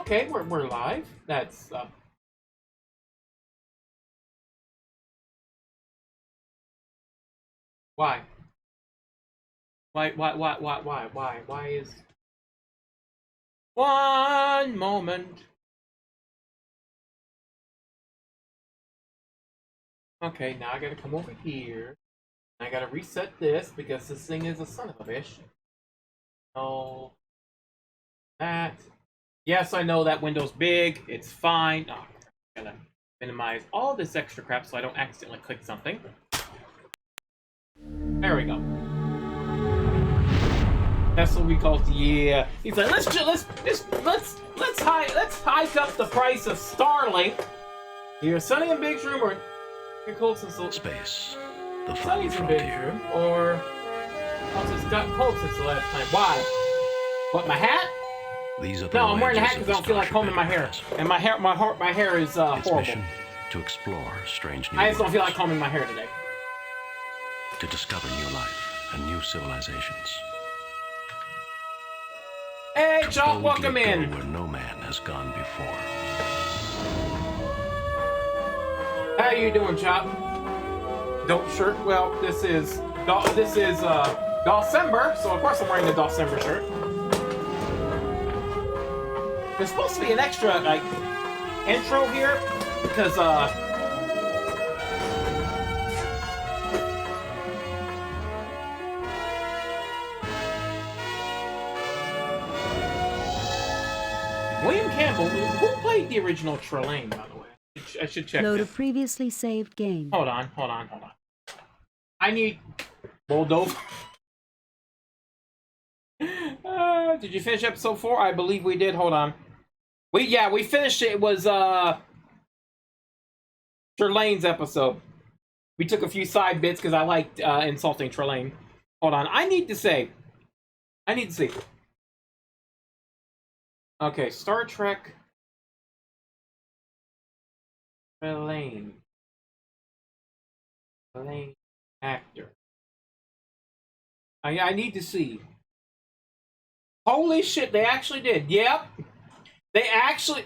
Okay, we're live. That's why? Why is one moment? Okay, now I gotta come over here. I gotta reset this because this thing is a son of a bitch. Oh, that. Yes, I know that window's big. It's fine. Oh, I'm gonna minimize all this extra crap so I don't accidentally click something. There we go. That's what we call it. Yeah. He's like, let's hike up the price of Starlink. You're Sunny in Big's room or your Colts and Space. The Sunny's final in Big's frontier. room or it's gotten cold since the last time. Why? What, my hat? These are the No, I'm wearing a hat voyages because I of don't feel like Starship combing my hair, Enterprise. and my hair is Its horrible. mission: to explore strange new I just don't feel like worlds, combing my hair today. to discover new life and new civilizations. Hey, To Chop, welcome boldly in. go where no man has gone before. How you doing, Chop? Dope shirt. Well, this is December, so of course I'm wearing the December shirt. There's supposed to be an extra like intro here because William Campbell, who played the original Trelane, by the way? I should check Load a this. previously saved game. Hold on. I need Bulldope. Did you finish episode 4? I believe we did. Hold on. We finished it. It was Trelane's episode. We took a few side bits because I liked insulting Trelane. Hold on. I need to see. Okay, Star Trek Trelane actor. I need to see. Holy shit, they actually did. Yep. They actually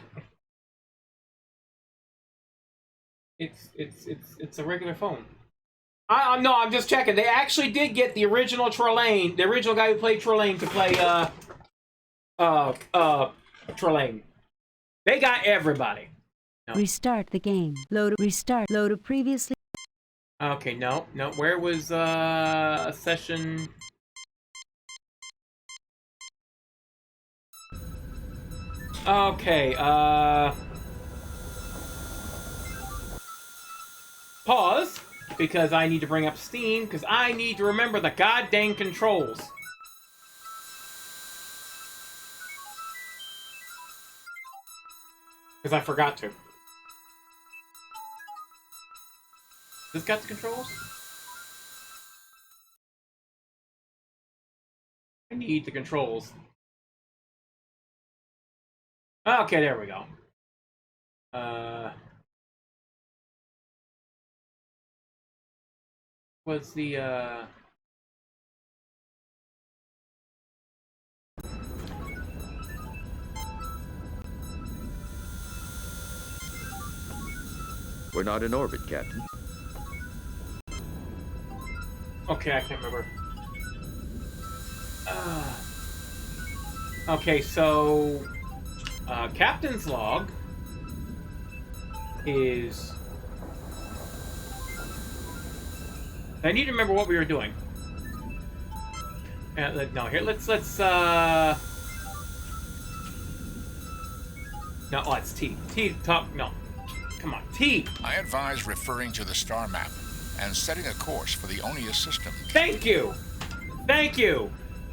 It's a regular phone. No, I'm just checking. They actually did get the original Trelane, the original guy who played Trelane to play Trelane. They got everybody. No. Restart the game. Load a previously. Okay, no. Where was a session? Okay, pause, because I need to bring up Steam, because I need to remember the goddamn controls. Because I forgot to. This got the controls? I need the controls. Okay, there we go. Was the We're not in orbit, Captain. Okay, I can't remember. Okay, so Captain's log is. I need to remember what we were doing. No, here let's no, oh, it's T. T talk no. Come on, T. I advise referring to the star map and setting a course for the Onius system. Thank you.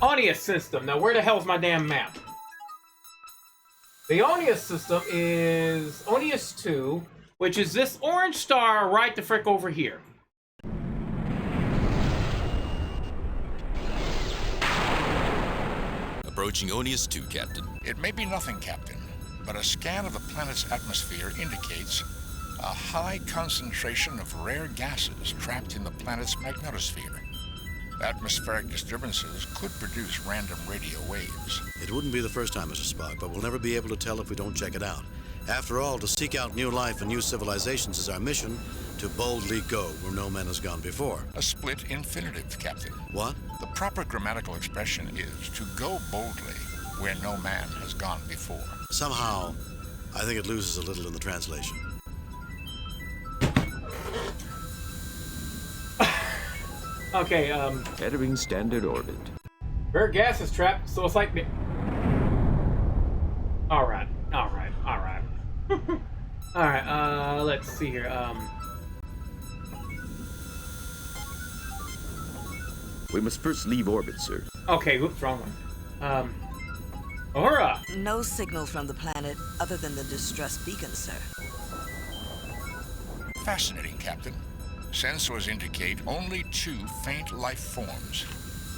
Onius system. Now where the hell's my damn map? The Onius system is Onius 2, which is this orange star right the frick over here. Approaching Onius 2, Captain. It may be nothing, Captain, but a scan of the planet's atmosphere indicates a high concentration of rare gases trapped in the planet's magnetosphere. Atmospheric disturbances could produce random radio waves. It wouldn't be the first time, Mr. Spock, but we'll never be able to tell if we don't check it out. After all, to seek out new life and new civilizations is our mission, to boldly go where no man has gone before. A split infinitive, Captain. What? The proper grammatical expression is to go boldly where no man has gone before. Somehow, I think it loses a little in the translation. Okay, Entering standard orbit. Rare gas is trapped, so it's like me. Alright. Alright, let's see here, We must first leave orbit, sir. okay, whoops, wrong one. Aura! No signal from the planet other than the distress beacon, sir. Fascinating, Captain. Sensors indicate only 2 faint life forms.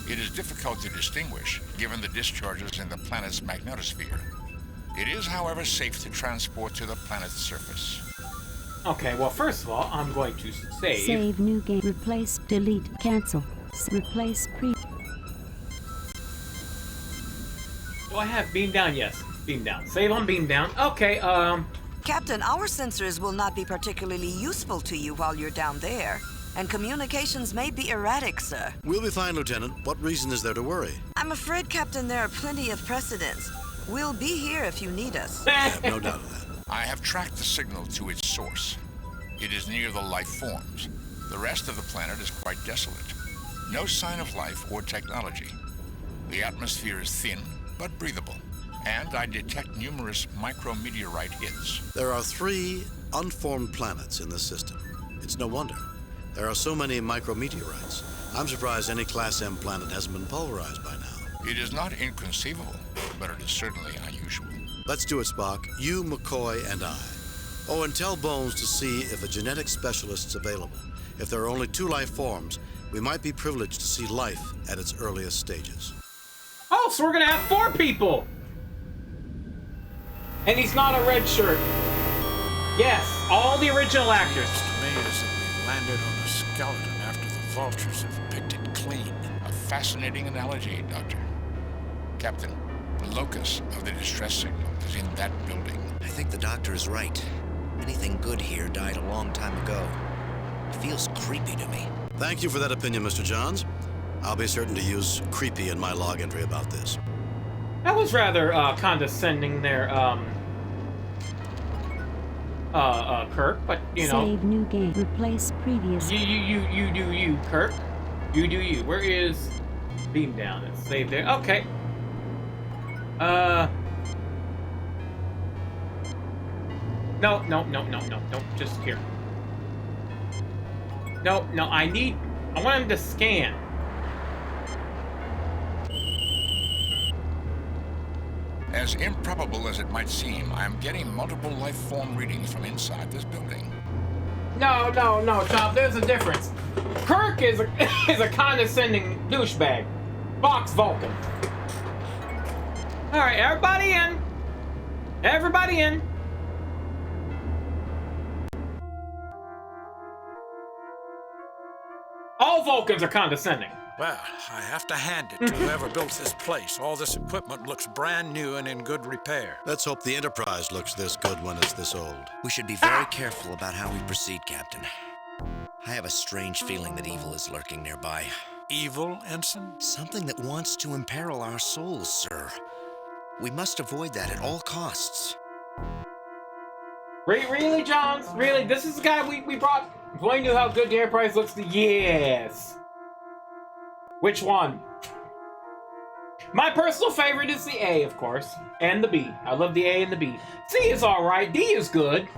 It is difficult to distinguish, given the discharges in the planet's magnetosphere. It is, however, safe to transport to the planet's surface. Okay, well, first of all, I'm going to save. Save new game. Replace, delete, cancel. Replace pre. Do I have beam down? Yes, beam down. Save on beam down. Okay, Captain, our sensors will not be particularly useful to you while you're down there, and communications may be erratic, sir. We'll be fine, Lieutenant. What reason is there to worry? I'm afraid, Captain, there are plenty of precedents. We'll be here if you need us. I have no doubt of that. I have tracked the signal to its source. It is near the life forms. The rest of the planet is quite desolate. No sign of life or technology. The atmosphere is thin, but breathable. And I detect numerous micrometeorite hits. There are 3 unformed planets in this system. It's no wonder. There are so many micrometeorites. I'm surprised any Class M planet hasn't been pulverized by now. It is not inconceivable, but it is certainly unusual. Let's do it, Spock. You, McCoy, and I. Oh, and tell Bones to see if a genetic specialist's available. If there are only 2 life forms, we might be privileged to see life at its earliest stages. oh, so we're gonna have 4 people! And he's not a red shirt. Yes, all the original actors. To me is that we've landed on a skeleton after the vultures have picked it clean. A fascinating analogy, Doctor. Captain, the locus of the distress signal is in that building. I think the doctor is right. Anything good here died a long time ago. It feels creepy to me. Thank you for that opinion, Mr. Johns. I'll be certain to use creepy in my log entry about this. That was rather condescending there, Kirk, but you know. Save new game. Replace previous. You do you, Kirk. You do you. Where is beam down? It's saved there. Okay. No, just here. No, I want him to scan. As improbable as it might seem, I am getting multiple life form readings from inside this building. No, Tom, there's a difference. Kirk is a condescending douchebag. Box Vulcan. Alright, everybody in. Everybody in. All Vulcans are condescending. Well, I have to hand it to whoever built this place. All this equipment looks brand new and in good repair. Let's hope the Enterprise looks this good when it's this old. We should be very careful about how we proceed, Captain. I have a strange feeling that evil is lurking nearby. Evil, Ensign? Something that wants to imperil our souls, sir. We must avoid that at all costs. Really, Johns? Really? This is the guy we brought? Blowing you how good the Enterprise looks? Yes. Which one? My personal favorite is the A, of course. And the B. I love the A and the B. C is alright. D is good.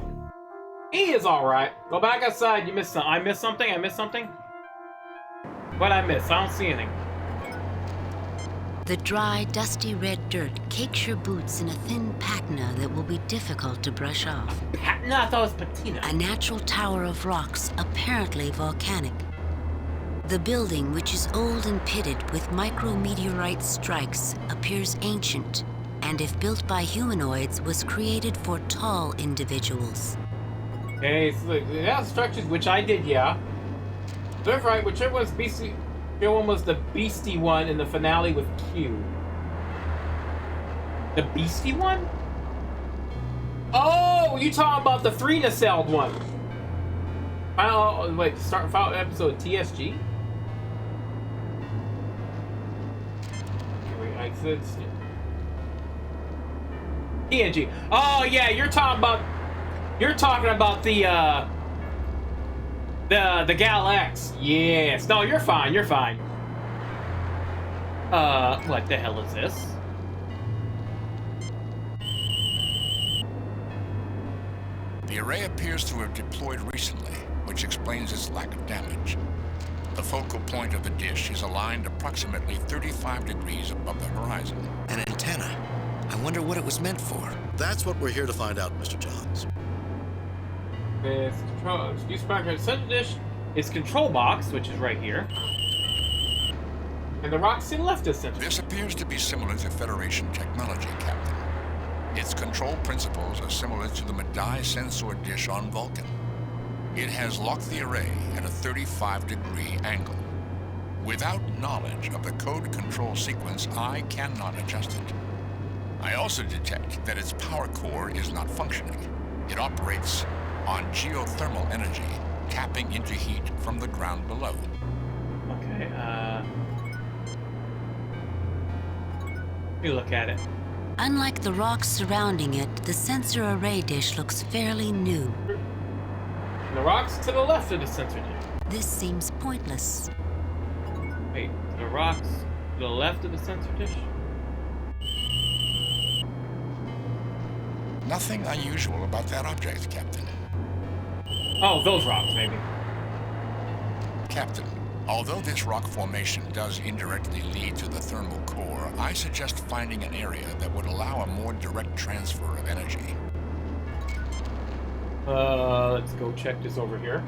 E is alright. Go back outside. You missed something. I missed something? What'd I miss? I don't see anything. The dry, dusty red dirt cakes your boots in a thin patina that will be difficult to brush off. Patina? I thought it was patina. A natural tower of rocks, apparently volcanic. The building, which is old and pitted with micrometeorite strikes, appears ancient, and if built by humanoids, was created for tall individuals. Okay, so yeah, structures, which I did, yeah. That's right, whichever was BC. Your one was the beastie one in the finale with Q. The beastie one? Oh, you talking about the 3 nacelled one? Wait, start final episode of TSG? Okay, wait, I said TNG. Oh yeah, you're talking about the Gal X. Yes. No, you're fine. You're fine. What the hell is this? The array appears to have deployed recently, which explains its lack of damage. The focal point of the dish is aligned approximately 35 degrees above the horizon. An antenna. I wonder what it was meant for. That's what we're here to find out, Mr. Johns. This control, excuse me, center dish is control box, which is right here. And the rocks to the left is center. This appears to be similar to Federation technology, Captain. Its control principles are similar to the Medaille sensor dish on Vulcan. It has locked the array at a 35-degree angle. Without knowledge of the code control sequence, I cannot adjust it. I also detect that its power core is not functioning. It operates on geothermal energy, tapping into heat from the ground below. Okay, let me look at it. Unlike the rocks surrounding it, the sensor array dish looks fairly new. And the rocks to the left of the sensor dish. This seems pointless. Wait, the rocks to the left of the sensor dish? Nothing unusual about that object, Captain. Oh, those rocks, maybe. Captain, although this rock formation does indirectly lead to the thermal core, I suggest finding an area that would allow a more direct transfer of energy. Let's go check this over here.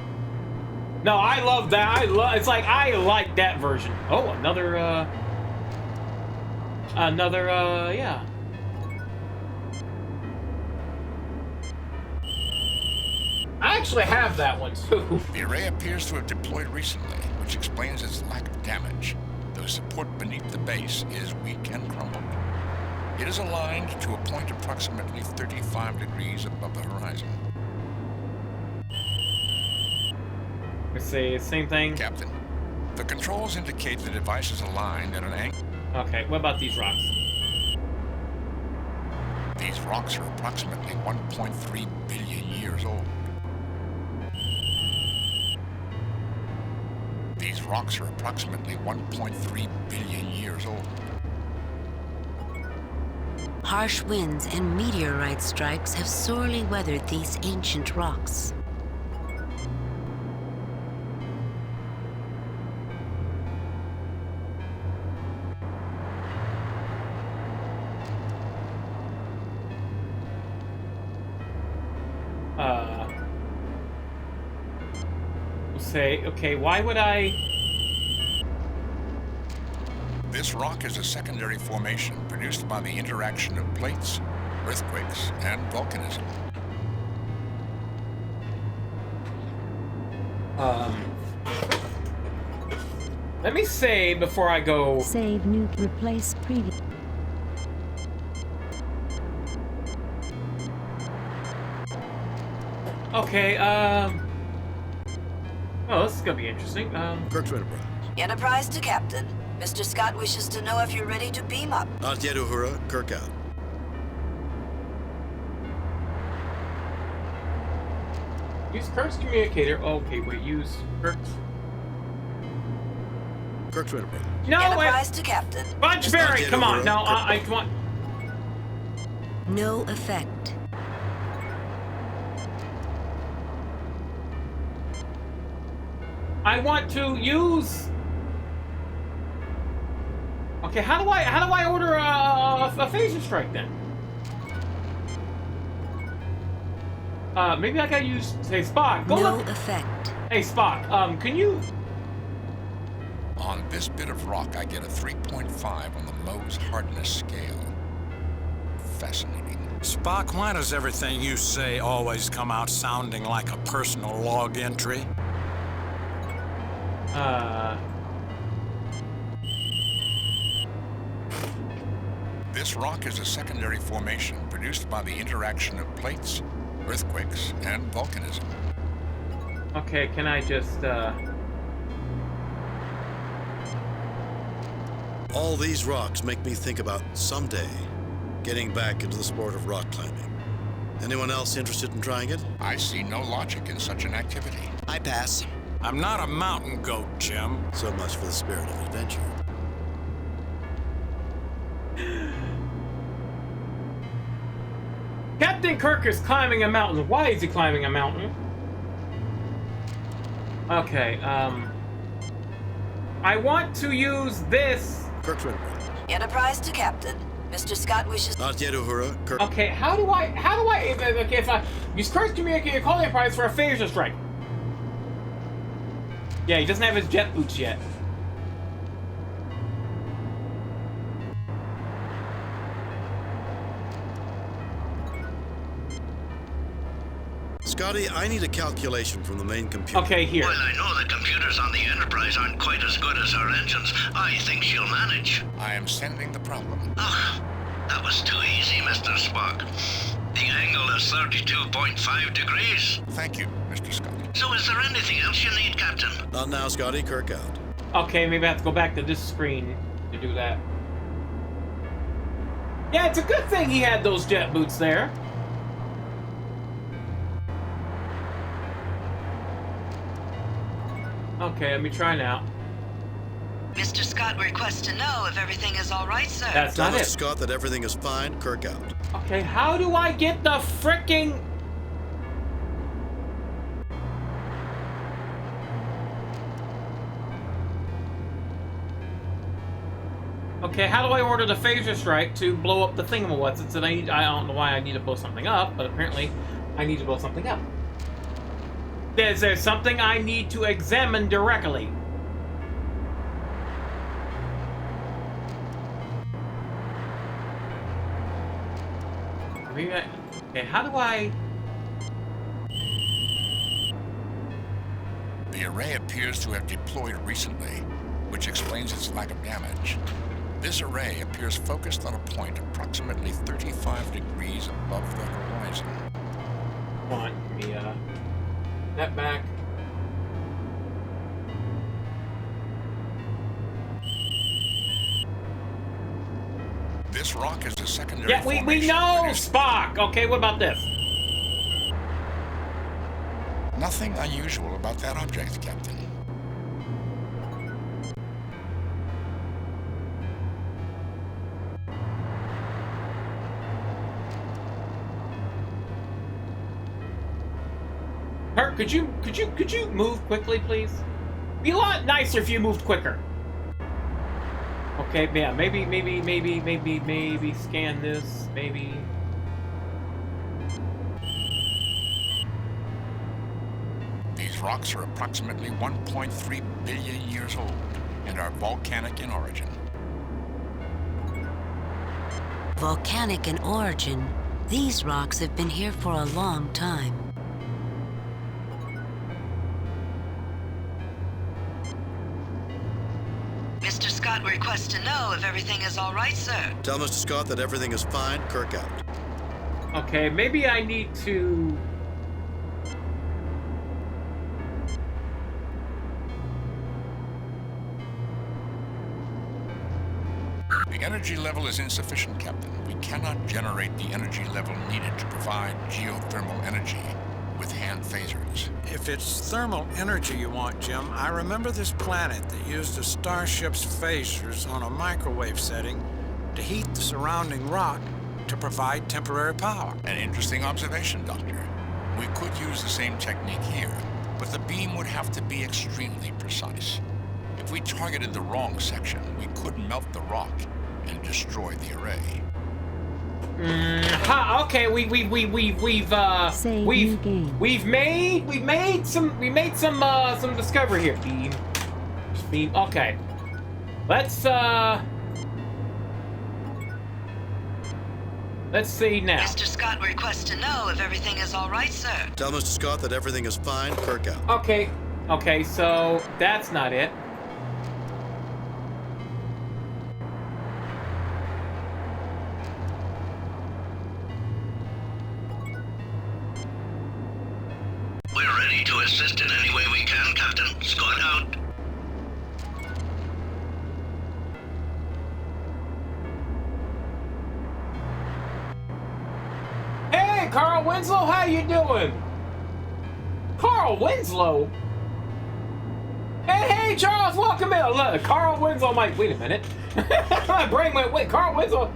No, I love that. I like that version. Oh, yeah. I actually have that one too. The array appears to have deployed recently, which explains its lack of damage. The support beneath the base is weak and crumbled. It is aligned to a point approximately 35 degrees above the horizon. Let's say same thing. Captain, the controls indicate the device is aligned at an angle. Okay, what about these rocks? These rocks are approximately 1.3 billion years old. These rocks are approximately 1.3 billion years old. Harsh winds and meteorite strikes have sorely weathered these ancient rocks. Okay, why would I... This rock is a secondary formation produced by the interaction of plates, earthquakes, and volcanism. Let me say before I go... Save, new, replace, previous. Okay, oh, this is gonna be interesting. Kirk's Enterprise. Enterprise to Captain. Mr. Scott wishes to know if you're ready to beam up. Not yet, Uhura. Kirk out. Use Kirk's communicator. Okay, wait, use Kirk's... Kirk's Enterprise. No, Enterprise to Captain. Bunchberry, come on, no, I come on. No effect. I want to use... Okay, how do I order a phaser strike then? Maybe I gotta use, say, Spock. Go no look. effect. Hey, Spock, can you... On this bit of rock, I get a 3.5 on the Mohs hardness scale. Fascinating. Spock, why does everything you say always come out sounding like a personal log entry? This rock is a secondary formation produced by the interaction of plates, earthquakes, and volcanism. Okay, can I just, All these rocks make me think about someday getting back into the sport of rock climbing. Anyone else interested in trying it? I see no logic in such an activity. I pass. I'm not a mountain goat, Jim. So much for the spirit of adventure. Captain Kirk is climbing a mountain. Why is he climbing a mountain? Okay, I want to use this. Kirk's ready. Enterprise to Captain. Mr. Scott wishes... Not yet, Uhura. Kirk. Okay, how do I, okay, if I use Kirk's communicator, call the Enterprise for a phaser strike. Yeah, he doesn't have his jet boots yet. Scotty, I need a calculation from the main computer. Okay, here. Well, I know the computers on the Enterprise aren't quite as good as our engines. I think she'll manage. I am sending the problem. Ugh, that was too easy, Mr. Spock. The angle is 32.5 degrees. Thank you, Mr. Scott. So is there anything else you need, Captain? Not now, Scotty. Kirk out. Okay, maybe I have to go back to this screen to do that. Yeah, it's a good thing he had those jet boots there. Okay, let me try now. Mr. Scott requests to know if everything is all right, sir. That's Tell not Mr. it. Scott that everything is fine. Kirk out. Okay, how do I get the frickin'... Okay, how do I order the phaser strike to blow up the thingamawhat's? It said I don't know why I need to blow something up, but apparently I need to blow something up. Is there something I need to examine directly? Okay, how do I... The array appears to have deployed recently, which explains its lack of damage. This array appears focused on a point approximately 35 degrees above the horizon. Hold on, give me, that back. This rock is a secondary Yeah, we formation know, produced- Spock! Okay, what about this? Nothing unusual about that object, Captain. Kirk, could you move quickly, please? Be a lot nicer if you moved quicker. Okay, yeah, maybe scan this, maybe. These rocks are approximately 1.3 billion years old and are volcanic in origin. Volcanic in origin, these rocks have been here for a long time. Mr. Scott requests to know if everything is all right, sir. Tell Mr. Scott that everything is fine. Kirk out. Okay, maybe I need to... The energy level is insufficient, Captain. We cannot generate the energy level needed to provide geothermal energy with hand phasers. If it's thermal energy you want, Jim, I remember this planet that used a starship's phasers on a microwave setting to heat the surrounding rock to provide temporary power. An interesting observation, Doctor. We could use the same technique here, but the beam would have to be extremely precise. If we targeted the wrong section, we could melt the rock and destroy the array. Okay, we've made some discovery here. Beam. Okay, let's see now. Mr. Scott requests to know if everything is all right, sir. Tell Mr. Scott that everything is fine. Kirk out. Okay, so that's not it. We're ready to assist in any way we can, Captain. Scott out. Hey, Carl Winslow, how you doing? Carl Winslow? Hey, Charles, welcome in. Look, Carl Winslow, wait a minute. My brain went, wait, Carl Winslow.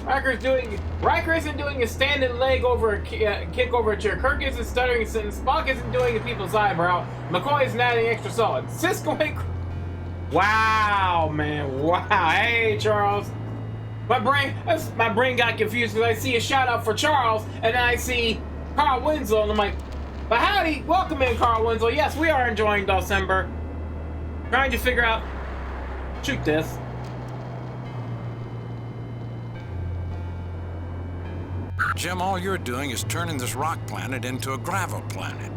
Riker isn't doing a standing leg over a kick over a chair. Kirk isn't stuttering a sentence. Spock isn't doing a people's eyebrow. McCoy isn't adding extra salt. Cisco ain't... Wow, man, wow. Hey, Charles. My brain got confused because I see a shout out for Charles, and then I see Carl Winslow, and I'm like, but howdy, welcome in, Carl Winslow. Yes, we are enjoying December. Trying to figure out... Shoot this. Jim, all you're doing is turning this rock planet into a gravel planet.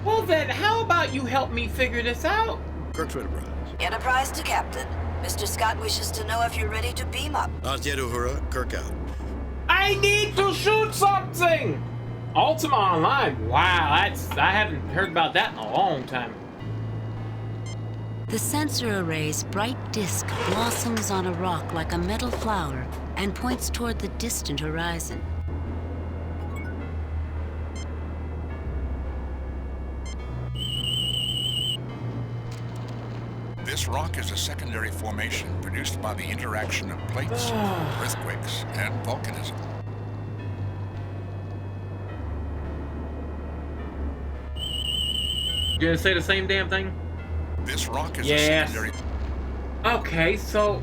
Well then, how about you help me figure this out? Kirk's Enterprise. Enterprise to Captain. Mr. Scott wishes to know if you're ready to beam up. Not yet, Uhura. Kirk out. I need to shoot something! Ultima Online. Wow, I haven't heard about that in a long time. The sensor array's bright disk blossoms on a rock like a metal flower and points toward the distant horizon. This rock is a secondary formation produced by the interaction of plates, earthquakes, and volcanism. You gonna say the same damn thing? This rock is a secondary... Okay, so...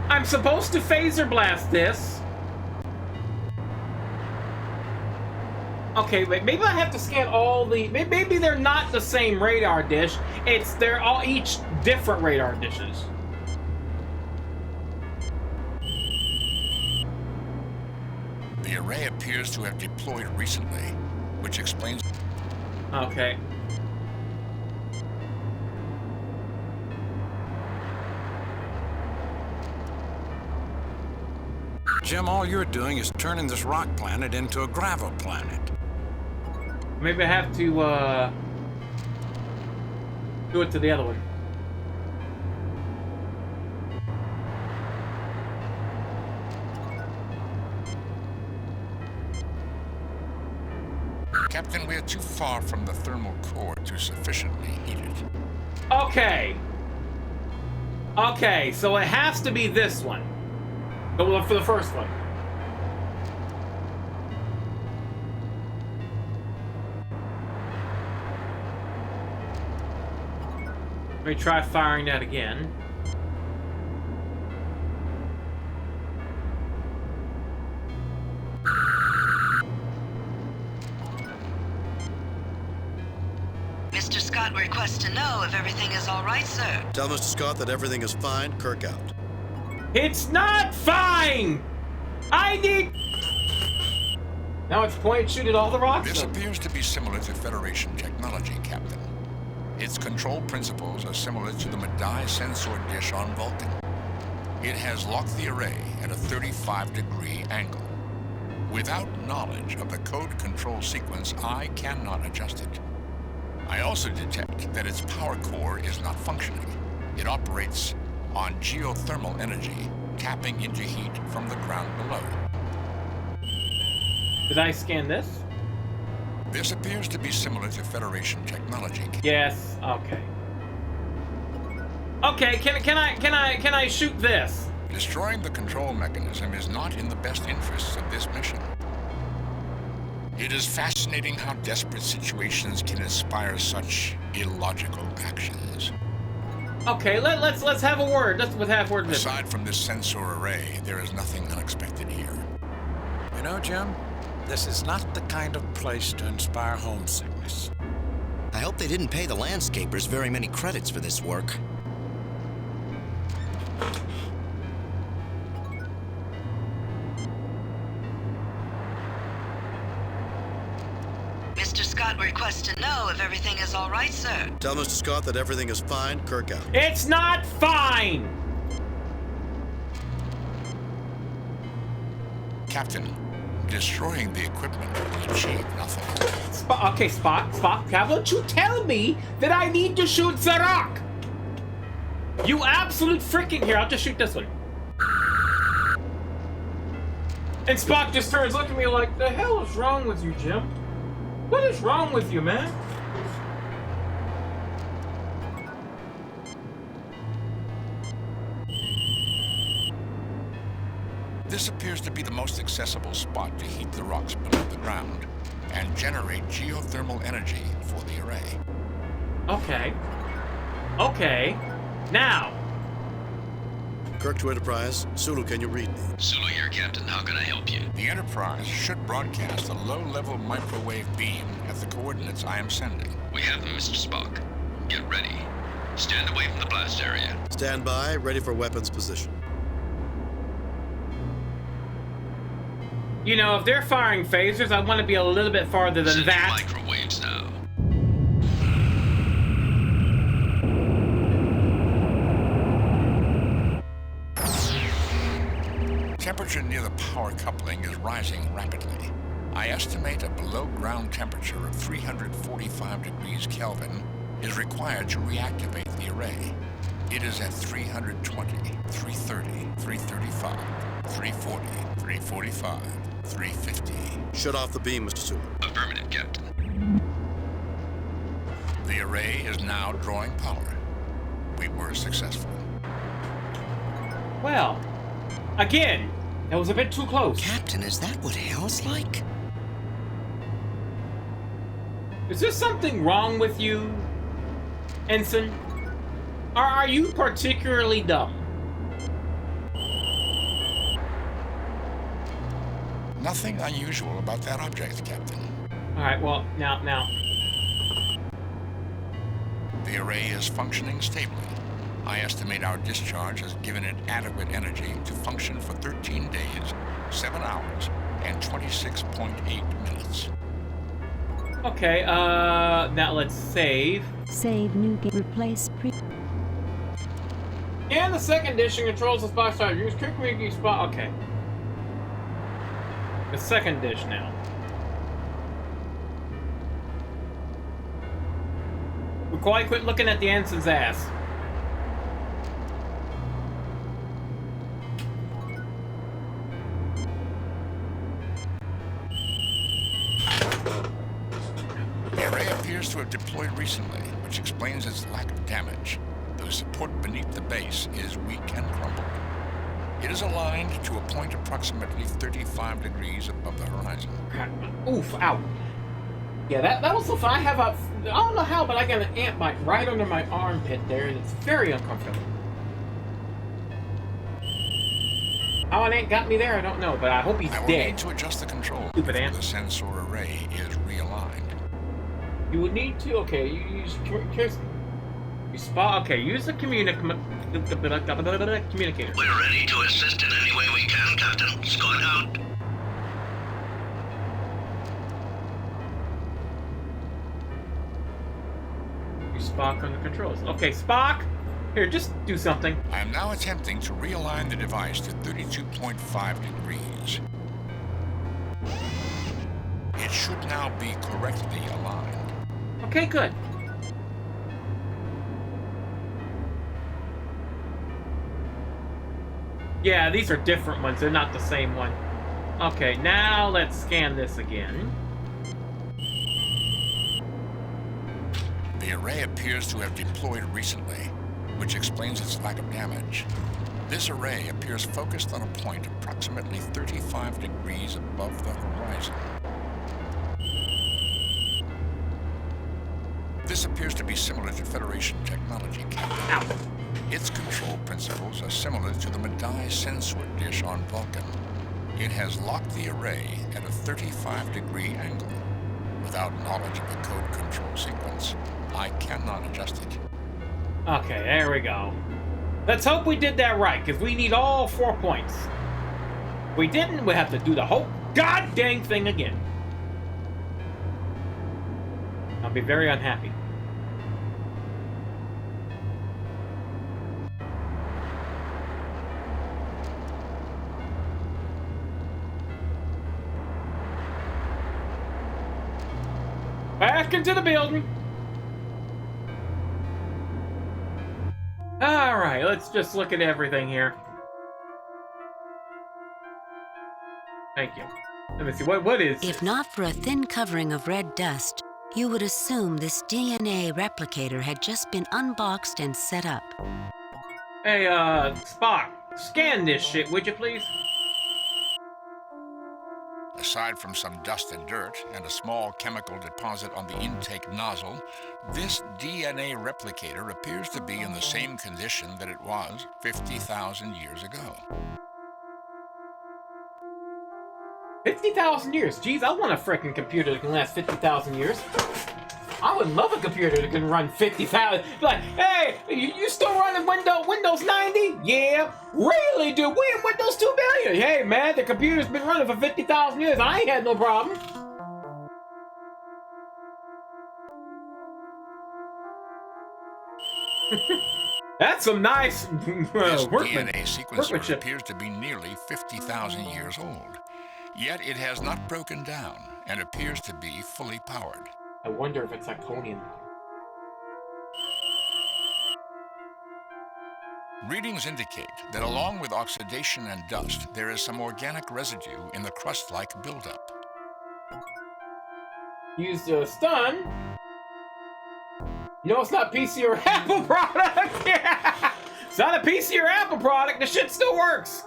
I'm supposed to phaser blast this. Okay, wait, maybe I have to scan all the... Maybe they're not the same radar dish. They're all each different radar dishes. The array appears to have deployed recently, which explains... Okay. Jim, all you're doing is turning this rock planet into a gravel planet. Maybe I have to, do it to the other one. Captain, we are too far from the thermal core to sufficiently heat it. Okay. Okay, so it has to be this one. Well, for the first one. Let me try firing that again. Mr. Scott requests to know if everything is all right, sir. Tell Mr. Scott that everything is fine. Kirk out. It's not fine! I need... Now it's point shoot at all the rocks. This appears to be similar to Federation technology, Captain. Its control principles are similar to the Madai sensor dish on Vulcan. It has locked the array at a 35-degree angle. Without knowledge of the code control sequence, I cannot adjust it. I also detect that its power core is not functioning. It operates on geothermal energy, tapping into heat from the ground below. Did I scan this? This appears to be similar to Federation technology. Yes. Okay. Okay. Can I shoot this? Destroying the control mechanism is not in the best interests of this mission. It is fascinating how desperate situations can inspire such illogical actions. Okay, let's have a word. Let's have a word. Aside from this sensor array, there is nothing unexpected here. You know, Jim, this is not the kind of place to inspire homesickness. I hope they didn't pay the landscapers very many credits for this work. Mr. Scott requests to know if everything is all right, sir. Tell Mr. Scott that everything is fine. Kirk out. It's not fine! Captain, Destroying the equipment will achieve nothing. Okay, Spock, how about you tell me that I need to shoot the rock? You absolute freaking... Here, I'll just shoot this one. And Spock just turns, looking at me like, the hell is wrong with you, Jim? What is wrong with you, man? This appears to be the most accessible spot to heat the rocks below the ground and generate geothermal energy for the array. Okay. Okay. Now. Kirk to Enterprise. Sulu, can you read me? Sulu here, Captain. How can I help you? The Enterprise should broadcast a low-level microwave beam at the coordinates I am sending. We have them, Mr. Spock. Get ready. Stand away from the blast area. Stand by, ready for weapons position. You know, if they're firing phasers, I want to be a little bit farther than that. Microwaves now. Temperature near the power coupling is rising rapidly. I estimate a below-ground temperature of 345 degrees Kelvin is required to reactivate the array. It is at 320, 330, 335, 340, 345, 350. Shut off the beam, Mr. Sulu. Affirmative, Captain. The array is now drawing power. We were successful. Well, again, that was a bit too close. Captain, is that what hell's like? Is there something wrong with you, Ensign? Or are you particularly dumb? Nothing unusual about that object, Captain. Alright, well, now. The array is functioning stably. I estimate our discharge has given it adequate energy to function for 13 days, 7 hours, and 26.8 minutes. Okay, now let's save. Save new game. Replace pre. And the second edition controls the spot start. Use quick making spot. Okay. The second dish now. McCoy, quit looking at the ensign's ass. The array appears to have deployed recently, which explains its lack of damage. The support beneath the base is weak and crumbled. It is aligned to a point approximately 35 degrees above the horizon. Oof, ow. Yeah, that was so fun. I have a, I don't know how, but I got an ant bite right under my armpit there, and it's very uncomfortable. How an ant got me there, I don't know, but I hope he's I will dead. need to adjust the controls Stupid before ant. the sensor array is realigned. You would need to, okay, you use, you spot, okay, use the communicator. We're ready to assist in any way we can, Captain. Scout out. You Spock on the controls. Okay, Spock! Here, just do something. I am now attempting to realign the device to 32.5 degrees. It should now be correctly aligned. Okay, good. Yeah, these are different ones. They're not the same one. Okay, now let's scan this again. The array appears to have deployed recently, which explains its lack of damage. This array appears focused on a point approximately 35 degrees above the horizon. This appears to be similar to Federation technology, Captain. Ow. Its control principles are similar to the Medaille sensor dish on Vulcan. It has locked the array at a 35-degree angle. Without knowledge of the code control sequence, I cannot adjust it. Okay, there we go. Let's hope we did that right, because we need all 4 points. If we didn't, we'll have to do the whole god dang thing again. I'll be very unhappy. Back into the building. Alright, let's just look at everything here. Thank you. Let me see, what is If not for a thin covering of red dust, you would assume this DNA replicator had just been unboxed and set up. Hey, Spock, scan this shit, would you please? Aside from some dust and dirt and a small chemical deposit on the intake nozzle, this DNA replicator appears to be in the same condition that it was 50,000 years ago. 50,000 years. Jeez, I want a frickin' computer that can last 50,000 years. I would love a computer that can run 50,000. Like, hey, you still running Windows 90? Yeah. Really, dude? We in Windows 2 billion. Hey, man, the computer's been running for 50,000 years. I ain't had no problem. That's some nice This DNA sequencer workmanship. appears to be nearly 50,000 years old. Yet it has not broken down and appears to be fully powered. I wonder if it's Iconium. Readings indicate that along with oxidation and dust, there is some organic residue in the crust-like buildup. Use stun. No, it's not PC or Apple product. Yeah. It's not a PC or Apple product. The shit still works.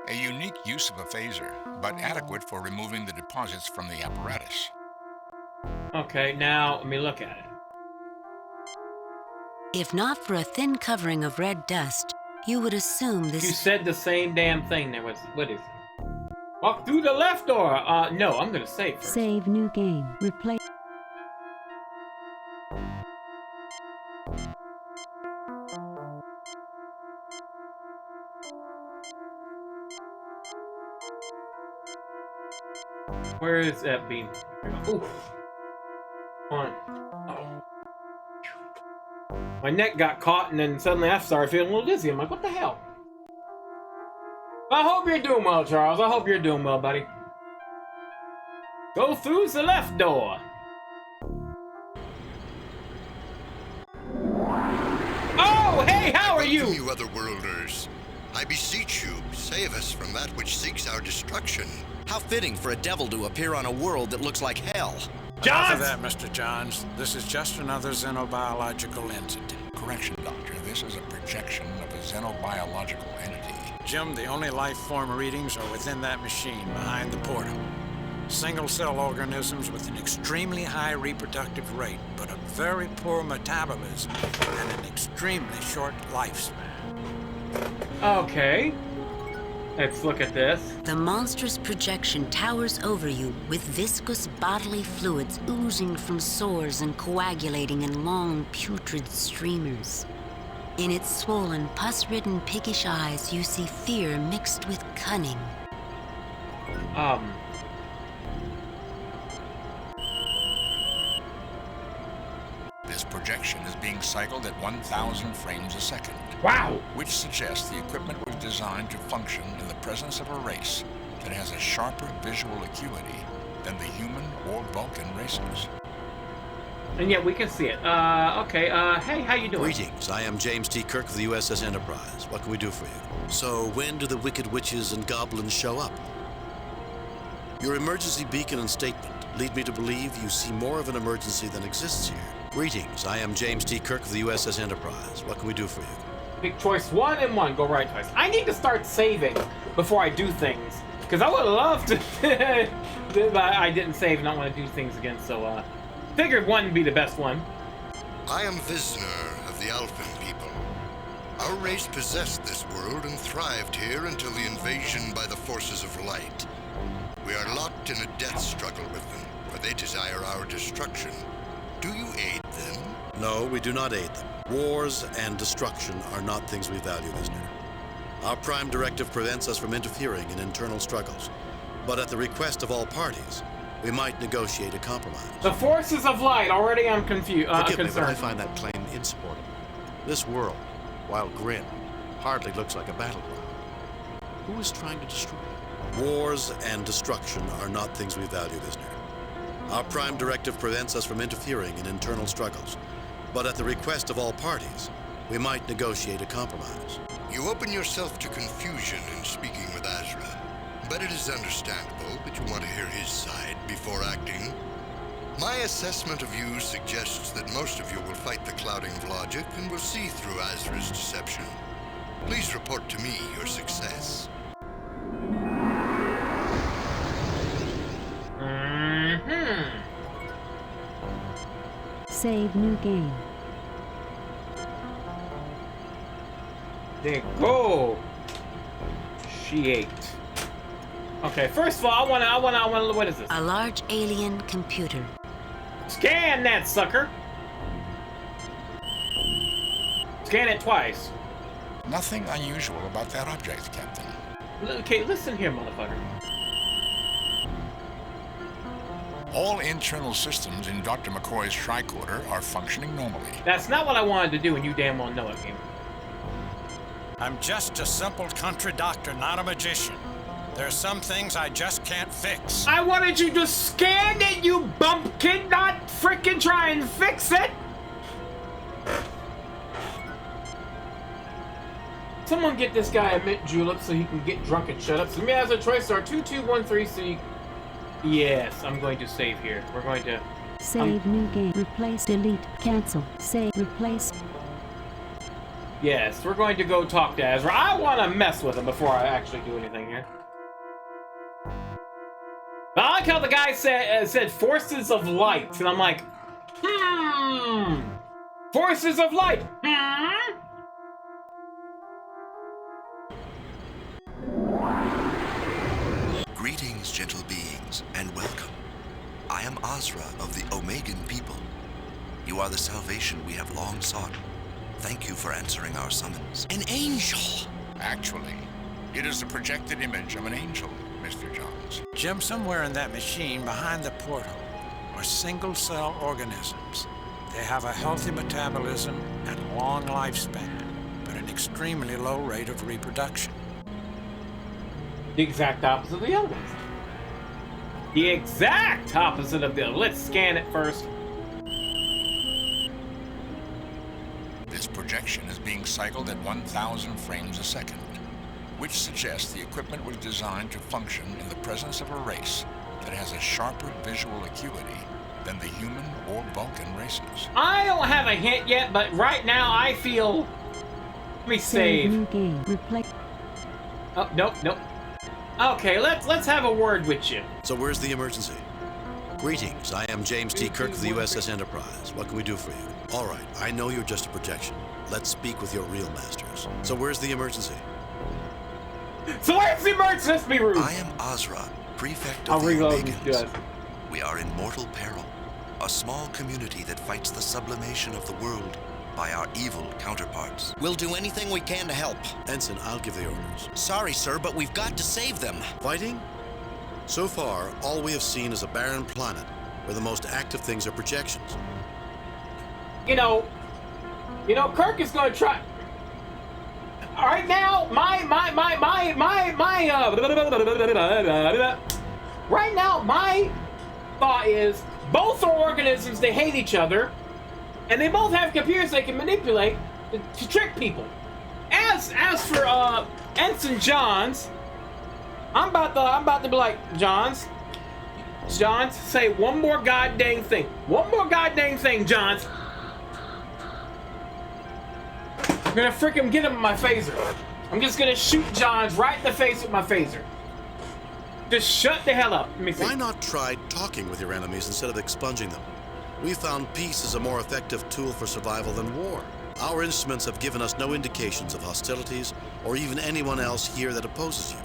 A unique use of a phaser, but adequate for removing the deposits from the apparatus. Okay, now let me look at it. If not for a thin covering of red dust, you would assume this... You said the same damn thing there. What is it? Walk through the left door. No, I'm gonna save first. Save new game. Replace. Where is that beam? Oof. On. Oh. My neck got caught and then suddenly I started feeling a little dizzy. I'm like, what the hell? I hope you're doing well, Charles. I hope you're doing well, buddy. Go through the left door. Oh, hey, how are you? You otherworlders. I beseech you, save us from that which seeks our destruction. How fitting for a devil to appear on a world that looks like hell. Enough of that, Mr. Johns. This is just another xenobiological entity. Correction, Doctor. This is a projection of a xenobiological entity. Jim, the only life form readings are within that machine behind the portal. Single-cell organisms with an extremely high reproductive rate, but a very poor metabolism and an extremely short lifespan. Okay. Let's look at this. The monstrous projection towers over you with viscous bodily fluids oozing from sores and coagulating in long, putrid streamers. In its swollen, pus-ridden, piggish eyes, you see fear mixed with cunning. This projection is being cycled at 1,000 frames a second. Wow! Which suggests the equipment was designed to function in the presence of a race that has a sharper visual acuity than the human or Vulcan races. And yet we can see it. Okay, hey, how you doing? Greetings, I am James T. Kirk of the USS Enterprise. What can we do for you? So, when do the wicked witches and goblins show up? Your emergency beacon and statement lead me to believe you see more of an emergency than exists here. Greetings, I am James T. Kirk of the USS Enterprise. What can we do for you? Pick choice 1 and 1, go right twice. I need to start saving before I do things. Because I would love to... but I didn't save and I don't want to do things again, so, figured 1 would be the best one. I am Visner of the Alphen people. Our race possessed this world and thrived here until the invasion by the forces of light. We are locked in a death struggle with them, for they desire our destruction. Do you aid them? No, we do not aid them. Wars and destruction are not things we value, Visner. Our prime directive prevents us from interfering in internal struggles. But at the request of all parties, we might negotiate a compromise. The forces of light, already I'm confused. Forgive me, but I concerned. find that claim insupportable. This world, while grim, hardly looks like a battleground. Who is trying to destroy it? Wars and destruction are not things we value, Visner. Our prime directive prevents us from interfering in internal struggles. But at the request of all parties, we might negotiate a compromise. You open yourself to confusion in speaking with Azra, but it is understandable that you want to hear his side before acting. My assessment of you suggests that most of you will fight the clouding of logic and will see through Azra's deception. Please report to me your success. Save new game. There go. She ate. Okay, first of all, I wanna, what is this? A large alien computer. Scan that sucker. Scan it twice. Nothing unusual about that object, Captain. Okay, listen here, motherfucker. All internal systems in Dr. McCoy's tricorder are functioning normally. That's not what I wanted to do, and you damn well know it, game. I'm just a simple country doctor, not a magician. There's some things I just can't fix. I wanted you to scan it, you bumpkin, not frickin' try and fix it! Someone get this guy a mint julep so he can get drunk and shut up. So me as a choice are 2213 so you... Yes, I'm going to save here. We're going to... Save new game. Replace, delete, cancel, save, replace. Yes, we're going to go talk to Azra. I want to mess with him before I actually do anything here. But I like how the guy said forces of light, and I'm like, forces of light, Greetings, gentle beings, and welcome. I am Azra of the Omegan people. You are the salvation we have long sought. Thank you for answering our summons. An angel! Actually, it is the projected image of an angel, Mr. Johns. Jim, somewhere in that machine behind the portal are single-cell organisms. They have a healthy metabolism and a long lifespan, but an extremely low rate of reproduction. The exact opposite of the other ones. The exact opposite of the other. Let's scan it first. This projection is being cycled at 1,000 frames a second, which suggests the equipment was designed to function in the presence of a race that has a sharper visual acuity than the human or Vulcan races. I don't have a hint yet, but right now I feel... Let me save. New game. Replace. Oh, nope. Okay, let's have a word with you. So where's the emergency? Greetings, I am James T. Kirk of the USS Enterprise. What can we do for you? All right, I know you're just a projection. Let's speak with your real masters. So where's the emergency? So where's the emergency? Let's be rude. I am Azra, prefect of the Omegans. We are in mortal peril, a small community that fights the sublimation of the world by our evil counterparts. We'll do anything we can to help. Ensign, I'll give the orders. Sorry, sir, but we've got to save them. Fighting? So far, all we have seen is a barren planet where the most active things are projections. You know, Kirk is going to try. All right, now, right now, my thought is both are organisms. They hate each other, and they both have computers they can manipulate to trick people. As for Ensign Johns, I'm about to be like, Johns, say one more goddamn thing. One more goddamn thing, Johns. I'm gonna freaking get him with my phaser. I'm just gonna shoot Johns right in the face with my phaser. Just shut the hell up. Let me see. Why not try talking with your enemies instead of expunging them? We found peace is a more effective tool for survival than war. Our instruments have given us no indications of hostilities or even anyone else here that opposes you.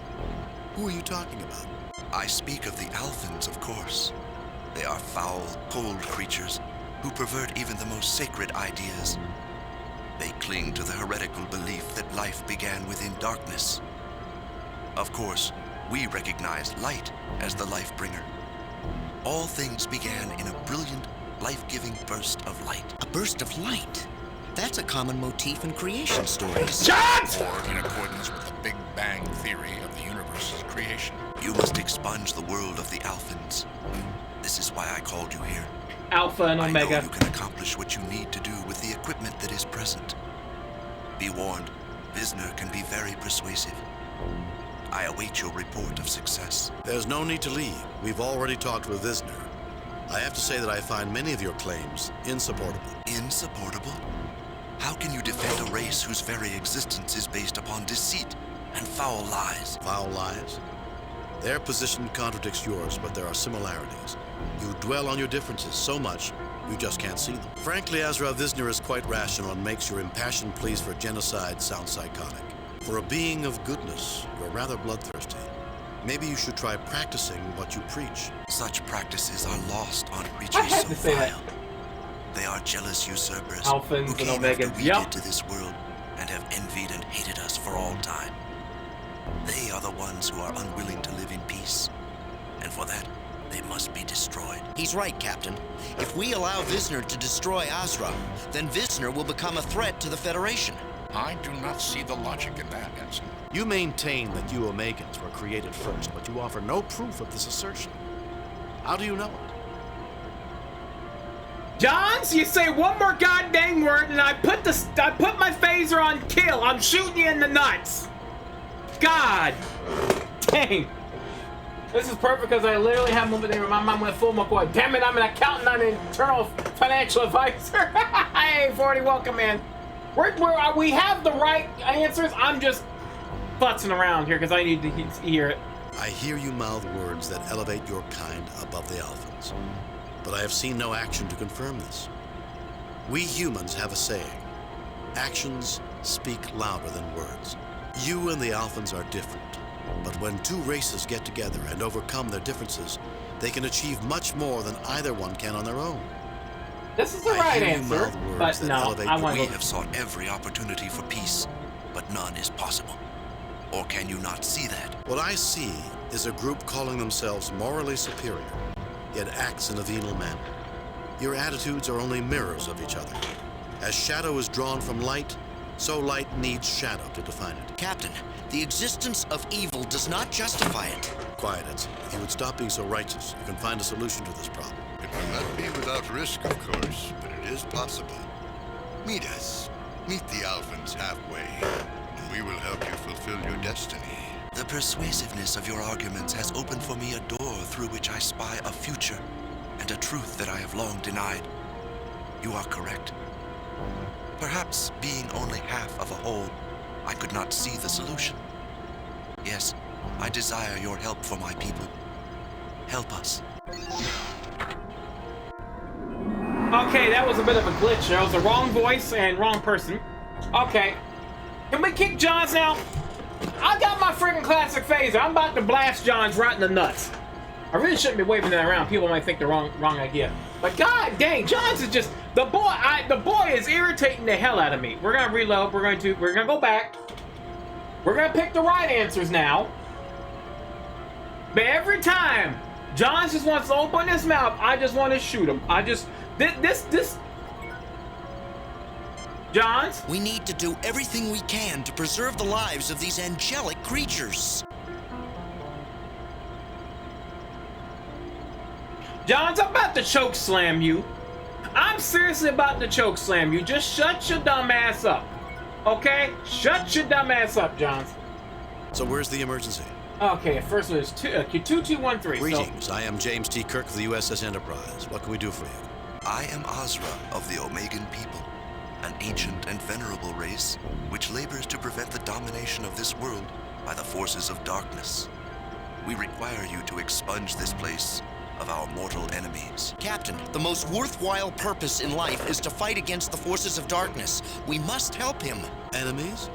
Who are you talking about? I speak of the Alphans, of course. They are foul, cold creatures who pervert even the most sacred ideas. They cling to the heretical belief that life began within darkness. Of course, we recognize light as the life-bringer. All things began in a brilliant, life-giving burst of light. A burst of light? That's a common motif in creation stories. Johns! Or in accordance with the Big Bang theory of the universe's creation. creation. You must expunge the world of the Alphans. This is why I called you here. Alpha and I know Omega. you can accomplish what you need to do with the equipment that is present. Be warned, Visner can be very persuasive. I await your report of success. There's no need to leave. We've already talked with Visner. I have to say that I find many of your claims insupportable. Insupportable? How can you defend a race whose very existence is based upon deceit and foul lies? Foul lies? Their position contradicts yours, but there are similarities. You dwell on your differences so much, you just can't see them. Frankly, Azra, Visner is quite rational and makes your impassioned pleas for genocide sound psychotic. For a being of goodness, you're rather bloodthirsty. Maybe you should try practicing what you preach. Such practices are lost on I creatures had so to say that. vile. They are jealous usurpers Alphans who and came after Omegas. we Yep. did to this world and have envied and hated us for all time. They are the ones who are unwilling to live in peace, and for that, they must be destroyed. He's right, Captain. If we allow Visner to destroy Azra, then Visner will become a threat to the Federation. I do not see the logic in that, Ensign. You maintain that you Omegans were created first, but you offer no proof of this assertion. How do you know it? Johns, you say one more goddamn word and I put my phaser on kill. I'm shooting you in the nuts. God dang. This is perfect because I literally have movement in my mind with full McCoy. Damn it, I'm an accountant, not an internal financial advisor. Hey, 40, welcome, man. We have the right answers. I'm just futzing around here because I need to hear it. I hear you mouth words that elevate your kind above the Alphans, but I have seen no action to confirm this. We humans have a saying: actions speak louder than words. You and the Alphans are different, but when two races get together and overcome their differences, they can achieve much more than either one can on their own. This is the right answer, but no, I want to We have sought every opportunity for peace, but none is possible. Or can you not see that? What I see is a group calling themselves morally superior, yet acts in a venal manner. Your attitudes are only mirrors of each other. As shadow is drawn from light, so light needs shadow to define it. Captain, the existence of evil does not justify it. Quiet, Edson. If you would stop being so righteous, you can find a solution to this problem. It will not be without risk, of course, but it is possible. Meet us. Meet the Alphans halfway, and we will help you fulfill your destiny. The persuasiveness of your arguments has opened for me a door through which I spy a future and a truth that I have long denied. You are correct. Perhaps being only half of a whole, I could not see the solution. Yes, I desire your help for my people. Help us. Okay, that was a bit of a glitch. That was the wrong voice and wrong person. Okay. Can we kick Johns now? I got my freaking classic phaser. I'm about to blast Johns right in the nuts. I really shouldn't be waving that around. People might think the wrong idea. But god dang, Johns is just the boy is irritating the hell out of me. We're gonna reload. We're gonna go back. We're gonna pick the right answers now. But every time Johns just wants to open his mouth, I just want to shoot him. This Johns? We need to do everything we can to preserve the lives of these angelic creatures. Johns, I'm about to choke slam you. I'm seriously about to choke slam you. Just shut your dumb ass up. Okay? Shut your dumb ass up, Johns. So where's the emergency? Okay, first one is 2213. Greetings, I am James T. Kirk of the USS Enterprise. What can we do for you? I am Azra of the Omegan people, an ancient and venerable race which labors to prevent the domination of this world by the forces of darkness. We require you to expunge this place of our mortal enemies. Captain, the most worthwhile purpose in life is to fight against the forces of darkness. We must help him. Enemies?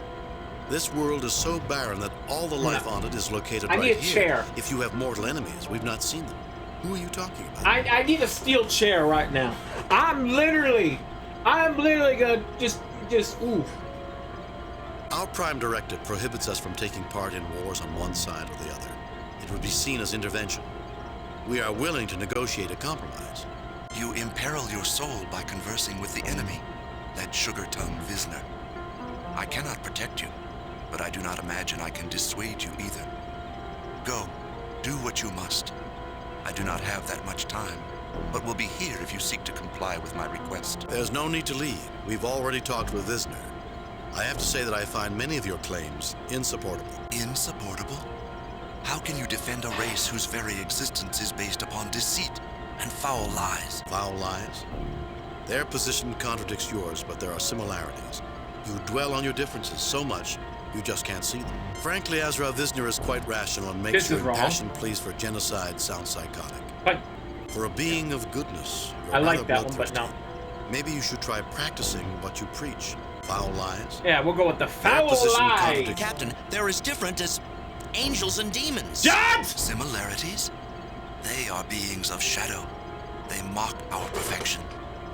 This world is so barren that all the life on it is located right need a here. chair. If you have mortal enemies, we've not seen them. Who are you talking about? I need a steel chair right now. I'm literally gonna just ooh. Our prime directive prohibits us from taking part in wars on one side or the other. It would be seen as intervention. We are willing to negotiate a compromise. You imperil your soul by conversing with the enemy, that sugar-tongued Visner. I cannot protect you, but I do not imagine I can dissuade you either. Go, do what you must. I do not have that much time, but will be here if you seek to comply with my request. There's no need to leave. We've already talked with Visner. I have to say that I find many of your claims insupportable. Insupportable? How can you defend a race whose very existence is based upon deceit and foul lies? Foul lies? Their position contradicts yours, but there are similarities. You dwell on your differences so much, you just can't see them. Frankly, Azra Visner is quite rational and makes your impassioned pleas for genocide sound psychotic. But for a being of goodness, I like that one, but no. Maybe you should try practicing what you preach. Foul lies? Yeah, we'll go with the foul lies. Captain, they're as different as angels and demons. Judge! Similarities? They are beings of shadow. They mock our perfection.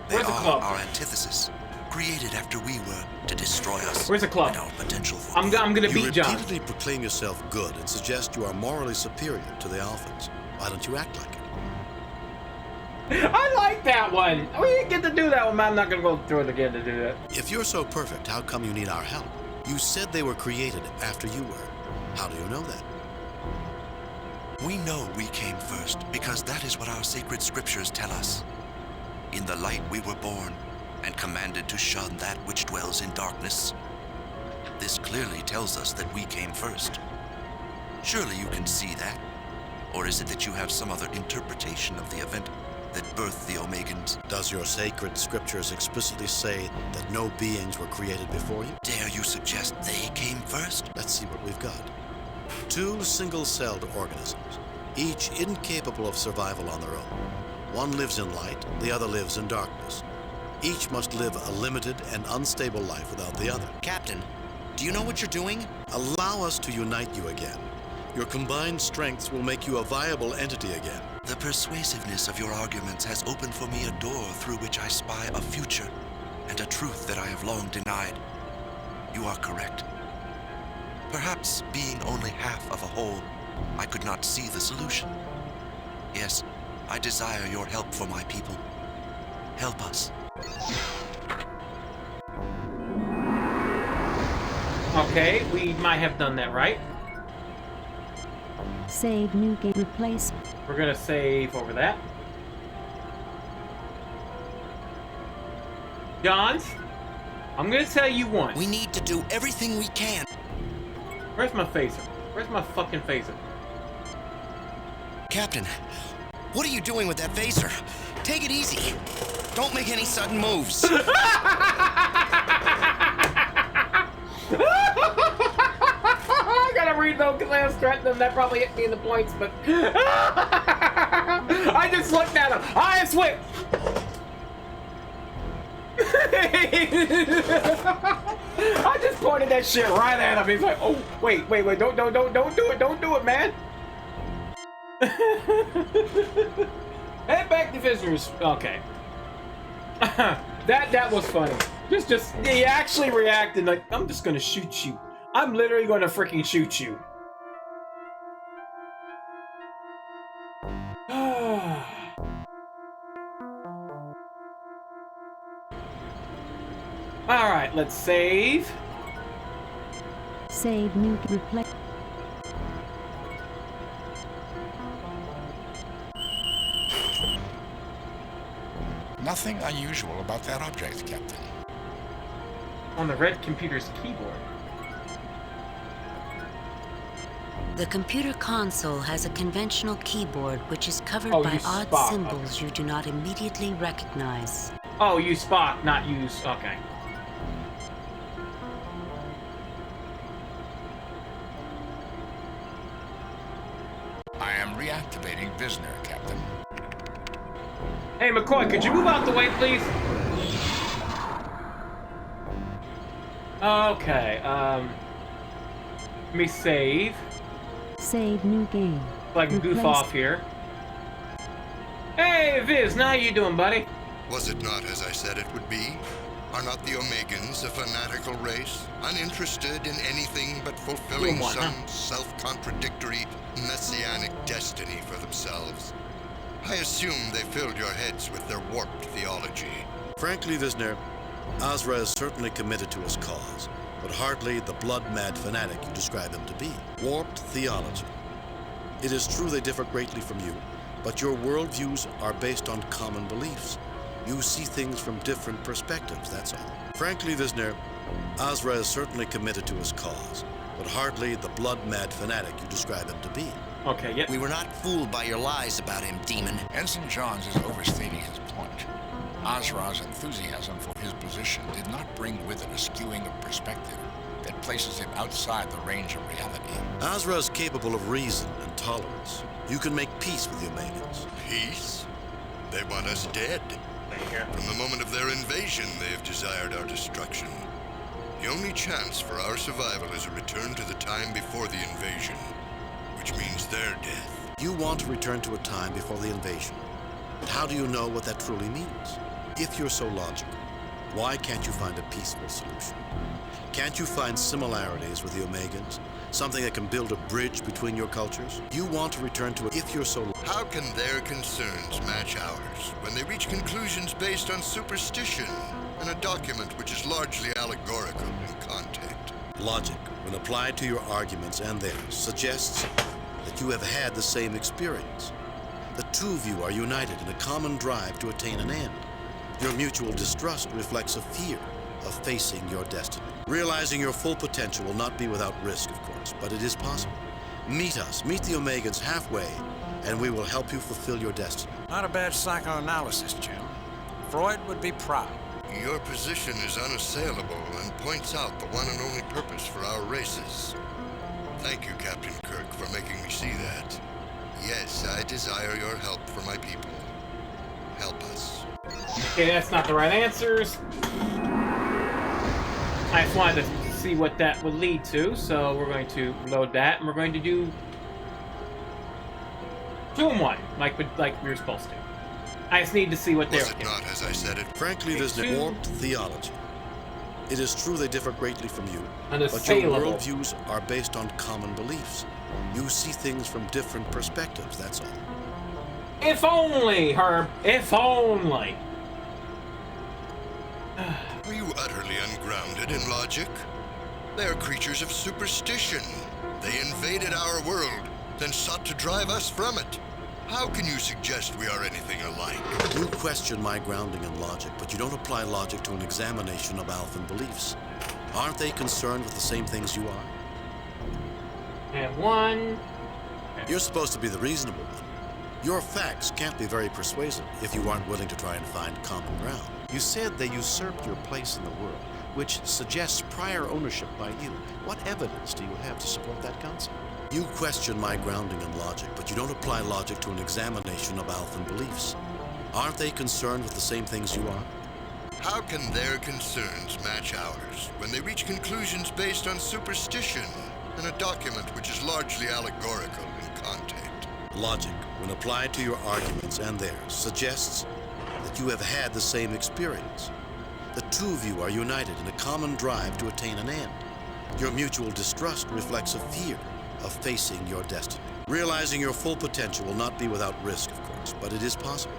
They Where's the are club? our antithesis, created after we were to destroy us. Where's the club? And our potential for I'm gonna beat John. You repeatedly proclaim yourself good and suggest you are morally superior to the Alphans. Why don't you act like it? I like that one. We didn't get to do that one, but I'm not gonna go through it again to do that. If you're so perfect, how come you need our help? You said they were created after you were. How do you know that? We know we came first because that is what our sacred scriptures tell us. In the light we were born and commanded to shun that which dwells in darkness. This clearly tells us that we came first. Surely you can see that. Or is it that you have some other interpretation of the event that birthed the Omegans? Does your sacred scriptures explicitly say that no beings were created before you? Dare you suggest they came first? Let's see what we've got. 2 single-celled organisms, each incapable of survival on their own. One lives in light, the other lives in darkness. Each must live a limited and unstable life without the other. Captain, do you know what you're doing? Allow us to unite you again. Your combined strengths will make you a viable entity again. The persuasiveness of your arguments has opened for me a door through which I spy a future and a truth that I have long denied. You are correct. Perhaps being only half of a whole, I could not see the solution. Yes, I desire your help for my people. Help us. Okay, we might have done that, right? Save new game. Replace. We're gonna save over that. Johns, I'm gonna tell you one. We need to do everything we can. Where's my phaser? Where's my fucking phaser? Captain, what are you doing with that phaser? Take it easy. Don't make any sudden moves. I gotta read though, because I was threatening them. That probably hit me in the points, but I just looked at him. I switch. I just pointed that shit right at him. He's like, "Oh, wait, don't do it, man." Head back to visitors. Okay. that was funny. Just he actually reacted like, "I'm just gonna shoot you. I'm literally gonna freaking shoot you." All right, let's save. Save new. Replace. Nothing unusual about that object, Captain. On the red computer's keyboard. The computer console has a conventional keyboard which is covered Oh, by you odd Spock, symbols you do not immediately recognize. Oh, use Spock, not use. Okay. I am reactivating Visner, Captain. Hey, McCoy, could you move out the way, please? Okay, let me save. Save new game. So I can goof off here. Hey, Viz, now how you doing, buddy? Was it not as I said it would be? Are not the Omegans a fanatical race, uninterested in anything but fulfilling some self-contradictory messianic destiny for themselves? I assume they filled your heads with their warped theology. Frankly, Visner, Azra is certainly committed to his cause, but hardly the blood-mad fanatic you describe him to be. Warped theology. It is true they differ greatly from you, but your worldviews are based on common beliefs. You see things from different perspectives, that's all. Frankly, Visner, Azra is certainly committed to his cause, but hardly the blood-mad fanatic you describe him to be. Okay, yep. We were not fooled by your lies about him, demon. Ensign Johns is overstating his point. Azra's enthusiasm for his position did not bring with it a skewing of perspective that places him outside the range of reality. Azra is capable of reason and tolerance. You can make peace with the Omegans. Peace? They want us dead. From the moment of their invasion, they have desired our destruction. The only chance for our survival is a return to the time before the invasion, which means their death. You want to return to a time before the invasion. But how do you know what that truly means? If you're so logical, why can't you find a peaceful solution? Can't you find similarities with the Omegans? Something that can build a bridge between your cultures? You want to return to it if you're so... How can their concerns match ours when they reach conclusions based on superstition and a document which is largely allegorical in content? Logic, when applied to your arguments and theirs, suggests that you have had the same experience. The two of you are united in a common drive to attain an end. Your mutual distrust reflects a fear of facing your destiny. Realizing your full potential will not be without risk, of course, but it is possible. Meet us, meet the Omegans halfway, and we will help you fulfill your destiny. Not a bad psychoanalysis, Jim. Freud would be proud. Your position is unassailable and points out the one and only purpose for our races. Thank you, Captain Kirk, for making me see that. Yes, I desire your help for my people. Help us. Okay, that's not the right answers. I just wanted to see what that would lead to, so we're going to load that, and we're going to do 2 in 1, like we were supposed to. I just need to see what they're... Was it not as I said it? Frankly, there's a warped theology. It is true they differ greatly from you, but your Unassailable. worldviews are based on common beliefs. You see things from different perspectives, that's all. If only, Herb. If only. Are you utterly ungrounded in logic? They are creatures of superstition. They invaded our world, then sought to drive us from it. How can you suggest we are anything alike? You question my grounding in logic, but you don't apply logic to an examination of Alphan beliefs. Aren't they concerned with the same things you are? And 1. You're supposed to be the reasonable one. Your facts can't be very persuasive if you aren't willing to try and find common ground. You said they usurped your place in the world, which suggests prior ownership by you. What evidence do you have to support that concept? You question my grounding in logic, but you don't apply logic to an examination of Alphan beliefs. Aren't they concerned with the same things you are? How can their concerns match ours when they reach conclusions based on superstition and a document which is largely allegorical in content? Logic, when applied to your arguments and theirs, suggests that you have had the same experience. The two of you are united in a common drive to attain an end. Your mutual distrust reflects a fear of facing your destiny. Realizing your full potential will not be without risk, of course, but it is possible.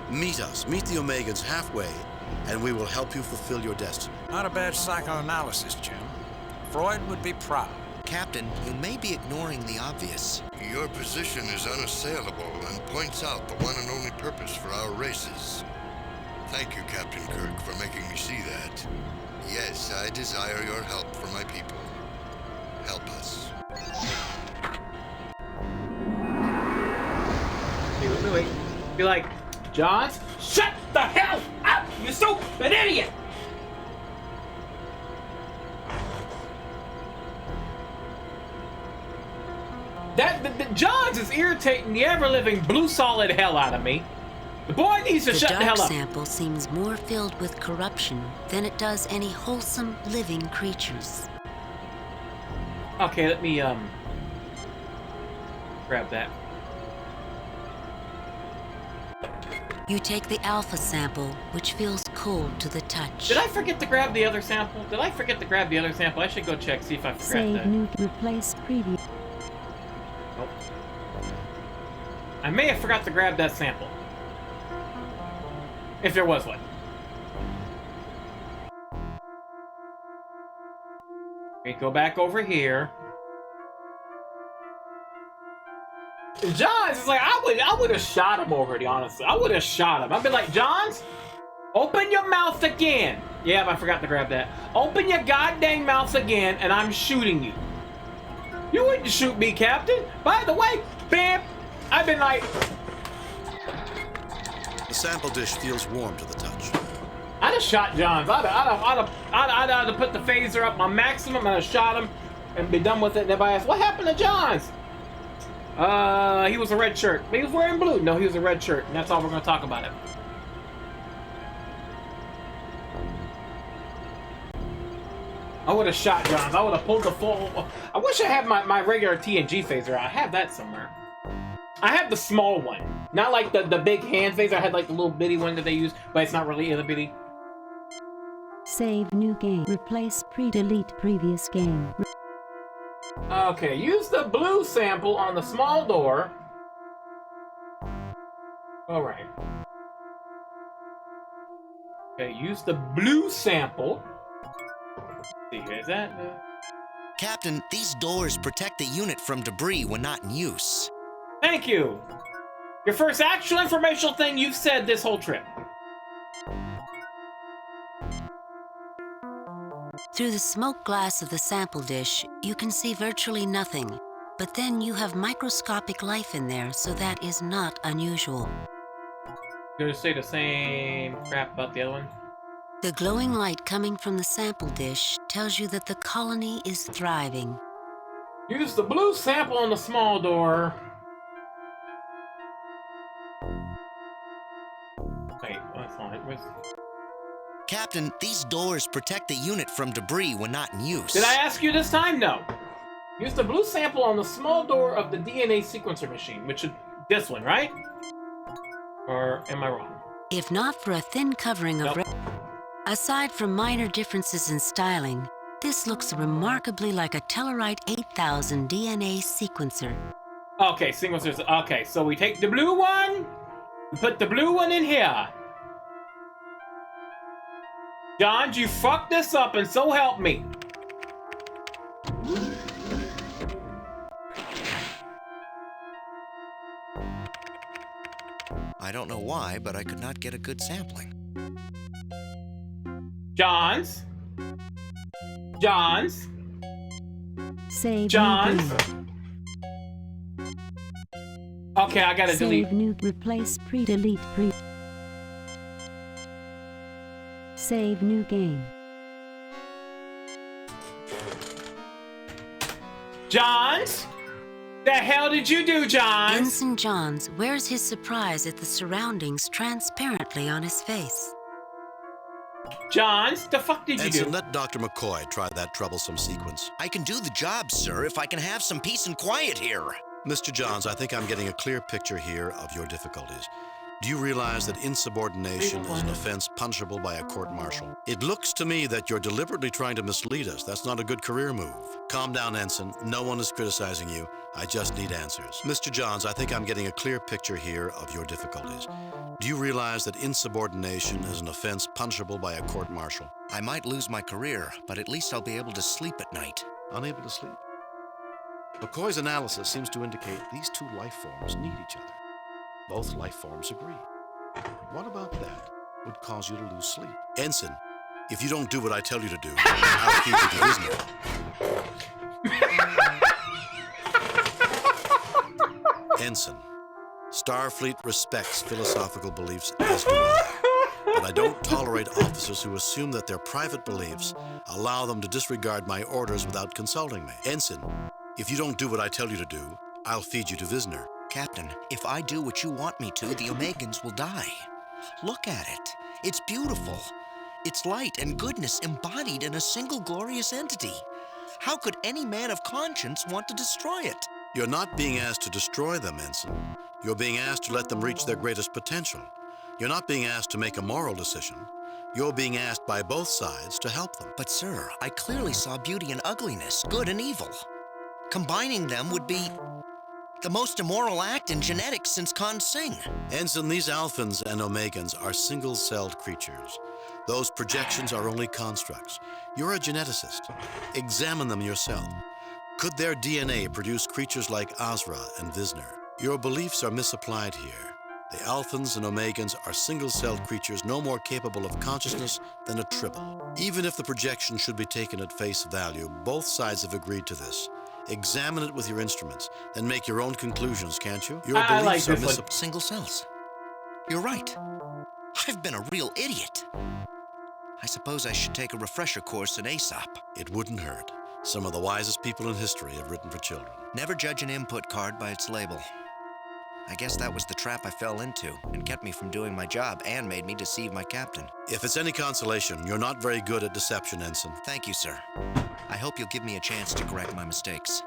Meet us, meet the Omegans halfway, and we will help you fulfill your destiny. Not a bad psychoanalysis, Jim. Freud would be proud. Captain, you may be ignoring the obvious. Your position is unassailable and points out the one and only purpose for our races. Thank you, Captain Kirk, for making me see that. Yes, I desire your help for my people. Help us. Wait. Be like, Johns, shut the hell up, you stupid idiot! That Johns is irritating the ever-living blue solid hell out of me. The boy needs to shut the hell dark up. sample seems more filled with corruption than it does any wholesome living creatures. Okay, let me grab that. You take the alpha sample, which feels cold to the touch. Did I forget to grab the other sample? I should go check, see if I forgot Save that. new, replace previous. Nope. I may have forgot to grab that sample. If there was one. Okay, go back over here. Johns is like, I would have shot him already, honestly. I would have shot him. I'd be like, Johns, open your mouth again. Yeah, I forgot to grab that. Open your goddamn mouth again, and I'm shooting you. You wouldn't shoot me, Captain. By the way, bam, I've been like... The sample dish feels warm to the touch. I'd have shot Johns. I'd have put the phaser up my maximum, and I'd have shot him, and be done with it. And everybody asks, what happened to Johns? He was a red shirt. He was wearing blue. No, he was a red shirt, and that's all we're going to talk about it. I would have shot Johns. I would have pulled the full... I wish I had my regular TNG phaser. I have that somewhere. I have the small one. Not like the big hand phaser. I had like the little bitty one that they use, but it's not really itty bitty. Save new game. Replace delete previous game. Okay, use the blue sample on the small door. Alright. Okay, use the blue sample. Let's see, is that... Captain, these doors protect the unit from debris when not in use. Thank you! Your first actual informational thing you've said this whole trip. Through the smoke glass of the sample dish, you can see virtually nothing. But then you have microscopic life in there, so that is not unusual. You're gonna say the same crap about the other one? The glowing light coming from the sample dish tells you that the colony is thriving. Use the blue sample on the small door. Wait, that's on it. Captain, these doors protect the unit from debris when not in use. Did I ask you this time? No. Use the blue sample on the small door of the DNA sequencer machine, which is this one, right? Or am I wrong? If not for a thin covering of Nope. Aside from minor differences in styling, this looks remarkably like a Tellarite 8000 DNA sequencer. Okay, sequencers. Okay, so we take the blue one, we put the blue one in here. John, you fucked this up, and so help me. I don't know why, but I could not get a good sampling. Johns. Save Johns. new game. Okay, I gotta delete. Save new. Replace delete pre. Save new game. Johns? The hell did you do, Johns? Ensign Johns wears his surprise at the surroundings transparently on his face. Johns, the fuck did you Ensign, do? let Dr. McCoy try that troublesome sequence. I can do the job, sir, if I can have some peace and quiet here. Mr. Johns, I think I'm getting a clear picture here of your difficulties. Do you realize that insubordination is an offense punishable by a court-martial? It looks to me that you're deliberately trying to mislead us. That's not a good career move. Calm down, Ensign. No one is criticizing you. I just need answers. Mr. Johns, I think I'm getting a clear picture here of your difficulties. Do you realize that insubordination is an offense punishable by a court-martial? I might lose my career, but at least I'll be able to sleep at night. Unable to sleep? McCoy's analysis seems to indicate these two life forms need each other. Both life forms agree. What about that would cause you to lose sleep? Ensign, if you don't do what I tell you to do, I'll keep you to Ensign, Starfleet respects philosophical beliefs as do I. But I don't tolerate officers who assume that their private beliefs allow them to disregard my orders without consulting me. Ensign, if you don't do what I tell you to do, I'll feed you to Visner. Captain, if I do what you want me to, the Omegans will die. Look at it. It's beautiful. It's light and goodness embodied in a single glorious entity. How could any man of conscience want to destroy it? You're not being asked to destroy them, Ensign. You're being asked to let them reach their greatest potential. You're not being asked to make a moral decision. You're being asked by both sides to help them. But, sir, I clearly saw beauty and ugliness, good and evil. Combining them would be the most immoral act in genetics since Consing. Ensign, these Alphans and Omegans are single-celled creatures. Those projections are only constructs. You're a geneticist. Examine them yourself. Could their DNA produce creatures like Azra and Visner? Your beliefs are misapplied here. The Alphans and Omegans are single-celled creatures no more capable of consciousness than a tribble. Even if the projection should be taken at face value, both sides have agreed to this. Examine it with your instruments, then make your own conclusions, can't you? Your beliefs are Single cells. You're right. I've been a real idiot. I suppose I should take a refresher course in Aesop. It wouldn't hurt. Some of the wisest people in history have written for children. Never judge an input card by its label. I guess that was the trap I fell into and kept me from doing my job and made me deceive my captain. If it's any consolation, you're not very good at deception, Ensign. Thank you, sir. I hope you'll give me a chance to correct my mistakes.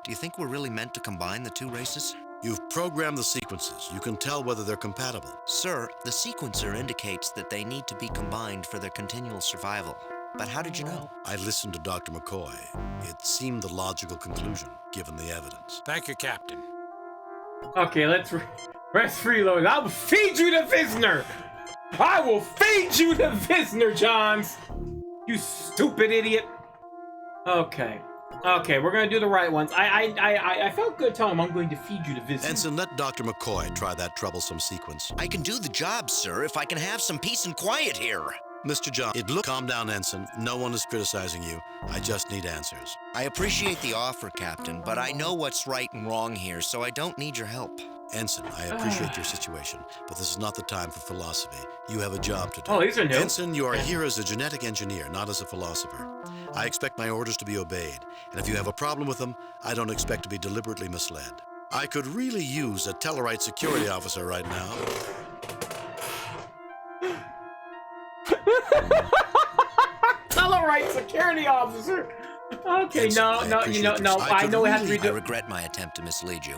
Do you think we're really meant to combine the two races? You've programmed the sequences. You can tell whether they're compatible. Sir, the sequencer indicates that they need to be combined for their continual survival. But how did you know? I listened to Dr. McCoy. It seemed the logical conclusion, given the evidence. Thank you, Captain. Okay, let's reload. I will feed you the Vizsner! I will feed you the Vizsner, Johns! You stupid idiot! Okay. Okay, we're gonna do the right ones. I felt good telling him I'm going to feed you the Vizsner. Ensign, let Dr. McCoy try that troublesome sequence. I can do the job, sir, if I can have some peace and quiet here. Mr. John, calm down, Ensign. No one is criticizing you. I just need answers. I appreciate the offer, Captain, but I know what's right and wrong here, so I don't need your help. Ensign, I appreciate your situation, but this is not the time for philosophy. You have a job to do. Oh, these are new. Ensign, you are here as a genetic engineer, not as a philosopher. I expect my orders to be obeyed, and if you have a problem with them, I don't expect to be deliberately misled. I could really use a Tellarite security officer right now. Tellarite security officer. Okay, Ensign, no. I know it has to be. I regret my attempt to mislead you.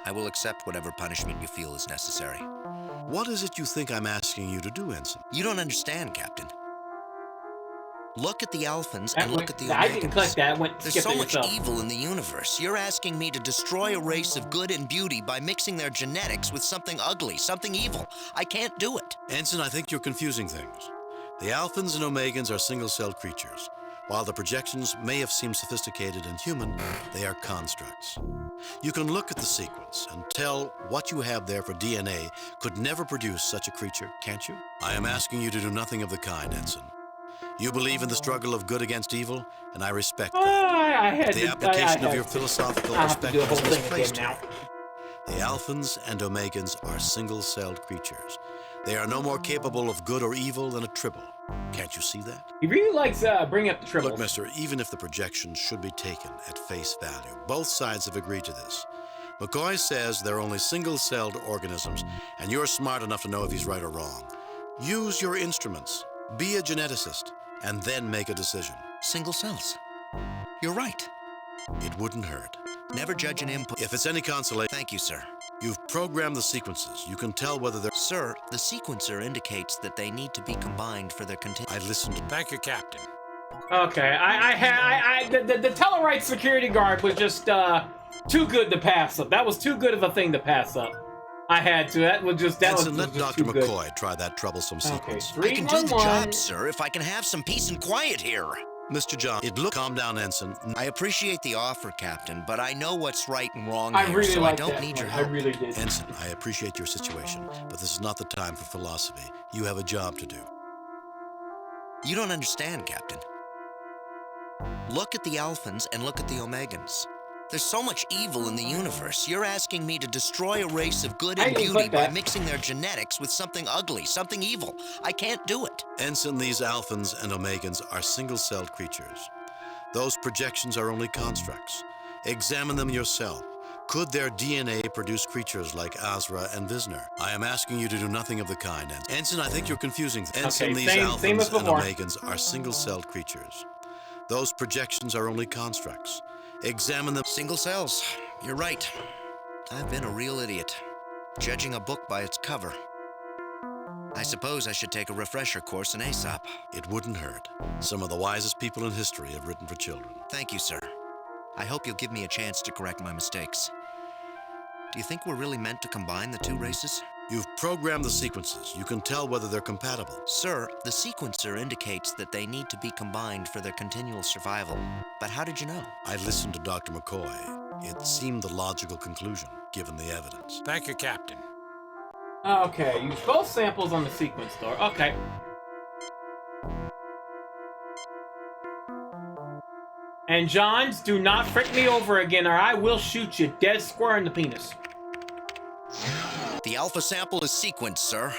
I will accept whatever punishment you feel is necessary. What is it you think I'm asking you to do, Ensign? You don't understand, Captain. Look at the Alphans and look at the Omegans. I didn't click that. There's so much evil in the universe. You're asking me to destroy a race of good and beauty by mixing their genetics with something ugly, something evil. I can't do it. Ensign, I think you're confusing things. The Alphans and Omegans are single-celled creatures. While the projections may have seemed sophisticated and human, they are constructs. You can look at the sequence and tell what you have there for DNA could never produce such a creature, can't you? I am asking you to do nothing of the kind, Ensign. You believe in the struggle of good against evil, and I respect that. The application of your philosophical perspective is misplaced here. The Alphans and Omegans are single-celled creatures. They are no more capable of good or evil than a tribble. Can't you see that? He really likes bringing up the tribbles. Look, mister, even if the projections should be taken at face value, both sides have agreed to this. McCoy says they're only single-celled organisms, and you're smart enough to know if he's right or wrong. Use your instruments, be a geneticist, and then make a decision. Single cells. You're right. It wouldn't hurt. Never judge an input. If it's any consolation... Thank you, sir. You've programmed the sequences. You can tell whether they're... Sir, the sequencer indicates that they need to be combined for their I listened to... Thank you, Captain. Okay, the Tellarite security guard was just too good to pass up. That was too good of a thing to pass up. I had to. That was just Ensign, was let just Dr. too good. McCoy try that troublesome sequence. I can do the job, sir, if I can have some peace and quiet here. Mr. John, calm down, Ensign. I appreciate the offer, Captain, but I know what's right and wrong I here, really so like I don't that need your one. help. I really did. Ensign, I appreciate your situation, but this is not the time for philosophy. You have a job to do. You don't understand, Captain. Look at the Alphans and look at the Omegans. There's so much evil in the universe. You're asking me to destroy a race of good and beauty by mixing their genetics with something ugly, something evil. I can't do it. Ensign, these Alphans and Omegans are single-celled creatures. Those projections are only constructs. Examine them yourself. Could their DNA produce creatures like Azra and Vizsner? I am asking you to do nothing of the kind, Ensign. Ensign, I think you're confusing things. Ensign, these Alphans and Omegans are single-celled creatures. Those projections are only constructs. Examine them. Single cells. You're right. I've been a real idiot, judging a book by its cover. I suppose I should take a refresher course in Aesop. It wouldn't hurt. Some of the wisest people in history have written for children. Thank you, sir. I hope you'll give me a chance to correct my mistakes. Do you think we're really meant to combine the two races? You've programmed the sequences. You can tell whether they're compatible. Sir, the sequencer indicates that they need to be combined for their continual survival. But how did you know? I listened to Dr. McCoy. It seemed the logical conclusion, given the evidence. Thank you, Captain. Okay, use both samples on the sequence door. Okay. And Johns, do not frick me over again, or I will shoot you dead square in the penis. The alpha sample is sequenced, sir.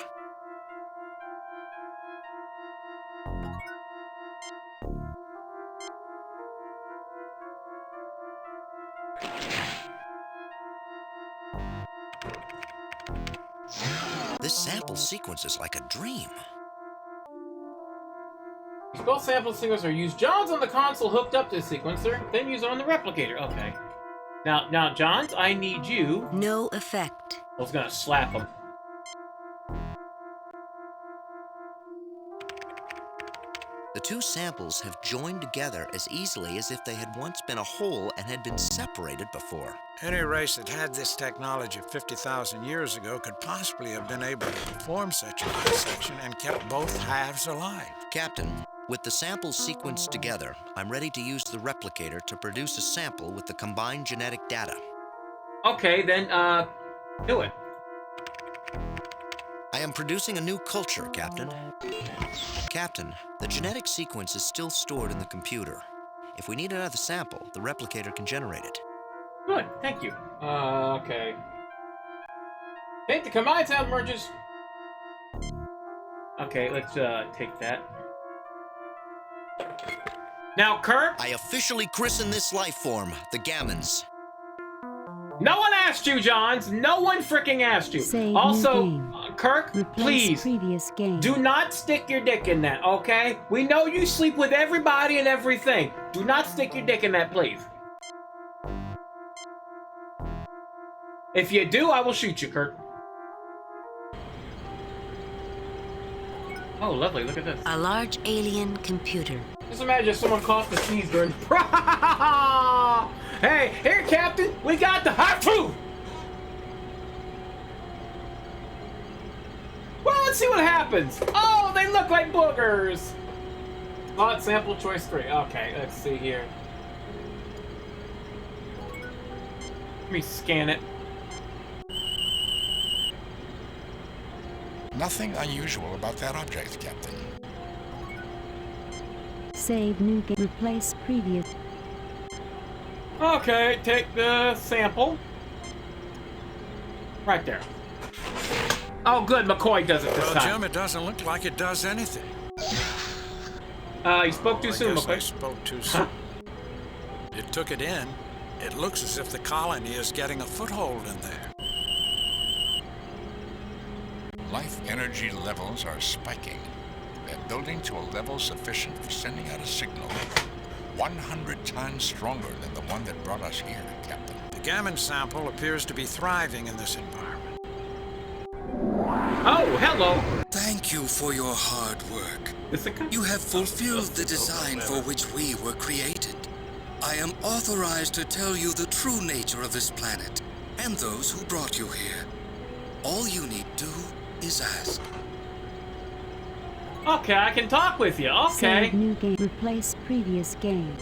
This sample sequence is like a dream. Use both sample sequencer. Use Johns on the console hooked up to the sequencer, then use it on the replicator. Okay. Now, Johns, I need you. No effect. I was gonna slap him. The two samples have joined together as easily as if they had once been a whole and had been separated before. Any race that had this technology 50,000 years ago could possibly have been able to perform such a dissection and kept both halves alive. Captain, with the samples sequenced together, I'm ready to use the replicator to produce a sample with the combined genetic data. Okay, then, do it. I am producing a new culture, Captain. Captain, the genetic sequence is still stored in the computer. If we need another sample, the replicator can generate it. Good, thank you. Okay. Take the combined sample merges. Okay, let's, take that. Now, Kirk? I officially christen this life form, the Gammons. No one asked you, Johns! No one freaking asked you! Save Also, new game. Kirk, Replace please, previous game. do not stick your dick in that, okay? We know you sleep with everybody and everything. Do not stick your dick in that, please. If you do, I will shoot you, Kirk. Oh, lovely, look at this. A large alien computer. Just imagine if someone coughed to sneeze during... Hey, here, Captain, we got the hot food! Well, let's see what happens. Oh, they look like boogers. Lot sample choice 3. Okay, let's see here. Let me scan it. Nothing unusual about that object, Captain. Save new game. Replace previous. Okay, take the sample. Right there. Oh, good, McCoy does it this Well, time. Jim, it doesn't look like it does anything. You spoke too soon, I guess I McCoy. spoke too soon. It took it in. It looks as if the colony is getting a foothold in there. Life energy levels are spiking. They're building to a level sufficient for sending out a signal 100 times stronger than the one that brought us here, Captain. The Gammon sample appears to be thriving in this environment. Oh, hello. Thank you for your hard work. You have fulfilled the design for which we were created. I am authorized to tell you the true nature of this planet and those who brought you here. All you need do is ask. Okay, I can talk with you. Okay. Save new game. Replace previous game.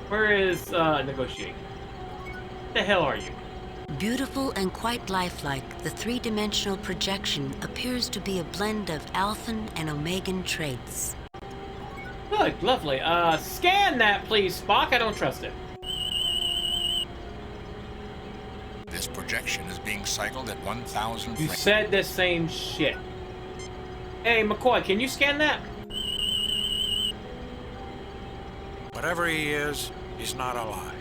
Where is, negotiate? What the hell are you? Beautiful and quite lifelike, the three-dimensional projection appears to be a blend of Alphan and Omegan traits. Good, lovely. Scan that, please, Spock. I don't trust it. This projection is being cycled at 1,000 You frames. said the same shit. Hey, McCoy, can you scan that? Whatever he is, he's not alive.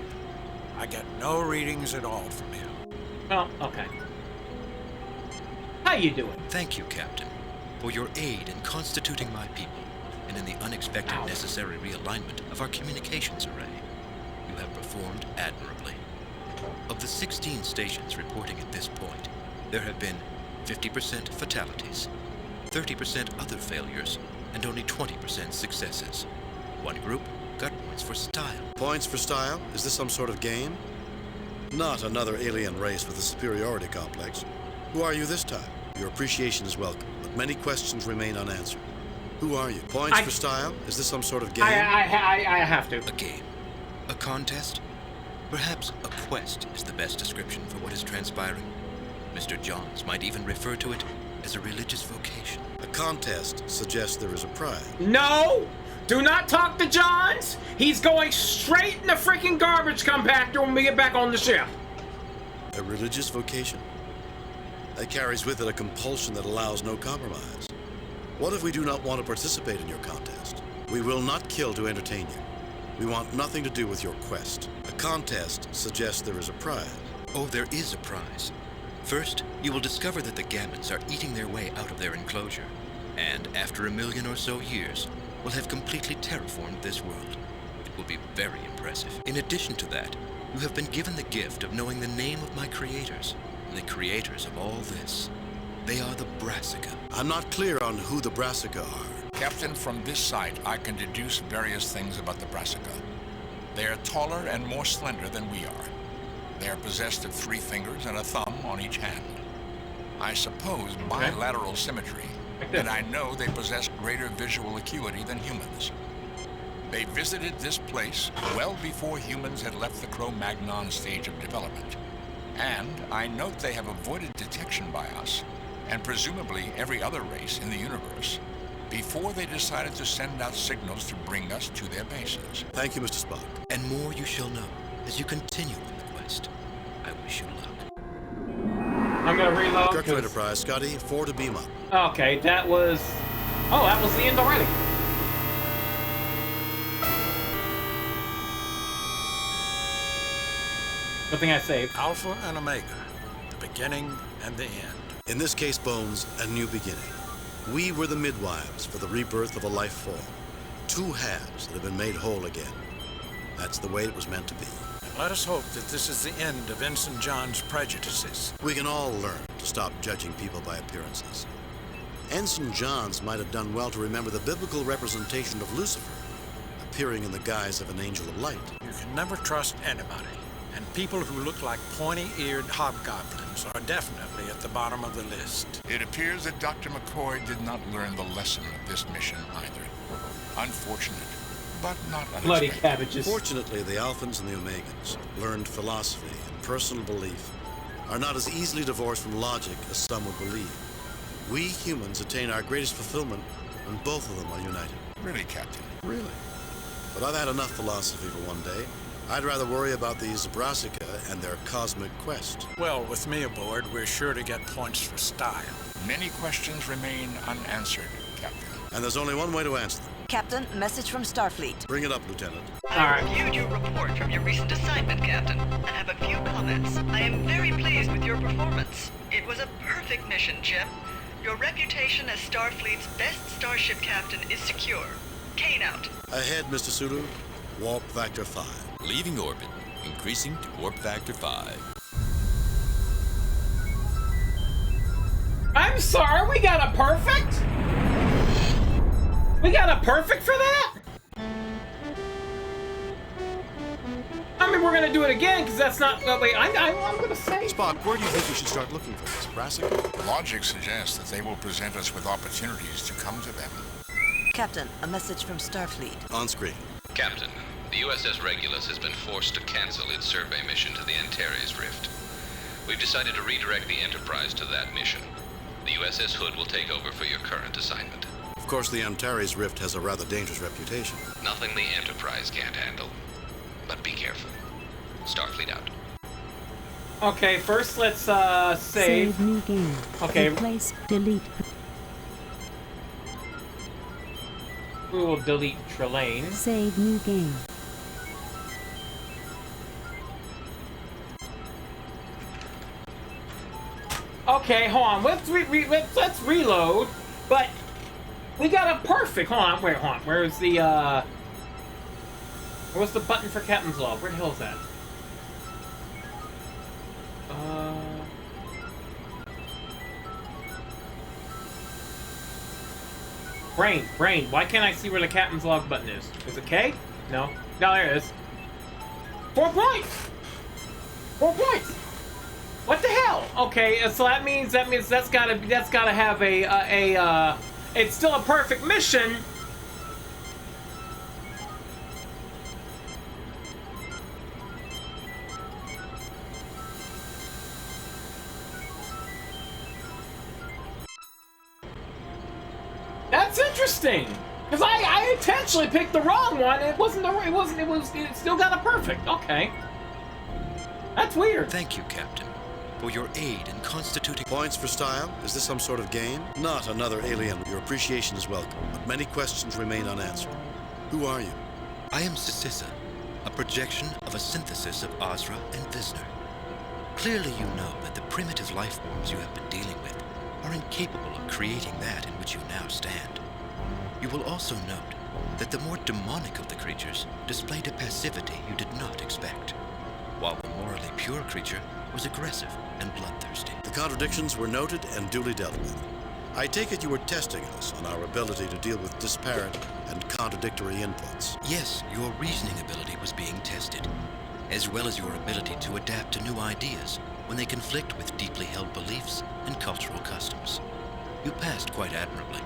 I get no readings at all from him. Oh, okay. How you doing? Thank you, Captain, for your aid in constituting my people and in the unexpected necessary realignment of our communications array. You have performed admirably. Of the 16 stations reporting at this point, there have been 50% fatalities, 30% other failures, and only 20% successes. One group got points for style. Points for style? Is this some sort of game? Not another alien race with a superiority complex. Who are you this time? Your appreciation is welcome, but many questions remain unanswered. Who are you? Points for style? Is this some sort of game? I have to. A game? A contest? Perhaps a quest is the best description for what is transpiring. Mr. Johns might even refer to it as a religious vocation. A contest suggests there is a prize. No! Do not talk to Johns! He's going straight in the freaking garbage compactor when we get back on the ship. A religious vocation? That carries with it a compulsion that allows no compromise. What if we do not want to participate in your contest? We will not kill to entertain you. We want nothing to do with your quest. A contest suggests there is a prize. Oh, there is a prize. First, you will discover that the gamuts are eating their way out of their enclosure, and after 1 million or so years, will have completely terraformed this world. It will be very impressive. In addition to that, you have been given the gift of knowing the name of my creators, and the creators of all this. They are the Brassica. I'm not clear on who the Brassica are. Captain, from this site, I can deduce various things about the Brassica. They are taller and more slender than we are. They are possessed of 3 fingers and a thumb on each hand. I suppose bilateral symmetry, and I know they possess greater visual acuity than humans. They visited this place well before humans had left the Cro-Magnon stage of development. And I note they have avoided detection by us, and presumably every other race in the universe, before they decided to send out signals to bring us to their bases. Thank you, Mr. Spock. And more you shall know as you continue on the quest. I wish you luck. I'm gonna reload. Kirk to Enterprise, Scotty, 4 to beam up. Okay, that was... Oh, that was the end already. Good thing I saved. Alpha and Omega, the beginning and the end. In this case, Bones, a new beginning. We were the midwives for the rebirth of a life form. 2 halves that have been made whole again. That's the way it was meant to be. And let us hope that this is the end of Ensign John's prejudices. We can all learn to stop judging people by appearances. Ensign Johns might have done well to remember the biblical representation of Lucifer, appearing in the guise of an angel of light. You can never trust anybody, and people who look like pointy-eared hobgoblins are definitely at the bottom of the list. It appears that Dr. McCoy did not learn the lesson of this mission either. Unfortunate, but not unexpected. Bloody cabbages. Fortunately, the Alphans and the Omegans learned philosophy and personal belief are not as easily divorced from logic as some would believe. We humans attain our greatest fulfillment when both of them are united. Really, Captain? Really. But I've had enough philosophy for one day. I'd rather worry about these Brassica and their cosmic quest. Well, with me aboard, we're sure to get points for style. Many questions remain unanswered, Captain. And there's only one way to answer them. Captain, message from Starfleet. Bring it up, Lieutenant. I reviewed your report from your recent assignment, Captain, and have a few comments. I am very pleased with your performance. It was a perfect mission, Jim. Your reputation as Starfleet's best starship captain is secure. Kane out. Ahead, Mr. Sulu. Warp Factor 5. Leaving orbit. Increasing to warp factor 5. I'm sorry, we got a perfect? We got a perfect for that? I mean, we're gonna do it again, because that's not... Wait, I'm gonna say... Spock, where do you think we should start looking for this? Brassica? Logic suggests that they will present us with opportunities to come to them. Captain, a message from Starfleet. On screen. Captain, the USS Regulus has been forced to cancel its survey mission to the Antares Rift. We've decided to redirect the Enterprise to that mission. The USS Hood will take over for your current assignment. Of course, the Antares Rift has a rather dangerous reputation. Nothing the Enterprise can't handle. But be careful. Starfleet out. Okay, first let's save. Save new game. Okay. Replace, delete. We will delete Trelane. Save new game. Okay, hold on. Let's reload. But we got a perfect. Hold on. Wait, hold on. Where's the what's the button for Captain's Log? Where the hell is that? Brain. Why can't I see where the Captain's Log button is? Is it K? No. No, there it is. 4 points. 4 points. What the hell? Okay, so that means that's gotta have a it's still a perfect mission. That's interesting. Because I intentionally picked the wrong one. It still got a perfect. Okay. That's weird. Thank you, Captain, for your aid in constituting... Points for style? Is this some sort of game? Not another alien. Your appreciation is welcome, but many questions remain unanswered. Who are you? I am Sisissa, a projection of a synthesis of Azra and Visner. Clearly you know that the primitive life forms you have been dealing with are incapable of creating that in which you now stand. You will also note that the more demonic of the creatures displayed a passivity you did not expect, while the morally pure creature was aggressive and bloodthirsty. The contradictions were noted and duly dealt with. I take it you were testing us on our ability to deal with disparate and contradictory inputs. Yes, your reasoning ability was being tested, as well as your ability to adapt to new ideas when they conflict with deeply held beliefs and cultural customs. You passed quite admirably.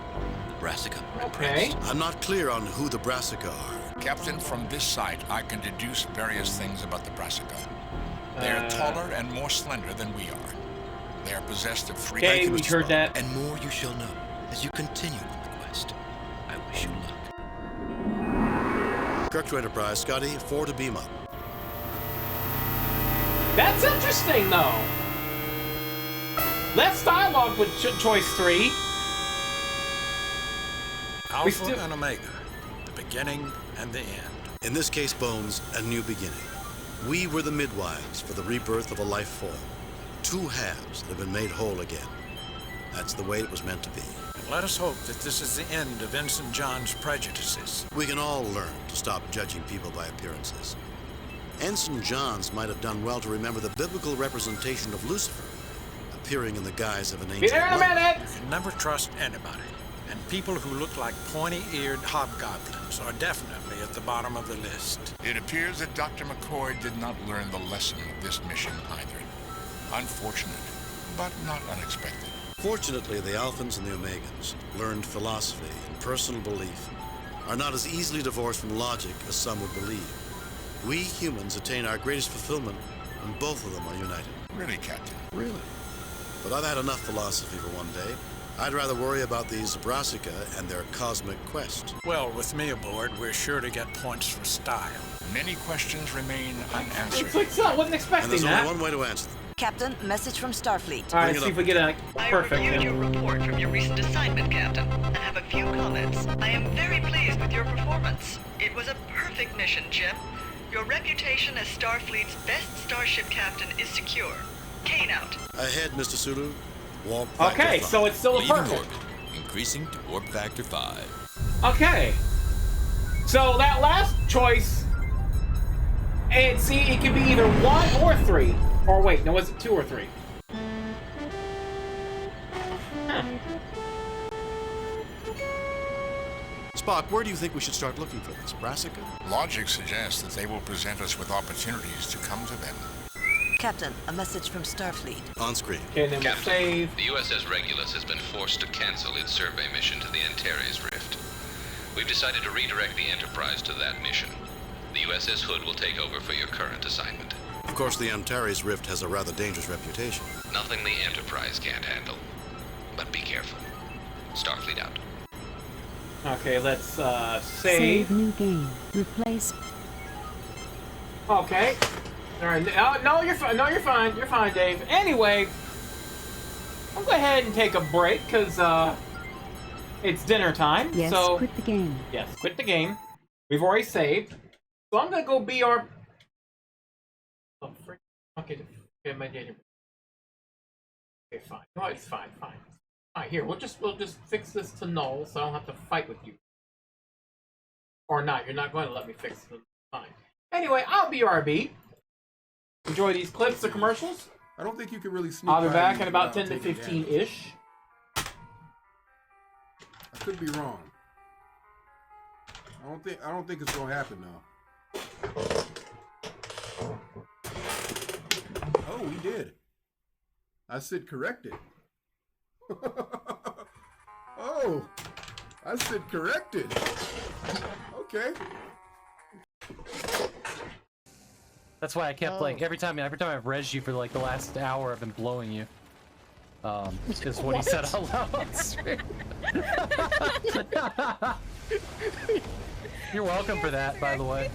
The Brassica are impressed. I'm not clear on who the Brassica are. Captain, from this site, I can deduce various things about the Brassica. They are taller and more slender than we are. They are possessed of three... Okay, we heard that. And more you shall know as you continue on the quest. I wish you luck. Kirk to Enterprise, Scotty, 4 to beam up. That's interesting, though. Less dialogue with choice 3. Alpha and Omega, the beginning and the end. In this case, Bones, a new beginning. We were the midwives for the rebirth of a life form. 2 halves that have been made whole again. That's the way it was meant to be. And let us hope that this is the end of Ensign John's prejudices. We can all learn to stop judging people by appearances. Ensign Johns might have done well to remember the biblical representation of Lucifer, appearing in the guise of an angel. Be there in a minute! You can never trust anybody. And people who look like pointy-eared hobgoblins are definitely at the bottom of the list. It appears that Dr. McCoy did not learn the lesson of this mission either. Unfortunate, but not unexpected. Fortunately, the Alphans and the Omegans learned philosophy and personal belief are not as easily divorced from logic as some would believe. We humans attain our greatest fulfillment when both of them are united. Really, Captain? Really. But I've had enough philosophy for one day. I'd rather worry about these Brassica and their cosmic quest. Well, with me aboard, we're sure to get points for style. Many questions remain unanswered. It's like so. I wasn't expecting and there's that. only one way to answer them. Captain, message from Starfleet. All right, see if we get a perfect. I reviewed your report from your recent assignment, Captain, and have a few comments. I am very pleased with your performance. It was a perfect mission, Jim. Your reputation as Starfleet's best starship captain is secure. Kane out. Ahead, Mr. Sulu. Warp factor Okay, 5. so it's still a Leaving perfect. orbit, increasing to warp factor 5. Okay. So that last choice, and see, it can be either 1 or 3. Or wait, no, was it 2 or 3? Huh. Spock, where do you think we should start looking for this? Brassica? Logic suggests that they will present us with opportunities to come to them. Captain, a message from Starfleet. On screen. Okay, then we'll Captain, save. the USS Regulus has been forced to cancel its survey mission to the Antares Rift. We've decided to redirect the Enterprise to that mission. The USS Hood will take over for your current assignment. Of course, the Antares Rift has a rather dangerous reputation. Nothing the Enterprise can't handle. But be careful. Starfleet out. Okay, let's save. Save new game. Replace. Okay. All right. No, you're fine. No, you're fine. You're fine, Dave. Anyway, I'll go ahead and take a break because it's dinner time. Yes, so, quit the game. Yes, quit the game. We've already saved. So I'm gonna go be our. Oh, frick. Okay, my data. Okay, fine. No, it's fine. Fine. All right, here. We'll just fix this to null, so I don't have to fight with you. Or not. You're not going to let me fix it. Fine. Anyway, I'll be RB. Enjoy these clips or commercials. I don't think you can really sneak. I'll be by back these in about without 10 to taking 15-ish. damage. I could be wrong. I don't think it's gonna happen now. Oh, we did. I said corrected. Oh, I said corrected. Okay. That's why I kept playing. Every time I've res you for like the last hour, I've been blowing you. Is what he said out loud. You're welcome for that, by the way.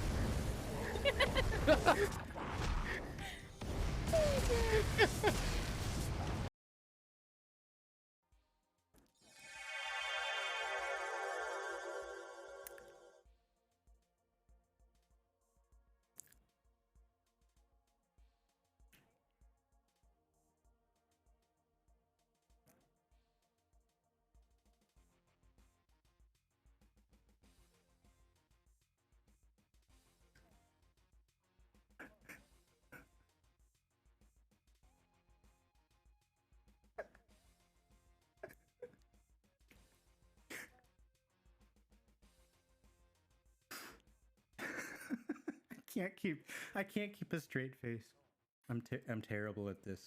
I can't keep a straight face. I'm terrible at this.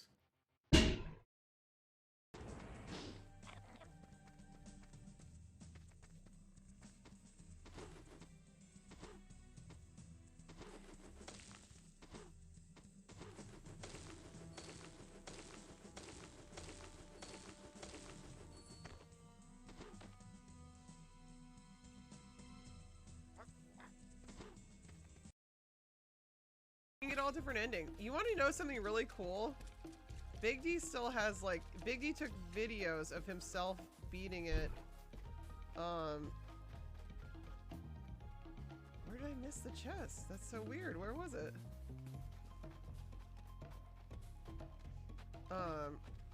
You get all different endings. You want to know something really cool? Big D still has like Big D took videos of himself beating it. Where did I miss the chest? That's so weird. Where was it?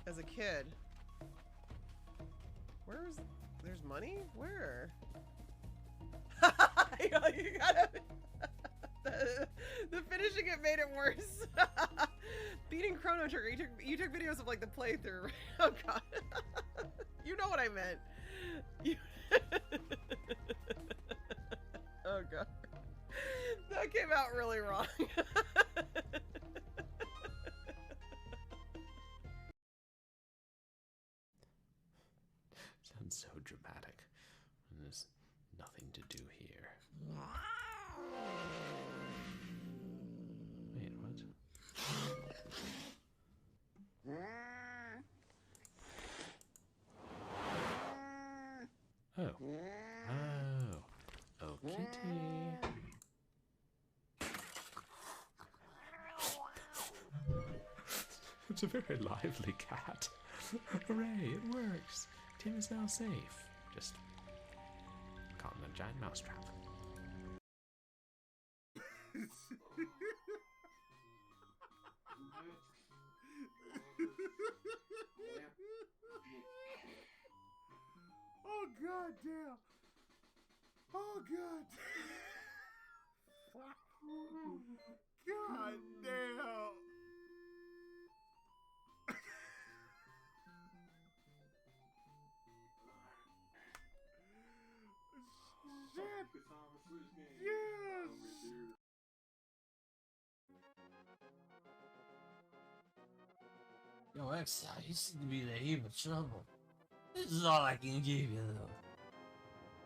As a kid. Where's there's money? Where? You gotta the finishing it made it worse. Beating Chrono Trigger. You took videos of like the playthrough. Oh god. You know what I meant. Oh god. That came out really wrong. Sounds so dramatic. There's nothing to do here. Wait, what? Oh. Oh. Oh, kitty. It's a very lively cat. Hooray, it works. Tim is now safe. Just caught in a giant mousetrap. Oh god damn. Oh god. God damn. Shit. Yes. Yo, Exile, you seem to be in a heap of trouble. This is all I can give you,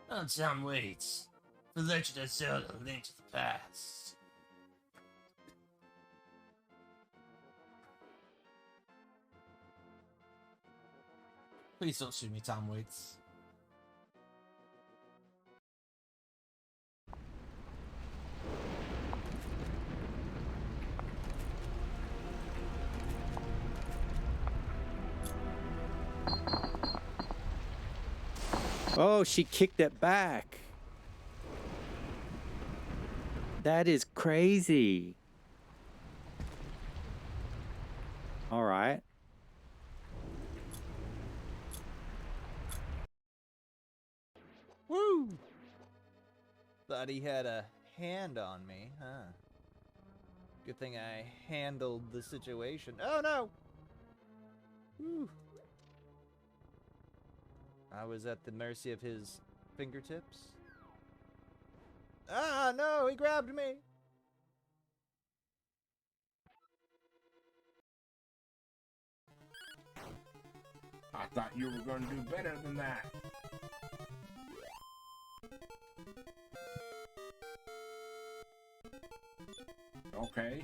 though. Downtown waits for Legend of Zelda: Link to the Past. Please don't shoot me, Tom Waits. Oh, she kicked it back. That is crazy. All right. Woo! Thought he had a hand on me, huh? Good thing I handled the situation. Oh no! Woo. I was at the mercy of his fingertips. Ah, no, he grabbed me. I thought you were going to do better than that. Okay.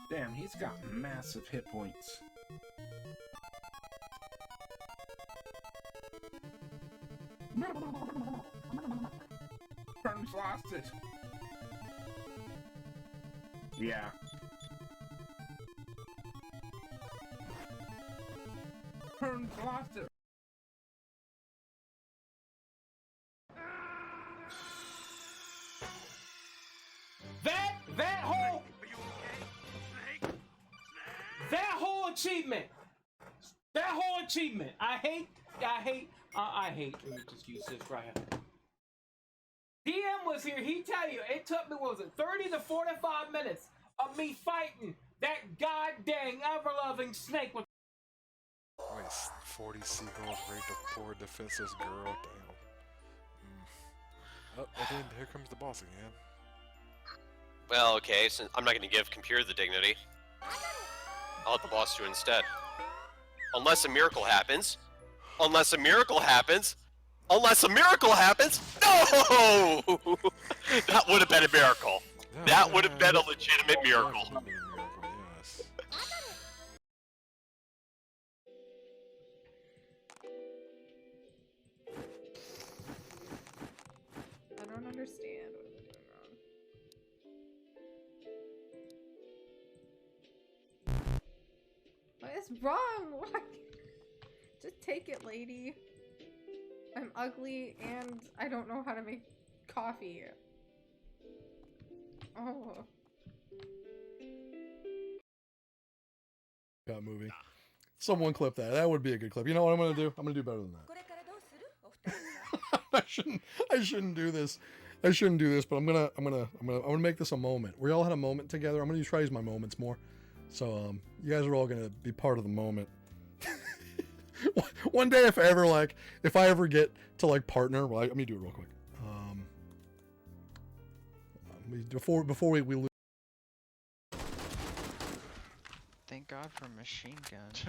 Damn, he's got massive hit points. Turns lost it. Yeah. Turns lost it. That whole achievement. That whole achievement. I hate. Let me just use this right here. DM was here. He tell you it took me, what was it, 30 to 45 minutes of me fighting that goddamn ever-loving snake with. Wait, 40 seagulls raped a poor defenseless girl. Damn. Oh, and then here comes the boss again. Well, okay, since I'm not going to give computer the dignity, I'll let the boss do it instead. Unless a miracle happens. Unless a miracle happens. Unless a miracle happens. No! That would have been a miracle. Yeah, that would have been a legitimate miracle. Yes. I don't understand what they're doing wrong. What is wrong? Why? Just take it, lady. I'm ugly and I don't know how to make coffee. Oh. Got movie. Someone clip that. That would be a good clip. You know what I'm gonna do? I'm gonna do better than that. I shouldn't do this. I shouldn't do this, but I'm gonna make this a moment. We all had a moment together. I'm gonna try to use my moments more. So you guys are all gonna be part of the moment. One day, if I ever get to like partner, well, let me do it real quick. Before we lose. Thank God for machine guns.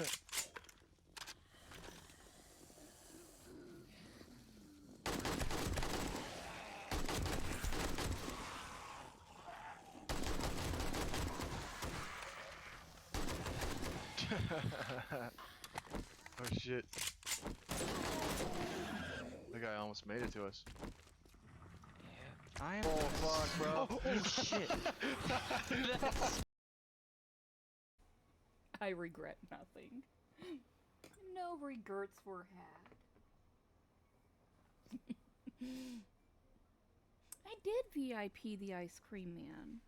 Oh shit. The guy almost made it to us. I am. Oh fuck, bro. Oh shit. I regret nothing. No regrets were had. I did VIP the ice cream man.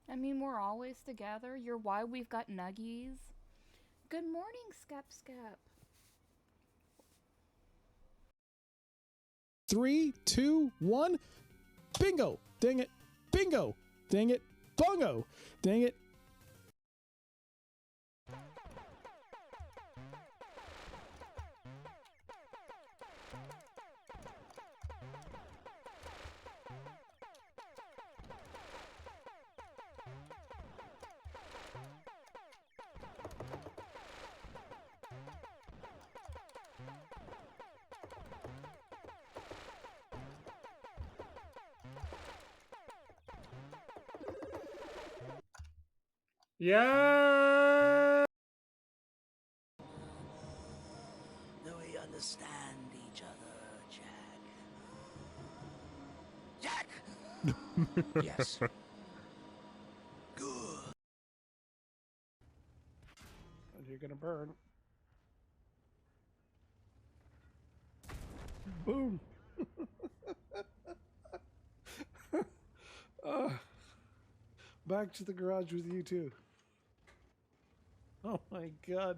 I mean, we're always together. You're why we've got nuggies. Good morning, Skep Skep. 3, 2, 1. Bingo! Dang it! Bingo! Dang it! Bongo! Dang it! Yeah. Do we understand each other, Jack? Jack! Yes. Good. And you're gonna burn. Boom. Back to the garage with you too. Oh my god.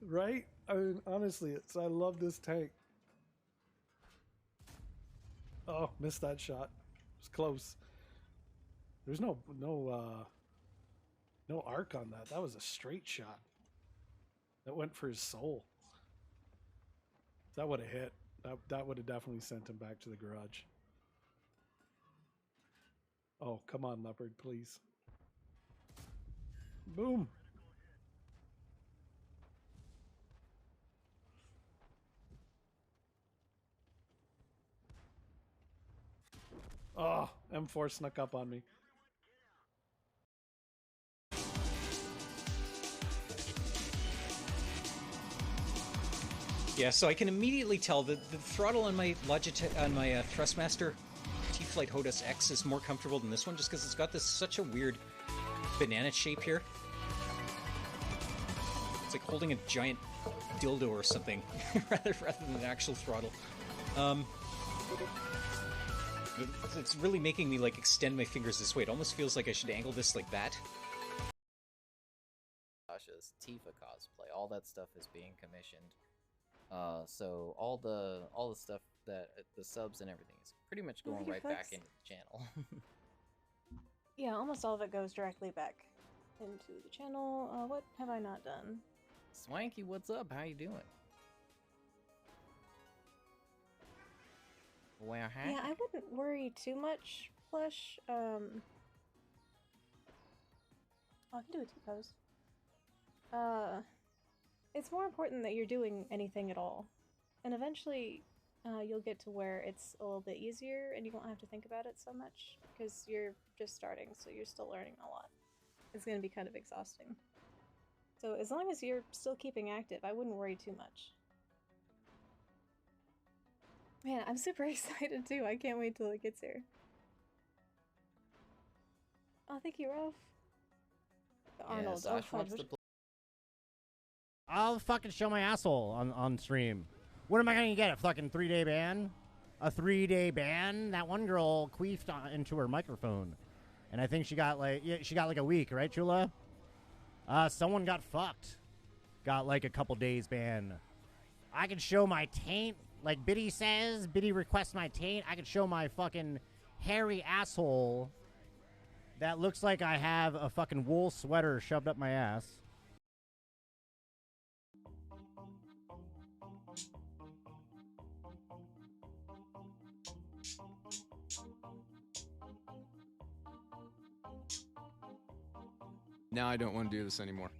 Right? I mean, honestly, I love this tank. Oh, missed that shot. It was close. There's no arc on that. That was a straight shot. That went for his soul. That would have hit. That would have definitely sent him back to the garage. Oh, come on, Leopard, please. Boom. Oh, M4 snuck up on me. Yeah, so I can immediately tell that the throttle on my Logitech, on my Thrustmaster T-Flight Hodus X is more comfortable than this one, just because it's got this such a weird banana shape here. It's like holding a giant dildo or something, rather than an actual throttle. It's really making me like extend my fingers this way. It almost feels like I should angle this like that. Tasha's Tifa cosplay, all that stuff is being commissioned. So all the stuff that the subs and everything is pretty much going right back into the channel. Yeah, almost all of it goes directly back into the channel. What have I not done? Swanky, what's up? How you doing? Well, Yeah, I wouldn't worry too much, Plush. Oh, I can do a T-pose. It's more important that you're doing anything at all. And eventually, you'll get to where it's a little bit easier and you won't have to think about it so much, because you're just starting, so you're still learning a lot. It's going to be kind of exhausting. So as long as you're still keeping active, I wouldn't worry too much. Man, I'm super excited too. I can't wait till it gets here. Oh, thank you, Ralph. Arnold. Yeah, Oh, Sash wants fudge. to play. I'll fucking show my asshole on stream. What am I gonna get? A fucking 3-day ban? A 3-day ban? That one girl queefed into her microphone, and I think she got like a week, right, Chula? Someone got fucked. Got like a couple days ban. I can show my taint, like Biddy says. Biddy requests my taint. I can show my fucking hairy asshole that looks like I have a fucking wool sweater shoved up my ass. Now I don't want to do this anymore.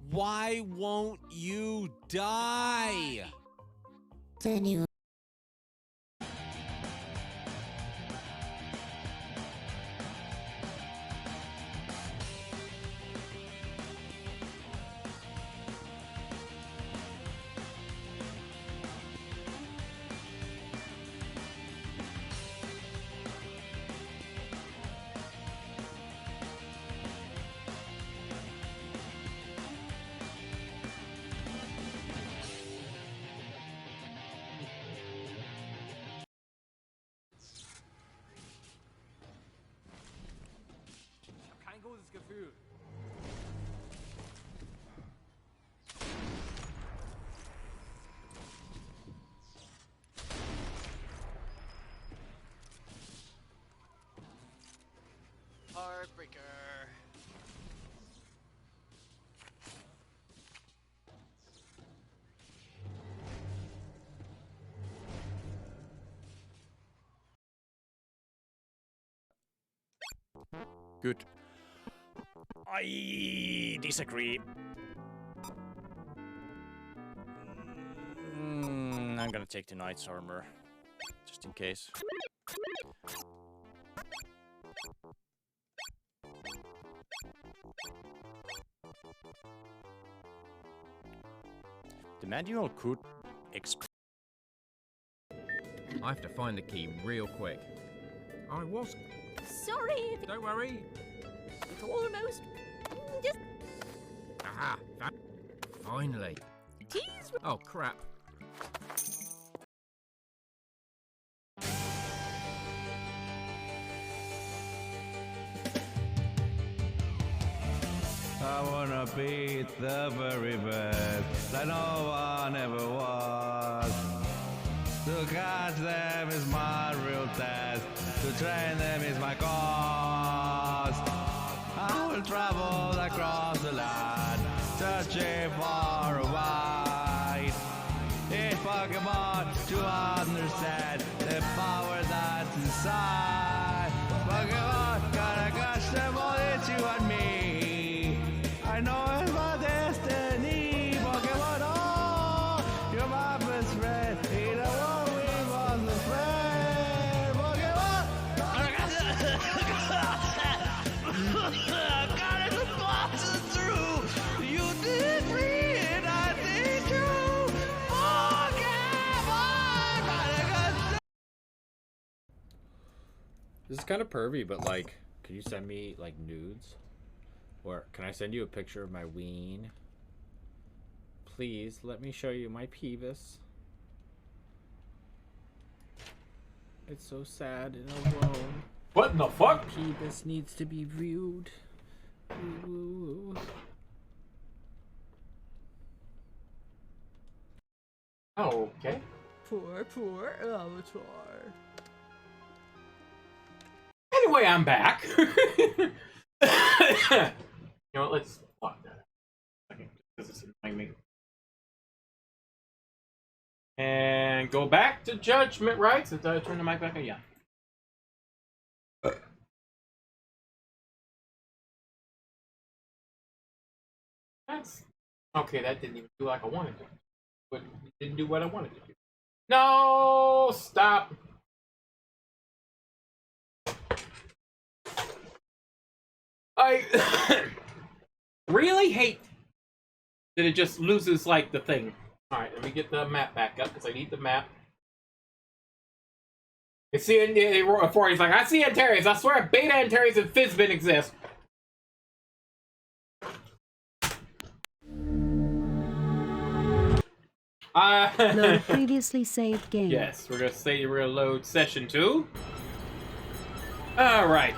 Why won't you die? Continue. Kein gutes Gefühl. Heartbreaker. Good. I disagree. I'm gonna take the knight's armor, just in case. The manual could I have to find the key real quick. I was. Sorry. Don't worry. It's almost. Just. Aha! Finally. Tease. Oh crap. I wanna be the very best that no one ever was. To catch them is my real test. To train them is my cause. I will travel across the land, searching for a ride. In Pokemon to understand the power that's inside. Pokemon, gotta catch them all, it's you and me. This is kind of pervy, but like, can you send me like nudes? Or can I send you a picture of my ween? Please let me show you my penis. It's so sad and alone. What in the fuck? My penis needs to be viewed. Ooh. Oh, okay. Poor Avatar. Anyway, I'm back. You know what? Let's block that. Okay, because it's annoying me. And go back to Judgment, right? So did I turn the mic back on? Yeah. That's okay. That didn't even do like I wanted to. But it didn't do what I wanted to do. No, stop. I really hate that it just loses like the thing. All right, let me get the map back up because I need the map. You see, before he's like, I see Antares. I swear, Beta Antares and Fizzbin exist. Load previously saved game. Yes, we're gonna load session 2. All right.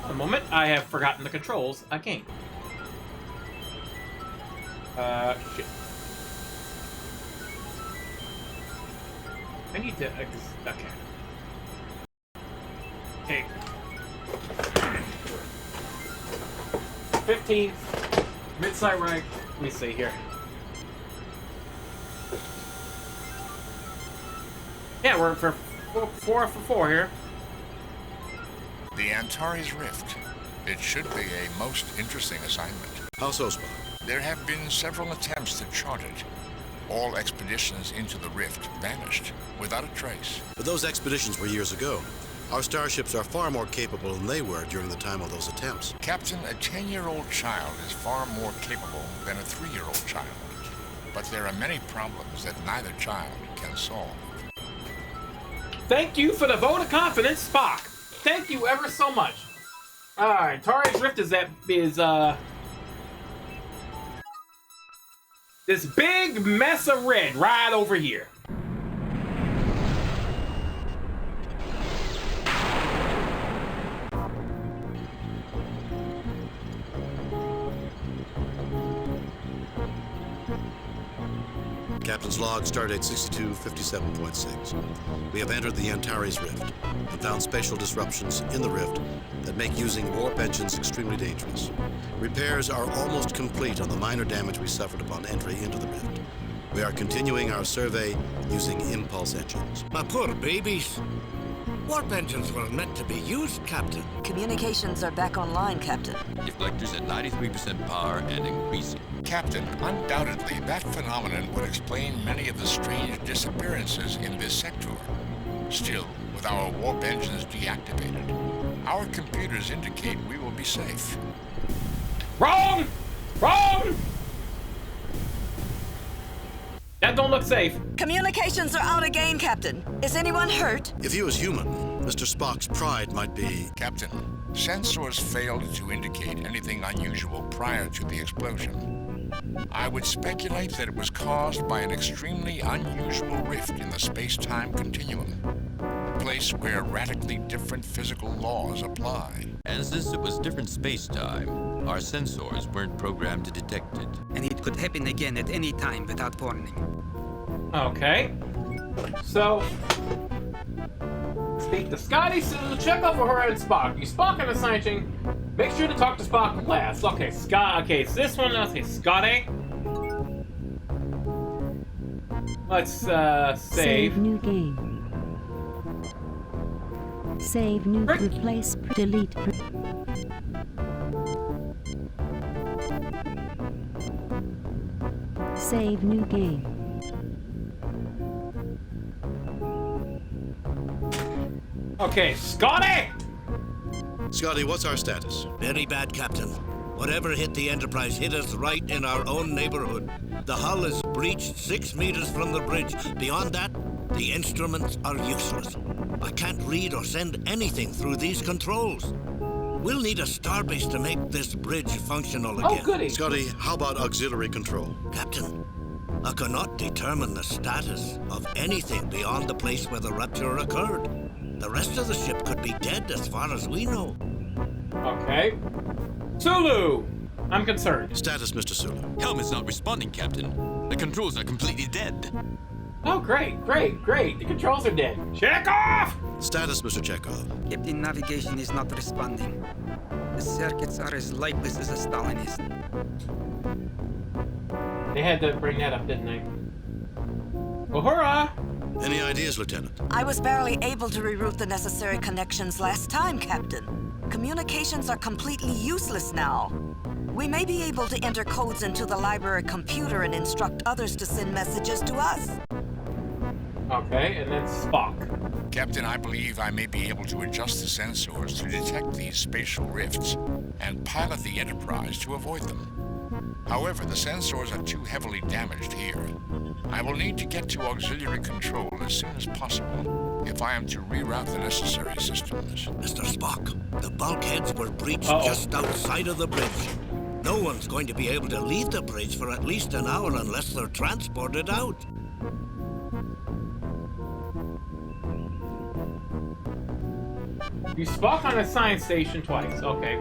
A moment, I have forgotten the controls again. Shit. I need to. Okay. Okay. 15. Mid-side right. Let me see here. Yeah, we're for 4 for 4 here. The Antares Rift. It should be a most interesting assignment. How so, Spock? There have been several attempts to chart it. All expeditions into the Rift vanished, without a trace. But those expeditions were years ago. Our starships are far more capable than they were during the time of those attempts. Captain, a 10-year-old child is far more capable than a 3-year-old child. But there are many problems that neither child can solve. Thank you for the vote of confidence, Spock. Thank you ever so much. Alright, Antares Rift is this big mess of red right over here. Captain's log, stardate 6257.6. We have entered the Antares Rift and found spatial disruptions in the rift that make using warp engines extremely dangerous. Repairs are almost complete on the minor damage we suffered upon entry into the rift. We are continuing our survey using impulse engines. My poor babies. Warp engines were meant to be used, Captain. Communications are back online, Captain. Deflectors at 93% power and increasing. Captain, undoubtedly that phenomenon would explain many of the strange disappearances in this sector. Still, with our warp engines deactivated, our computers indicate we will be safe. Wrong! Wrong! That don't look safe. Communications are out again, Captain. Is anyone hurt? If you as human, Mr. Spock's pride might be... Captain, sensors failed to indicate anything unusual prior to the explosion. I would speculate that it was caused by an extremely unusual rift in the space-time continuum. A place where radically different physical laws apply. And since it was different space-time, our sensors weren't programmed to detect it. And it could happen again at any time without warning. Okay. So, speak to Scotty, so check out for her and Spock. You Spock and assigning. Make sure to talk to Spock last. Okay, Scott. Okay, so this one. Okay, Scotty. Let's save. New game. Save new. Replace. Delete. Save new game. Okay, Scotty! Scotty, what's our status? Very bad, Captain. Whatever hit the Enterprise hit us right in our own neighborhood. The hull is breached 6 meters from the bridge. Beyond that, the instruments are useless. I can't read or send anything through these controls. We'll need a starbase to make this bridge functional again. Oh, goody. Scotty, how about auxiliary control? Captain, I cannot determine the status of anything beyond the place where the rupture occurred. The rest of the ship could be dead as far as we know. Okay. Sulu! I'm concerned. Status, Mr. Sulu. Helm is not responding, Captain. The controls are completely dead. Oh, great. The controls are dead. Check off! Status, Mr. Chekhov. Captain, navigation is not responding. The circuits are as lifeless as a Stalinist. They had to bring that up, didn't they? Uhura! Any ideas, Lieutenant? I was barely able to reroute the necessary connections last time, Captain. Communications are completely useless now. We may be able to enter codes into the library computer and instruct others to send messages to us. Okay, and then Spock. Captain, I believe I may be able to adjust the sensors to detect these spatial rifts and pilot the Enterprise to avoid them. However, the sensors are too heavily damaged here. I will need to get to auxiliary control as soon as possible if I am to reroute the necessary systems. Mr. Spock, the bulkheads were breached just outside of the bridge. No one's going to be able to leave the bridge for at least an hour unless they're transported out. You Spock on a science station twice. Okay.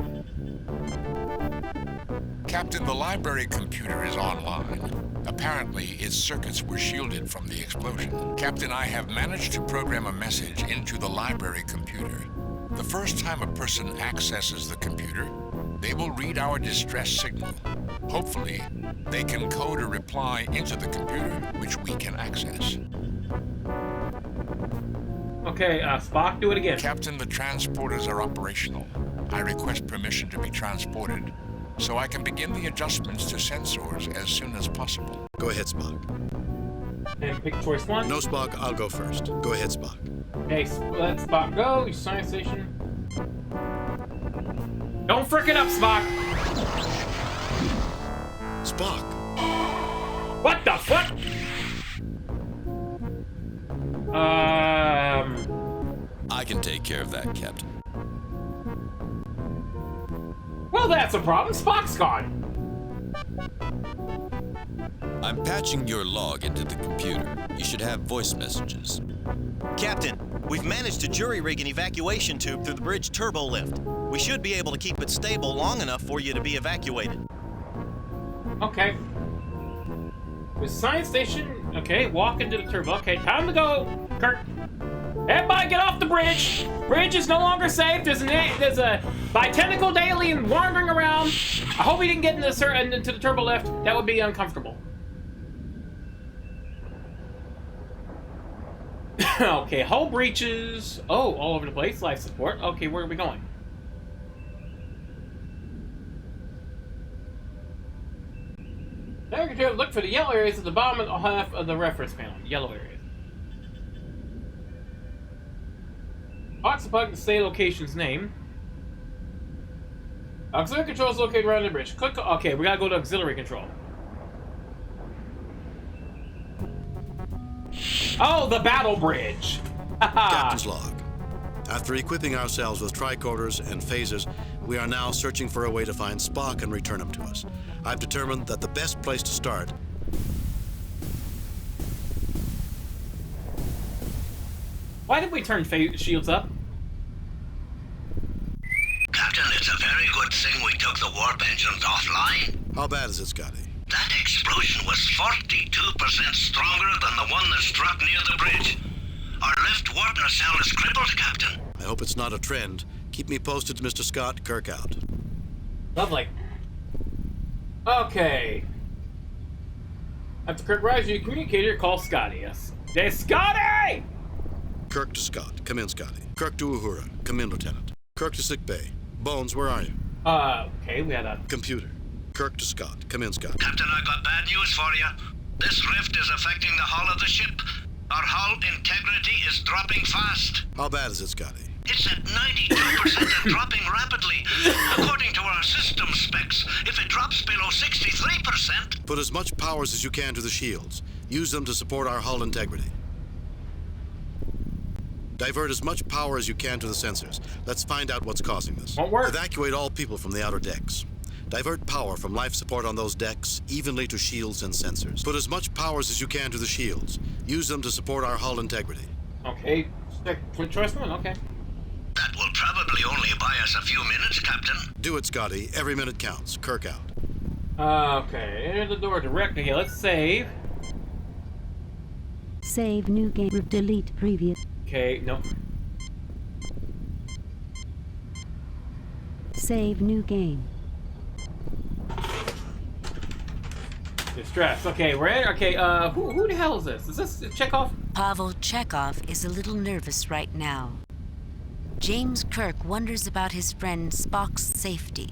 Captain, the library computer is online. Apparently, its circuits were shielded from the explosion. Captain, I have managed to program a message into the library computer. The first time a person accesses the computer, they will read our distress signal. Hopefully, they can code a reply into the computer, which we can access. Okay, Spock, do it again. Captain, the transporters are operational. I request permission to be transported, so I can begin the adjustments to sensors as soon as possible. Go ahead, Spock. And pick choice one. No, Spock, I'll go first. Go ahead, Spock. Okay, let Spock go. Your science station. Don't frick it up, Spock. Spock. What the fuck? I can take care of that, Captain. Well, that's a problem. Spock's gone. I'm patching your log into the computer. You should have voice messages. Captain, we've managed to jury-rig an evacuation tube through the bridge turbo lift. We should be able to keep it stable long enough for you to be evacuated. Okay. The science station. Okay, walk into the turbo. Okay, time to go, Kirk. Everybody get off the bridge. Bridge is no longer safe. There's a bitentacle alien wandering around. I hope he didn't get into the turbo lift. That would be uncomfortable. Okay, hull breaches. Oh, all over the place. Life support. Okay, where are we going? Negative. Look for the yellow areas at the bottom half of the reference panel. Yellow areas. Box plug to say location's name. Auxiliary control is located around the bridge. Click. Okay, we gotta go to auxiliary control. Oh, the battle bridge. Captain's log. After equipping ourselves with tricorders and phasers, we are now searching for a way to find Spock and return him to us. I've determined that the best place to start. Why did we turn shields up? Captain, it's a very good thing we took the warp engines offline. How bad is it, Scotty? That explosion was 42% stronger than the one that struck near the bridge. Our left warp nacelle is crippled, Captain. I hope it's not a trend. Keep me posted, Mr. Scott. Kirk out. Lovely. Okay. After Kirk rises, your communicator call Scotty. Yes. Hey, Scotty! Kirk to Scott. Come in, Scotty. Kirk to Uhura. Come in, Lieutenant. Kirk to sick bay. Bones, where are you? Okay, we had a computer. Kirk to Scott. Come in, Scott. Captain, I got bad news for you. This rift is affecting the hull of the ship. Our hull integrity is dropping fast. How bad is it, Scotty? It's at 92% and dropping rapidly. According to our system specs, If it drops below 63%... Put as much powers as you can to the shields. Use them to support our hull integrity. Divert as much power as you can to the sensors. Let's find out what's causing this. Won't work. Evacuate all people from the outer decks. Divert power from life support on those decks evenly to shields and sensors. Put as much powers as you can to the shields. Use them to support our hull integrity. Okay, choice one, okay. That will probably only buy us a few minutes, Captain. Do it, Scotty. Every minute counts. Kirk out. Okay, enter the door directly. Okay, let's save. Save new game. Delete previous. Okay, no. Save new game. Distress. Okay, we're in. Okay, who the hell is this? Is this Chekhov? Pavel Chekhov is a little nervous right now. James Kirk wonders about his friend Spock's safety.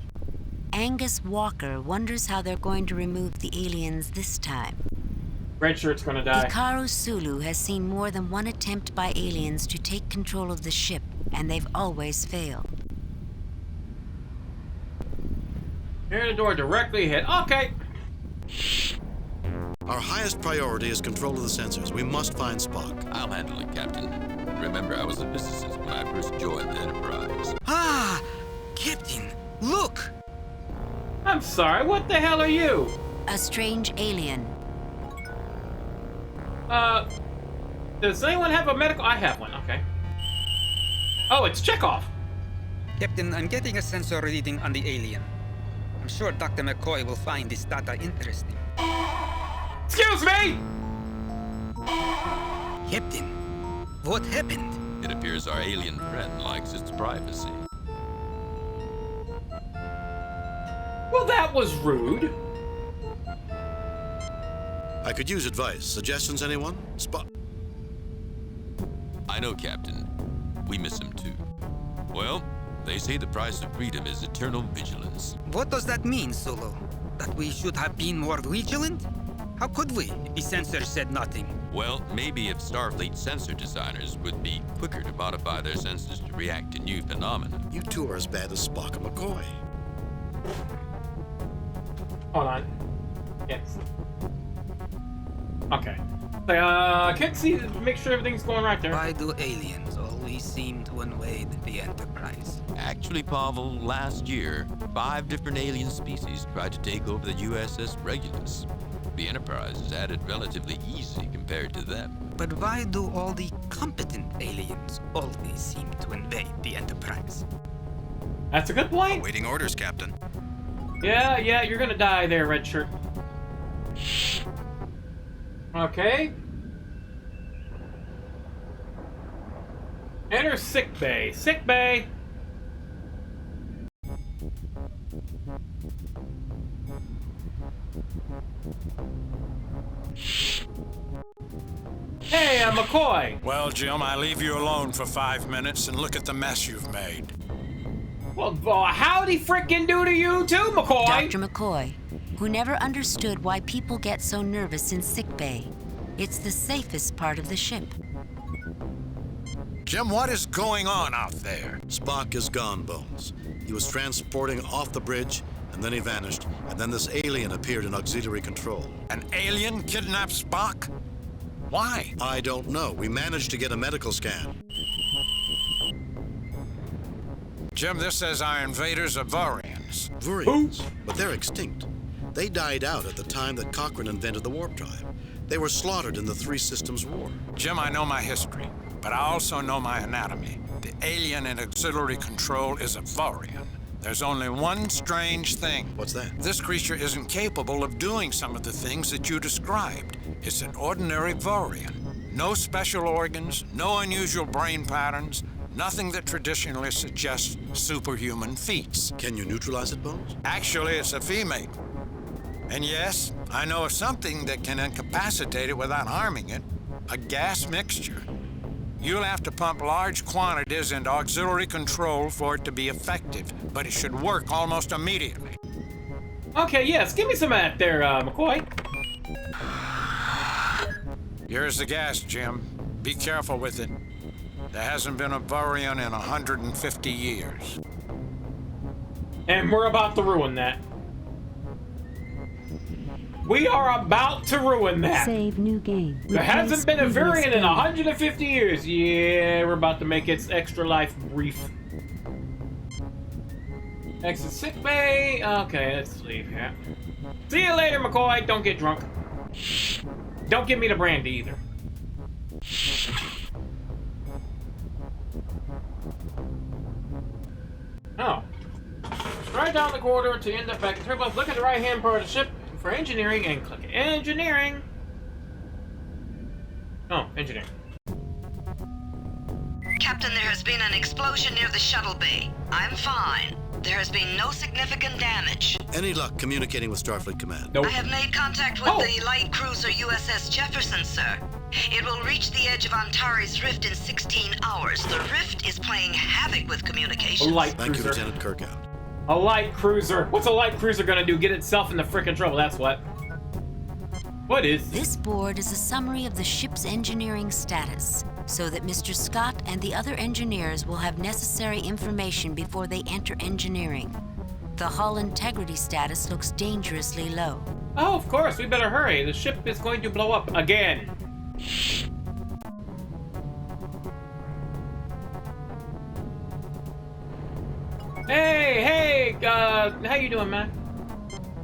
Angus Walker wonders how they're going to remove the aliens this time. Red Shirt's gonna die. Hikaru Sulu has seen more than one attempt by aliens to take control of the ship, and they've always failed. Enter the door directly ahead. Okay. Our highest priority is control of the sensors. We must find Spock. I'll handle it, Captain. Remember, I was a physicist when I first joined the Enterprise. Ah! Captain, look! I'm sorry, what the hell are you? A strange alien. Does anyone have a medical? I have one, okay. Oh, it's Chekhov. Captain, I'm getting a sensor reading on the alien. I'm sure Dr. McCoy will find this data interesting. Excuse me! Captain, what happened? It appears our alien friend likes its privacy. Well, that was rude. I could use advice. Suggestions, anyone? Spock. I know, Captain. We miss him too. Well, they say the price of freedom is eternal vigilance. What does that mean, Solo? That we should have been more vigilant? How could we if the sensor said nothing? Well, maybe if Starfleet sensor designers would be quicker to modify their sensors to react to new phenomena. You two are as bad as Spock and McCoy. Hold on. Yes. Okay. I can't see. Make sure everything's going right there. Why do aliens always seem to invade the Enterprise? Actually, Pavel, last year, 5 different alien species tried to take over the USS Regulus. The Enterprise is at it relatively easy compared to them. But why do all the competent aliens always seem to invade the Enterprise? That's a good point. Awaiting orders, Captain. Yeah, you're gonna die there, Red Shirt. Okay. Enter sick bay. Sick bay. Hey, I'm McCoy. Well, Jim, I leave you alone for 5 minutes and look at the mess you've made. Well, howdy frickin' do to you too, McCoy? Dr. McCoy, who never understood why people get so nervous in sickbay. It's the safest part of the ship. Jim, what is going on out there? Spock is gone, Bones. He was transporting off the bridge, and then he vanished, and then this alien appeared in auxiliary control. An alien kidnapped Spock? Why? I don't know. We managed to get a medical scan. Jim, this says our invaders are Vaurians. Vaurians? But they're extinct. They died out at the time that Cochrane invented the warp drive. They were slaughtered in the Three Systems War. Jim, I know my history, but I also know my anatomy. The alien in auxiliary control is a Vaurian. There's only one strange thing. What's that? This creature isn't capable of doing some of the things that you described. It's an ordinary Vaurian. No special organs, no unusual brain patterns, nothing that traditionally suggests superhuman feats. Can you neutralize it, Bones? Actually, it's a female. And yes, I know of something that can incapacitate it without harming it. A gas mixture. You'll have to pump large quantities into auxiliary control for it to be effective, but it should work almost immediately. Okay, yes, give me some of that there, McCoy. Here's the gas, Jim. Be careful with it. There hasn't been a Vaurian in 150 years. And we're about to ruin that. We are about to ruin that. Save new game. There hasn't been a Replace variant in previous 150 years. Yeah, we're about to make its extra life brief. Exit sick bay. Okay, let's leave here. See you later, McCoy. Don't get drunk. Don't give me the brandy either. Oh. Right down the corridor to end up back at Turbo. Look at the right-hand part of the ship for engineering and click engineering. Oh, engineering. Captain, there has been an explosion near the shuttle bay. I'm fine. There has been no significant damage. Any luck communicating with Starfleet Command? I have made contact with the light cruiser USS Jefferson, sir. It will reach the edge of Antares Rift in 16 hours. The Rift is playing havoc with communications. A light Thank you, cruiser. Lieutenant Kirk out. A light cruiser. What's a light cruiser gonna do? Get itself into frickin' trouble, that's what. What is This board is a summary of the ship's engineering status, so that Mr. Scott and the other engineers will have necessary information before they enter engineering. The hull integrity status looks dangerously low. Oh, of course, we better hurry. The ship is going to blow up again. Hey, how you doing, man?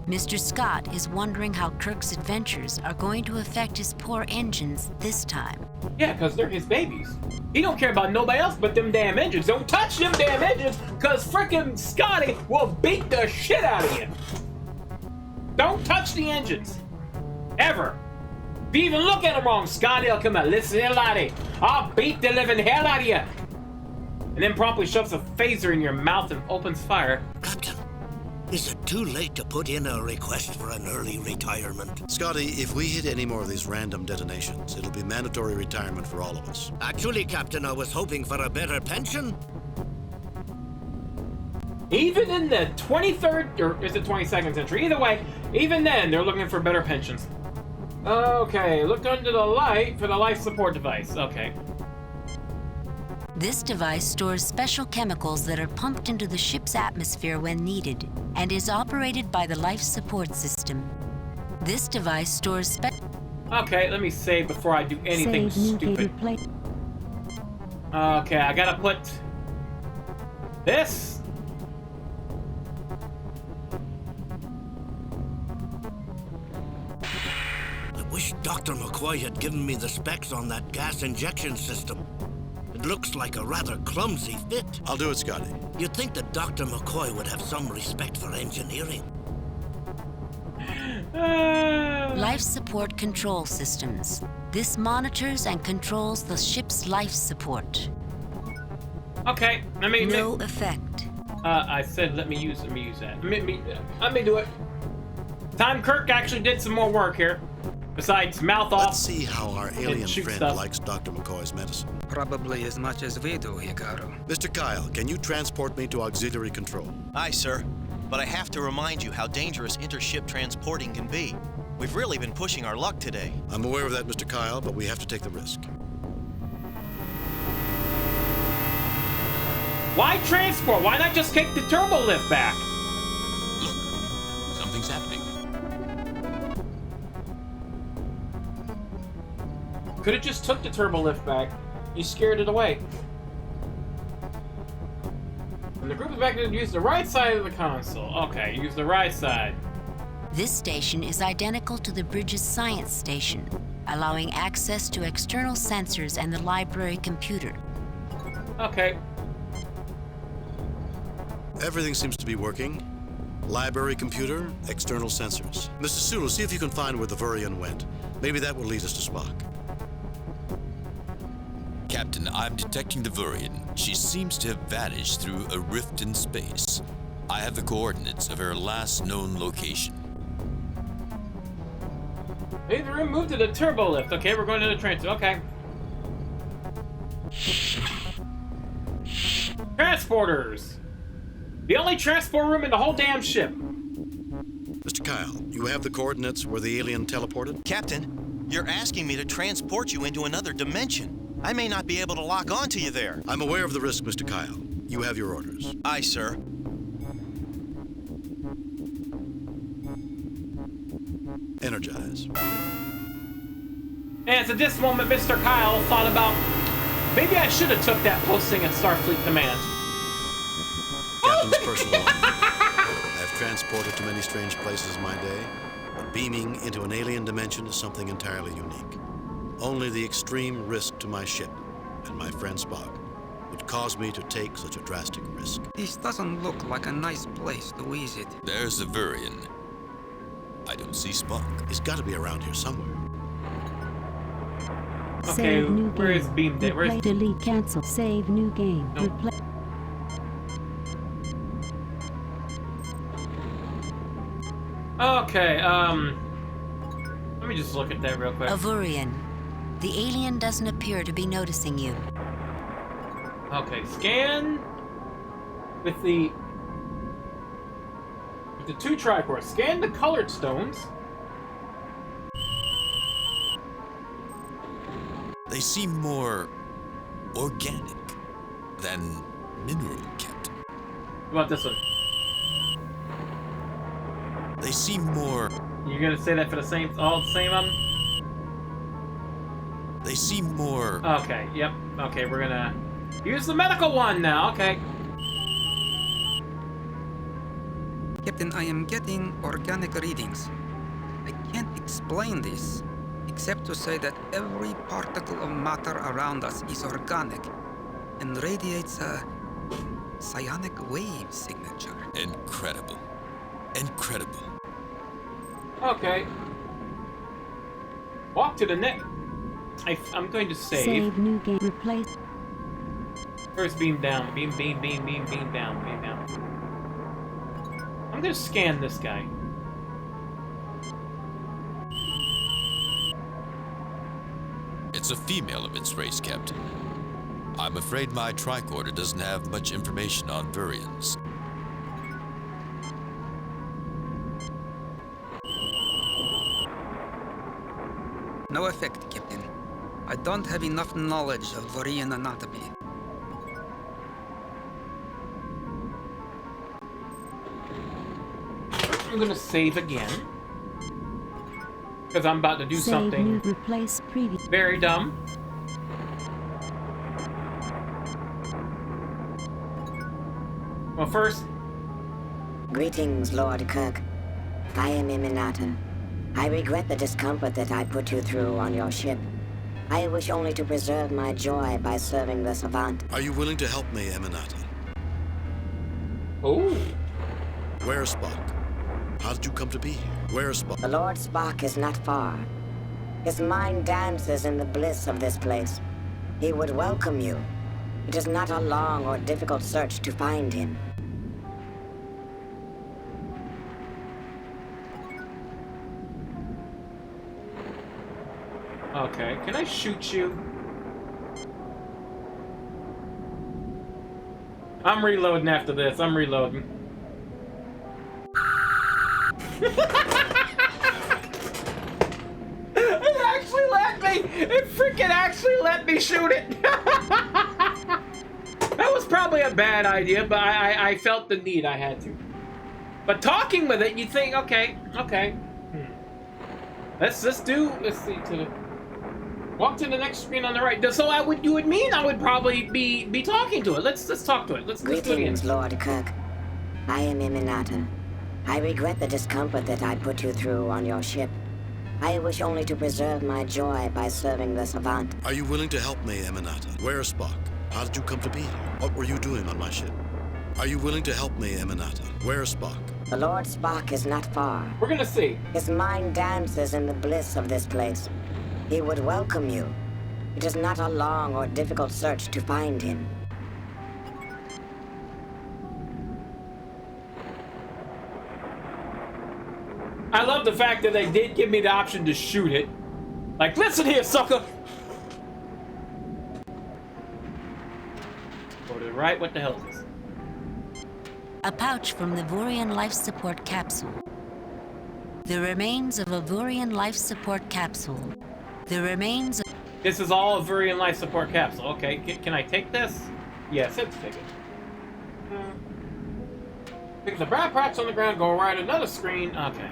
Mr. Scott is wondering how Kirk's adventures are going to affect his poor engines this time. Yeah, because they're his babies. He don't care about nobody else but them damn engines. Don't touch them damn engines, because frickin' Scotty will beat the shit out of you. Don't touch the engines. Ever. If you even look at them wrong, Scotty will come out. Listen here, laddie. I'll beat the living hell out of you. And then promptly shoves a phaser in your mouth and opens fire. Captain, is it too late to put in a request for an early retirement? Scotty, if we hit any more of these random detonations, it'll be mandatory retirement for all of us. Actually, Captain, I was hoping for a better pension. Even in the 23rd, or is it 22nd century? Either way, even then, they're looking for better pensions. Okay, look under the light for the life support device. Okay. This device stores special chemicals that are pumped into the ship's atmosphere when needed, and is operated by the life support system. This device stores Okay, let me save before I do anything stupid. Okay, I gotta put this. I wish Dr. McCoy had given me the specs on that gas injection system. It looks like a rather clumsy fit. I'll do it, Scotty. You'd think that Dr. McCoy would have some respect for engineering. Life support control systems. This monitors and controls the ship's life support. Okay, let me. No effect. I said let me use that. Let me do it. Time Kirk actually did some more work here. Besides mouth off. Let's see how our alien friend stuff. likes Dr. McCoy's medicine. Probably as much as we do, Hikaru. Mr. Kyle, can you transport me to auxiliary control? Aye, sir. But I have to remind you how dangerous intership transporting can be. We've really been pushing our luck today. I'm aware of that, Mr. Kyle, but we have to take the risk. Why transport? Why not just kick the turbo lift back? Look, something's happening. Could have just took the turbo lift back. You scared it away. And the group is back to use the right side of the console. Okay, use the right side. This station is identical to the bridge's science station, allowing access to external sensors and the library computer. Okay. Everything seems to be working. Library computer, external sensors. Mr. Sulu, see if you can find where the Vurian went. Maybe that will lead us to Spock. Captain, I'm detecting the Vurian. She seems to have vanished through a rift in space. I have the coordinates of her last known location. Hey, the room moved to the turbo lift. Okay, we're going to the transfer. Okay. Transporters. The only transport room in the whole damn ship. Mr. Kyle, you have the coordinates where the alien teleported? Captain, you're asking me to transport you into another dimension. I may not be able to lock onto you there. I'm aware of the risk, Mr. Kyle. You have your orders. Aye, sir. Energize. And it's at this moment Mr. Kyle thought about, maybe I should have took that posting at Starfleet Command. Captain's personal line. I have transported to many strange places in my day, but beaming into an alien dimension is something entirely unique. Only the extreme risk to my ship and my friend Spock would cause me to take such a drastic risk. This doesn't look like a nice place to visit. There's a Vurian. I don't see Spock. He's got to be around here somewhere. Okay, Save new where game. is Beam Day? Where's... Delete, cancel, save new game. No. Okay, let me just look at that real quick. A Vurian. The alien doesn't appear to be noticing you. Okay, scan with the two tricores. Scan the colored stones. They seem more organic than mineral, Captain. What about this one? They seem more... You're gonna say that for the same, all the same of them? They seem more... Okay, yep. Okay, we're gonna use the medical one now, okay. Captain, I am getting organic readings. I can't explain this, except to say that every particle of matter around us is organic and radiates a psionic wave signature. Incredible. Incredible. Okay. Walk to the next. I'm going to save. Save new game. Replace. First beam down. Beam down. Beam down. I'm going to scan this guy. It's a female of its race, Captain. I'm afraid my tricorder doesn't have much information on Vurians. No effect, Captain. I don't have enough knowledge of Vurian anatomy. I'm gonna save again. Because I'm about to do Save something new, replace previous. very dumb. Well, first... Greetings, Lord Kirk. I am Iminata. I regret the discomfort that I put you through on your ship. I wish only to preserve my joy by serving the Savant. Are you willing to help me, Eminata? Oh. Where's Spock? How did you come to be here? Where's Spock? The Lord Spock is not far. His mind dances in the bliss of this place. He would welcome you. It is not a long or difficult search to find him. Okay, can I shoot you? I'm reloading after this. I'm reloading. It actually let me! It freaking actually let me shoot it! That was probably a bad idea, but I felt the need. I had to. But talking with it, you think, okay. Let's see to the... Walk to the next screen on the right. So you would mean I would probably be talking to it. Let's talk to it. Let's do it again. Greetings, Lord Kirk. I am Iminata. I regret the discomfort that I put you through on your ship. I wish only to preserve my joy by serving the Savant. Are you willing to help me, Eminata? Where's Spock? How did you come to be here? What were you doing on my ship? Are you willing to help me, Eminata? Where's Spock? The Lord Spock is not far. We're gonna see. His mind dances in the bliss of this place. He would welcome you. It is not a long or difficult search to find him. I love the fact that they did give me the option to shoot it. Like, listen here, sucker! Go to the right, what the hell is this? A pouch from the Vurian life support capsule. The remains of a Vurian life support capsule. The remains of... This is all a Vurian life support capsule. Okay, can I take this? Yes, let's take it. Pick the brass parts on the ground, go right another screen. Okay.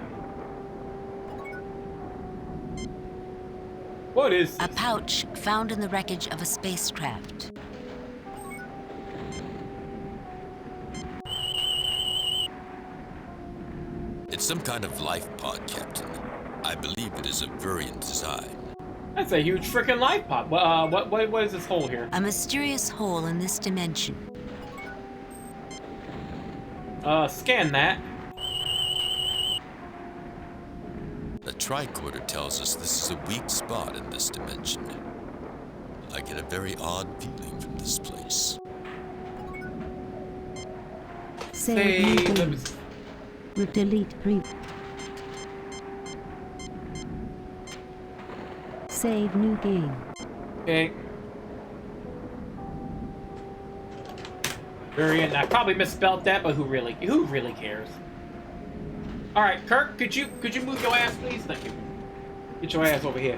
What is A pouch found in the wreckage of a spacecraft. It's some kind of life pod, Captain. I believe it is of Vurian design. That's a huge freaking life pod. What is this hole here? A mysterious hole in this dimension. Scan that. The tricorder tells us this is a weak spot in this dimension. I get a very odd feeling from this place. Save new game. Delete pre. Save new game. Okay. Variant. I probably misspelled that, but who really cares? All right, Kirk, could you move your ass, please? Thank you. Get your ass over here.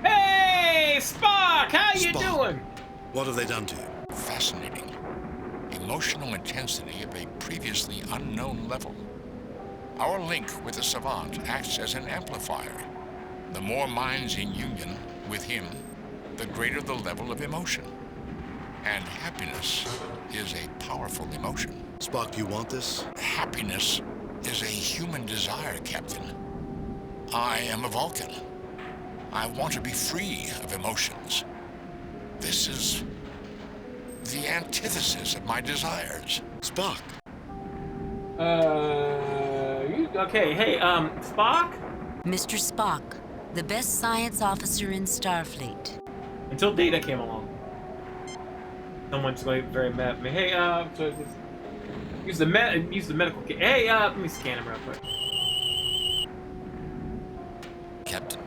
Hey, Spock, how you doing? What have they done to you? Fascinating. Emotional intensity of a previously unknown level. Our link with the savant acts as an amplifier. The more minds in union with him, the greater the level of emotion. And happiness is a powerful emotion. Spock, do you want this? Happiness is a human desire, Captain. I am a Vulcan. I want to be free of emotions. This is the antithesis of my desires. Spock. Okay, hey, Spock? Mr. Spock, the best science officer in Starfleet. Until Data came along. Someone's going to be very mad at me. Hey, so use the medical kit. Hey, let me scan him real quick. Captain,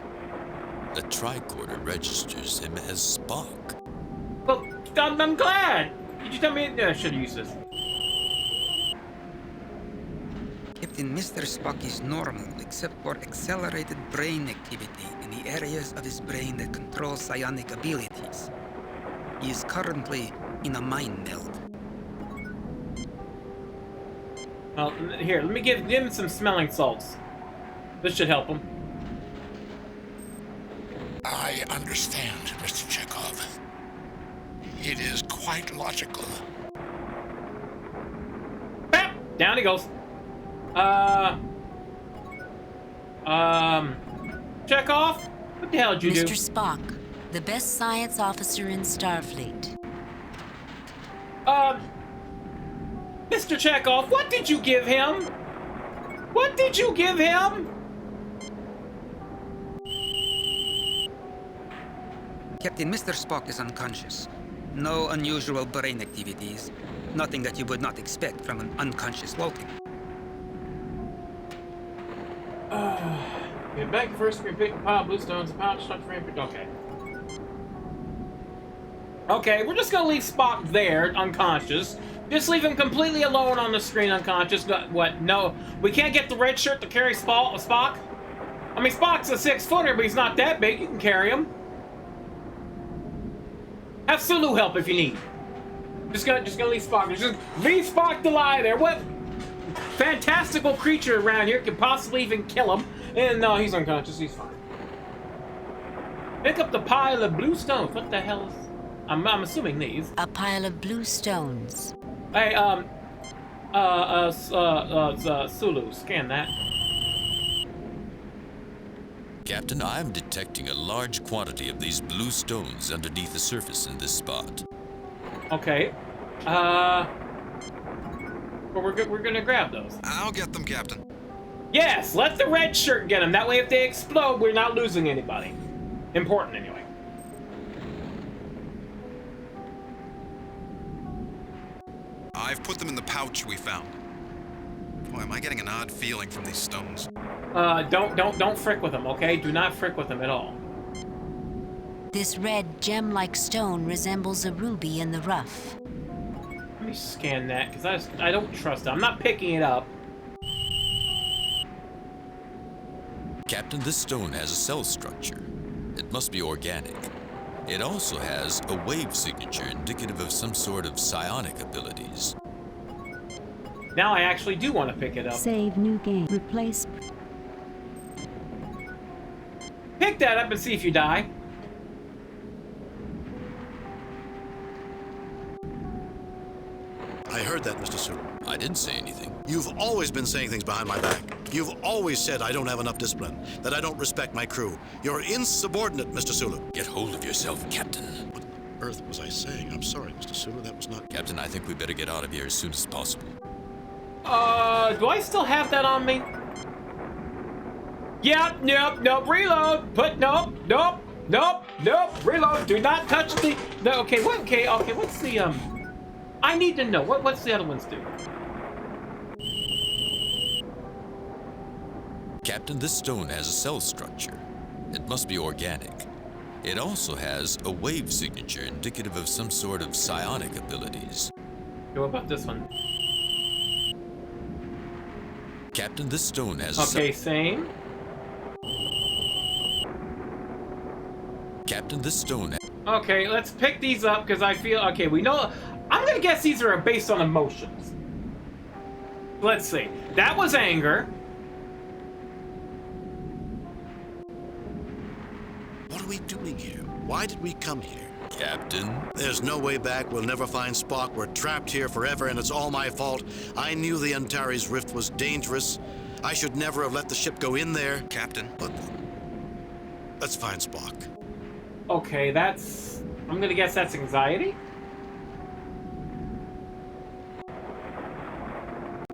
the tricorder registers him as Spock. Well, I'm glad. Did you tell me? I should have used this. Captain, Mr. Spock is normal except for accelerated brain activity in the areas of his brain that control psionic abilities. He is currently in a mind meld. Well, here, let me give him some smelling salts. This should help him. I understand, Mr. Chekhov. It is quite logical. Bam! Down he goes. Chekhov? What the hell did you do? Mr. Spock, the best science officer in Starfleet. Mr. Chekhov, what did you give him? What did you give him? Captain, Mr. Spock is unconscious. No unusual brain activities. Nothing that you would not expect from an unconscious Vulcan. Get back first screen, pick a pile of blue stones, a pouch, stuck frame. Okay. Okay, we're just gonna leave Spock there, unconscious. Just leave him completely alone on the screen, unconscious. What? No, we can't get the red shirt to carry Spock? I mean, Spock's a 6-footer, but he's not that big. You can carry him. Have Sulu help if you need. Just gonna leave Spock. Just leave Spock to lie there. What fantastical creature around here could possibly even kill him? And no, he's unconscious. He's fine. Pick up the pile of blue stones. What the hell is? I'm assuming these. A pile of blue stones. Hey, Sulu, scan that. Captain, I'm detecting a large quantity of these blue stones underneath the surface in this spot. Okay. But we're gonna grab those. I'll get them, Captain. Yes, let the red shirt get them. That way, if they explode, we're not losing anybody. Important, anyway. I've put them in the pouch we found. Boy, am I getting an odd feeling from these stones. Don't frick with them, okay? Do not frick with them at all. This red gem-like stone resembles a ruby in the rough. Let me scan that, because I don't trust it. I'm not picking it up. Captain, this stone has a cell structure. It must be organic. It also has a wave signature indicative of some sort of psionic abilities. Now I actually do want to pick it up. Save new game. Replace. Pick that up and see if you die. I heard that, Mr. Sulu. I didn't say anything. You've always been saying things behind my back. You've always said I don't have enough discipline, that I don't respect my crew. You're insubordinate, Mr. Sulu. Get hold of yourself, Captain. What on earth was I saying? I'm sorry, Mr. Sulu, that was not... Captain, I think we better get out of here as soon as possible. Do I still have that on me? Yep, nope, reload. Nope, reload. Do not touch the... No, okay, what's the, I need to know. What's the other ones do? Captain, this stone has a cell structure. It must be organic. It also has a wave signature indicative of some sort of psionic abilities. What about this one? Captain, this stone has a Okay, same. Captain, this stone... Okay, let's pick these up because I feel... Okay, we know... I'm gonna guess these are based on emotions. Let's see. That was anger. What are we doing here? Why did we come here? Captain? There's no way back. We'll never find Spock. We're trapped here forever, and it's all my fault. I knew the Antares Rift was dangerous. I should never have let the ship go in there. Captain. But let's find Spock. Okay, that's... I'm gonna guess that's anxiety?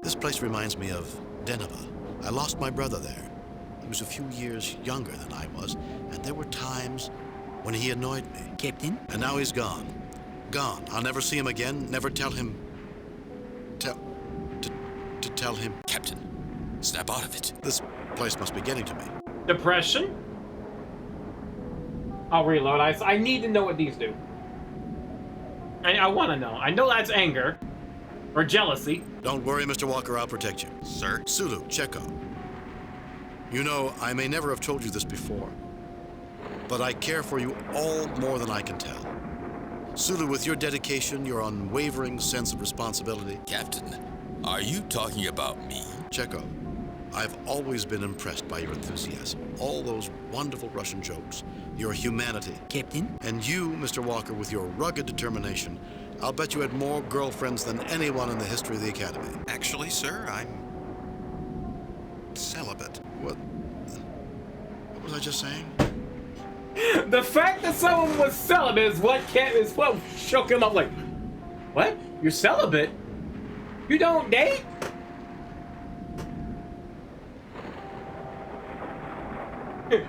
This place reminds me of Deneva. I lost my brother there. He was a few years younger than I was, and there were times when he annoyed me. Captain? And now he's gone. Gone. I'll never see him again, never tell him... To tell him... Captain, snap out of it. This place must be getting to me. Depression? I'll reload. I need to know what these do. I want to know. I know that's anger. Or jealousy. Don't worry, Mr. Walker, I'll protect you. Sir? Sulu, Checo. You know, I may never have told you this before, but I care for you all more than I can tell. Sulu, with your dedication, your unwavering sense of responsibility... Captain, are you talking about me? Checo, I've always been impressed by your enthusiasm, all those wonderful Russian jokes, your humanity. Captain? And you, Mr. Walker, with your rugged determination, I'll bet you had more girlfriends than anyone in the history of the Academy. Actually, sir, I'm... celibate. What was I just saying? The fact that someone was celibate is what shook him up. Like, what? You're celibate? You don't date?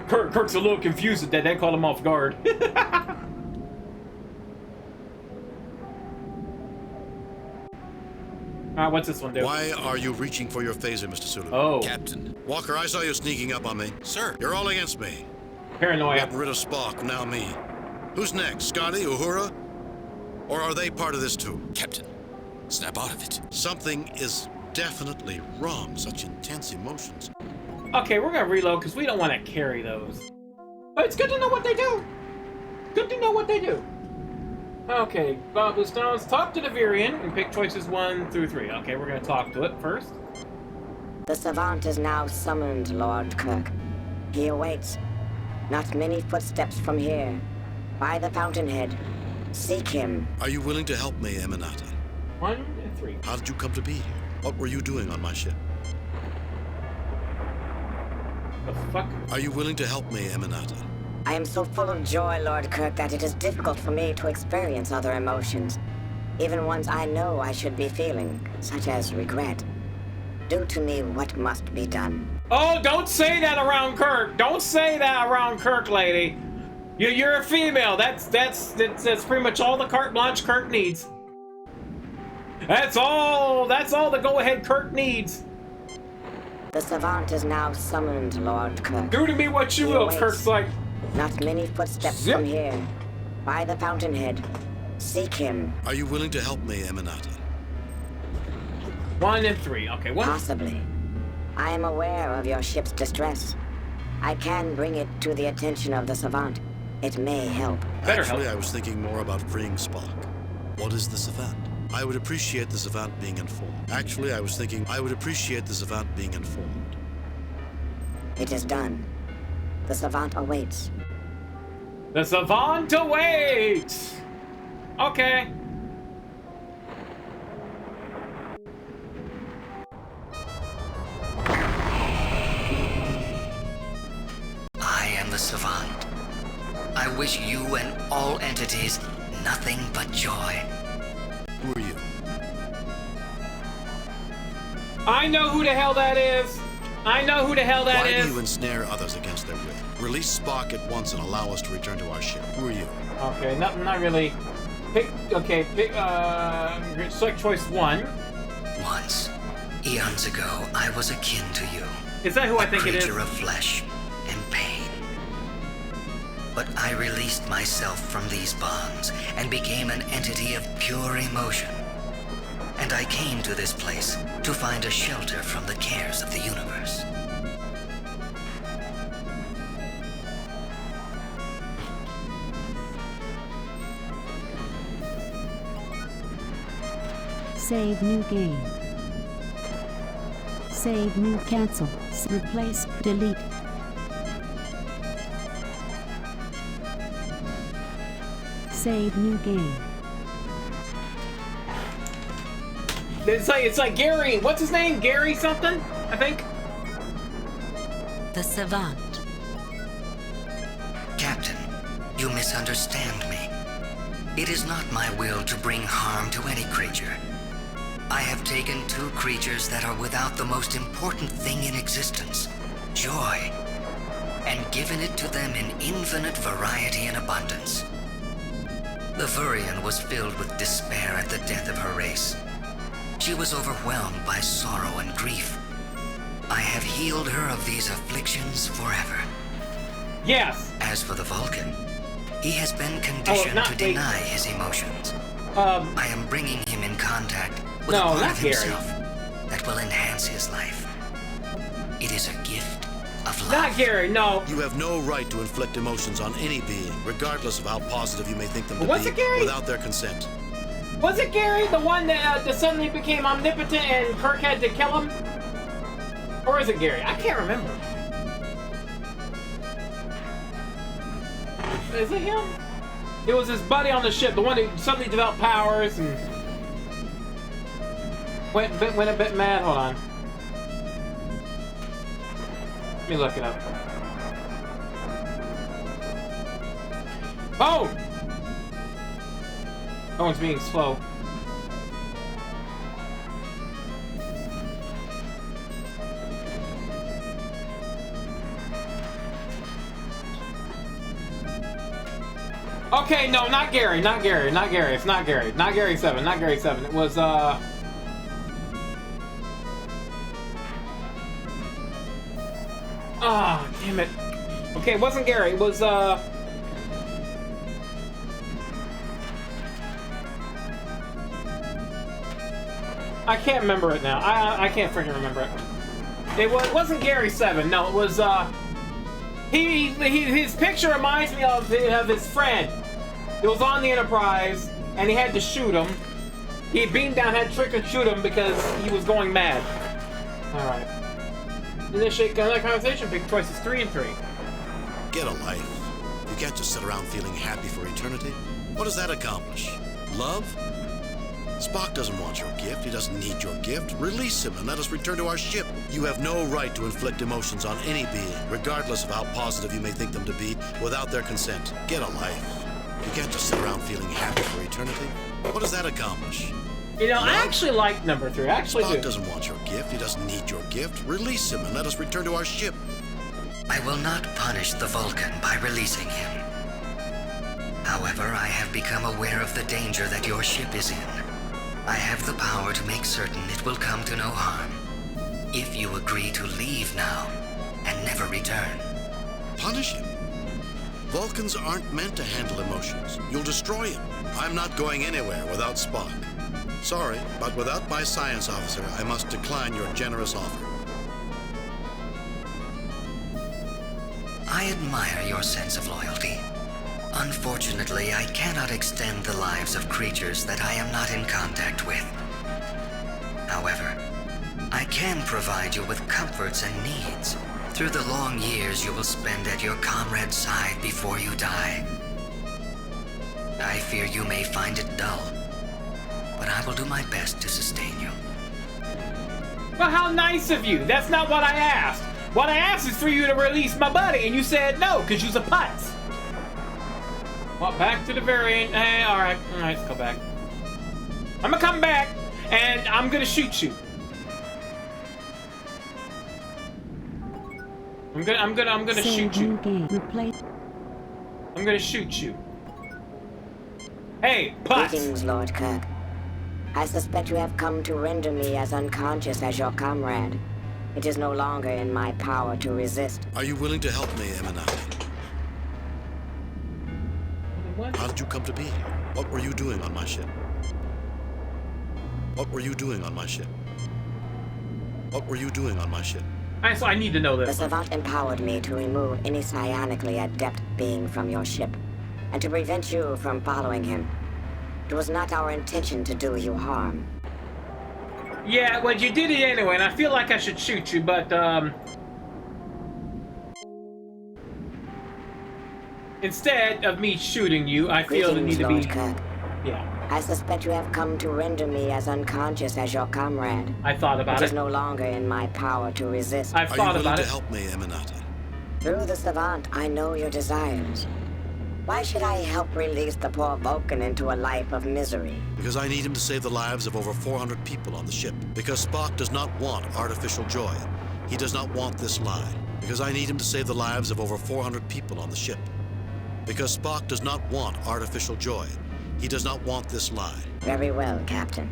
Kirk's a little confused at that. They caught him off guard. What's this one do? Why are you reaching for your phaser, Mr. Sulu? Oh. Captain. Walker, I saw you sneaking up on me. Sir. You're all against me. Paranoia. Getting rid of Spock, now me. Who's next? Scotty? Uhura? Or are they part of this too? Captain, snap out of it. Something is definitely wrong. Such intense emotions. Okay, we're gonna reload because we don't want to carry those. But it's good to know what they do. Good to know what they do. Okay, Bob the Stones, talk to the Virian and pick choices 1 through 3. Okay, we're gonna talk to it first. The Savant is now summoned, Lord Kirk. He awaits. Not many footsteps from here. By the fountainhead. Seek him. Are you willing to help me, Eminata? 1 and 3. How did you come to be here? What were you doing on my ship? The fuck? Are you willing to help me, Eminata? I am so full of joy, Lord Kirk, that it is difficult for me to experience other emotions. Even ones I know I should be feeling, such as regret. Do to me what must be done. Oh, don't say that around Kirk. Don't say that around Kirk, lady. You're a female. That's pretty much all the carte blanche Kirk needs. That's all the go-ahead Kirk needs. The Savant is now summoned, Lord Kirk. Do to me what you will, Kirk's like. Not many footsteps from here. By the fountainhead. Seek him. Are you willing to help me, Eminata? 1 and 3. Okay, what? Possibly. I am aware of your ship's distress. I can bring it to the attention of the Savant. It may help. Actually, I was thinking more about freeing Spock. What is the Savant? I would appreciate the savant being informed. Actually, I was thinking I would appreciate the savant being informed. It is done. The savant awaits. The savant awaits! Okay. I am the savant. I wish you and all entities nothing but joy. Who are you? I know who the hell that is. I know who the hell that is. Why do you ensnare others against their will? Release Spock at once and allow us to return to our ship. Who are you? Okay, not really. Pick. Okay, pick. Select choice 1. Once, eons ago, I was akin to you. Is that who I think it is? A creature of flesh and pain. But I released myself from these bonds and became an entity of pure emotion. And I came to this place to find a shelter from the cares of the universe. Save new game. Save new cancel. Replace delete. Save new game. It's like Gary. What's his name? Gary something, I think. The savant. Captain, you misunderstand me. It is not my will to bring harm to any creature. I have taken 2 creatures that are without the most important thing in existence, joy, and given it to them in infinite variety and abundance. The Vurian was filled with despair at the death of her race. She was overwhelmed by sorrow and grief. I have healed her of these afflictions forever. Yes! As for the Vulcan, he has been conditioned to deny his emotions. I am bringing him in contact with a part of himself that will enhance his life. It is a gift of love. Not Gary, no. You have no right to inflict emotions on any being, regardless of how positive you may think them to Was be, it Gary? without their consent. Was it Gary, the one that suddenly became omnipotent and Kirk had to kill him? Or is it Gary? I can't remember. Is it him? It was his buddy on the ship, the one that suddenly developed powers and went a bit mad. Hold on. Let me look it up. Oh! Owen's being slow. Okay, no, not Gary. It's not Gary. Not Gary 7. It was, Ah, damn it. Okay, it wasn't Gary. It was, I can't remember it now. I can't freaking remember it. It wasn't Gary 7. No, it was, his picture reminds me of his friend. It was on the Enterprise, and he had to shoot him. He beamed down, had to trick and shoot him because he was going mad. Alright. Initiate another conversation. Pick choices 3 and 3. Get a life. You can't just sit around feeling happy for eternity. What does that accomplish? Love? Spock doesn't want your gift. He doesn't need your gift. Release him and let us return to our ship. You have no right to inflict emotions on any being, regardless of how positive you may think them to be, without their consent. Get a life. You can't just sit around feeling happy for eternity. What does that accomplish? You know, I actually like number 3. I actually Spock do. doesn't want your gift. He doesn't need your gift. Release him and let us return to our ship. I will not punish the Vulcan by releasing him. However, I have become aware of the danger that your ship is in. I have the power to make certain it will come to no harm. If you agree to leave now and never return. Punish him? Vulcans aren't meant to handle emotions. You'll destroy him. I'm not going anywhere without Spock. Sorry, but without my science officer, I must decline your generous offer. I admire your sense of loyalty. Unfortunately, I cannot extend the lives of creatures that I am not in contact with. However, I can provide you with comforts and needs through the long years you will spend at your comrade's side before you die. I fear you may find it dull, but I will do my best to sustain you. Well, how nice of you. That's not what I asked. What I asked is for you to release my buddy, and you said no, because you're a putz. Well, back to the very end. Hey, alright, let's go back. I'm gonna come back, and I'm gonna shoot you. I'm gonna shoot you. I'm gonna shoot you. Hey, putz! Greetings, Lord Kirk. I suspect you have come to render me as unconscious as your comrade. It is no longer in my power to resist. Are you willing to help me, Eminati? How did you come to be here? What were you doing on my ship? What were you doing on my ship? What were you doing on my ship? Alright, so I need to know this. The Savant empowered me to remove any psionically adept being from your ship, and to prevent you from following him. It was not our intention to do you harm. Yeah, well, you did it anyway, and I feel like I should shoot you, but, instead of me shooting you, I feel the need to be... Kirk. Yeah. I suspect you have come to render me as unconscious as your comrade. I thought about it. It is it. no longer in my power to resist. I've thought about it. Are you willing to help me, Eminati? Through the Savant, I know your desires. Why should I help release the poor Vulcan into a life of misery? Because I need him to save the lives of over 400 people on the ship. Because Spock does not want artificial joy. He does not want this lie. Because I need him to save the lives of over 400 people on the ship. Because Spock does not want artificial joy. He does not want this lie. Very well, Captain.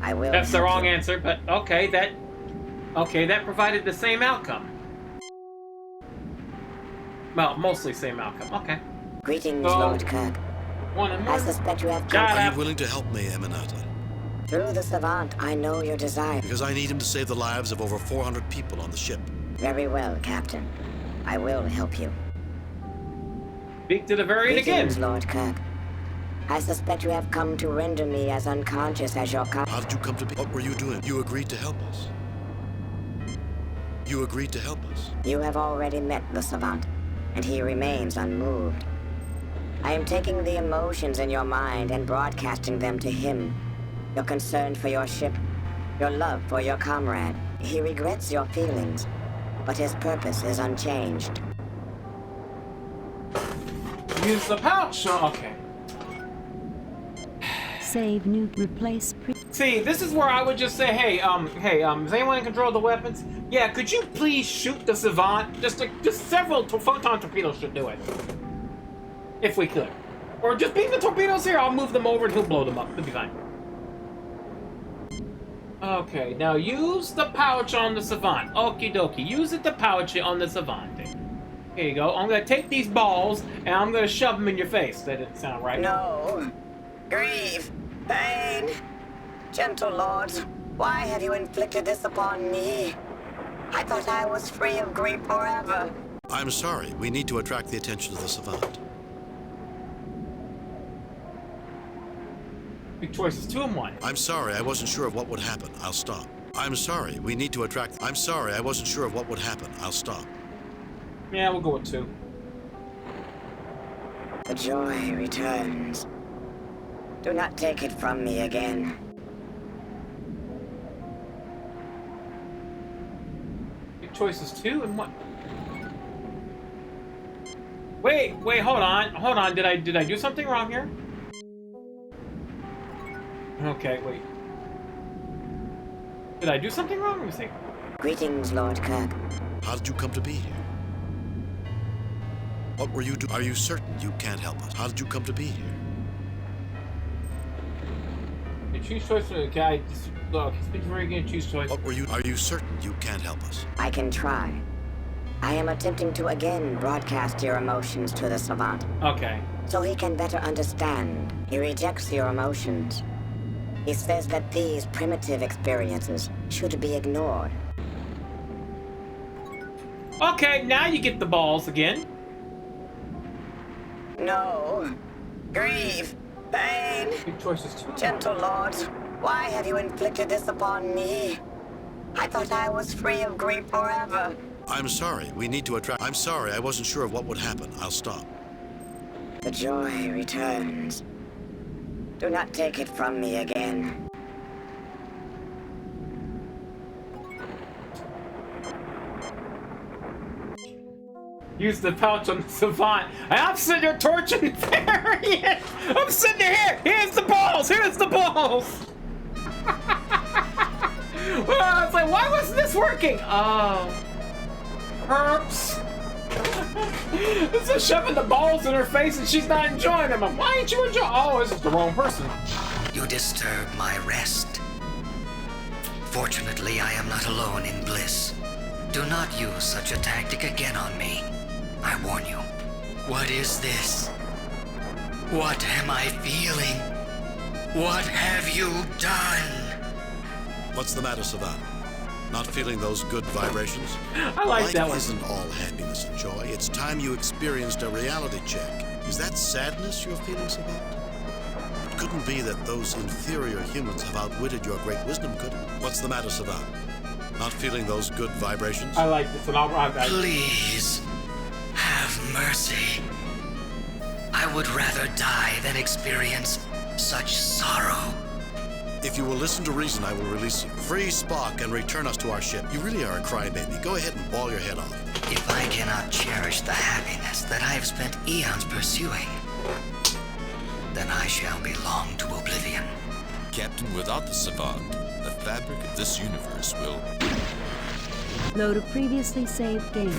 I will. That's the wrong answer, but okay, that provided the same outcome. Well, mostly same outcome. Okay. Greetings, Lord Kirk. I suspect you have come. Are you willing to help me, Eminati? Through the Savant, I know your desire. Because I need him to save the lives of over 400 people on the ship. Very well, Captain. I will help you. Speak to the very end again. Greetings, Lord Kirk. I suspect you have come to render me as unconscious as your How did you come to be? What were you doing? You agreed to help us. You agreed to help us. You have already met the Savant, and he remains unmoved. I am taking the emotions in your mind and broadcasting them to him. Your concern for your ship, your love for your comrade. He regrets your feelings, but his purpose is unchanged. Use the pouch. Okay. Save new, replace pre. See, this is where I would just say, hey, is anyone in control of the weapons? Yeah, could you please shoot the Savant? Just several photon torpedoes should do it. If we could. Or just beam the torpedoes here, I'll move them over and he'll blow them up. It'll be fine. Okay, now use the pouch on the Savant. Okie dokie. Use it to pouch it on the Savant. Here you go. I'm gonna take these balls and I'm gonna shove them in your face. That didn't sound right. No. Grief. Pain. Gentle lords, why have you inflicted this upon me? I thought I was free of grief forever. I'm sorry. We need to attract the attention of the Savant. Big choices, 2 and 1. I'm sorry. I wasn't sure of what would happen. I'll stop. I'm sorry. We need to attract... I'm sorry. I wasn't sure of what would happen. I'll stop. Yeah, we'll go with 2. The joy returns. Do not take it from me again. Big choices, 2 and 1. Wait, hold on. Did I do something wrong here? Okay, wait. Did I do something wrong? Let me see. Greetings, Lord Kirk. How did you come to be here? What were you doing? Are you certain you can't help us? How did you come to be here? You choose choice. Okay, I just look. Speak very again. Choose choice. What were you? Are you certain you can't help us? I can try. I am attempting to again broadcast your emotions to the Savant. Okay. So he can better understand. He rejects your emotions. He says that these primitive experiences should be ignored. Okay, now you get the balls again. No. Grief. Pain. Big choices too. Gentle lords, why have you inflicted this upon me? I thought I was free of grief forever. I'm sorry. We need to attract. I'm sorry. I wasn't sure of what would happen. I'll stop. The joy returns. Do not take it from me again. Use the pouch on the savant. I'm sitting there torching the variant. I'm sitting there. Here's the balls. Here's the balls. Well, it's like, why wasn't this working? Oh, herps. This is shoving the balls in her face and she's not enjoying them. Why ain't you enjoying? Oh, this is the wrong person. You disturb my rest. Fortunately, I am not alone in bliss. Do not use such a tactic again on me. I warn you. What is this? What am I feeling? What have you done? What's the matter, Savant? Not feeling those good vibrations? I like that one. Life isn't all happiness and joy. It's time you experienced a reality check. Is that sadness you're feeling, Savant? It couldn't be that those inferior humans have outwitted your great wisdom, could it? What's the matter, Savant? Not feeling those good vibrations? I like this, and I'll ride that. Please, have mercy. I would rather die than experience such sorrow. If you will listen to reason, I will release you. Free Spock and return us to our ship. You really are a crybaby. Go ahead and bawl your head off. If I cannot cherish the happiness that I have spent eons pursuing, then I shall belong to oblivion. Captain, without the savant, the fabric of this universe will... Load a previously saved game.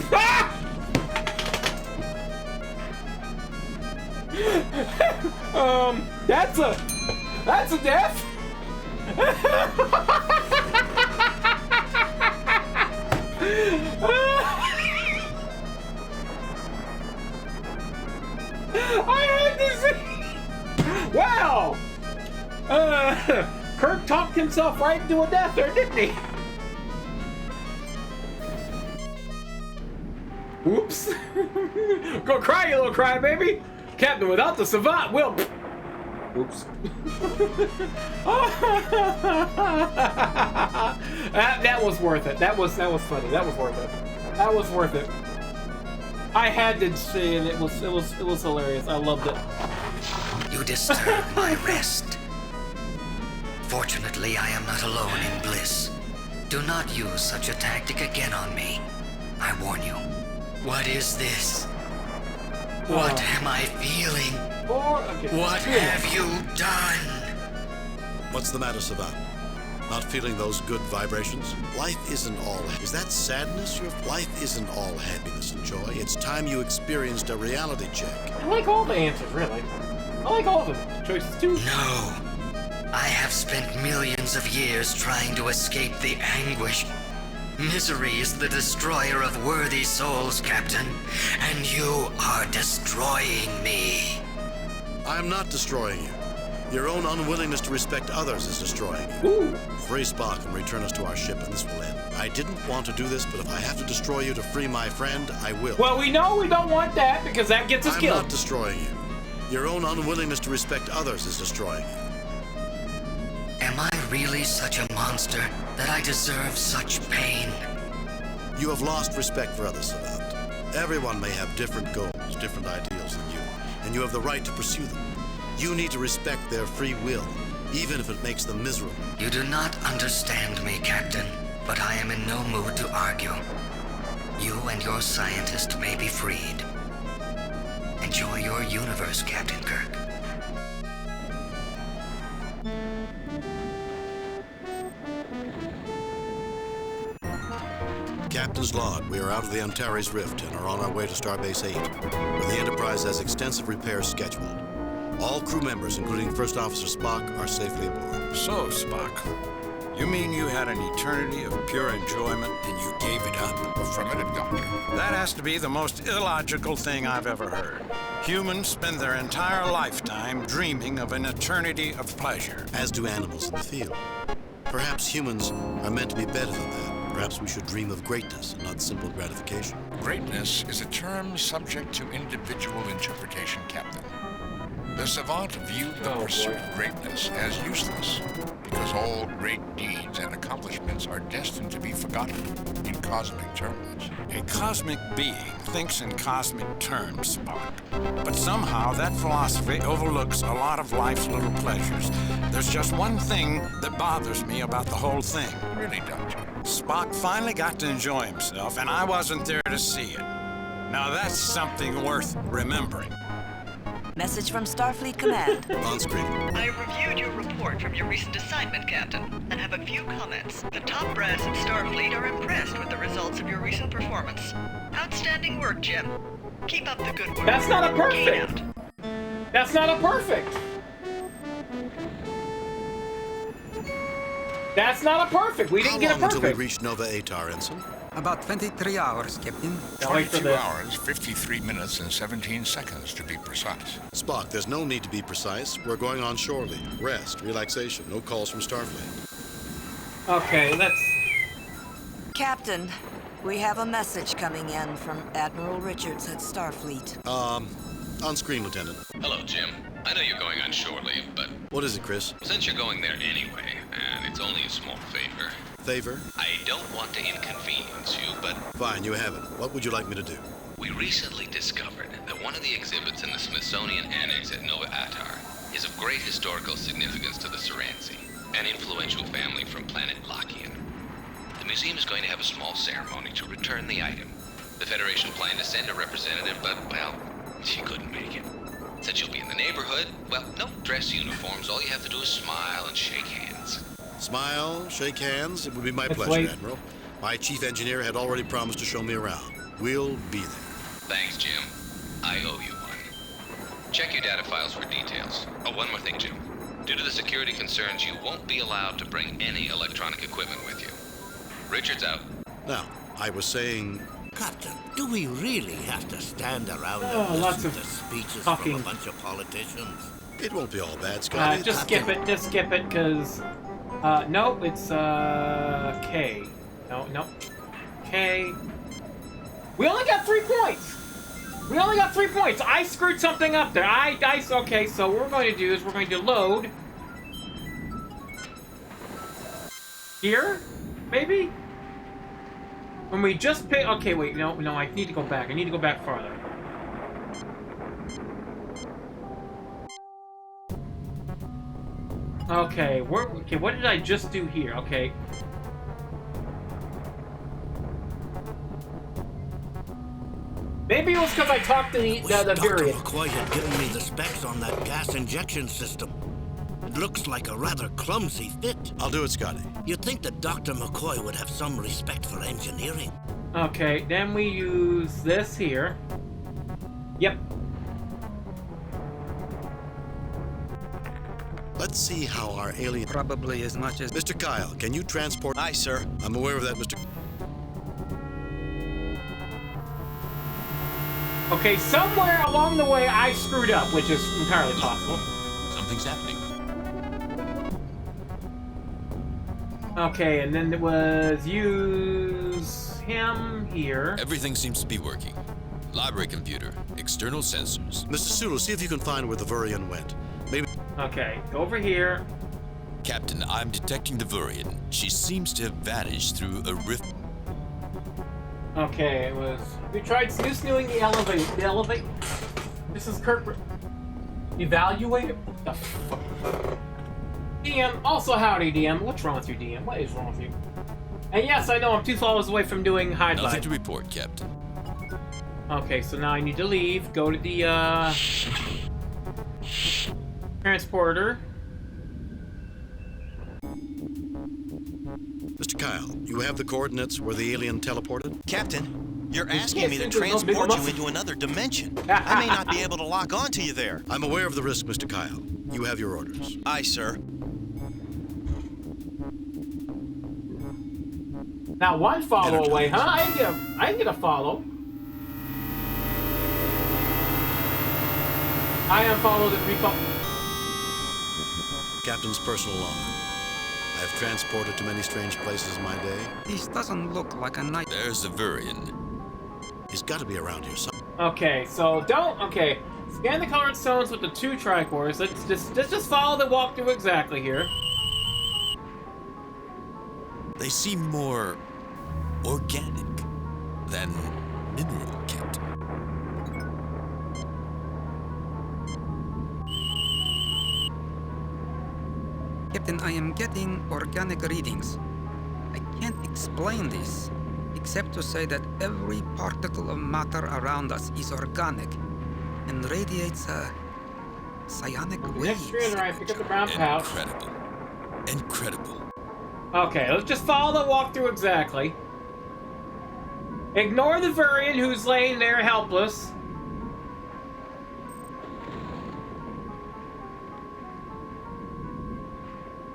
That's a death. I had to see. Wow. Kirk talked himself right into a death there, didn't he? Oops. Go cry, you little crybaby. Captain, without the savant, we'll... Oops. that was worth it. That was funny. That was worth it. That was worth it. I had to say it. It was hilarious. I loved it. You disturb my rest. Fortunately, I am not alone in bliss. Do not use such a tactic again on me. I warn you. What is this? What am I feeling? What have you done? What's the matter, Savant? Not feeling those good vibrations? Life isn't all... Is that sadness? Life isn't all happiness and joy. It's time you experienced a reality check. I like all the answers, really. I like all the choices, too. No. I have spent millions of years trying to escape the anguish. Misery is the destroyer of worthy souls, Captain, and you are destroying me. I'm not destroying you. Your own unwillingness to respect others is destroying you. Ooh. Free Spock and return us to our ship, and this will end. I didn't want to do this, but if I have to destroy you to free my friend, I will. Well, we know we don't want that, because that gets us killed. I'm not destroying you. Your own unwillingness to respect others is destroying you. Am I really such a monster that I deserve such pain? You have lost respect for others, Savant. Everyone may have different goals, different ideals than you, and you have the right to pursue them. You need to respect their free will, even if it makes them miserable. You do not understand me, Captain, but I am in no mood to argue. You and your scientist may be freed. Enjoy your universe, Captain Kirk. Captain's log, we are out of the Antares Rift and are on our way to Starbase 8, where the Enterprise has extensive repairs scheduled. All crew members, including First Officer Spock, are safely aboard. So, Spock, you mean you had an eternity of pure enjoyment and you gave it up? Affirmative, Doctor. That has to be the most illogical thing I've ever heard. Humans spend their entire lifetime dreaming of an eternity of pleasure. As do animals in the field. Perhaps humans are meant to be better than that. Perhaps we should dream of greatness and not simple gratification. Greatness is a term subject to individual interpretation, Captain. The savant viewed the pursuit of greatness as useless, because all great deeds and accomplishments are destined to be forgotten in cosmic terms. A cosmic being thinks in cosmic terms, Spock. But somehow that philosophy overlooks a lot of life's little pleasures. There's just one thing that bothers me about the whole thing. Really, Doctor? Spock finally got to enjoy himself, and I wasn't there to see it. Now that's something worth remembering. Message from Starfleet Command. On screen. I reviewed your report from your recent assignment, Captain, and have a few comments. The top brass at Starfleet are impressed with the results of your recent performance. Outstanding work, Jim. Keep up the good work. That's not a perfect. That's not a perfect. That's not a perfect. We didn't get a perfect. How long until we reach Nova Atar, Ensign? About 23 hours, Captain. 22 hours, 53 minutes, and 17 seconds to be precise. Spock, there's no need to be precise. We're going on shore leave. Rest, relaxation, no calls from Starfleet. Okay, let's... Captain, we have a message coming in from Admiral Richards at Starfleet. On screen, Lieutenant. Hello, Jim. I know you're going on shore leave, but... What is it, Chris? Since you're going there anyway, and it's only a small favor... Favor? I don't want to inconvenience you, but... Fine, you have it. What would you like me to do? We recently discovered that one of the exhibits in the Smithsonian Annex at Nova Atar is of great historical significance to the Serenzi, an influential family from planet Lakian. The museum is going to have a small ceremony to return the item. The Federation planned to send a representative, but, well, she couldn't make it. Since you'll be in the neighborhood, well, no dress uniforms. All you have to do is smile and shake hands. Smile, shake hands. It would be my pleasure, Admiral. My chief engineer had already promised to show me around. We'll be there. Thanks, Jim. I owe you one. Check your data files for details. Oh, one more thing, Jim. Due to the security concerns, you won't be allowed to bring any electronic equipment with you. Richards out. Now, I was saying... Captain, do we really have to stand around and lots listen of to speeches talking. from a bunch of politicians? It won't be all bad, Scotty. Just skip it, because... no, it's, K. No. K. We only got 3 points! We only got 3 points! I screwed something up there. Okay, so what we're going to do is we're going to load... Here? Maybe? When we just pick... Okay, wait, no, I need to go back. I need to go back farther. Okay, what did I just do here? Okay. Maybe it was because I talked to the Dr. Viridian. McCoy had given me the specs on that gas injection system. It looks like a rather clumsy fit. I'll do it, Scotty. You'd think that Dr. McCoy would have some respect for engineering. Okay, then we use this here. Yep. Let's see how our alien... Probably as much as... Mr. Kyle, can you transport... Aye, sir. I'm aware of that, Mr... Okay, somewhere along the way I screwed up, which is entirely possible. Something's happening. Okay, and then it was use him here. Everything seems to be working. Library computer, external sensors. Mr. Sulu, see if you can find where the Vurian went. Maybe... Okay, go over here. Captain, I'm detecting the Vurian. She seems to have vanished through a rift. Okay, it was... We tried snooing the elevate. This is Kirk... Evaluate it? What the fuck? DM, also howdy, DM. What's wrong with you, DM? What is wrong with you? And yes, I know I'm 2 follows away from doing hide Nothing light. to report, Captain. Okay, so now I need to leave. Go to the, transporter. Mr. Kyle, you have the coordinates where the alien teleported? Captain, you're asking me to transport you into another dimension. I may not be able to lock onto you there. I'm aware of the risk, Mr. Kyle. You have your orders. Aye, sir. Now 1 follow away, huh? I didn't get a follow. I unfollowed it, refollow. Captain's personal log. I have transported to many strange places in my day. This doesn't look like a night. There's the Virian. He's got to be around here somewhere. Okay, so don't... Okay, scan the colored stones with the 2 tricores. Let's just follow the walkthrough exactly here. They seem more organic than mineral, Captain. Captain, I am getting organic readings. I can't explain this, except to say that every particle of matter around us is organic and radiates a psionic wave. Next screen, right, pick up the brown pouch. Incredible. Incredible. Okay, let's just follow the walkthrough exactly. Ignore the Virian who's laying there helpless.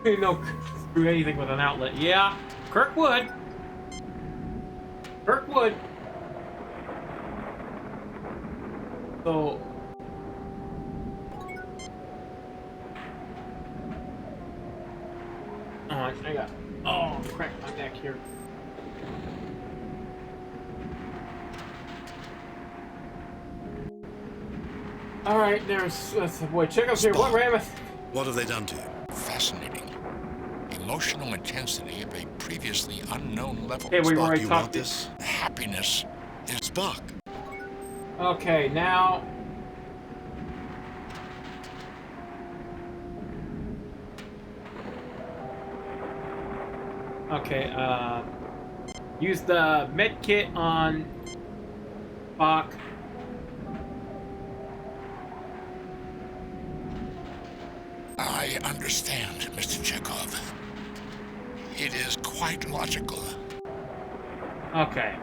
No, screw anything with an outlet. Yeah, Kirkwood. Kirkwood. So... Oh, I got... Oh, crap, my neck here. Alright, there's... boy, check up here. What Ramus? What have they done to you? Fascinating. Emotional intensity of a previously unknown level. Okay, we already you talked want this? Happiness is Spock. Okay, now... Okay, use the med kit on Spock. I understand, Mr. Chekhov. It is quite logical. Okay.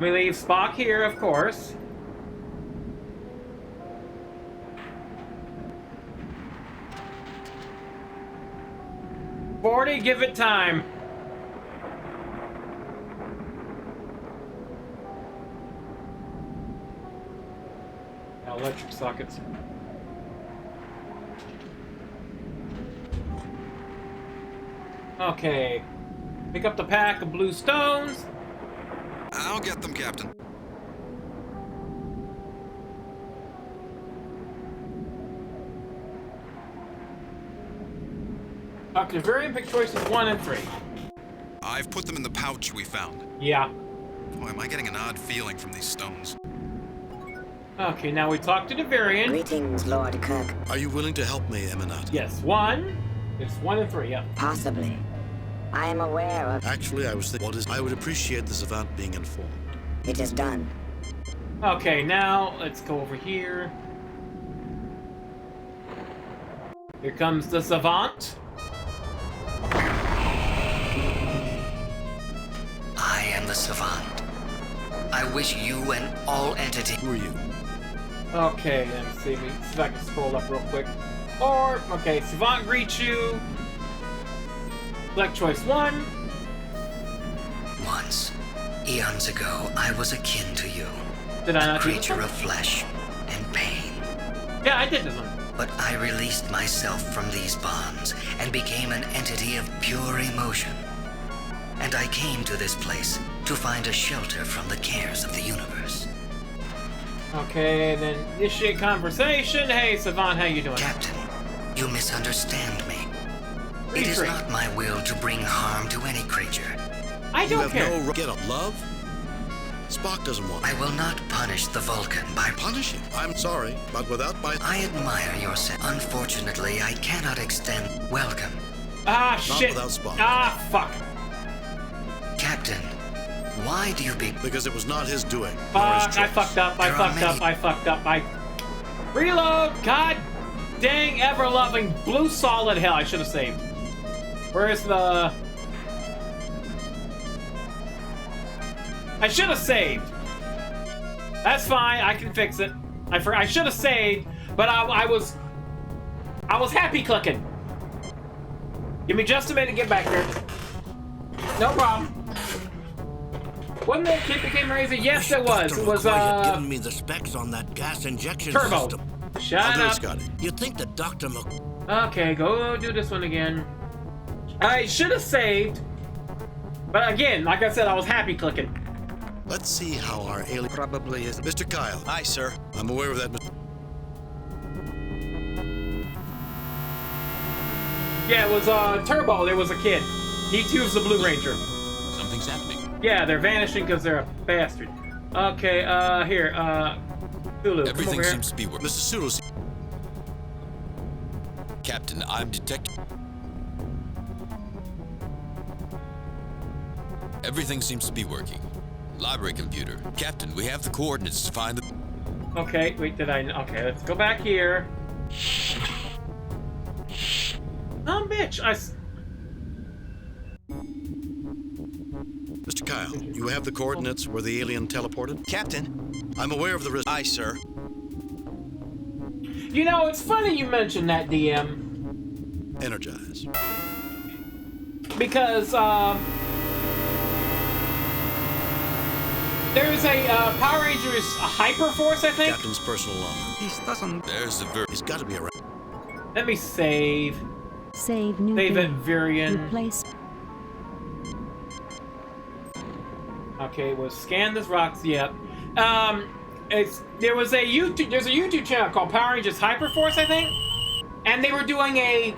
We leave Spock here, of course. Forty, give it time. Electric sockets. Okay. Pick up the pack of blue stones. I'll get them, Captain. Okay, variant pick choices 1 and 3. I've put them in the pouch we found. Yeah. Boy, am I getting an odd feeling from these stones. Okay, now we talk to the variant. Greetings, Lord Kirk. Are you willing to help me, Eminata? Yes, 1. It's 1 and 3, yeah. Possibly. I am aware of... Actually, I was thinking, I would appreciate the savant being informed. It is done. Okay, now let's go over here. Here comes the savant. I am the savant. I wish you and all entities... Who are you? Okay, let me see if I can scroll up real quick. Or, okay, savant greets you. Select choice 1. Once, eons ago, I was akin to you. Did I not do this creature one? of flesh and pain. Yeah, I did this one. But I released myself from these bonds and became an entity of pure emotion. And I came to this place to find a shelter from the cares of the universe. Okay, then initiate conversation. Hey, savant, how you doing? Captain, you misunderstand me. It is not my will to bring harm to any creature. I don't care. You have no get up, love? Spock doesn't want I will not punish the Vulcan by... Punish him? I'm sorry, but without my... I admire your sense. Unfortunately, I cannot extend welcome. Ah, Not shit. without Spock. Ah, fuck. Captain, why do you be... Because it was not his doing. Fuck, I fucked up. I fucked up. I... Reload! God dang ever-loving blue solid hell. I should have saved. Where's the... I should have saved. That's fine. I can fix it. I should have saved, but I was happy clicking. Give me just a minute to get back here. No problem. Wasn't that kid became crazy? Yes, it was. It was given me the specs on that gas injection Turbo. system. Shut up. You'd think that Dr. Okay, go do this one again. I should have saved. But again, like I said, I was happy clicking. Let's see how our alien probably is. Mr. Kyle. Aye, sir. I'm aware of that. Yeah, it was Turbo. There was a kid. He too was the Blue Ranger. Something's happening. Yeah, they're vanishing because they're a bastard. Okay, here, Sulu, Everything come over here. seems to be working. Mr. Sulu. Captain, I'm detecting. Everything seems to be working. Library computer. Captain, we have the coordinates to find the... Okay, wait, okay, let's go back here. Oh, bitch, Mr. Kyle, you have the coordinates where the alien teleported? Captain. I'm aware of the risk. Aye, sir. You know, it's funny you mentioned that, DM. Energize. Because, there's a Power Rangers Hyper Force, I think. Captain's personal law. He doesn't. There's the He's got to be around. Let me save. Save new Save it, game. Virion. Replace. Okay, we'll scan this rocks. Yep. There's a YouTube channel called Power Rangers Hyper Force, I think, and they were doing a.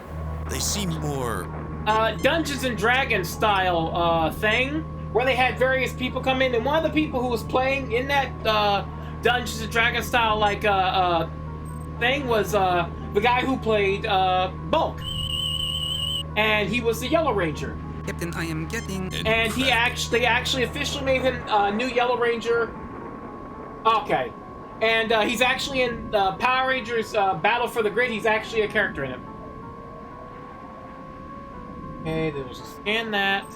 They seem more. Dungeons and Dragons style thing where they had various people come in, and one of the people who was playing in that Dungeons and Dragons style thing was the guy who played Bulk, and he was the Yellow Ranger. Captain, I am getting. And they actually officially made him new Yellow Ranger. Okay, and he's actually in Power Rangers Battle for the Grid. He's actually a character in it. Okay, then we'll just scan that.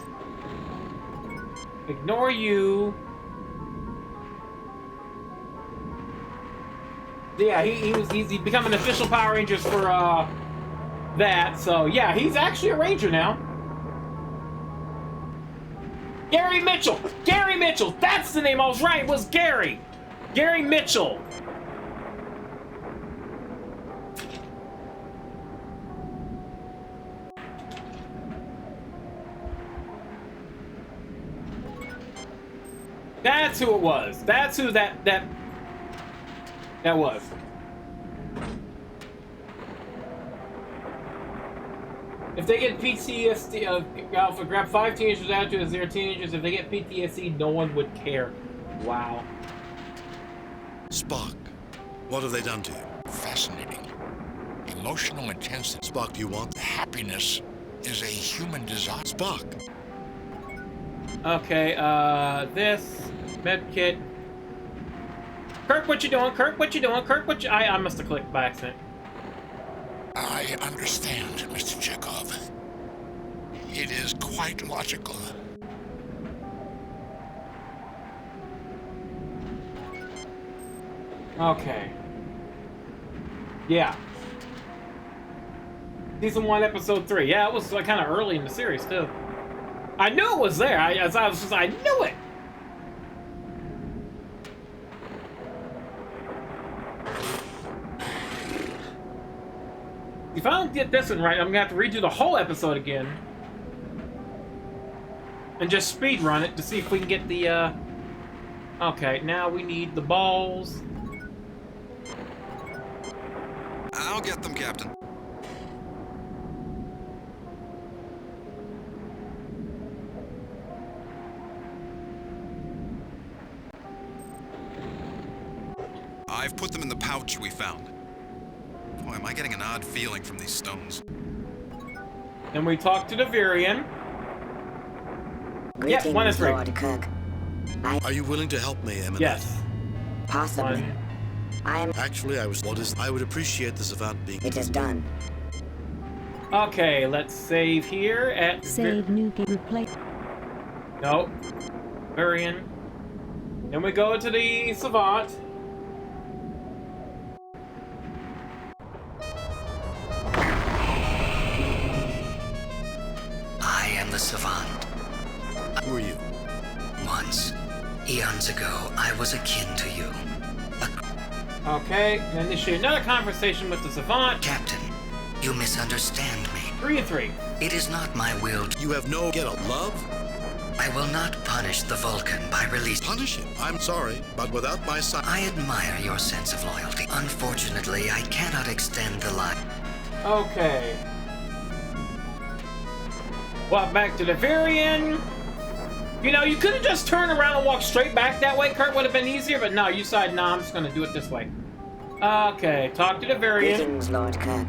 Ignore you. Yeah, he's become an official Power Rangers for that. So yeah, he's actually a Ranger now. Gary Mitchell! Gary Mitchell! That's the name I was right, it was Gary! Gary Mitchell! That's who it was. That's who that was. If they get PTSD, Alpha, grab 5 teenagers out to as their teenagers. If they get PTSD, no one would care. Wow. Spock, what have they done to you? Fascinating. Emotional intensity. Spock, do you want? Happiness is a human desire. Spock. Okay, this medkit. Kirk, what you doing? Kirk, what you doing? Kirk, what you? I must have clicked by accident. I understand, Mr. Chekhov. It is quite logical. Okay. Yeah. Season 1, Episode 3. Yeah, it was kind of early in the series, too. I knew it was there. I knew it! If I don't get this one right, I'm gonna have to redo the whole episode again. And just speed run it to see if we can get the, Okay, now we need the balls. I'll get them, Captain. I've put them in the pouch we found. Boy, am I getting an odd feeling from these stones. And we talked to the Virion. Greetings, Yeah, one is right. Lord Kirk. Are you willing to help me, Eminent? Yes. Possibly. Actually, I would appreciate the savant being. It is done. Okay, let's save here at... Save new game. Replace. Nope. Virion. Then we go to the Savant. I am the Savant. Who are you? Once, eons ago, I was akin to you. Okay, initiate another conversation with the Savant. Captain, You misunderstand me. 3 and 3. It is not my will. You have no get a love? I will not punish the Vulcan by releasing. Punish him? I'm sorry, but without my son. I admire your sense of loyalty. Unfortunately, I cannot extend the line. Okay. Walk back to the Varian. You know, you could have just turned around and walked straight back that way, Kurt. Would have been easier, but no, you decided, no, I'm just going to do it this way. Okay, talk to the Varian. Greetings, Lord Kirk.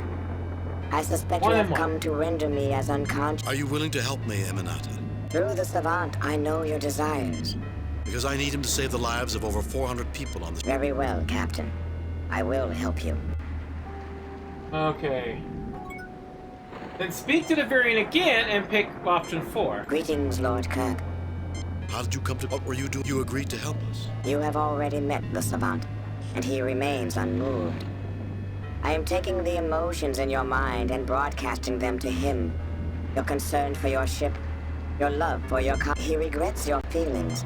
I suspect you have come to render me as unconscious. Are you willing to help me, Eminata? Through the Savant, I know your desires. Because I need him to save the lives of over 400 people on this. Very well, Captain. I will help you. Okay. Then speak to the Varian again and pick option 4. Greetings, Lord Kirk. How did you come to... What were you doing? You agreed to help us. You have already met the Savant, and he remains unmoved. I am taking the emotions in your mind and broadcasting them to him. Your concern for your ship, your love for your he regrets your feelings.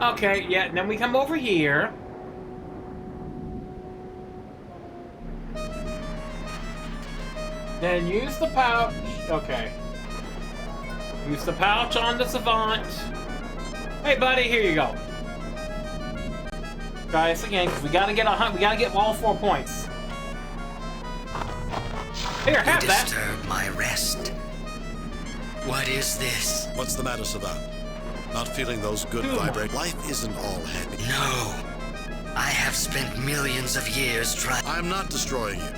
Okay, yeah, and then we come over here. Then use the pouch. Okay. Use the pouch on the Savant. Hey, buddy, here you go. Try this again, because we gotta get all 4 points. Here, have you that. Disturb my rest. What is this? What's the matter, Savant? Not feeling those good vibrations? Life isn't all happy. No. I have spent millions of years trying. I'm not destroying you.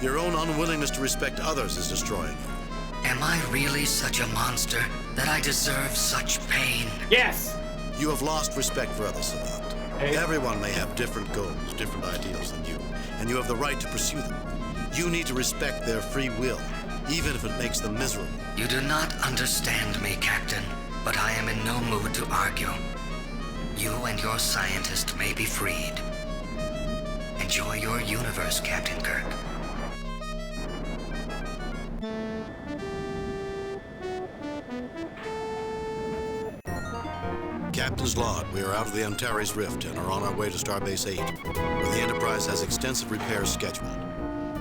Your own unwillingness to respect others is destroying you. Am I really such a monster that I deserve such pain? Yes! You have lost respect for others, Savant. Hey. Everyone may have different goals, different ideals than you, and you have the right to pursue them. You need to respect their free will, even if it makes them miserable. You do not understand me, Captain, but I am in no mood to argue. You and your scientist may be freed. Enjoy your universe, Captain Kirk. Captain's log, we are out of the Antares Rift and are on our way to Starbase 8, where the Enterprise has extensive repairs scheduled.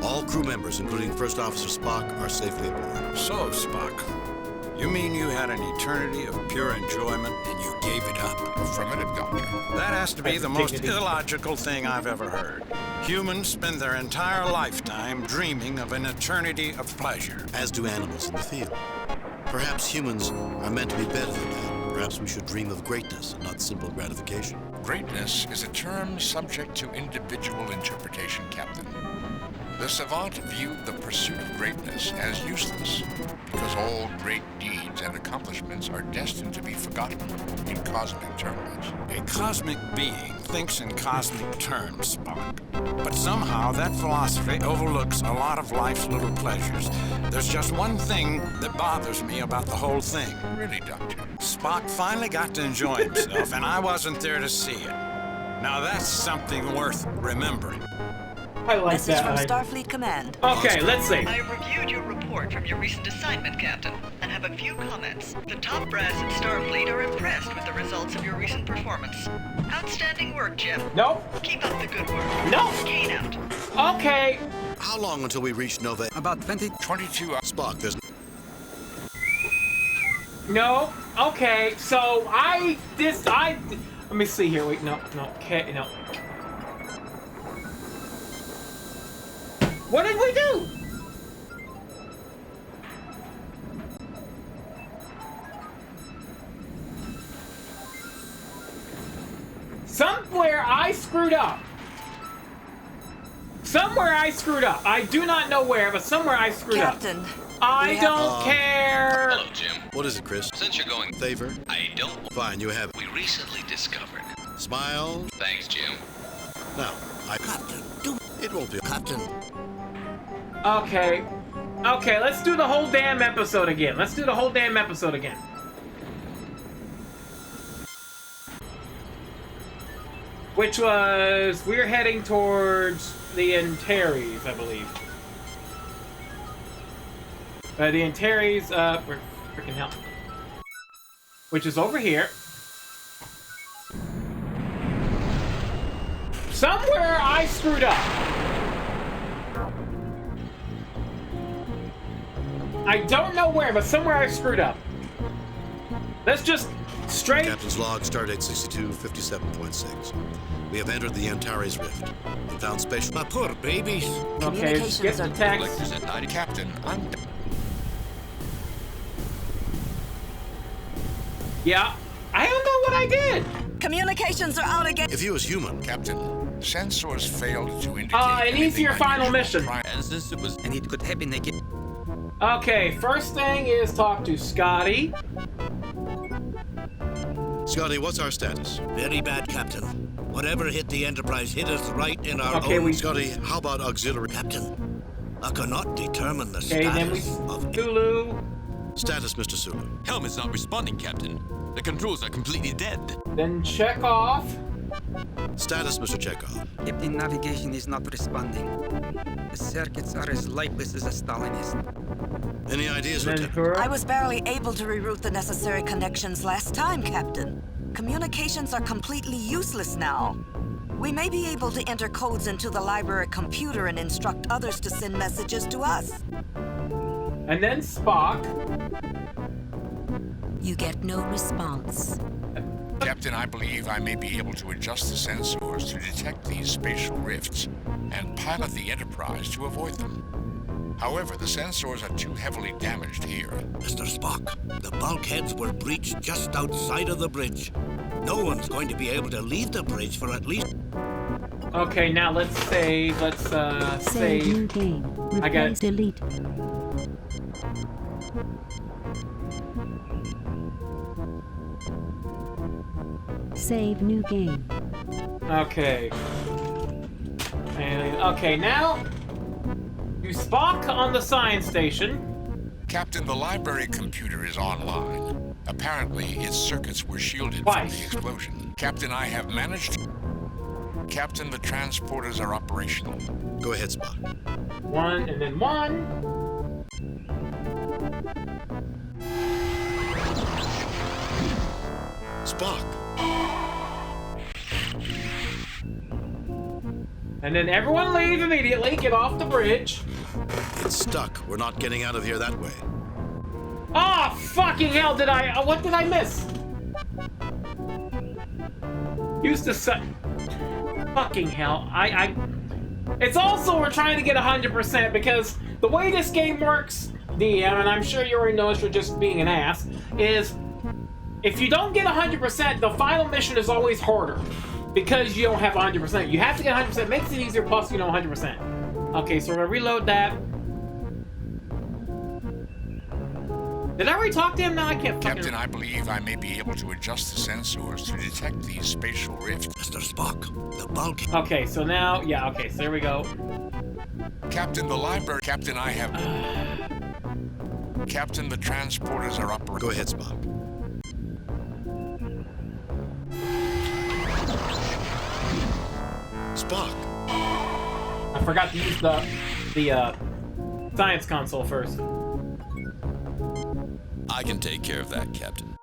All crew members, including First Officer Spock, are safely aboard. So, Spock, you mean you had an eternity of pure enjoyment and you gave it up? Affirmative, Doctor. That has to be the most illogical thing I've ever heard. Humans spend their entire lifetime dreaming of an eternity of pleasure. As do animals in the field. Perhaps humans are meant to be better than that. Perhaps we should dream of greatness and not simple gratification. Greatness is a term subject to individual interpretation, Captain. The Savant viewed the pursuit of greatness as useless, because all great deeds and accomplishments are destined to be forgotten in cosmic terms. A cosmic being thinks in cosmic terms, Spock. But somehow that philosophy overlooks a lot of life's little pleasures. There's just one thing that bothers me about the whole thing. Really, Doctor? Spock finally got to enjoy himself, and I wasn't there to see it. Now that's something worth remembering. I like Message that. from Starfleet Command. Okay, let's see. I have reviewed your report from your recent assignment, Captain, and have a few comments. The top brass at Starfleet are impressed with the results of your recent performance. Outstanding work, Jim. Nope. Keep up the good work. Nope. Kane out. Okay. How long until we reach Nova? About 22 hours. Spock, there's... No. Okay. So let me see here. Wait. No. Okay. No. What did we do? Somewhere I screwed up. I do not know where, but somewhere I screwed Captain, up. I don't care. Hello, Jim. What is it, Chris? Since you're going... Favor? I don't... Fine, you have it. We recently discovered... Smile. Thanks, Jim. Now, Captain, do... It won't be... Captain. Okay, let's do the whole damn episode again. Which was, we're heading towards the Antares, I believe. The Antares, where freaking hell? Which is over here. Somewhere I screwed up. I don't know where, but somewhere I screwed up. Let's just straight... Captain's log, stardate 6257.6. We have entered the Antares Rift and found special... My poor babies. Okay, get the text. Captain, I'm... Yeah, I don't know what I did. Communications are out again. If you was human... Captain, sensors failed to indicate... It needs your final mission. And since it was... And it could happen again. Okay, first thing is talk to Scotty. Scotty, what's our status? Very bad, Captain. Whatever hit the Enterprise hit us right in our own... Scotty, how about auxiliary... Captain, I cannot determine the status then we... of... Sulu. Status, Mr. Sulu. Helmet's not responding, Captain. The controls are completely dead. Then Chekhov. Status, Mr. Chekhov. Captain, navigation is not responding. The circuits are as lifeless as a Stalinist. Any ideas, Lieutenant? I was barely able to reroute the necessary connections last time, Captain. Communications are completely useless now. We may be able to enter codes into the library computer and instruct others to send messages to us. And then Spock. You get no response. Captain, I believe I may be able to adjust the sensors to detect these spatial rifts and pilot the Enterprise to avoid them. However, the sensors are too heavily damaged here. Mr. Spock, the bulkheads were breached just outside of the bridge. No one's going to be able to leave the bridge for at least... Okay, now let's save. Let's Save new game. I got it. Delete. Save new game. Okay. And okay, now you Spock on the science station. Captain, the library computer is online. Apparently, its circuits were shielded from the explosion. Captain, I have managed to... Captain, the transporters are operational. Go ahead, Spock. One, and then one. Spock. And then everyone leave immediately. Get off the bridge. It's stuck. We're not getting out of here that way. Oh, fucking hell, did I... what did I miss? Used to say... Fucking hell. It's also we're trying to get 100% because the way this game works, DM, and I'm sure you already know this for just being an ass, is if you don't get 100%, the final mission is always harder because you don't have 100%. You have to get 100%. Makes it easier, plus you know 100%. Okay, so we're gonna reload that. Did I already talk to him? Now I can't fucking... Captain, I believe I may be able to adjust the sensors to detect these spatial rifts. Mr. Spock, the bulkhead... Okay, so now... Yeah, okay, so there we go. Captain, the library... Captain, I have... Captain, the transporters are operating. Go ahead, Spock. Spock. I forgot to use the science console first. I can take care of that, Captain.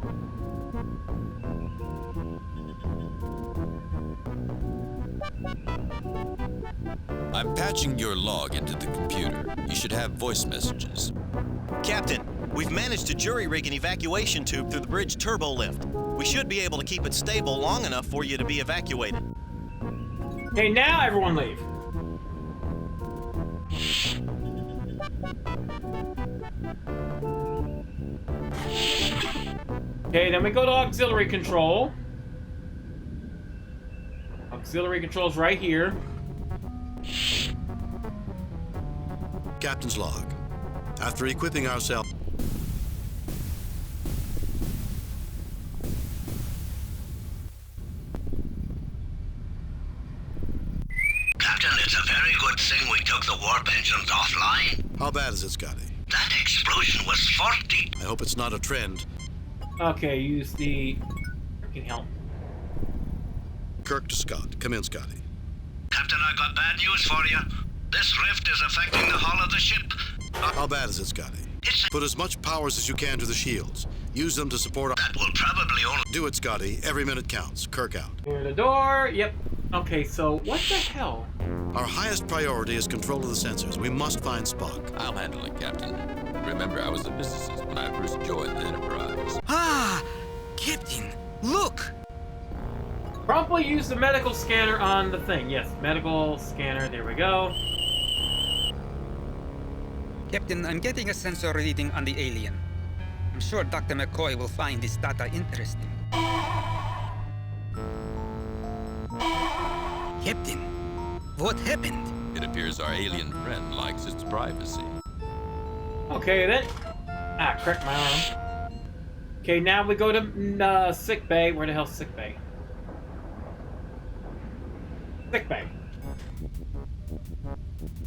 I'm patching your log into the computer. You should have voice messages. Captain, we've managed to jury-rig an evacuation tube through the bridge turbo lift. We should be able to keep it stable long enough for you to be evacuated. Okay, now everyone leave. Okay, then we go to auxiliary control. Auxiliary control's right here. Captain's log. After equipping ourselves... Captain, it's a very good thing we took the warp engines offline. How bad is it, Scotty? That explosion was 40... I hope it's not a trend. Okay, use the... freaking hell. Kirk to Scott. Come in, Scotty. Captain, I got bad news for you. This rift is affecting the hull of the ship. How bad is it, Scotty? Put as much powers as you can to the shields. Use them to support our... That will probably only... Do it, Scotty. Every minute counts. Kirk out. Near the door. Yep. Okay, so what the hell? Our highest priority is control of the sensors. We must find Spock. I'll handle it, Captain. Remember, I was a physicist when I first joined the Enterprise. Ah! Captain, look! Promptly use the medical scanner on the thing. Yes, medical scanner. There we go. Captain, I'm getting a sensor reading on the alien. I'm sure Dr. McCoy will find this data interesting. Captain, what happened? It appears our alien friend likes its privacy. Okay then. Ah, cracked my arm. Okay, now we go to sick bay. Where the hell's sick bay? Sick bay.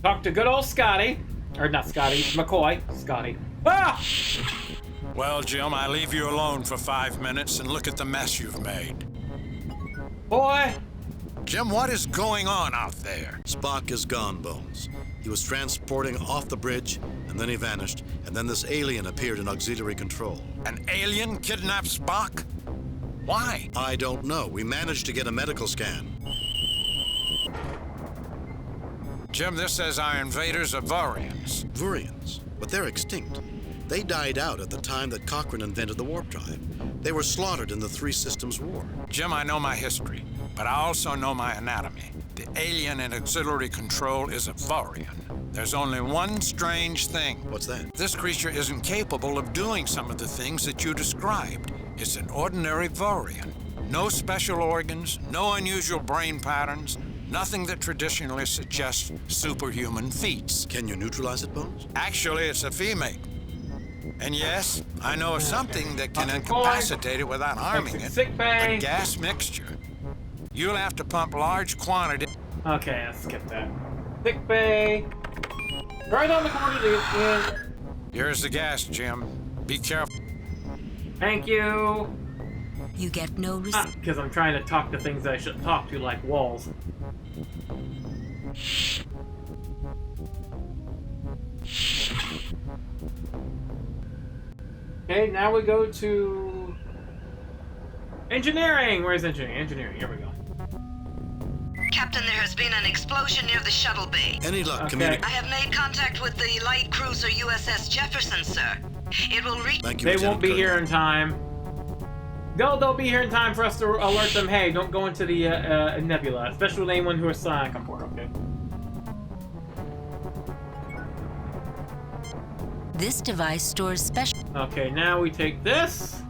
Talk to good old Scotty. Or not Scotty, McCoy. Scotty. Ah! Well, Jim, I leave you alone for 5 minutes and look at the mess you've made. Boy! Jim, what is going on out there? Spock is gone, Bones. He was transporting off the bridge, and then he vanished, and then this alien appeared in auxiliary control. An alien kidnapped Spock? Why? I don't know. We managed to get a medical scan. Jim, this says our invaders are Vaurians. Vaurians? But they're extinct. They died out at the time that Cochrane invented the warp drive. They were slaughtered in the Three Systems War. Jim, I know my history, but I also know my anatomy. The alien in auxiliary control is a Vaurian. There's only one strange thing. What's that? This creature isn't capable of doing some of the things that you described. It's an ordinary Vaurian. No special organs, no unusual brain patterns, nothing that traditionally suggests superhuman feats. Can you neutralize it, Bones? Actually, it's a female. And yes, I know of something that can incapacitate it without harming it. Sick bay. A gas mixture. You'll have to pump large quantities. Okay, let's skip that. Sick bay. Right on the corner, Here's the gas, Jim. Be careful. Thank you. You get no because I'm trying to talk to things I shouldn't talk to, like walls. Okay, now we go to engineering. Where's engineering? Engineering. Here we go. Captain, there has been an explosion near the shuttle bay. Any luck? Okay. I have made contact with the light cruiser USS Jefferson, sir. It will reach. They won't be here in time. They'll be here in time for us to alert them. Hey, don't go into the nebula, especially with anyone who is psionic on board. Okay. This device stores special. Okay, now we take this.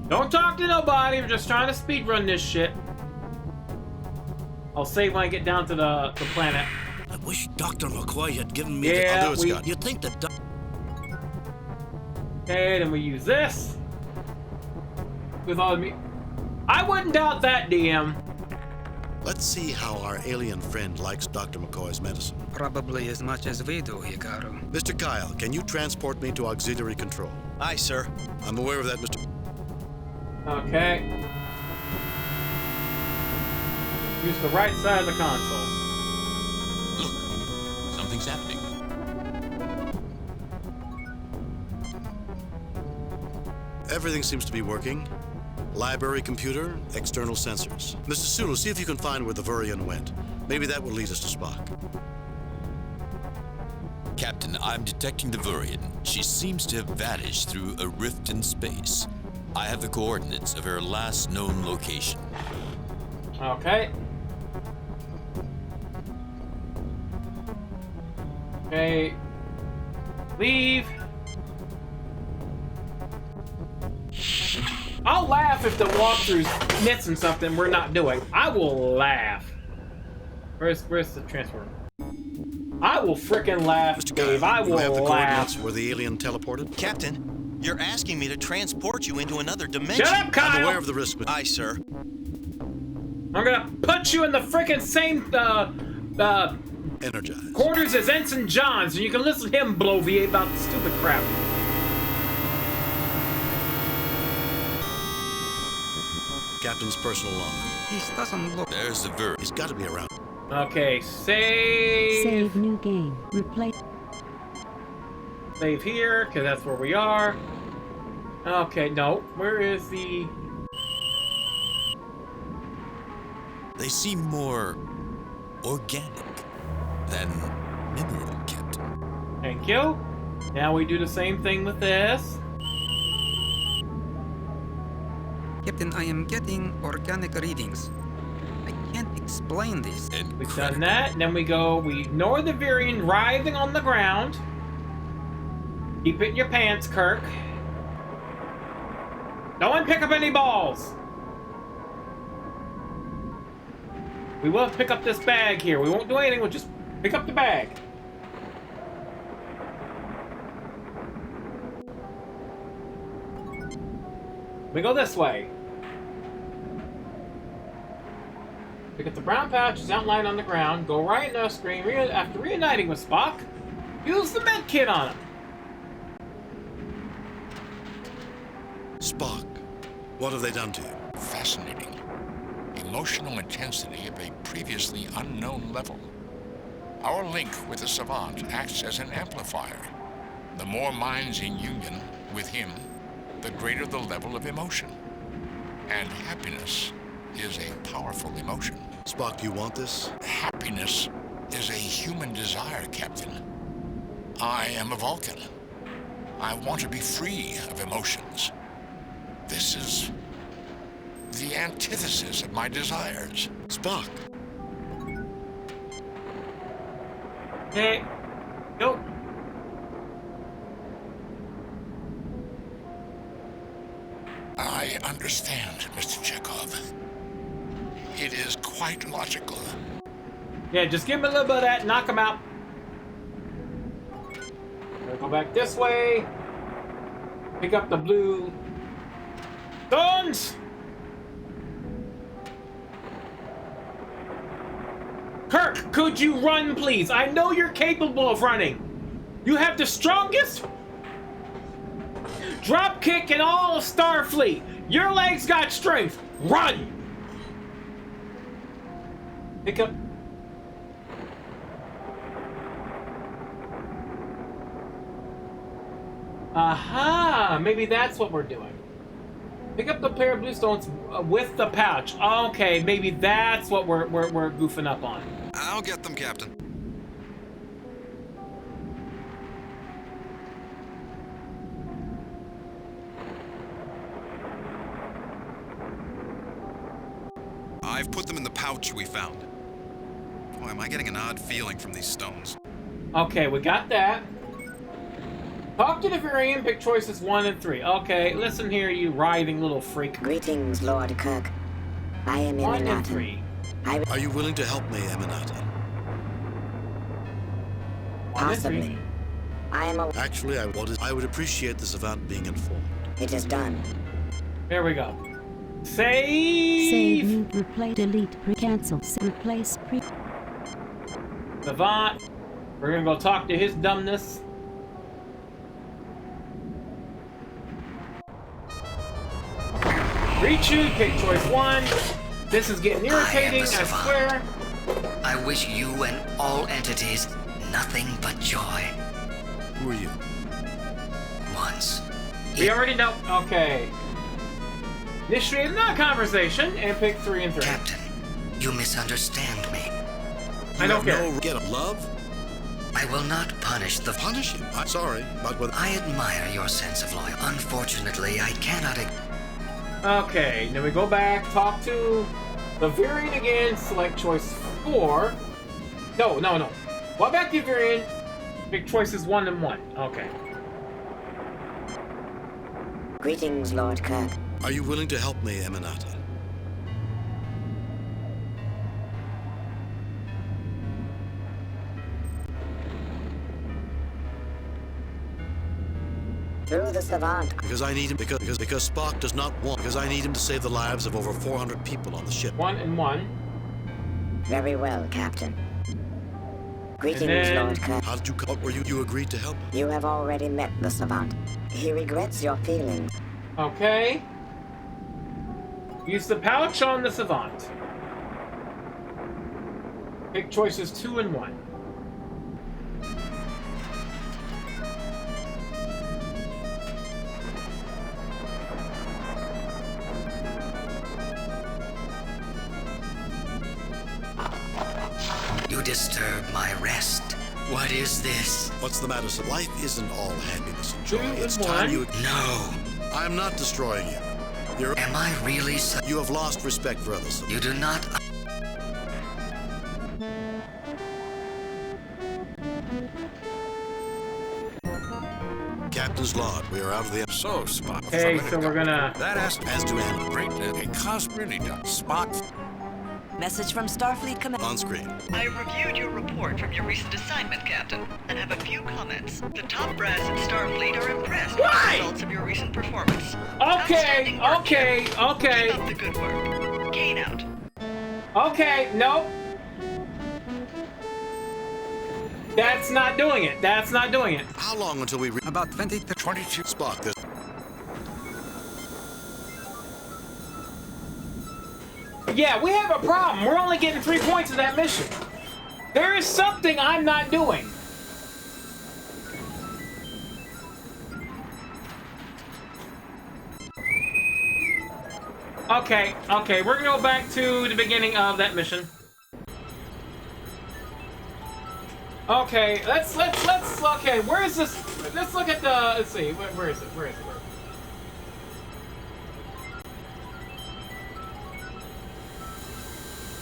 Don't talk to nobody. We're just trying to speedrun this shit. I'll save when I get down to the planet. I wish Dr. McCoy had given me Yeah, I'll do it, Scott. You'd think that Okay, then we use this. With all of me. I wouldn't doubt that, DM. Let's see how our alien friend likes Dr. McCoy's medicine. Probably as much as we do, Hikaru. Mr. Kyle, can you transport me to auxiliary control? Aye, sir. I'm aware of that, Mr. Okay. Use the right side of the console. Look, something's happening. Everything seems to be working. Library computer, external sensors. Mr. Sulu, see if you can find where the Vaurian went. Maybe that will lead us to Spock. Captain, I'm detecting the Vaurian. She seems to have vanished through a rift in space. I have the coordinates of her last known location. Okay. Okay. Leave. I'll laugh if the walkthrough's missing something we're not doing. I will laugh. Where's the transfer? I will frickin' laugh, Dave. I will you have the laugh. coordinates where the alien teleported? Captain, you're asking me to transport you into another dimension. Shut up, Kyle! I'm aware of the risk, but... Aye, sir. I'm gonna put you in the frickin' same, Energize. quarters as Ensign Johns, and you can listen to him bloviate about the stupid crap. Captain's personal log. This doesn't look... There's the Vaurian. He's got to be around. Okay, save. Save new game. Replace. Save here, because that's where we are. Okay, no. Where is the... They seem more organic than mineral, Captain. Thank you. Now we do the same thing with this. Captain, I am getting organic readings. I can't explain this. We've done that, and then we ignore the Virion writhing on the ground. Keep it in your pants, Kirk. No one pick up any balls! We will pick up this bag here. We won't do anything, we'll just pick up the bag. We go this way. Pick up the brown pouch, it's outlined on the ground. Go right in the screen. After reuniting with Spock, use the med kit on him. Spock, what have they done to you? Fascinating. Emotional intensity of a previously unknown level. Our link with the Savant acts as an amplifier. The more minds in union with him, the greater the level of emotion. And happiness is a powerful emotion. Spock, do you want this? Happiness is a human desire, Captain. I am a Vulcan. I want to be free of emotions. This is the antithesis of my desires. Spock. Hey, go. I understand, Mr. Chekhov. It is quite logical. Yeah, just give him a little bit of that, knock him out. Go back this way. Pick up the blue stones. Kirk, could you run, please? I know you're capable of running. You have the strongest drop kick in all of Starfleet. Your legs got strength. Run! Pick up. Aha! Maybe that's what we're doing. Pick up the pair of blue stones with the pouch. Okay, maybe that's what we're goofing up on. I'll get them, Captain. I've put them in the pouch we found. Boy, am I getting an odd feeling from these stones. Okay, we got that. Talk to the Virion, pick choices 1 and 3. Okay, listen here, you writhing little freak. Greetings, Lord Kirk. I am 1 and Eminata. 3. Are you willing to help me, Eminata? Possibly. I am a... Actually, I would appreciate the Savant being informed. It is done. There we go. Save! Save, mute, replay, delete, cancel, replace, Savant. We're gonna go talk to his dumbness. Rechoose, pick choice 1. This is getting irritating, I swear. I wish you and all entities nothing but joy. Who are you? Once. We already know. Okay. Initiate that conversation and pick 3 and 3. Captain, you misunderstand me. I don't care. Get a love? I will not punish the... Punish him? I'm sorry, but what... I admire your sense of loyalty. Unfortunately, I cannot... Okay, then we go back, talk to the Virion again, select choice 4. No. Go back to Virion, pick choices 1 and 1. Okay. Greetings, Lord Kirk. Are you willing to help me, Eminata? Through the Savant. Because I need him. Because Spock does not want. Because I need him to save the lives of over 400 people on the ship. 1 and 1. Very well, Captain. Greetings, Lord Kirk. How did you come? Were you agreed to help? You have already met the Savant. He regrets your feelings. Okay. Use the pouch on the Savant. Pick choices 2 and 1. You disturb my rest. What is this? What's the matter, sir? Life isn't all happiness and joy. It's time you... No. I'm not destroying you. Am I really so... You have lost respect for others. You do not... Captain's log. We are out of the... So, Spot. Okay, so we're gonna... That has to... As to Anna. Great. It cost really does. Spot. Message from Starfleet Command. On screen. I reviewed your report from your recent assignment, Captain, and have a few comments. The top brass in Starfleet are impressed with the results of your recent performance. Okay, okay, okay. Keep up the good work. Kane out. Okay, nope. That's not doing it. That's not doing it. How long until we... About 20 to 22. Spock, this... Yeah, we have a problem. We're only getting 3 points of that mission. There is something I'm not doing. Okay, okay, we're gonna go back to the beginning of that mission. Okay, let's, okay, where is this? Let's look at the, let's see, where is it?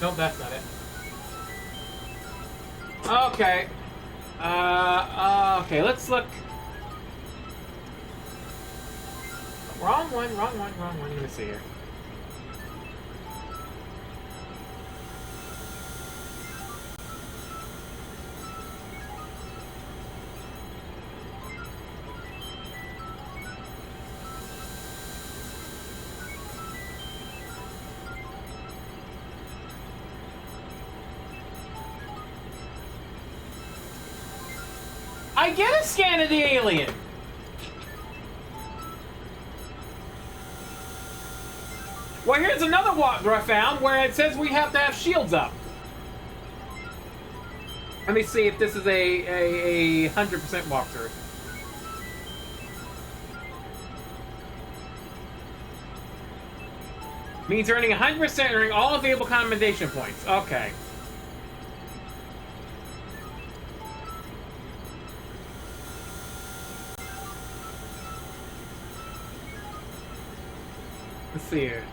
Nope, that's not it. Okay. Okay, let's look. Wrong one. Let me see here. I get a scan of the alien. Well, here's another walkthrough I found where it says we have to have shields up. Let me see if this is a 100% walkthrough. Means earning 100% earning all available commendation points. Okay. Let's see here.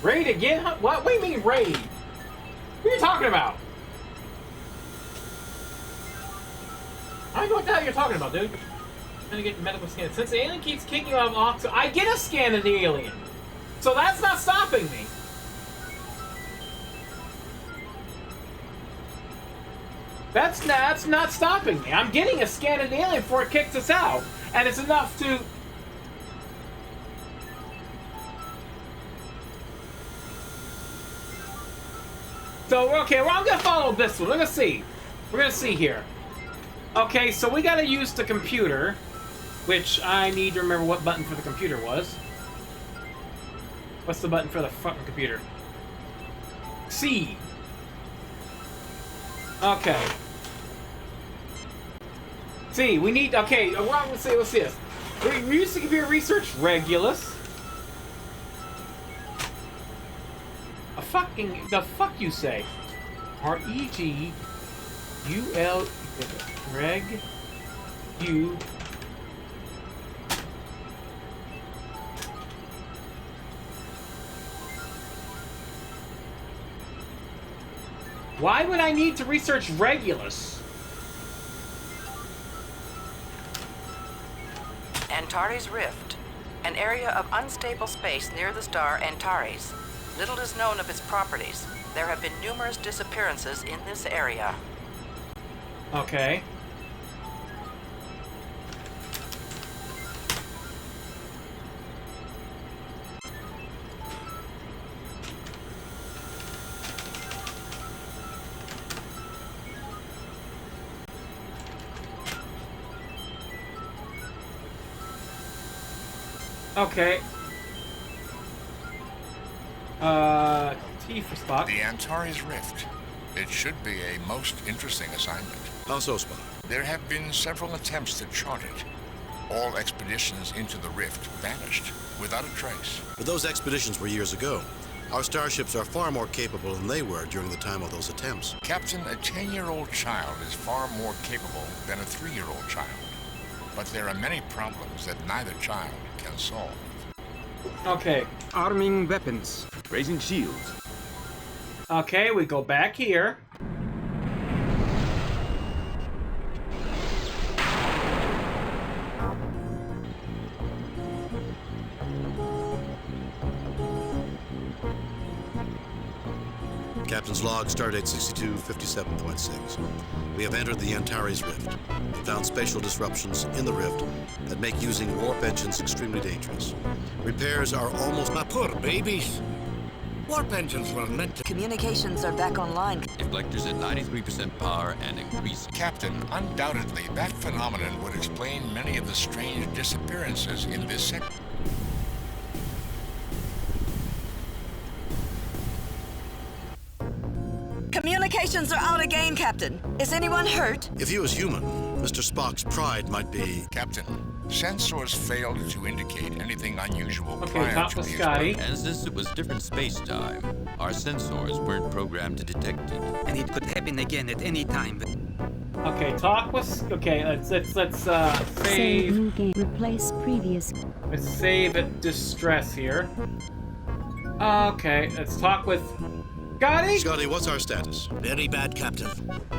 Raid again? What do you mean raid? What are you talking about? I don't know what the hell you're talking about, dude. I'm gonna get medical scan. Since the alien keeps kicking off oxygen, I get a scan of the alien. So that's not stopping me. That's not stopping me. I'm getting a scan of the alien before it kicks us out. And it's enough to... So, okay, well, I'm gonna follow this one. We're gonna see. We're gonna see here. Okay, so we gotta use the computer, which I need to remember what button for the computer was. What's the button for the fucking computer? C. Okay. C, we need, okay, let's see this. We use the computer research Regulus. The fuck you say? R-E-G-U-L, Reg, U. Why would I need to research Regulus? Antares Rift, an area of unstable space near the star Antares. Little is known of its properties. There have been numerous disappearances in this area. Okay. Okay. T for Spock. The Antares Rift. It should be a most interesting assignment. How so, Spock? There have been several attempts to chart it. All expeditions into the rift vanished without a trace. But those expeditions were years ago. Our starships are far more capable than they were during the time of those attempts. Captain, a 10-year-old child is far more capable than a 3-year-old child. But there are many problems that neither child can solve. Okay. Arming weapons. Raising shields. Okay, we go back here. Captain's log, stardate 6257.6. We have entered the Antares Rift and found spatial disruptions in the rift that make using warp engines extremely dangerous. Repairs are almost... My poor babies. Warp engines were meant to... Communications are back online. Deflectors at 93% power and increasing. Captain, undoubtedly that phenomenon would explain many of the strange disappearances in this sector. Communications are out again, Captain. Is anyone hurt? If he was human, Mr. Spock's pride might be... Captain, sensors failed to indicate anything unusual Okay, prior top to of the Scotty. explosion. And since it was different space-time, our sensors weren't programmed to detect it. And it could happen again at any time. Okay, talk with... Okay, let's Save save... new game. Replace previous. Let's save at distress here. Okay, let's talk with... Scotty? Scotty, what's our status? Very bad, Captain.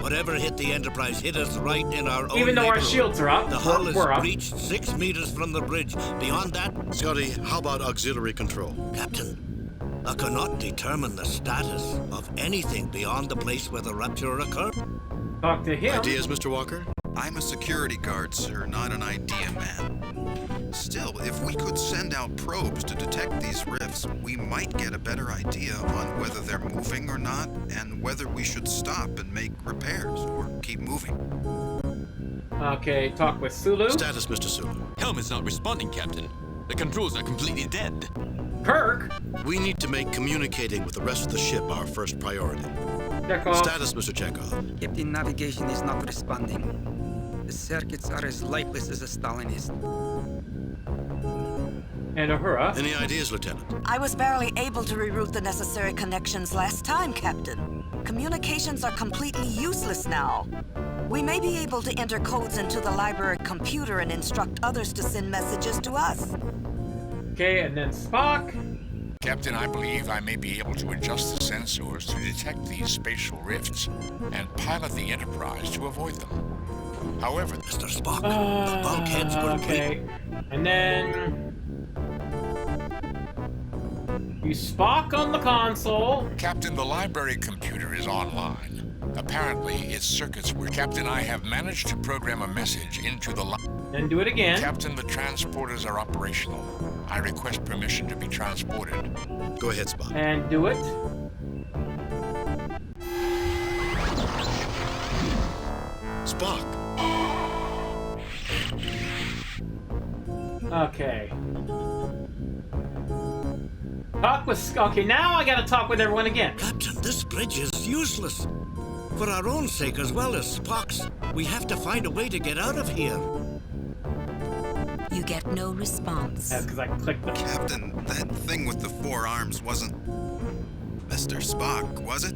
Whatever hit the Enterprise hit us right in our own Even though our neighborhood. shields are up, The hull we're up. is breached 6 meters from the bridge. Beyond that... Scotty, how about auxiliary control? Captain, I cannot determine the status of anything beyond the place where the rupture occurred. Talk to him. Ideas, Mr. Walker? I'm a security guard, sir, not an idea man. Still, if we could send out probes to detect these rifts, we might get a better idea on whether they're moving or not, and whether we should stop and make repairs or keep moving. Okay, talk with Sulu. Status, Mr. Sulu. Helmet's not responding, Captain. The controls are completely dead. Kirk? We need to make communicating with the rest of the ship our first priority. Chekhov. Status, Mr. Chekhov. Captain, navigation is not responding. The circuits are as lifeless as a Stalinist. And Uhura. Any ideas, Lieutenant? I was barely able to reroute the necessary connections last time, Captain. Communications are completely useless now. We may be able to enter codes into the library computer and instruct others to send messages to us. Okay, and then Spock. Captain, I believe I may be able to adjust the sensors to detect these spatial rifts and pilot the Enterprise to avoid them. However, Mr. Spock, the bulkheads were Okay, and then... You Spock on the console. Captain, the library computer is online. Apparently, its circuits were... Captain, I have managed to program a message into the... Then do it again. Captain, the transporters are operational. I request permission to be transported. Go ahead, Spock. And do it. Spock. Okay. Talk with... Okay, now I gotta talk with everyone again. Captain, this bridge is useless. For our own sake as well as Spock's, we have to find a way to get out of here. You get no response. That's because I clicked the... Captain, that thing with the 4 arms wasn't Mr. Spock, was it?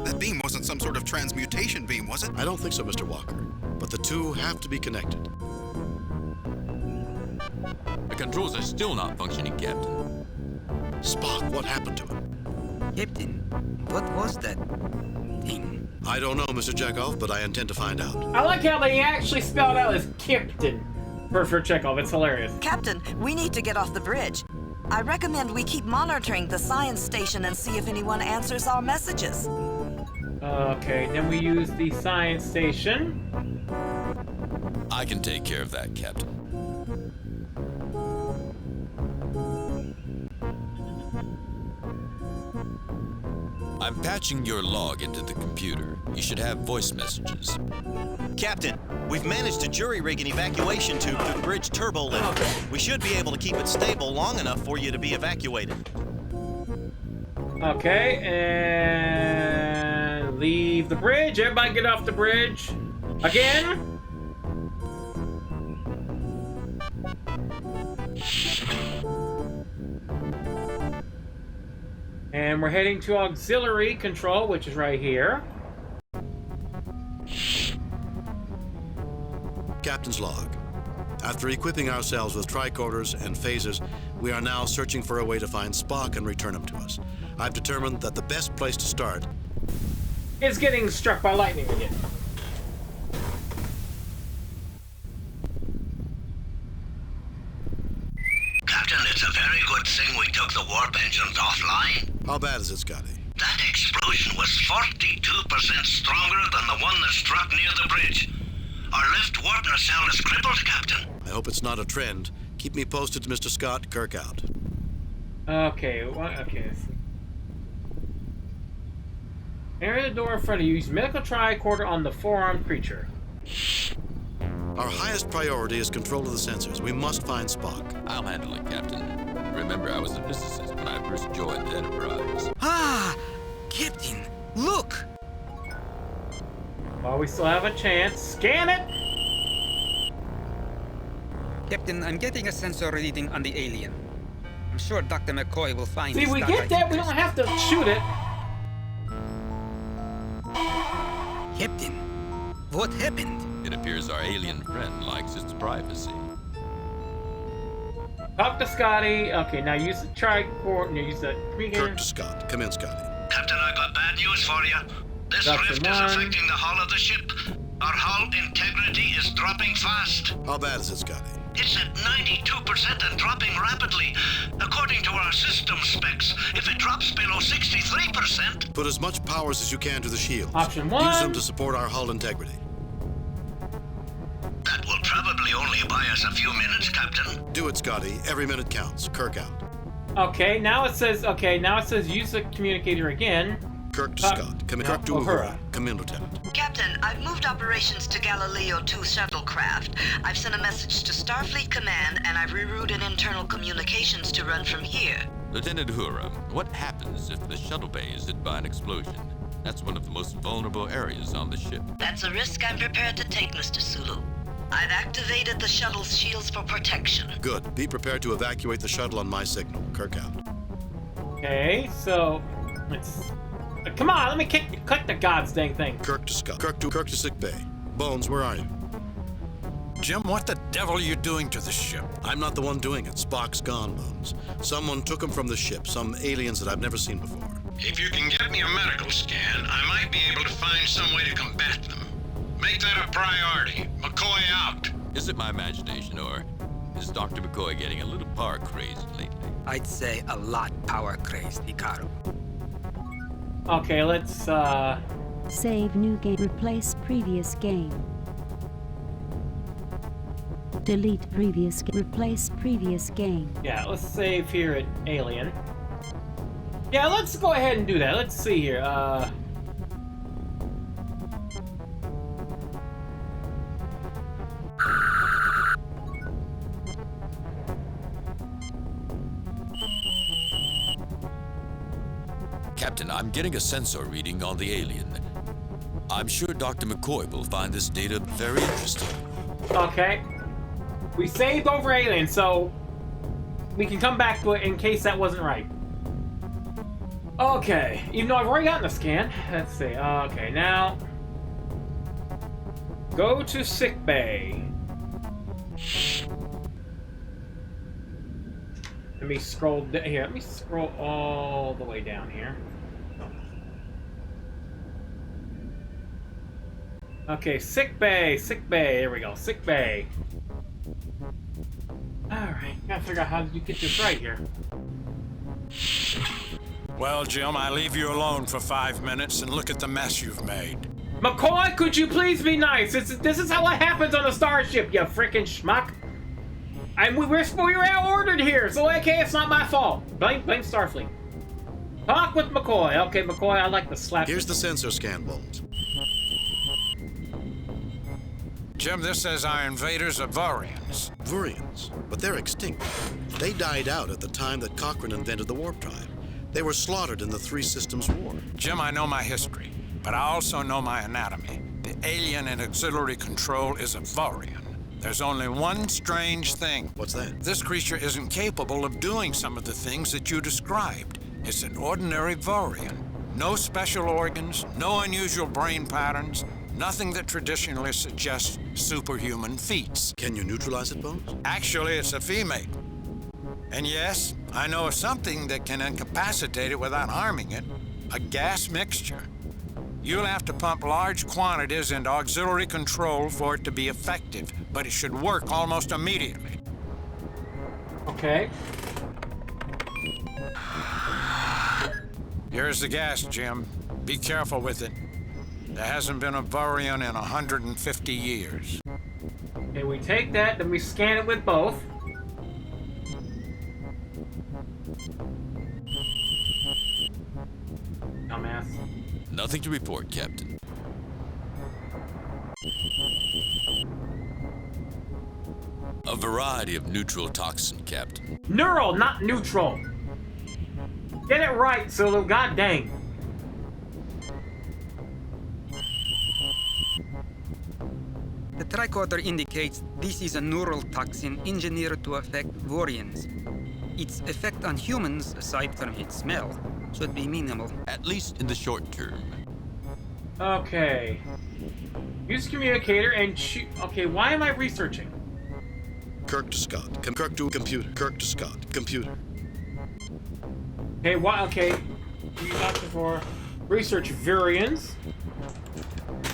That beam wasn't some sort of transmutation beam, was it? I don't think so, Mr. Walker. But the two have to be connected. The controls are still not functioning, Captain. Spock, what happened to him? Captain, what was that thing? I don't know, Mr. Chekhov, but I intend to find out. I like how they actually spelled out as Captain for Chekhov. It's hilarious. Captain, we need to get off the bridge. I recommend we keep monitoring the science station and see if anyone answers our messages. Okay, then we use the science station. I can take care of that, Captain. I'm patching your log into the computer. You should have voice messages. Captain, we've managed to jury-rig an evacuation tube through the bridge turbo lift. We should be able to keep it stable long enough for you to be evacuated. Okay, and leave the bridge. Everybody get off the bridge. Again? And we're heading to auxiliary control, which is right here. Captain's log. After equipping ourselves with tricorders and phasers, we are now searching for a way to find Spock and return him to us. I've determined that the best place to start is getting struck by lightning again. Captain, it's a very good thing we took the warp engines offline. How bad is it, Scotty? That explosion was 42% stronger than the one that struck near the bridge. Our left warp nacelle is crippled, Captain. I hope it's not a trend. Keep me posted, Mr. Scott. Kirk out. Okay, okay. Area the door in front of you. Use medical tricorder on the four-armed creature. Our highest priority is control of the sensors. We must find Spock. I'll handle it, Captain. Remember, I was a physicist when I first joined the Enterprise. Ah! Captain, look! While we still have a chance, scan it! Captain, I'm getting a sensor reading on the alien. I'm sure Dr. McCoy will find See, his we data get that. We don't have to shoot it. Captain, what happened? It appears our alien friend likes its privacy. Talk to Scotty. Okay, now use the tricorder. Use the Kirk to Scott. Come in, Scotty. Captain, I got bad news for you. This rift is affecting the hull of the ship. Our hull integrity is dropping fast. How bad is it, Scotty? It's at 92% and dropping rapidly. According to our system specs, if it drops below 63%... Put as much powers as you can to the shields. Option 1. Use them to support our hull integrity. That will probably only buy us a few minutes, Captain. Do it, Scotty. Every minute counts. Kirk out. Okay, now it says use the communicator again. Kirk to Scott. Come in. Kirk to Uhura. Come in, Lieutenant. Captain, I've moved operations to Galileo 2 shuttlecraft. I've sent a message to Starfleet Command, and I've rerouted internal communications to run from here. Lieutenant Uhura, what happens if the shuttle bay is hit by an explosion? That's one of the most vulnerable areas on the ship. That's a risk I'm prepared to take, Mr. Sulu. I've activated the shuttle's shields for protection. Good. Be prepared to evacuate the shuttle on my signal. Kirk out. Okay, so let's... Come on, let me click the god's dang thing. Kirk to Scott. Kirk to sick bay. Bones, where are you? Jim, what the devil are you doing to the ship? I'm not the one doing it. Spock's gone, Bones. Someone took him from the ship. Some aliens that I've never seen before. If you can get me a medical scan, I might be able to find some way to combat them. Make that a priority. McCoy out. Is it my imagination, or is Dr. McCoy getting a little power crazed lately? I'd say a lot power crazed, Hikaru. Okay, let's Save new game. Replace previous game. Delete previous game. Replace previous game. Yeah, let's save here at Alien. Yeah, let's go ahead and do that. Let's see here. Captain, I'm getting a sensor reading on the alien. I'm sure Dr. McCoy will find this data very interesting. Okay. We saved over Alien, so we can come back to it in case that wasn't right. Okay, even though I've already gotten the scan. Let's see. Okay, now go to sickbay. Let me scroll here. Let me scroll all the way down here. Okay, sickbay, sickbay. There we go, sickbay. All right, gotta figure out how you get this right here. Well, Jim, I leave you alone for 5 minutes and look at the mess you've made. McCoy, could you please be nice? This is how it happens on a starship, you frickin' schmuck. We were out-ordered here, so okay, it's not my fault. Blame Starfleet. Talk with McCoy. Okay, McCoy, I like the slap. Here's the sensor scan, Bones. Jim, this says our invaders are Vaurians. Vaurians? But they're extinct. They died out at the time that Cochrane invented the warp drive. They were slaughtered in the Three Systems War. Jim, I know my history, but I also know my anatomy. The alien in auxiliary control is a Vaurian. There's only one strange thing. What's that? This creature isn't capable of doing some of the things that you described. It's an ordinary Vaurian. No special organs, no unusual brain patterns, nothing that traditionally suggests superhuman feats. Can you neutralize it, Bones? Actually, it's a female. And yes, I know of something that can incapacitate it without harming it. A gas mixture. You'll have to pump large quantities into auxiliary control for it to be effective, but it should work almost immediately. Okay. Here's the gas, Jim. Be careful with it. There hasn't been a Vaurian in 150 years. Okay, we take that, then we scan it with both. Dumbass. Nothing to report, Captain. A variety of neutral toxin, Captain. Neural, not neutral. Get it right, Sulu. God dang. The tricorder indicates this is a neural toxin engineered to affect Vaurians. Its effect on humans, aside from its smell, should be minimal. At least in the short term. Okay. Use communicator and shoot. Okay, why am I researching? Kirk to Scott. Kirk to computer. Kirk to Scott. Computer. Okay, why? Okay. We got before. Research Virians.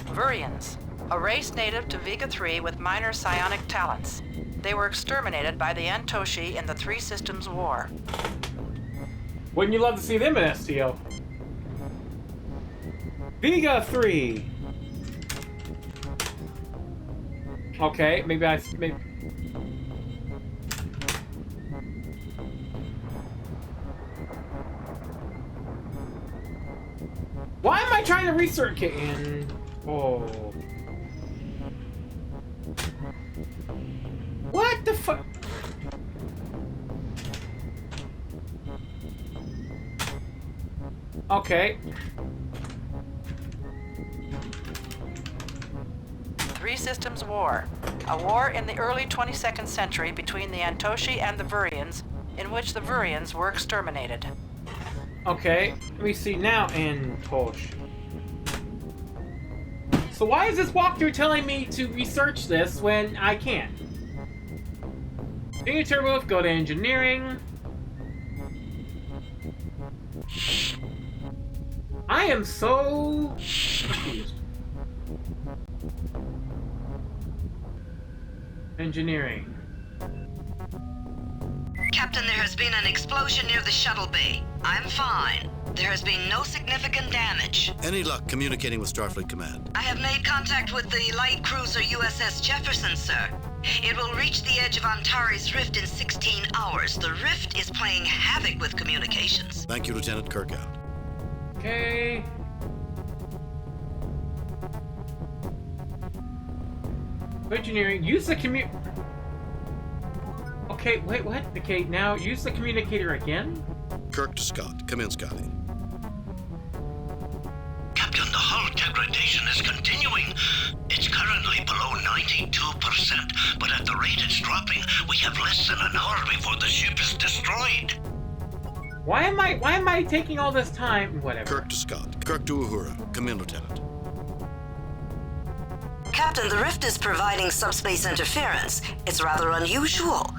Vurians, a race native to Vega 3 with minor psionic talents. They were exterminated by the Antoshi in the Three Systems War. Wouldn't you love to see them in STO? Vega 3. Okay, maybe. Why am I trying to research it in? Oh. What the fuck? Okay. Three Systems War. A war in the early 22nd century between the Antoshi and the Vurians, in which the Vurians were exterminated. Okay, let me see now, Antosh. So why is this walkthrough telling me to research this when I can't? Continue turbo, go to engineering. I am so confused. Engineering. Captain, there has been an explosion near the shuttle bay. I'm fine. There has been no significant damage. Any luck communicating with Starfleet Command? I have made contact with the light cruiser USS Jefferson, sir. It will reach the edge of Antares Rift in 16 hours. The Rift is playing havoc with communications. Thank you, Lieutenant Kirk out. Okay. Engineering, use the Okay, wait, what? Okay, now use the communicator again? Kirk to Scott. Come in, Scotty. Captain, the hull degradation is continuing. It's currently below 92%, but at the rate it's dropping, we have less than an hour before the ship is destroyed. Why am I taking all this time? Whatever. Kirk to Scott. Kirk to Uhura. Come in, Lieutenant. Captain, the Rift is providing subspace interference. It's rather unusual.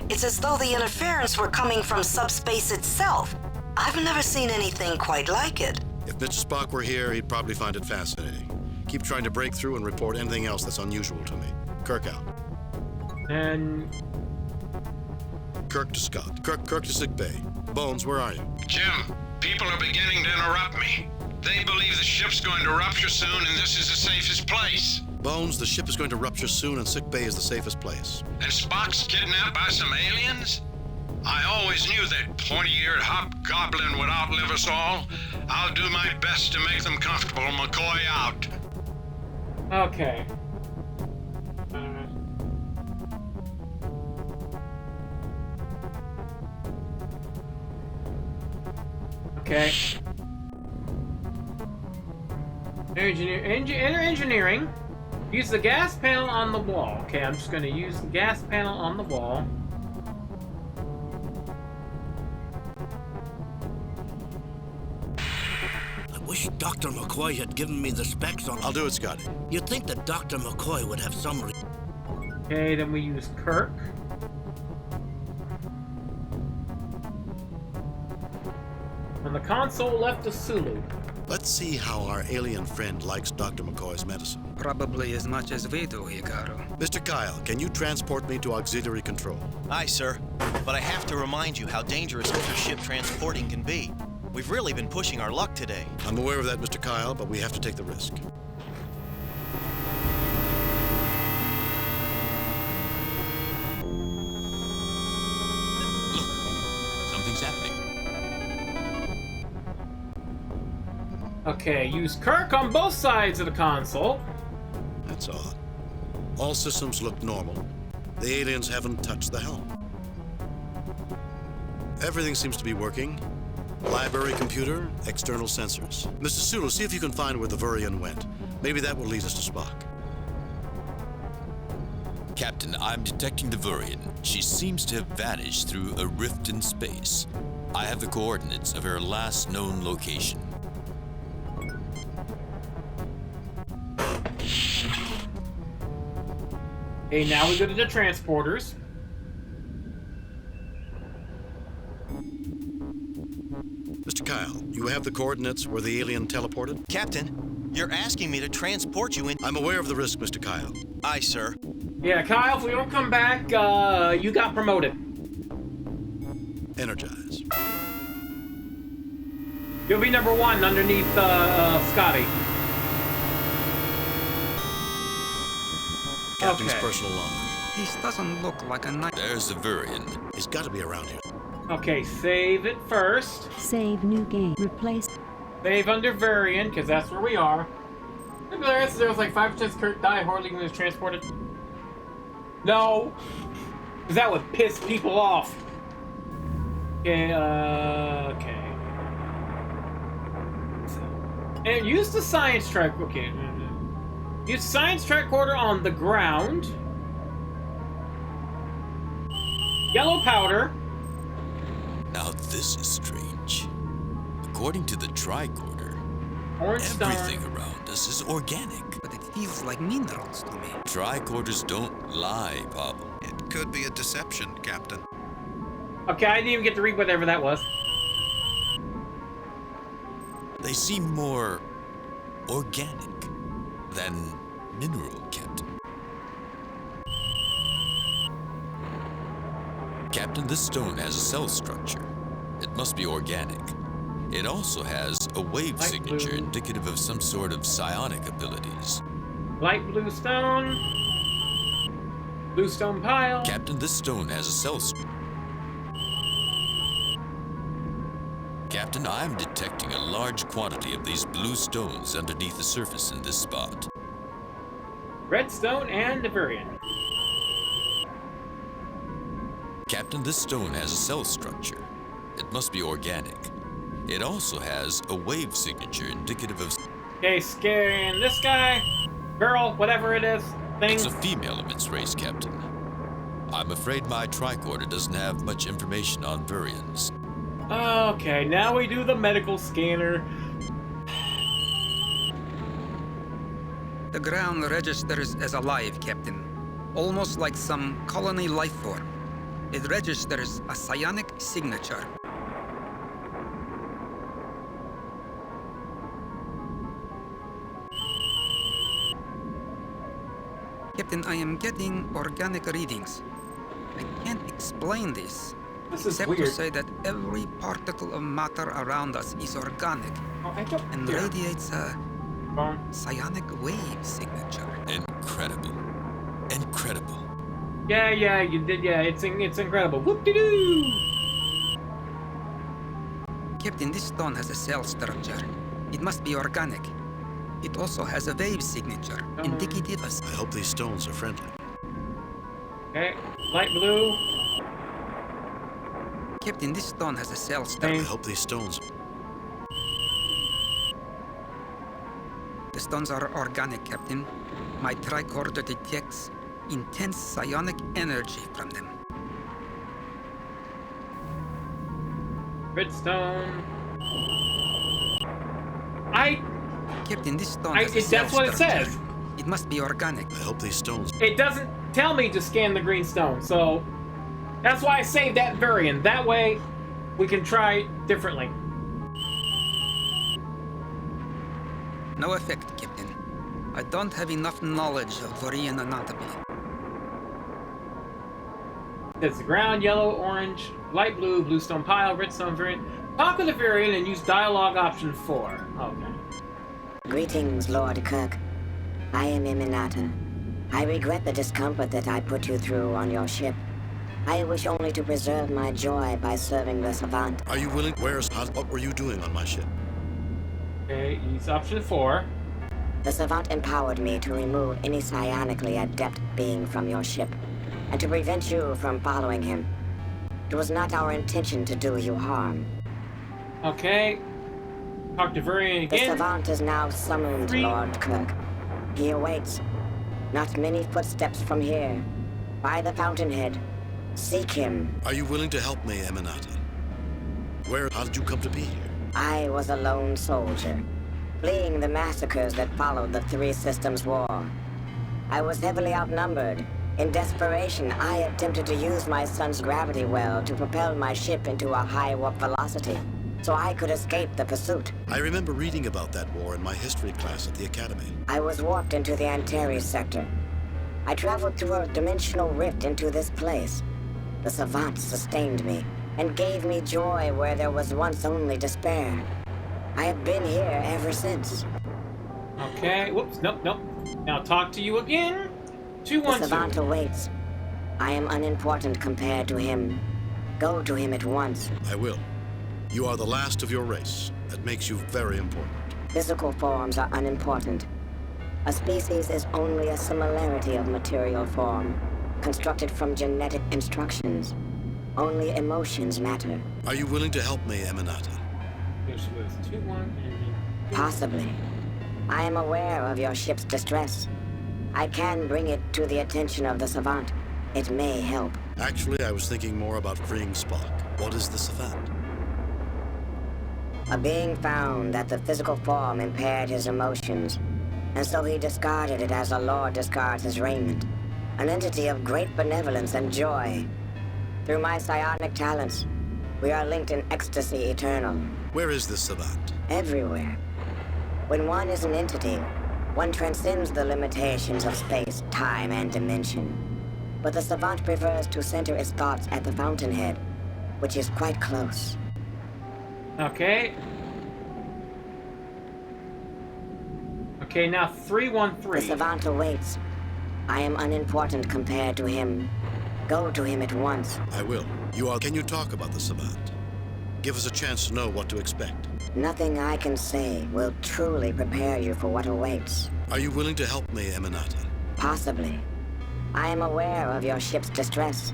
It's as though the interference were coming from subspace itself. I've never seen anything quite like it. If Mr. Spock were here, he'd probably find it fascinating. Keep trying to break through and report anything else that's unusual to me. Kirk out. And... Kirk to Scott. Kirk to sick bay. Bones, where are you? Jim, people are beginning to interrupt me. They believe the ship's going to rupture soon and this is the safest place. Bones, the ship is going to rupture soon and sick bay is the safest place. And Spock's kidnapped by some aliens? I always knew that pointy-eared hobgoblin would outlive us all. I'll do my best to make them comfortable. McCoy out. Okay. Okay. Engineering. Use the gas panel on the wall. Okay, I'm just going to use the gas panel on the wall. I wish Dr. McCoy had given me the specs on... I'll do it, Scotty. You'd think that Dr. McCoy would have some... Okay, then we use Kirk. On the console left is Sulu. Let's see how our alien friend likes Dr. McCoy's medicine. Probably as much as we do, Hikaru. Mr. Kyle, can you transport me to auxiliary control? Aye, sir. But I have to remind you how dangerous intership transporting can be. We've really been pushing our luck today. I'm aware of that, Mr. Kyle, but we have to take the risk. Something's happening. Okay, use Kirk on both sides of the console. That's odd. All systems look normal. The aliens haven't touched the helm. Everything seems to be working. Library computer, external sensors. Mr. Sulu, see if you can find where the Vurian went. Maybe that will lead us to Spock. Captain, I'm detecting the Vurian. She seems to have vanished through a rift in space. I have the coordinates of her last known location. Okay, now we go to the transporters. Mr. Kyle, you have the coordinates where the alien teleported? Captain, you're asking me to transport you in... I'm aware of the risk, Mr. Kyle. Aye, sir. Yeah, Kyle, if we don't come back, you got promoted. Energize. You'll be number 1 underneath Scotty. Captain's Okay. personal log. This doesn't look like a nice... There's the Vurian. He's got to be around here. Okay, save it first. Save new game. Replace. Save under Varian, because that's where we are. Remember there was like 5% Kirk die horribly when he was transported? No! Because that would piss people off. Okay, okay. And use the science track. Okay. Use science tricorder on the ground. Yellow powder. Now this is strange. According to the tricorder, Orange everything star. around us is organic. But it feels like minerals to me. Tricorders don't lie, Pablo. It could be a deception, Captain. Okay, I didn't even get to read whatever that was. They seem more organic than mineral, Captain. Captain, this stone has a cell structure. It must be organic. It also has a wave Light signature blue. indicative of some sort of psionic abilities. Light blue stone. Blue stone pile. Captain, this stone has a cell Captain, I'm detecting a large quantity of these blue stones underneath the surface in this spot. Redstone and Varian. Captain, this stone has a cell structure. It must be organic. It also has a wave signature indicative of... Okay, scan this guy. Girl, whatever it is. Thing. It's a female of its race, Captain. I'm afraid my tricorder doesn't have much information on Vurians. Okay, now we do the medical scanner. The ground registers as alive, Captain. Almost like some colony life form. It registers a psionic signature. Captain, I am getting organic readings. I can't explain this. This is except weird. to say that every particle of matter around us is organic and yeah. radiates a psionic wave signature. Incredible. Incredible. Yeah, you did. Yeah, it's incredible. Whoop-de-doo! Captain, this stone has a cell structure. It must be organic. It also has a wave signature, indicative of... I hope these stones are friendly. Okay, light blue. Captain, this stone has a cell structure. I hope these stones... The stones are organic, Captain. My tricorder detects intense psionic energy from them. Redstone. Captain, this stone That's what it says. It must be organic. I hope these stones... It doesn't tell me to scan the green stone, so that's why I saved that variant. That way, we can try differently. No effect, Captain. I don't have enough knowledge of Vorian anatomy. It's the ground, yellow, orange, light blue, bluestone pile, redstone variant. Talk with the variant and use dialogue option 4. Okay. Greetings, Lord Kirk. I am Iminata. I regret the discomfort that I put you through on your ship. I wish only to preserve my joy by serving the Savant. Are you willing? What were you doing on my ship? Okay, use option 4. The Savant empowered me to remove any psionically adept being from your ship, and to prevent you from following him. It was not our intention to do you harm. Okay. Talk to Varian again. The Savant is now summoned, Lord Kirk. He awaits. Not many footsteps from here. By the fountainhead. Seek him. Are you willing to help me, Eminata? How did you come to be here? I was a lone soldier, fleeing the massacres that followed the Three Systems War. I was heavily outnumbered. In desperation, I attempted to use my son's gravity well to propel my ship into a high warp velocity, so I could escape the pursuit. I remember reading about that war in my history class at the academy. I was warped into the Antares sector. I traveled through a dimensional rift into this place. The Savant sustained me and gave me joy where there was once only despair. I have been here ever since. Okay, whoops, nope. Now talk to you again. 212. The Savant awaits. I am unimportant compared to him. Go to him at once. I will. You are the last of your race. That makes you very important. Physical forms are unimportant. A species is only a similarity of material form, constructed from genetic instructions. Only emotions matter. Are you willing to help me, Eminata? Which was 2-1 and... Possibly. I am aware of your ship's distress. I can bring it to the attention of the Savant. It may help. Actually, I was thinking more about freeing Spock. What is the Savant? A being found that the physical form impaired his emotions, and so he discarded it as a lord discards his raiment. An entity of great benevolence and joy. Through my psionic talents, we are linked in ecstasy eternal. Where is this Savant? Everywhere. When one is an entity, one transcends the limitations of space, time, and dimension. But the Savant prefers to center its thoughts at the fountainhead, which is quite close. Okay. Okay, now 313. The Savant awaits. I am unimportant compared to him. Go to him at once. I will. Can you talk about the Savant? Give us a chance to know what to expect. Nothing I can say will truly prepare you for what awaits. Are you willing to help me, Eminata? Possibly. I am aware of your ship's distress.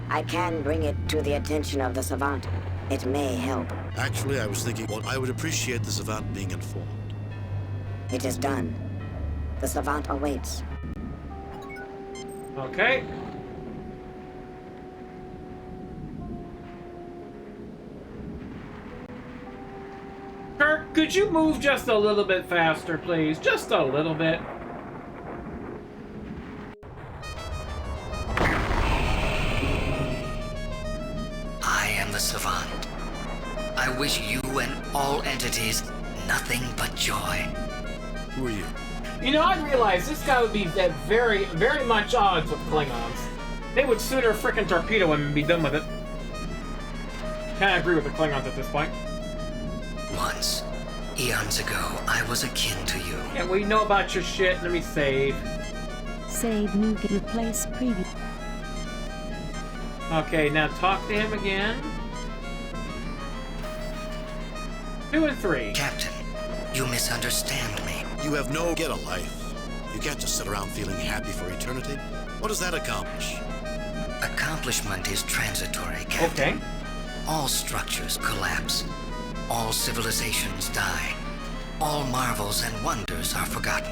I can bring it to the attention of the Savant. It may help. Actually, I was thinking, I would appreciate the Savant being informed. It is done. The Savant awaits. Okay. Kirk, could you move just a little bit faster, please? Just a little bit. I am the Savant. I wish you and all entities nothing but joy. Who are you? You know, I realize this guy would be at very, very much odds with Klingons. They would sooner frickin' torpedo him and be done with it. Kinda agree with the Klingons at this point. Once, eons ago, I was akin to you. Yeah, we know about your shit. Let me save. Save, new, replace, previous. Okay, now talk to him again. 2 and 3. Captain, you misunderstand me. You have get a life. You can't just sit around feeling happy for eternity. What does that accomplish? Accomplishment is transitory, Captain. Okay. All structures collapse. All civilizations die. all marvels and wonders are forgotten.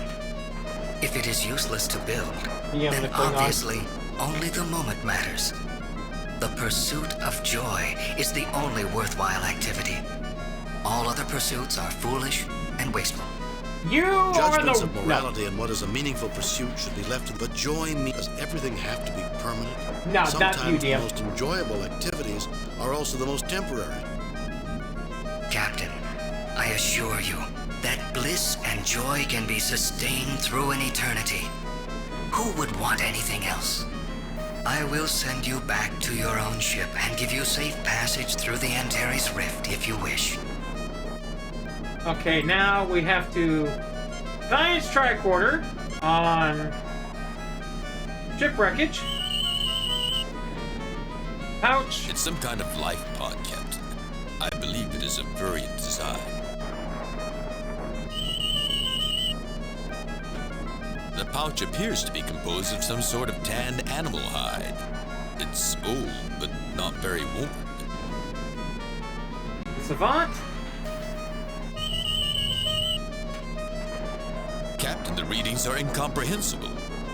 If it is useless to build, then obviously only the moment matters. The pursuit of joy is the only worthwhile activity. All other pursuits are foolish and wasteful. Judgments of morality and what is a meaningful pursuit should be left to the joy me. Does everything have to be permanent? No, sometimes not you, the dear. most enjoyable activities are also the most temporary. Captain, I assure you that bliss and joy can be sustained through an eternity. Who would want anything else? I will send you back to your own ship and give you safe passage through the Antares Rift if you wish. Okay, now we have to science tricorder on ship wreckage. Pouch. It's some kind of life pod, Captain. I believe it is of Vurian design. The pouch appears to be composed of some sort of tanned animal hide. It's old, but not very worn. Savant? Captain, the readings are incomprehensible.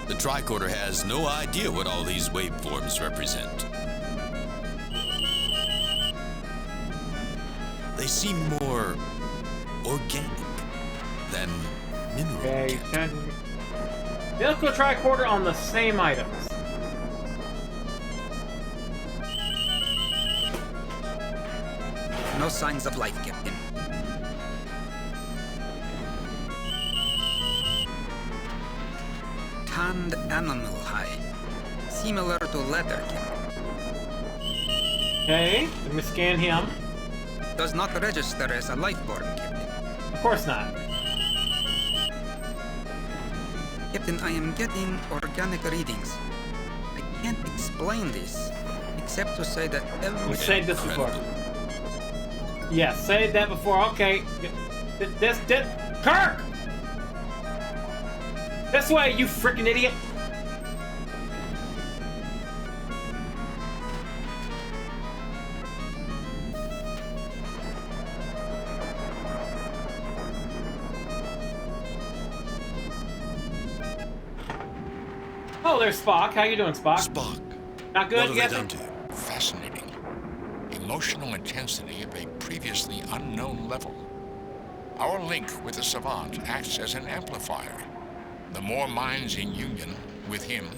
The tricorder has no idea what all these waveforms represent. They seem more organic than mineral. Okay, vehicle tricorder on the same items. No signs of life, Captain. Tanned animal hide. Similar to leather, Captain. Okay, let me scan him. Does not register as a life form, Captain. Of course not. Captain, I am getting organic readings. I can't explain this, except to say that every... You said this before. Yeah, say that before. Okay. This. Kirk! This way, you freaking idiot! Oh, there's Spock. How you doing, Spock? Spock. Not good, What yes? have they done to you? Fascinating. Emotional intensity of a previously unknown level. Our link with the savant acts as an amplifier. The more minds in union with him,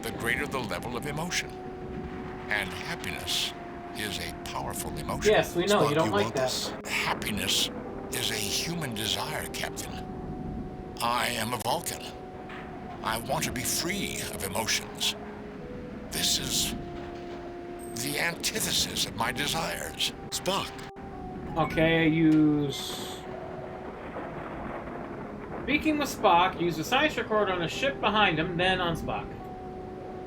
the greater the level of emotion. And happiness is a powerful emotion. Yes, we know. Spock, you don't you like want that. this? Happiness is a human desire, Captain. I am a Vulcan. I want to be free of emotions. This is the antithesis of my desires. Spock. Okay, use... Speaking with Spock, use the science recorder on the ship behind him, then on Spock.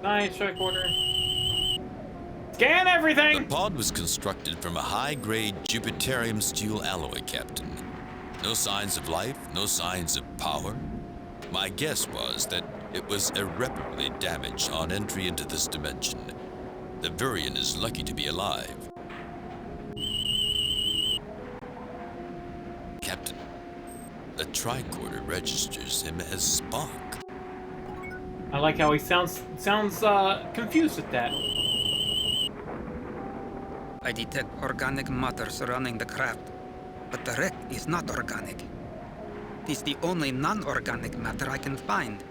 Science recorder. Scan everything! The pod was constructed from a high-grade Jupiterium steel alloy, Captain. No signs of life, no signs of power. My guess was that it was irreparably damaged on entry into this dimension. The Vurian is lucky to be alive. Captain, the tricorder registers him as Spock. I like how he sounds confused at that. I detect organic matter surrounding the craft, but the wreck is not organic. It is the only non-organic matter I can find,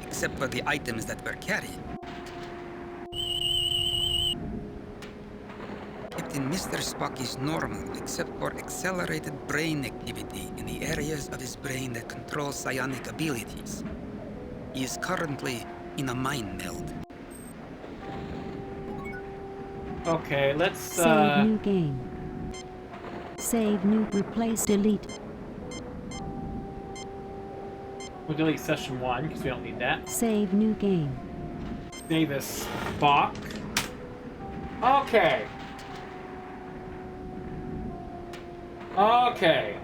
except for the items that were carried. Captain, Mr. Spock is normal, except for accelerated brain activity in the areas of his brain that control psionic abilities. He is currently in a mind meld. Okay, let's Save new game. Save new, replace, delete. We'll delete session 1 because we don't need that. Save new game. Save as Spock. Okay. Okay.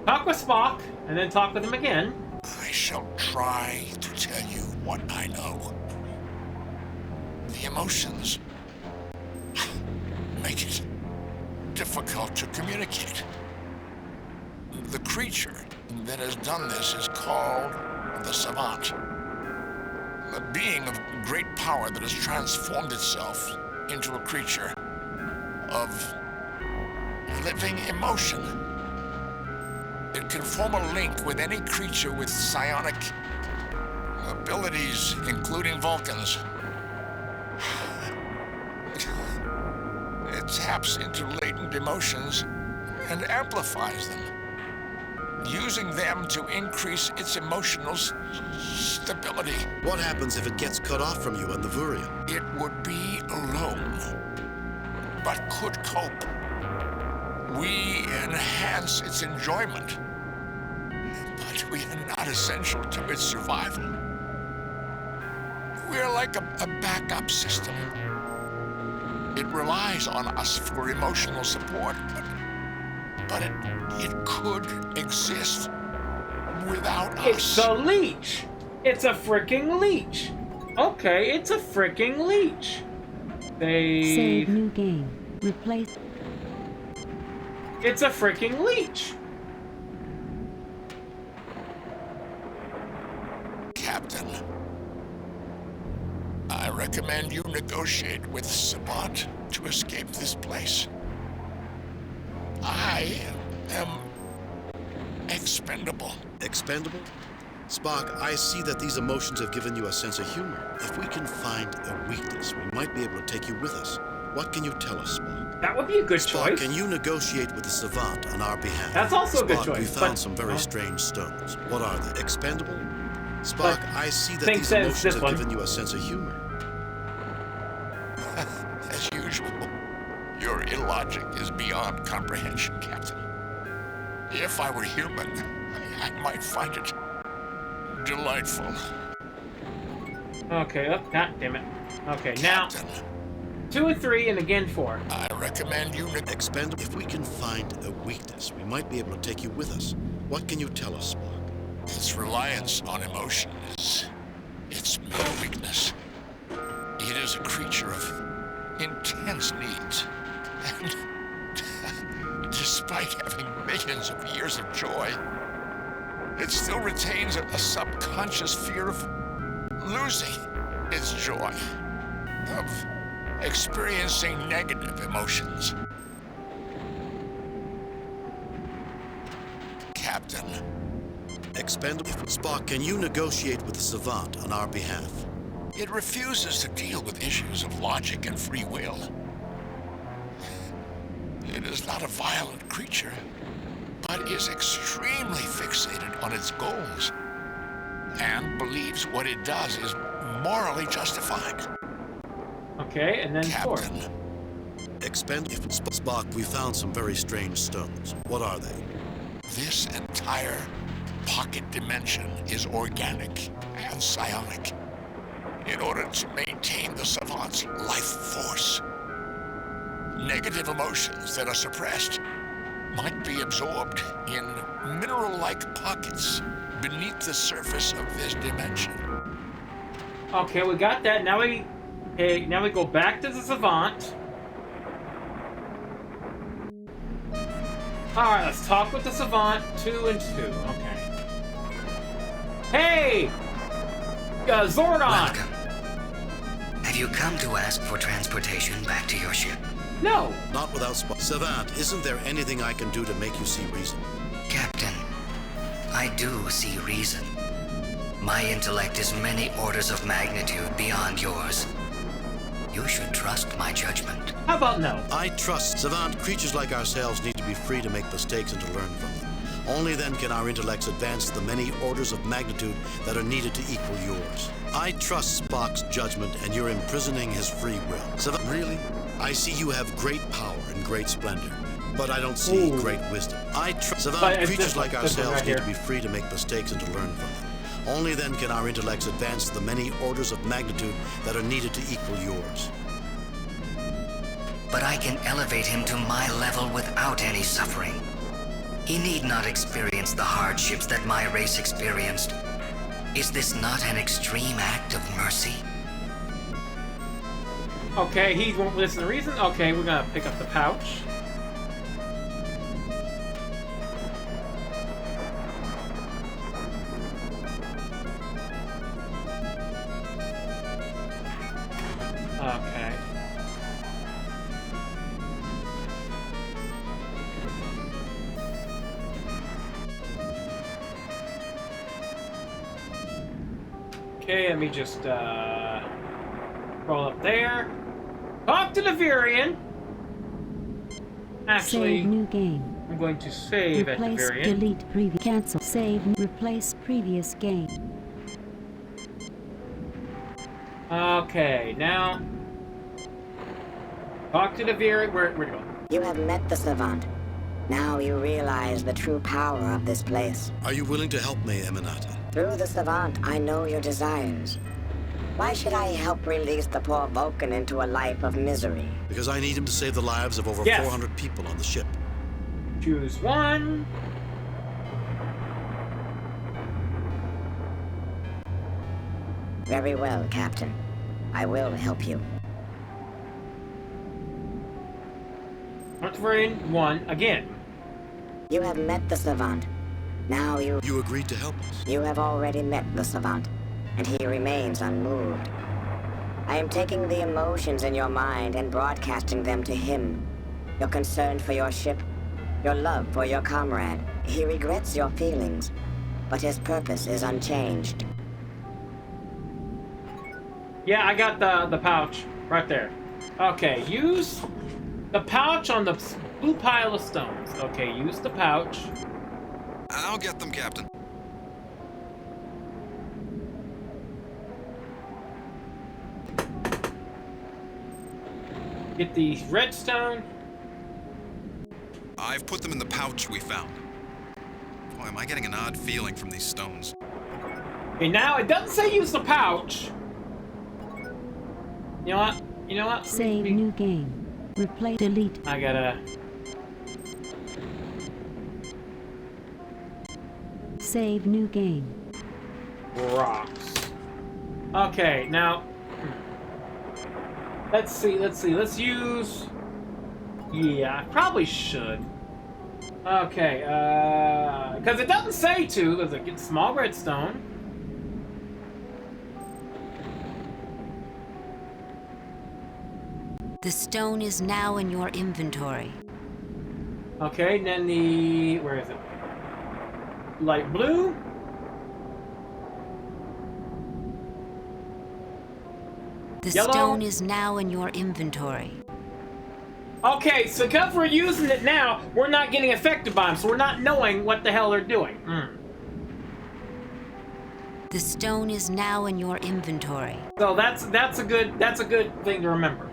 Talk with Spock, and then talk with him again. I shall try to tell you what I know. The emotions make it difficult to communicate. The creature that has done this is called the Savant. A being of great power that has transformed itself into a creature of living emotion. It can form a link with any creature with psionic abilities, including Vulcans. It taps into latent emotions and amplifies them, using them to increase its emotional stability. What happens if it gets cut off from you and the Vurian? It would be alone, but could cope. We enhance its enjoyment, but we are not essential to its survival. We're like a backup system. It relies on us for emotional support, but it could exist without us. It's a leech! It's a freaking leech! Okay, it's a freaking leech! Save new game. Replace. It's a freaking leech! Captain, I recommend you negotiate with Savant to escape this place. I am expendable. Expendable? Spock, I see that these emotions have given you a sense of humor. If we can find a weakness, we might be able to take you with us. What can you tell us, Spock? That would be a good Spock, choice. can you negotiate with the Savant on our behalf? That's also a good Spock, choice, we found but- some very strange stones. What are they? Expendable? Spock, But I see that Think these says emotions this have one. given you a sense of humor. As usual, your illogic is beyond comprehension, Captain. If I were human, I might find it delightful. Okay, oh, God damn it. Okay, now 2 and 3 and again 4. I recommend you Expendable. If we can find a weakness, we might be able to take you with us. What can you tell us, Spock? Its reliance on emotion is its main weakness. It is a creature of intense needs. And despite having millions of years of joy, it still retains a subconscious fear of losing its joy, of experiencing negative emotions. Captain. Expendable. Spock, can you negotiate with the Savant on our behalf? It refuses to deal with issues of logic and free will. It is not a violent creature, but is extremely fixated on its goals and believes what it does is morally justified. Okay, and then 4. Expendable. Spock, we found some very strange stones. What are they? This entire pocket dimension is organic and psionic in order to maintain the Savant's life force. Negative emotions that are suppressed might be absorbed in mineral-like pockets beneath the surface of this dimension. Okay, we got that. Now we go back to the Savant. Alright, let's talk with the Savant. 2 and 2. Okay. Hey! Zordon! Welcome. Have you come to ask for transportation back to your ship? No! Not without Spock. Savant, isn't there anything I can do to make you see reason? Captain, I do see reason. My intellect is many orders of magnitude beyond yours. You should trust my judgment. How about no? I trust. Savant, creatures like ourselves need to be free to make mistakes and to learn from them. Only then can our intellects advance the many orders of magnitude that are needed to equal yours. I trust Spock's judgment, and you're imprisoning his free will. Savant, really? I see you have great power and great splendor, but I don't see great wisdom. I trust. Savant, creatures like ourselves need to be free to make mistakes and to learn from them. Only then can our intellects advance the many orders of magnitude that are needed to equal yours. But I can elevate him to my level without any suffering. He need not experience the hardships that my race experienced. Is this not an extreme act of mercy? Okay, he won't listen to reason. Okay, we're gonna pick up the pouch. Okay, let me just roll up there. Talk to the Virian. Actually, Save new game. I'm going to save at the Replace, Virian. delete, previous, cancel, save, replace previous game. Okay, now talk to the Virian. Where'd it go? You have met the Savant. Now you realize the true power of this place. Are you willing to help me, Eminata? Through the Savant, I know your desires. Why should I help release the poor Vulcan into a life of misery? Because I need him to save the lives of over 400 people on the ship. Choose one. Very well, Captain. I will help you. Virian 1 again. You have met the Savant. Now you... You agreed to help us. You have already met the Savant, and he remains unmoved. I am taking the emotions in your mind and broadcasting them to him. Your concern for your ship, your love for your comrade. He regrets your feelings, but his purpose is unchanged. Yeah, I got the pouch right there. Okay, use the pouch on the blue pile of stones. Okay, use the pouch. I'll get them, Captain. Get the redstone. I've put them in the pouch we found. Boy, am I getting an odd feeling from these stones. Okay, now it doesn't say use the pouch. You know what? You know what? Save new game. Replace, delete. I gotta... Save new game. Rocks. Okay, now... Let's see. Let's use... Yeah, I probably should. Okay, because it doesn't say to. There's a small redstone. The stone is now in your inventory. Okay, and then the... Where is it? Light blue. The Yellow. stone is now in your inventory. Okay, so because we're using it now, we're not getting affected by them, so we're not knowing what the hell they're doing. The stone is now in your inventory. So that's a good thing to remember.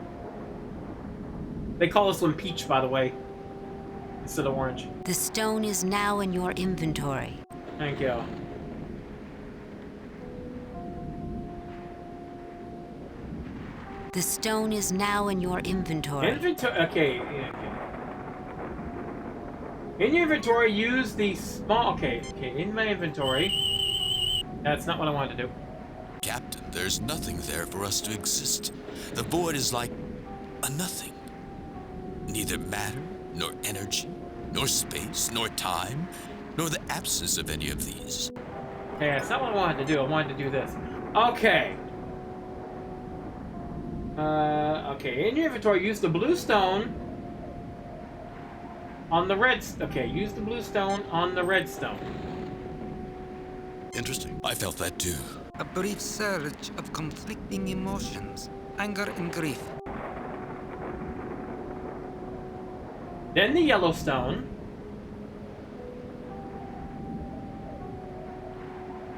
They call this one peach, by the way, instead of orange. The stone is now in your inventory. Thank you. The stone is now in your inventory. Okay. In your inventory, use the small... Okay, in my inventory. That's not what I wanted to do. Captain, there's nothing there for us to exist. The void is like a nothing. Neither matter, nor energy, nor space, nor time, nor the absence of any of these. Okay, that's not what I wanted to do. I wanted to do this. Okay. Okay, in your inventory, use the blue stone on the red... Okay, use the blue stone on the red stone. Interesting. I felt that too. A brief surge of conflicting emotions, anger and grief. Then the yellow stone.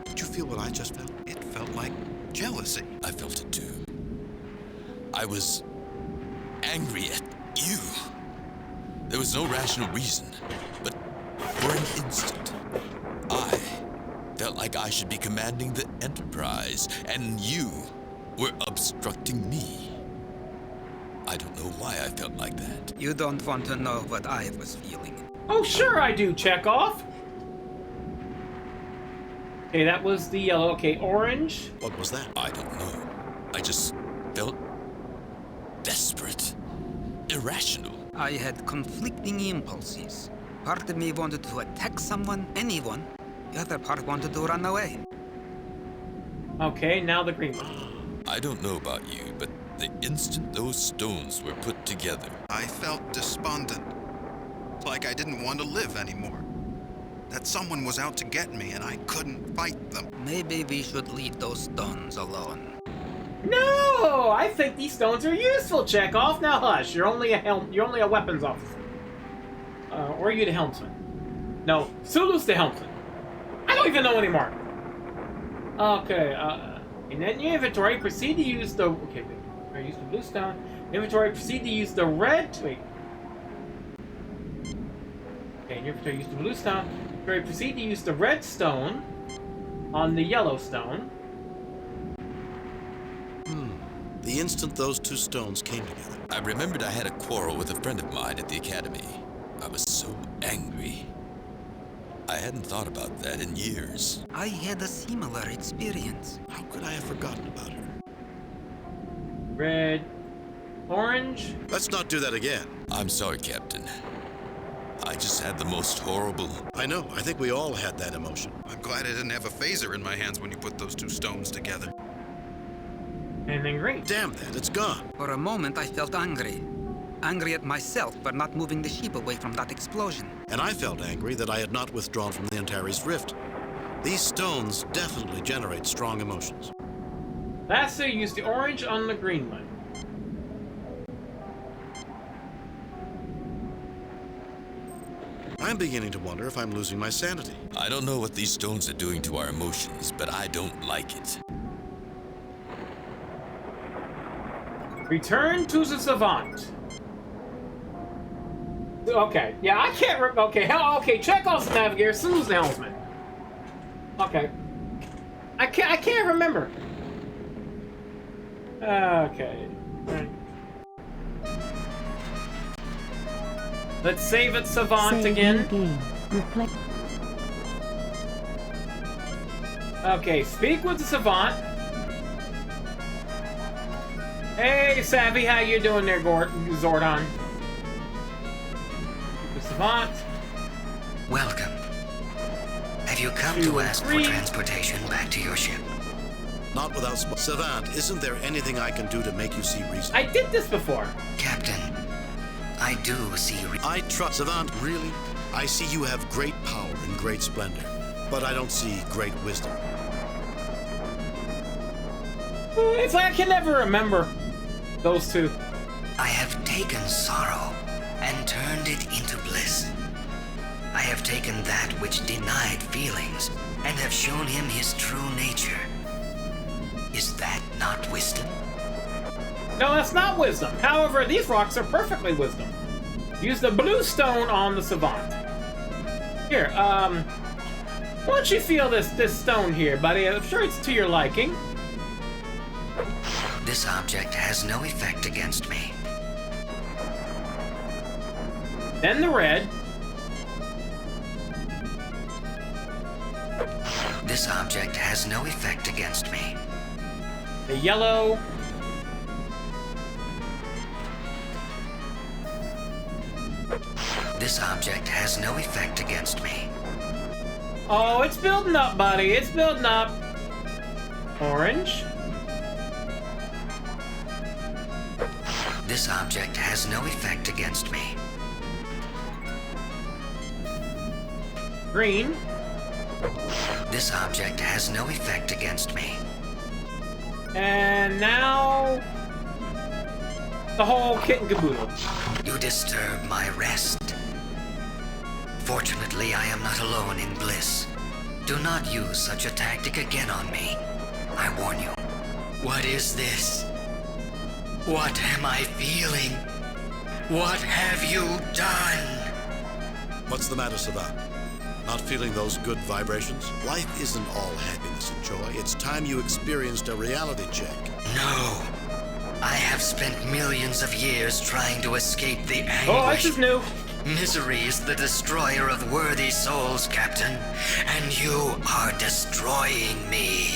Did you feel what I just felt? It felt like jealousy. I felt it too. I was angry at you. There was no rational reason, but for an instant, I felt like I should be commanding the Enterprise, and you were obstructing me. I don't know why I felt like that. You don't want to know what I was feeling. Oh, sure I do, Chekhov. Okay, that was the yellow. Okay, orange. What was that? I don't know. I just felt desperate, irrational. I had conflicting impulses. Part of me wanted to attack someone, anyone. The other part wanted to run away. Okay, now the green one. I don't know about you, but the instant those stones were put together, I felt despondent. Like I didn't want to live anymore. That someone was out to get me and I couldn't fight them. Maybe we should leave those stones alone. No! I think these stones are useful, Chekhov. Now hush. You're only a weapons officer. Or are you the helmsman? No, Sulu's the helmsman. I don't even know anymore. Okay, and then your inventory, proceed to use the... Okay, I use the blue stone. Inventory, proceed to use the red... Wait. Okay, in your inventory, use the blue stone. Inventory, proceed to use the red stone on the yellow stone. The instant those two stones came together. I remembered I had a quarrel with a friend of mine at the academy. I was so angry. I hadn't thought about that in years. I had a similar experience. How could I have forgotten about her? Red, orange. Let's not do that again. I'm sorry, Captain. I just had the most horrible... I know. I think we all had that emotion. I'm glad I didn't have a phaser in my hands when you put those two stones together. And then green. Damn that, it's gone. For a moment, I felt angry. Angry at myself for not moving the ship away from that explosion. And I felt angry that I had not withdrawn from the Antares Rift. These stones definitely generate strong emotions. Last year, use the orange on the green one. I'm beginning to wonder if I'm losing my sanity. I don't know what these stones are doing to our emotions, but I don't like it. Return to the Savant. Okay, yeah, I can't okay, Chekhov's the navigator, Sulu's the helmsman. Okay. I can't remember. Okay. Right. Let's save at Savant again. Okay, speak with the Savant. Hey, Savvy, how you doing there, Zordon? The Savant. Welcome. Have you come to ask for transportation back to your ship? Not without Savant, isn't there anything I can do to make you see reason? I did this before. Captain, I do see I trust Savant, really? I see you have great power and great splendor, but I don't see great wisdom. It's like I can never remember those two. I have taken sorrow and turned it into bliss. I have taken that which denied feelings and have shown him his true nature. Is that not wisdom? No, that's not wisdom. However, these rocks are perfectly wisdom. Use the blue stone on the Savant. Here, why don't you feel this stone here, buddy? I'm sure it's to your liking. This object has no effect against me. Then the red. This object has no effect against me. The yellow. This object has no effect against me. Oh, it's building up, buddy. It's building up. Orange. This object has no effect against me. Green. This object has no effect against me. And now... the whole kit and caboodle. You disturb my rest. Fortunately, I am not alone in bliss. Do not use such a tactic again on me. I warn you. What is this? What am I feeling? What have you done? What's the matter, Savant? Not feeling those good vibrations? Life isn't all happiness and joy. It's time you experienced a reality check. No. I have spent millions of years trying to escape the anguish. Oh, this is new. Misery is the destroyer of worthy souls, Captain. And you are destroying me.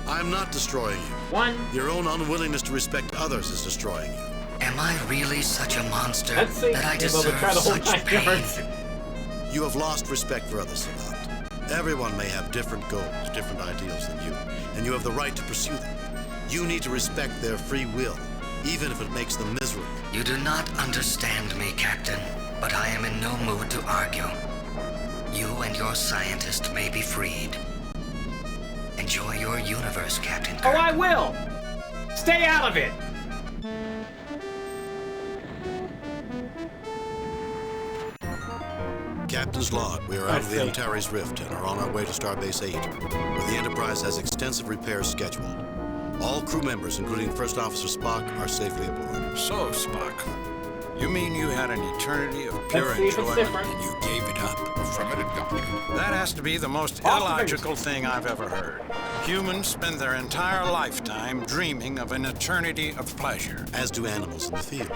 I'm not destroying you. One. Your own unwillingness to respect others is destroying you. Am I really such a monster that I deserve such pain? You have lost respect for others, Savant. Everyone may have different goals, different ideals than you, and you have the right to pursue them. You need to respect their free will, even if it makes them miserable. You do not understand me, Captain, but I am in no mood to argue. You and your scientist may be freed. enjoy your universe, Captain Kirk. Oh, I will! Stay out of it! Captain's log. We are out of the Antares Rift and are on our way to Starbase 8, where the Enterprise has extensive repairs scheduled. All crew members, including First Officer Spock, are safely aboard. So, Spock, you mean you had an eternity of pure enjoyment and you gave it up? Affirmative, Doctor. That has to be the most illogical thing I've ever heard. Humans spend their entire lifetime dreaming of an eternity of pleasure. As do animals in the field.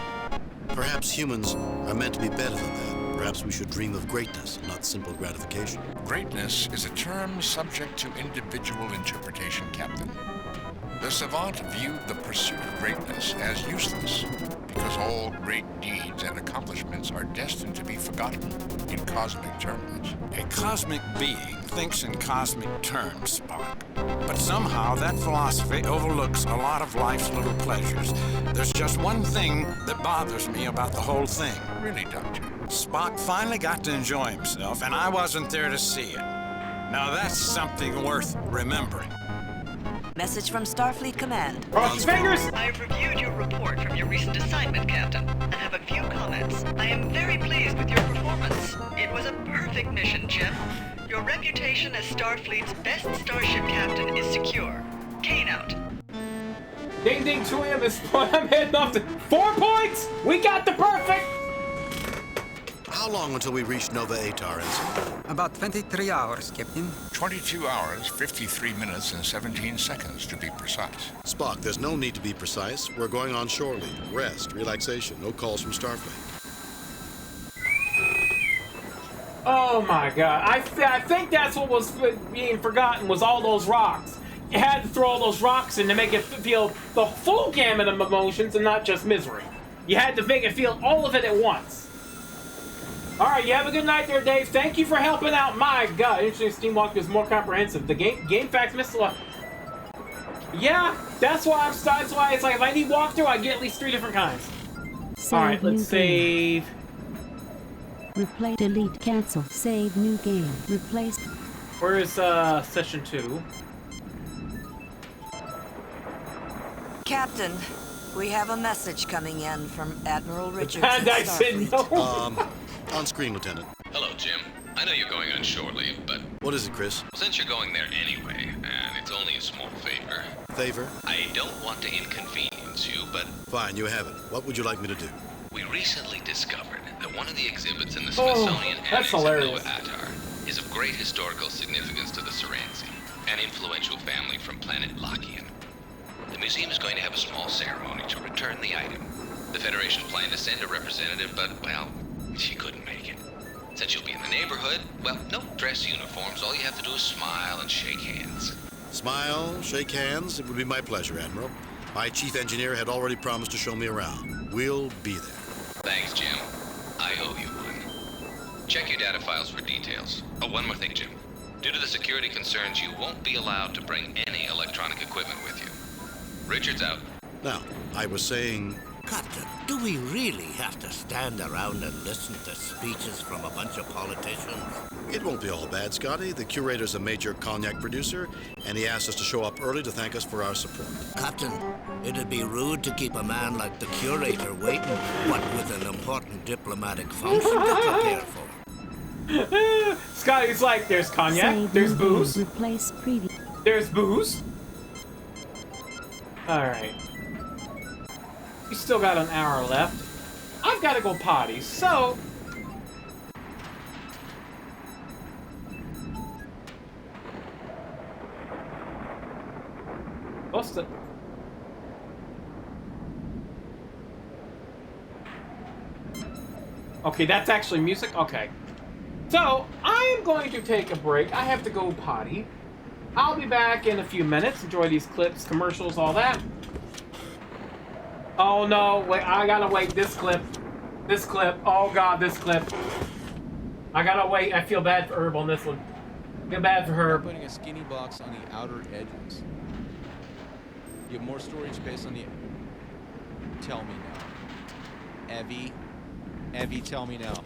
Perhaps humans are meant to be better than that. Perhaps we should dream of greatness, not simple gratification. Greatness is a term subject to individual interpretation, Captain. The savant viewed the pursuit of greatness as useless, because all great deeds and accomplishments are destined to be forgotten in cosmic terms. A cosmic being thinks in cosmic terms, Spock. But somehow that philosophy overlooks a lot of life's little pleasures. There's just one thing that bothers me about the whole thing. Really, Doctor? Spock finally got to enjoy himself, and I wasn't there to see it. Now that's something worth remembering. Message from Starfleet Command. Cross your fingers! I have reviewed your report from your recent assignment, Captain, and have a few comments. I am very pleased with your performance. It was a perfect mission, Jim. Your reputation as Starfleet's best starship captain is secure. Kane out. Ding ding 2 a.m. is I'm heading off to 4 points! We got the perfect! How long until we reach Nova Atar, Ensign? About 23 hours, Captain. 22 hours, 53 minutes, and 17 seconds, to be precise. Spock, there's no need to be precise. We're going on shore leave. Rest, relaxation, no calls from Starfleet. Oh my god. I think that's what was being forgotten was all those rocks. You had to throw all those rocks in to make it feel the full gamut of emotions and not just misery. You had to make it feel all of it at once. Alright, you have a good night there, Dave. Thank you for helping out. My god, interesting Steamwalker is more comprehensive. The game facts missed a lot. Yeah, that's why it's like if I need walkthrough, I get at least 3 different kinds. Alright, let's save. Replace, delete, cancel, save, new game, replace. Where is session 2? Captain, we have a message coming in from Admiral Richards. And I said no. On screen, Lieutenant. Hello, Jim. I know you're going on shore leave, but... What is it, Chris? Well, since you're going there anyway, and it's only a small favor... Favor? I don't want to inconvenience you, but... Fine, you have it. What would you like me to do? We recently discovered that one of the exhibits in the Smithsonian Annex at Nova Atar is of great historical significance to the Serenzi, an influential family from planet Lakian. The museum is going to have a small ceremony to return the item. The Federation planned to send a representative, but, well, she couldn't make it. Since you'll be in the neighborhood, well, no dress uniforms. All you have to do is smile and shake hands. Smile, shake hands. It would be my pleasure, Admiral. My chief engineer had already promised to show me around. We'll be there. Thanks, Jim. I owe you one. Check your data files for details. Oh, one more thing, Jim. Due to the security concerns, you won't be allowed to bring any electronic equipment with you. Richards out. Now, I was saying... Captain, do we really have to stand around and listen to speeches from a bunch of politicians? It won't be all bad, Scotty. The curator's a major cognac producer, and he asked us to show up early to thank us for our support. Captain, it'd be rude to keep a man like the curator waiting, what with an important diplomatic function to prepare for. Scotty's like, there's cognac, there's booze. Replace previous. There's booze. Alright. We still got an hour left. I've got to go potty, so... What's the... Okay, that's actually music? Okay. So, I am going to take a break. I have to go potty. I'll be back in a few minutes. Enjoy these clips, commercials, all that. Oh no, wait, I gotta wait. This clip. Oh god, this clip. I gotta wait. I feel bad for Herb on this one. Feel bad for Herb. Putting a skinny box on the outer edges. You have more storage space on the... Tell me now. Evie, tell me now.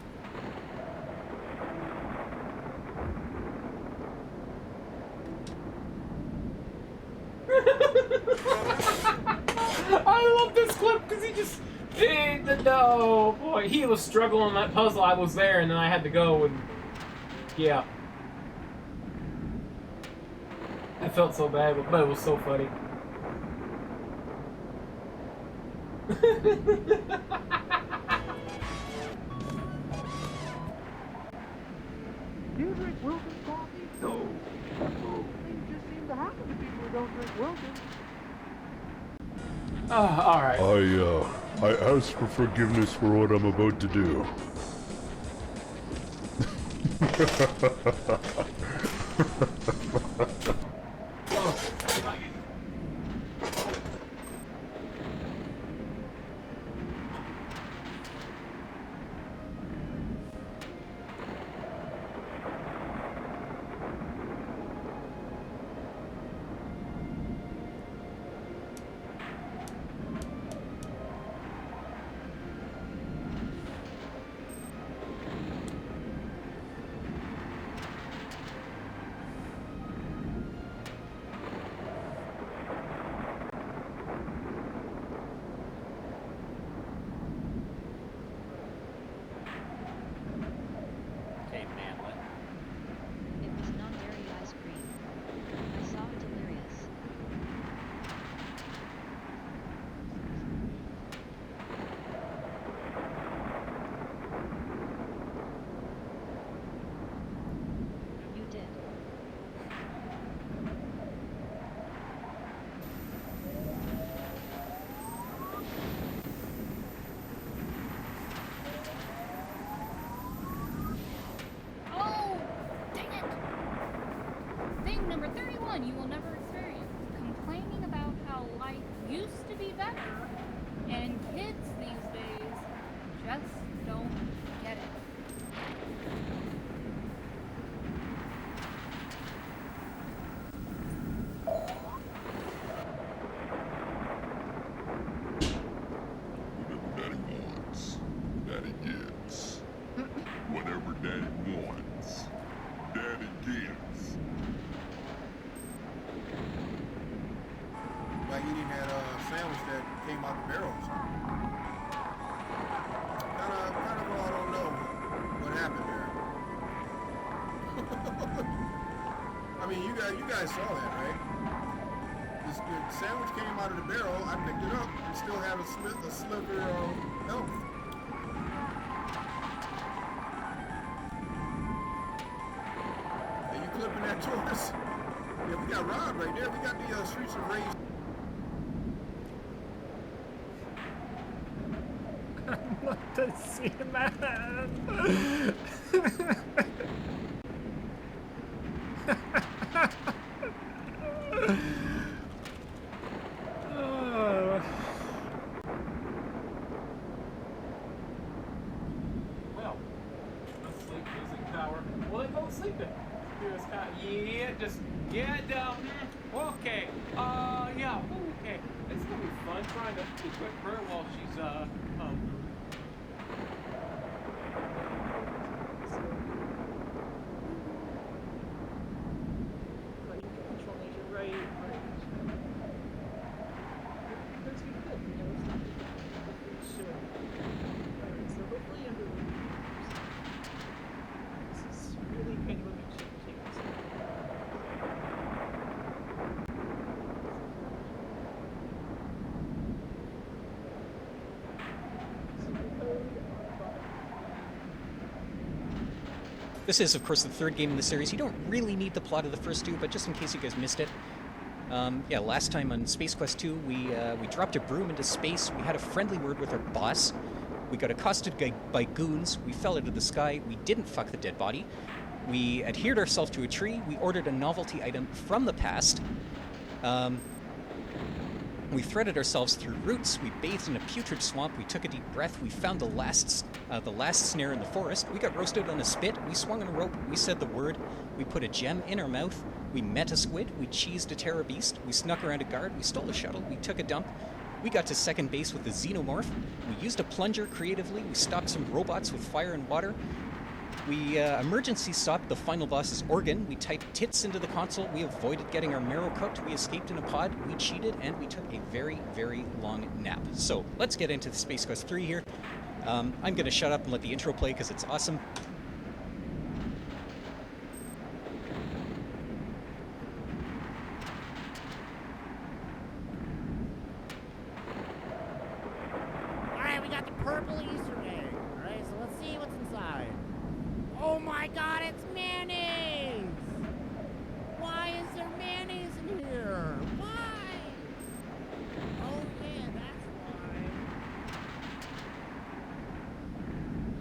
No, boy, he was struggling on that puzzle. I was there, and then I had to go, and yeah, I felt so bad, but it was so funny. Do you drink Wilkins coffee? No. Things just seem to happen to people who don't drink Wilkins. All right. I ask for forgiveness for what I'm about to do. Number 31, you will never experience. Complaining about how life used to be better, and kids these days just don't get it. Whatever Daddy wants, Daddy gets. Whatever Daddy wants, Daddy gets. Like eating that sandwich that came out the barrels. Kind of, I don't know what happened there. I mean, you guys saw that, right? The sandwich came out of the barrel. I picked it up and still had a sliver of health. Are you clipping that, George? Yeah, we got Rod right there. We got the Streets of Rage. What the see, man? Well, asleep using power. Well, then go sleeping. Yeah, just get down. Okay. Yeah. Okay. It's gonna be fun trying to equip her while she's This is, of course, the third game in the series. You don't really need the plot of the first two, but just in case you guys missed it. Yeah, last time on Space Quest 2, we dropped a broom into space. We had a friendly word with our boss. We got accosted by goons. We fell out of the sky. We didn't fuck the dead body. We adhered ourselves to a tree. We ordered a novelty item from the past. We threaded ourselves through roots. We bathed in a putrid swamp. We took a deep breath. We found the last snare in the forest. We got roasted on a spit. We swung on a rope. We said the word. We put a gem in our mouth. We met a squid. We cheesed a terror beast. We snuck around a guard. We stole a shuttle. We took a dump. We got to second base with a xenomorph. We used a plunger creatively. We stopped some robots with fire and water. We emergency stopped the final boss's organ. We typed tits into the console. We avoided getting our marrow cooked. We escaped in a pod. We cheated, and we took a very, very long nap. So let's get into the Space Quest 3 here. I'm going to shut up and let the intro play because it's awesome. Alright, we got the purple Easter egg. Alright, so let's see what's inside. Oh my god, it's mayonnaise! Why is there mayonnaise in here? Why? Oh yeah, that's why.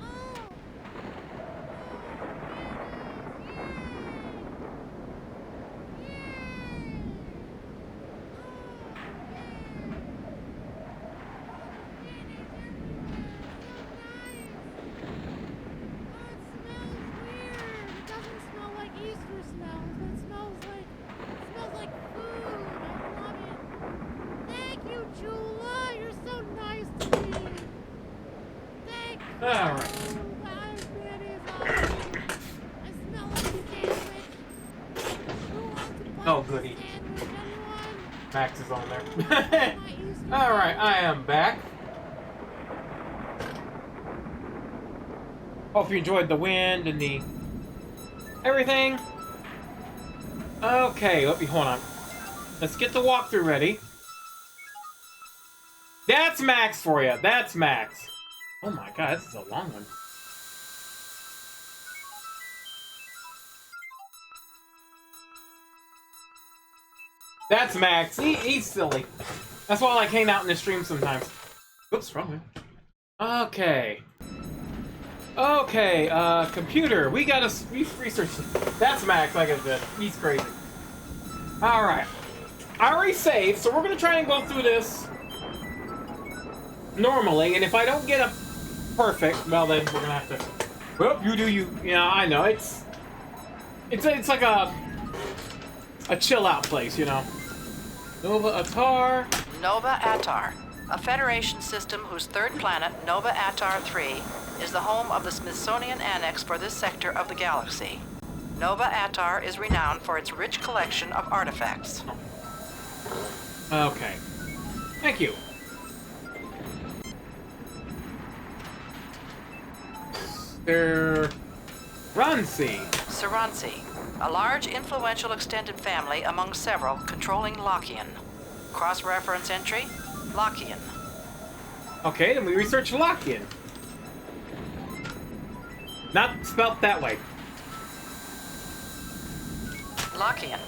Oh! It doesn't smell like Easter smells, but it smells like food. I love it. Thank you, Jula. You're so nice to me. Thank you. All right. That is awesome. I smell like a sandwich. Who wants to buy Oh, a goody. sandwich? Anyone? Max is on there. Alright, I am back. Hope you enjoyed the wind and the everything. Okay, hold on. Let's get the walkthrough ready. That's Max for you. That's Max. Oh my god, this is a long one. That's Max. He's silly. That's why I like hanging out in the stream sometimes. Oops, wrong way. Okay. Okay, computer. We gotta research. That's Max, like I said. He's crazy. Alright. I already saved, so we're gonna try and go through this normally, and if I don't get a perfect, well then we're gonna have to. Well, you do you. Yeah, I know. It's like a chill out place, you know. Nova Atar. Nova Atar, a Federation system whose third planet, Nova Atar 3, is the home of the Smithsonian Annex for this sector of the galaxy. Nova Atar is renowned for its rich collection of artifacts. Okay. Thank you. Saransi, a large influential extended family among several controlling Lockian. Cross-reference entry, Lockian. Okay, then we research Lockian. Not spelt that way. Lockian.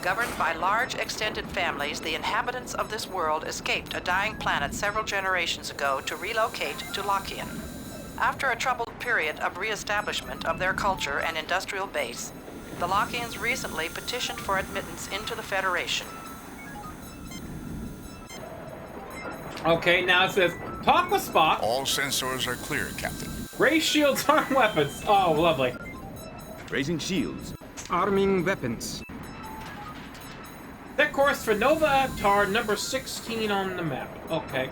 Governed by large extended families, the inhabitants of this world escaped a dying planet several generations ago to relocate to Lockian. After a troubled period of re-establishment of their culture and industrial base, the Lockians recently petitioned for admittance into the Federation. Okay, now it says, talk with Spock. All sensors are clear, Captain. Raise shields, arm weapons. Oh, lovely. Raising shields. Arming weapons. Set course for Nova Atar number 16 on the map. Okay.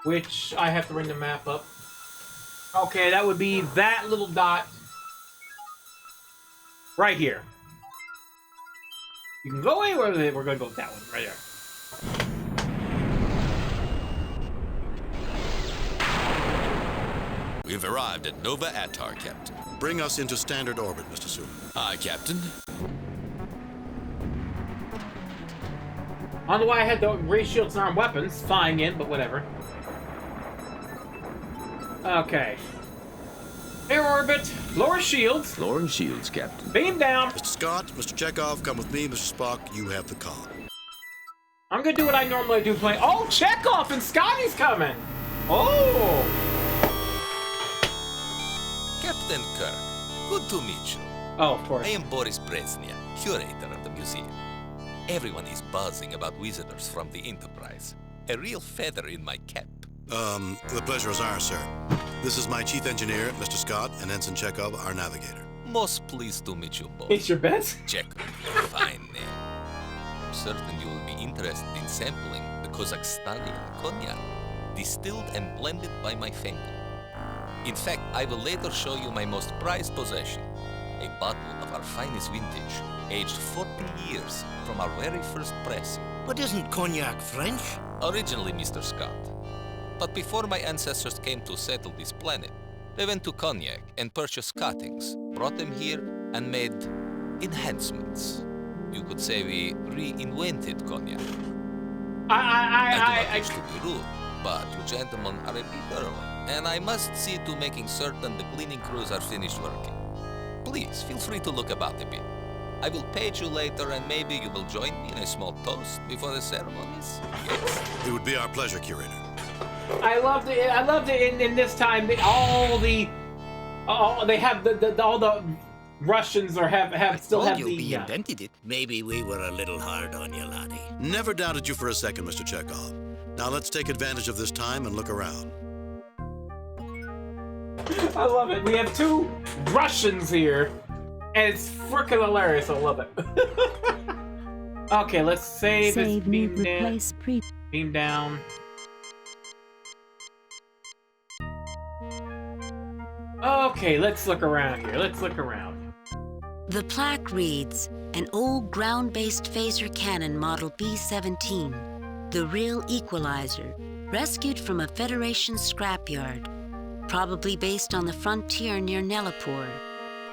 Which, I have to bring the map up. Okay, that would be that little dot right here. You can go anywhere with it. We're going to go with that one right there. We've arrived at Nova Atar, Captain. Bring us into standard orbit, Mr. Sulu. Aye, Captain. I don't know why I had the raise shields and arm weapons flying in, but whatever. Okay. Air orbit, lower shields. Lowering shields, Captain. Beam down. Mr. Scott, Mr. Chekhov, come with me. Mr. Spock, you have the call. I'm gonna do what I normally do, play. Oh, Chekhov and Scotty's coming. Oh. Captain Kirk, good to meet you. Oh, of course. I am Boris Brezhnev, curator of the museum. Everyone is buzzing about visitors from the Enterprise. A real feather in my cap. The pleasure is ours, sir. This is my chief engineer, Mr. Scott, and Ensign Chekhov, our navigator. Most pleased to meet you both. It's your best? Chekhov, fine name. I'm certain you will be interested in sampling the Kazakhstani cognac, distilled and blended by my family. In fact, I will later show you my most prized possession. A bottle of our finest vintage, aged 40 years from our very first pressing. But isn't cognac French? Originally, Mr. Scott. But before my ancestors came to settle this planet, they went to Cognac and purchased cuttings, brought them here, and made enhancements. You could say we reinvented Cognac. I do not wish to be rude, but you gentlemen are a bit early, and I must see to making certain the cleaning crews are finished working. Please, feel free to look about a bit. I will page you later, and maybe you will join me in a small toast before the ceremonies. Yes. It would be our pleasure, Curator. I loved it in this time. All the Russians or have still have the. We invented it. Maybe we were a little hard on you, laddie. Never doubted you for a second, Mr. Chekhov. Now let's take advantage of this time and look around. I love it. We have 2 Russians here, and it's freaking hilarious. I love it. Okay, let's save this beam down. Beam down. Okay, let's look around here. Let's look around. The plaque reads, an old ground-based phaser cannon model B-17, the real equalizer, rescued from a Federation scrapyard, probably based on the frontier near Nelapur.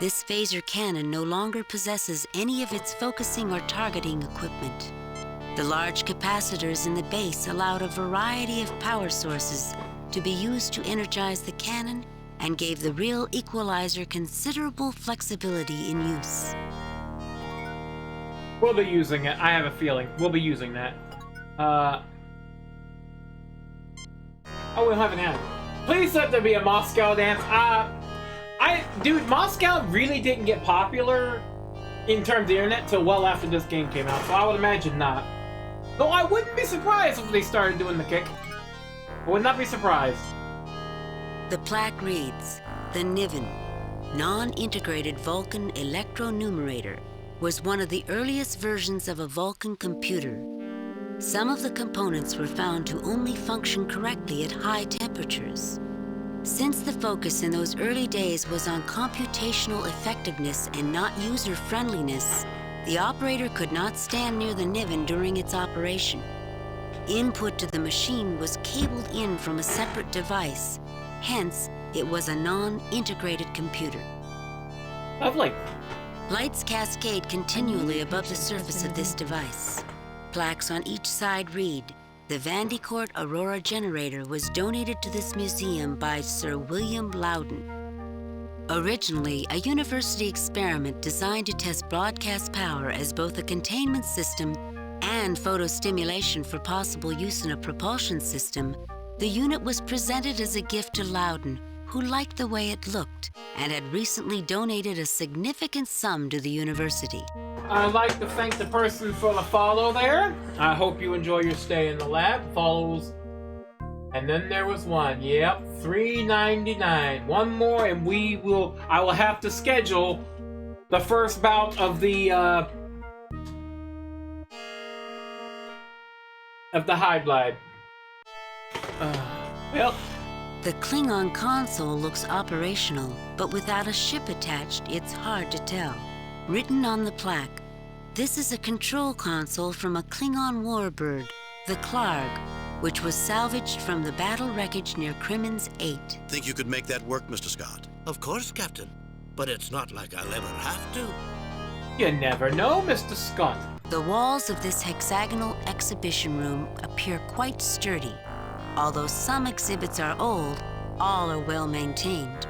This phaser cannon no longer possesses any of its focusing or targeting equipment. The large capacitors in the base allowed a variety of power sources to be used to energize the cannon and gave the real equalizer considerable flexibility in use. We'll be using it. I have a feeling. We'll be using that. Oh, we don't have an ad. Please let there be a Moscow dance. Dude, Moscow really didn't get popular in terms of the internet till well after this game came out, so I would imagine not. Though I wouldn't be surprised if they started doing the kick. I would not be surprised. The plaque reads, the Niven, non-integrated Vulcan electronumerator, was one of the earliest versions of a Vulcan computer. Some of the components were found to only function correctly at high temperatures. Since the focus in those early days was on computational effectiveness and not user-friendliness, the operator could not stand near the Niven during its operation. Input to the machine was cabled in from a separate device. Hence, it was a non-integrated computer. Lovely. Lights cascade continually above the surface of this device. Plaques on each side read, the Vandecourt Aurora generator was donated to this museum by Sir William Loudon. Originally, a university experiment designed to test broadcast power as both a containment system and photostimulation for possible use in a propulsion system, the unit was presented as a gift to Loudon, who liked the way it looked and had recently donated a significant sum to the university. I'd like to thank the person for the follow there. I hope you enjoy your stay in the lab. Follows. And then there was one. Yep, $3.99. One more and I will have to schedule the first bout of the High Glide. Well, the Klingon console looks operational, but without a ship attached, it's hard to tell. Written on the plaque, this is a control console from a Klingon warbird, the Klarg, which was salvaged from the battle wreckage near Crimmins 8. Think you could make that work, Mr. Scott? Of course, Captain. But it's not like I'll ever have to. You never know, Mr. Scott. The walls of this hexagonal exhibition room appear quite sturdy. Although some exhibits are old, all are well maintained.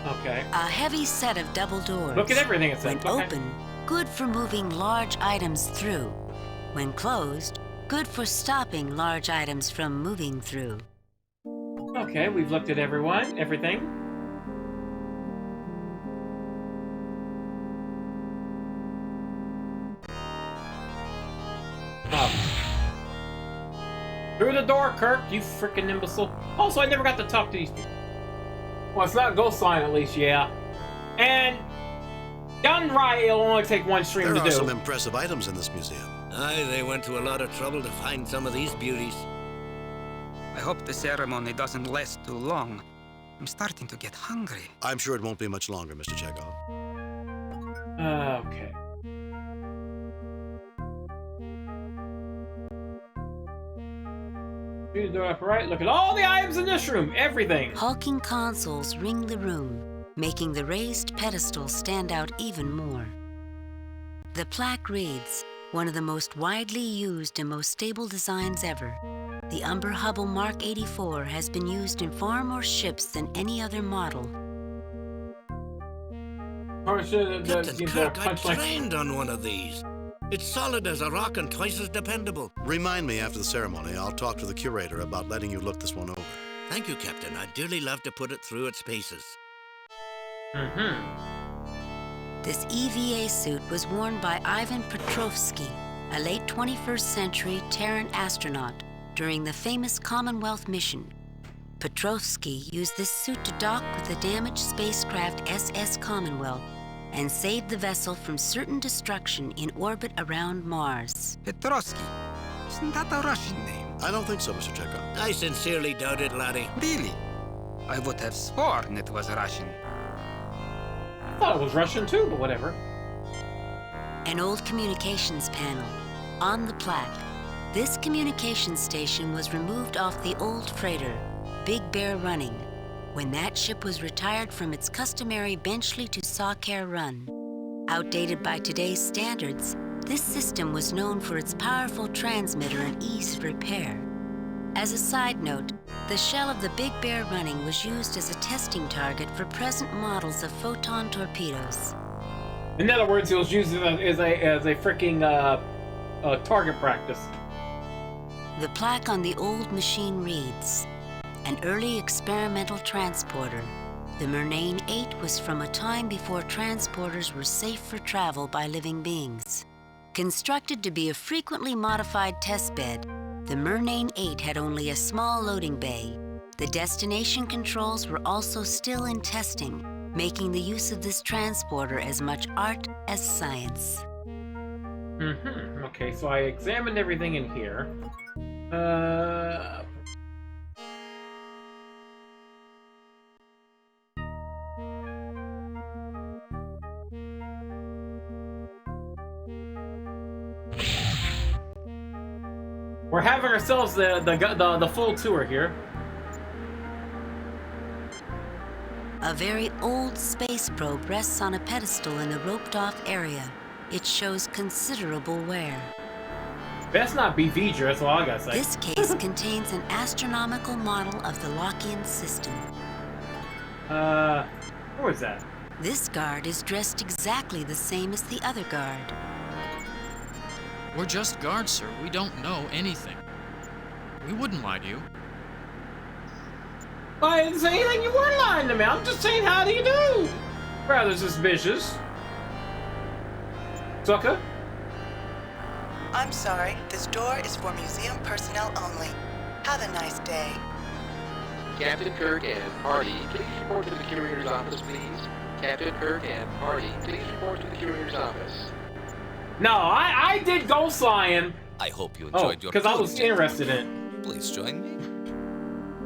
Okay. A heavy set of double doors. Look at everything it says. When open, good for moving large items through. When closed, good for stopping large items from moving through. Okay, we've looked at everything. Through the door, Kirk, you freaking imbecile. Also, I never got to talk to these people. Well, it's not Ghost Line, at least, yeah. And done right, it'll only take one stream to do. There are some impressive items in this museum. Aye, they went to a lot of trouble to find some of these beauties. I hope the ceremony doesn't last too long. I'm starting to get hungry. I'm sure it won't be much longer, Mr. Chekhov. Okay. Do the door up right. Look at all the items in this room. Everything. Hulking consoles ring the room, making the raised pedestal stand out even more. The plaque reads, one of the most widely used and most stable designs ever. The Umber Hubble Mark 84 has been used in far more ships than any other model. Captain Kirk, I trained on one of these. It's solid as a rock and twice as dependable. Remind me after the ceremony. I'll talk to the curator about letting you look this one over. Thank you, Captain. I'd dearly love to put it through its paces. This EVA suit was worn by Ivan Petrovsky, a late 21st century Terran astronaut during the famous Commonwealth mission. Petrovsky used this suit to dock with the damaged spacecraft SS Commonwealth and saved the vessel from certain destruction in orbit around Mars. Petrovsky? Isn't that a Russian name? I don't think so, Mr. Chekhov. I sincerely doubt it, laddie. Really? I would have sworn it was Russian. I thought it was Russian too, but whatever. An old communications panel. On the plaque, this communications station was removed off the old freighter, Big Bear Running, when that ship was retired from its customary Benchley to Sawcare run. Outdated by today's standards, this system was known for its powerful transmitter and ease of repair. As a side note, the shell of the Big Bear Running was used as a testing target for present models of photon torpedoes. In other words, it was used as a freaking target practice. The plaque on the old machine reads, an early experimental transporter. The Murnane 8 was from a time before transporters were safe for travel by living beings. Constructed to be a frequently modified testbed, the Murnane 8 had only a small loading bay. The destination controls were also still in testing, making the use of this transporter as much art as science. Okay, so I examined everything in here. We're having ourselves the full tour here. A very old space probe rests on a pedestal in the roped-off area. It shows considerable wear. Best not be V'ger, that's all I gotta say. This case contains an astronomical model of the Lockean system. Where was that? This guard is dressed exactly the same as the other guard. We're just guards, sir. We don't know anything. We wouldn't lie to you. I didn't say anything, you weren't lying to me. I'm just saying, how do you do? Rather suspicious. Sucker? I'm sorry, this door is for museum personnel only. Have a nice day. Captain Kirk and party, please report to the curator's office, please. Captain Kirk and party, please report to the curator's office. No, I did ghost flying. I hope you enjoyed your tour. because I was interested in it. Please join me.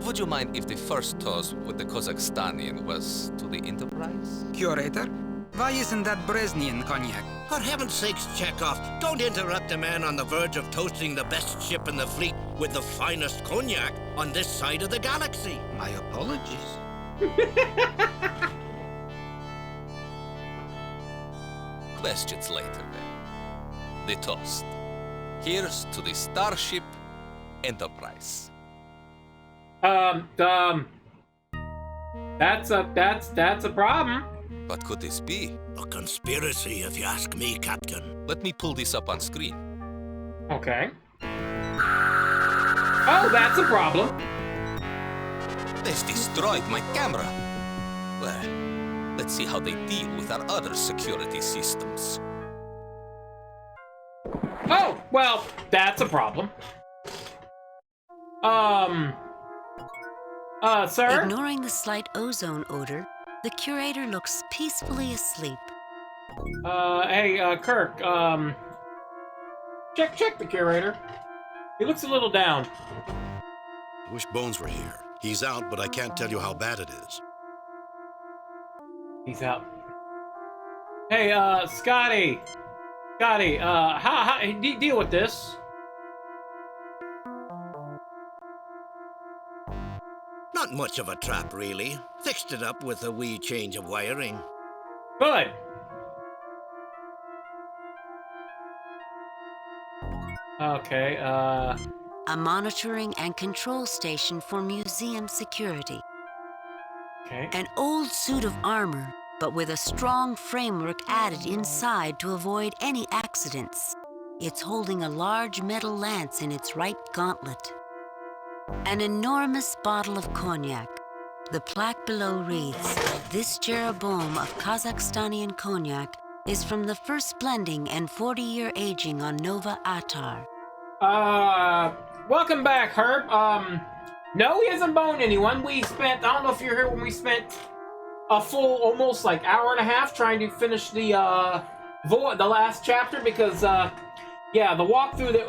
Would you mind if the first toast with the Kazakhstanian was to the Enterprise? Curator, why isn't that Brezhnev cognac? For heaven's sakes, Chekhov, don't interrupt a man on the verge of toasting the best ship in the fleet with the finest cognac on this side of the galaxy. My apologies. Questions later, then. The toast. Here's to the Starship Enterprise. That's a problem. What could this be? A conspiracy, if you ask me, Captain. Let me pull this up on screen. Okay. Oh, that's a problem. They've destroyed my camera. Well, let's see how they deal with our other security systems. Oh, well, that's a problem. Sir? Ignoring the slight ozone odor, the curator looks peacefully asleep. Hey, Kirk, check the curator. He looks a little down. I wish Bones were here. He's out, but I can't tell you how bad it is. He's out. Hey, Scotty! Scotty, how deal with this? Not much of a trap, really. Fixed it up with a wee change of wiring. Good. Okay, A monitoring and control station for museum security. Okay. An old suit of armor, but with a strong framework added inside to avoid any accidents. It's holding a large metal lance in its right gauntlet. An enormous bottle of cognac. The plaque below reads, "This Jeroboam of Kazakhstanian cognac is from the first blending and 40-year aging on Nova Atar." Welcome back, Herb. No, he hasn't boned anyone. We spent, I don't know if you're here when we spent a full, almost like hour and a half trying to finish the last chapter because, yeah, the walkthrough that,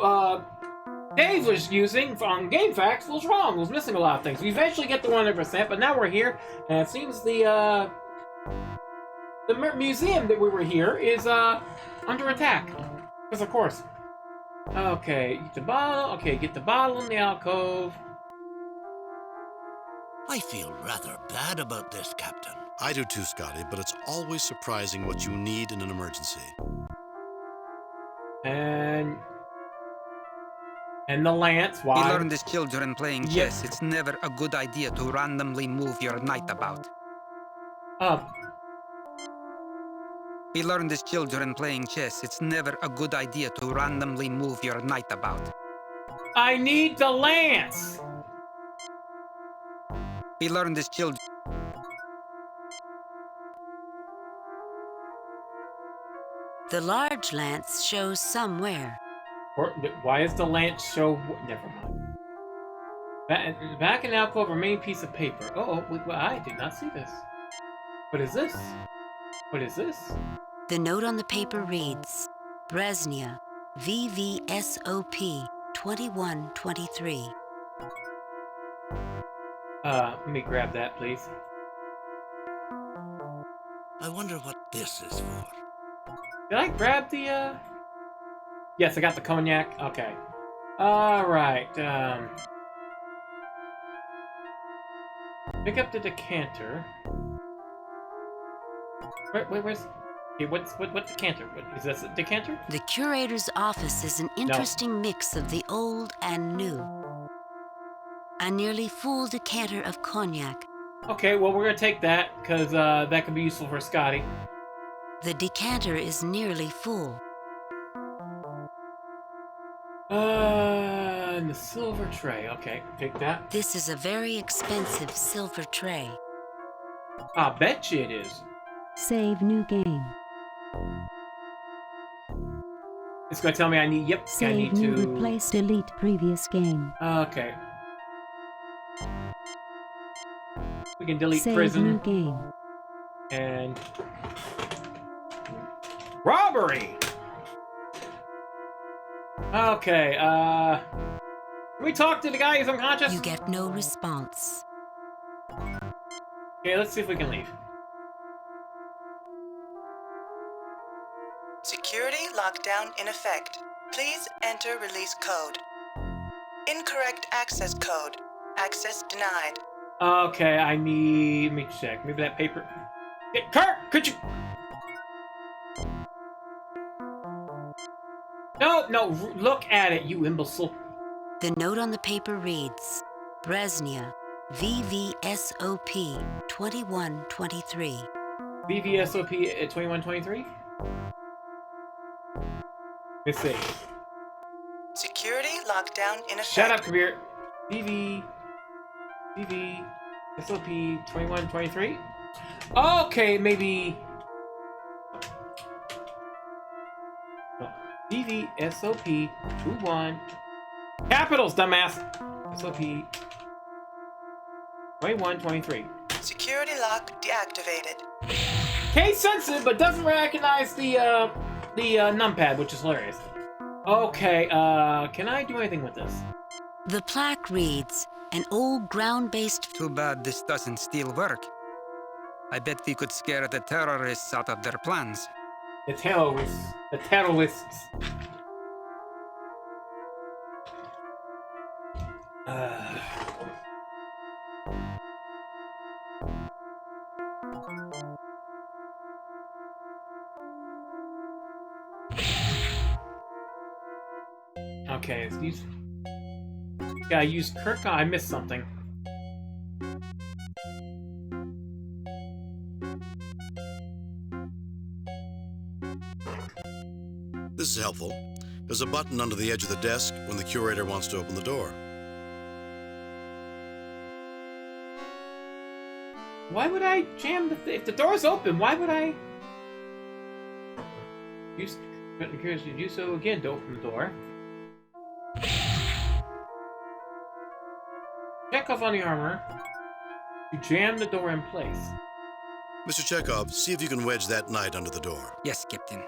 Dave was using on GameFAQs was wrong. It was missing a lot of things. We eventually get to 100%, but now we're here, and it seems the museum that we were here is, under attack. Because, of course. Okay, get the bottle. Okay, get the bottle in the alcove. I feel rather bad about this, Captain. I do too, Scotty, but it's always surprising what you need in an emergency. And the lance, why? We learned as children playing chess, it's never a good idea to randomly move your knight about. We learned as children playing chess, it's never a good idea to randomly move your knight about. I need the lance! We learned as children... The large lance shows somewhere. Why is the lance show... Never mind. Back in the alcove, remain piece of paper. Oh, I did not see this. What is this? What is this? The note on the paper reads, Bresnia, VVSOP 2123. Let me grab that, please. I wonder what this is for. Did I grab the, Yes, I got the cognac. Okay. Alright, pick up the decanter. Where's... Okay, what's decanter? What, is this a decanter? The curator's office is an interesting mix of the old and new. A nearly full decanter of cognac. Okay, well, we're gonna take that, because, that could be useful for Scotty. The decanter is nearly full. And the silver tray. Okay, take that. This is a very expensive silver tray. I bet you it is. Save new game. It's gonna tell me I need, yep, Save I need new, to... replace, delete previous game. Okay. We can delete Save prison. new game. And... robbery! Okay, can we talk to the guy who's unconscious? You get no response. Okay, let's see if we can leave. Security lockdown in effect. Please enter release code. Incorrect access code. Access denied. Okay, let me check. Maybe that paper... Hey, Kirk, could you... No, look at it, you imbecile. The note on the paper reads, Bresnia, VVSOP 2123. VVSOP at 2123? Let's see. Security lockdown in effect. Shut up, Kabir. SOP 2123? Okay, maybe... SOP 21... Capitals, dumbass! SOP 2123. Security lock deactivated. Case sensitive, but doesn't recognize the numpad, which is hilarious. Okay, can I do anything with this? The plaque reads, An old ground-based... Too bad this doesn't still work. I bet we could scare the terrorists out of their plans. The terrorists. The terrorists. Okay, so use... Yeah, I used Kirk. I missed something. This is helpful. There's a button under the edge of the desk when the curator wants to open the door. Why would I jam the... If the door's open, why would I... Use the curious to do so again to open the door. Chekhov on the armor. You jam the door in place. Mr. Chekhov, see if you can wedge that knight under the door. Yes, Captain.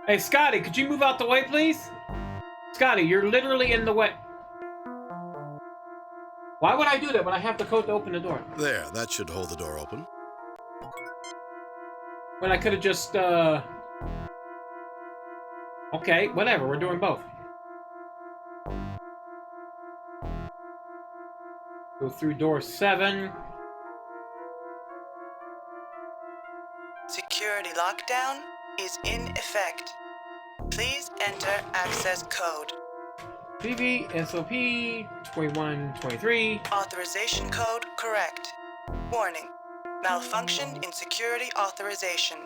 Hey, Scotty, could you move out the way, please? Scotty, you're literally in the way. Why would I do that when I have the code to open the door? There, that should hold the door open. When I could have just, Okay, whatever, we're doing both. Go through door 7. Security lockdown is in effect. Please enter access code. PV SOP 2123. Authorization code correct. Warning. Malfunction in security authorization.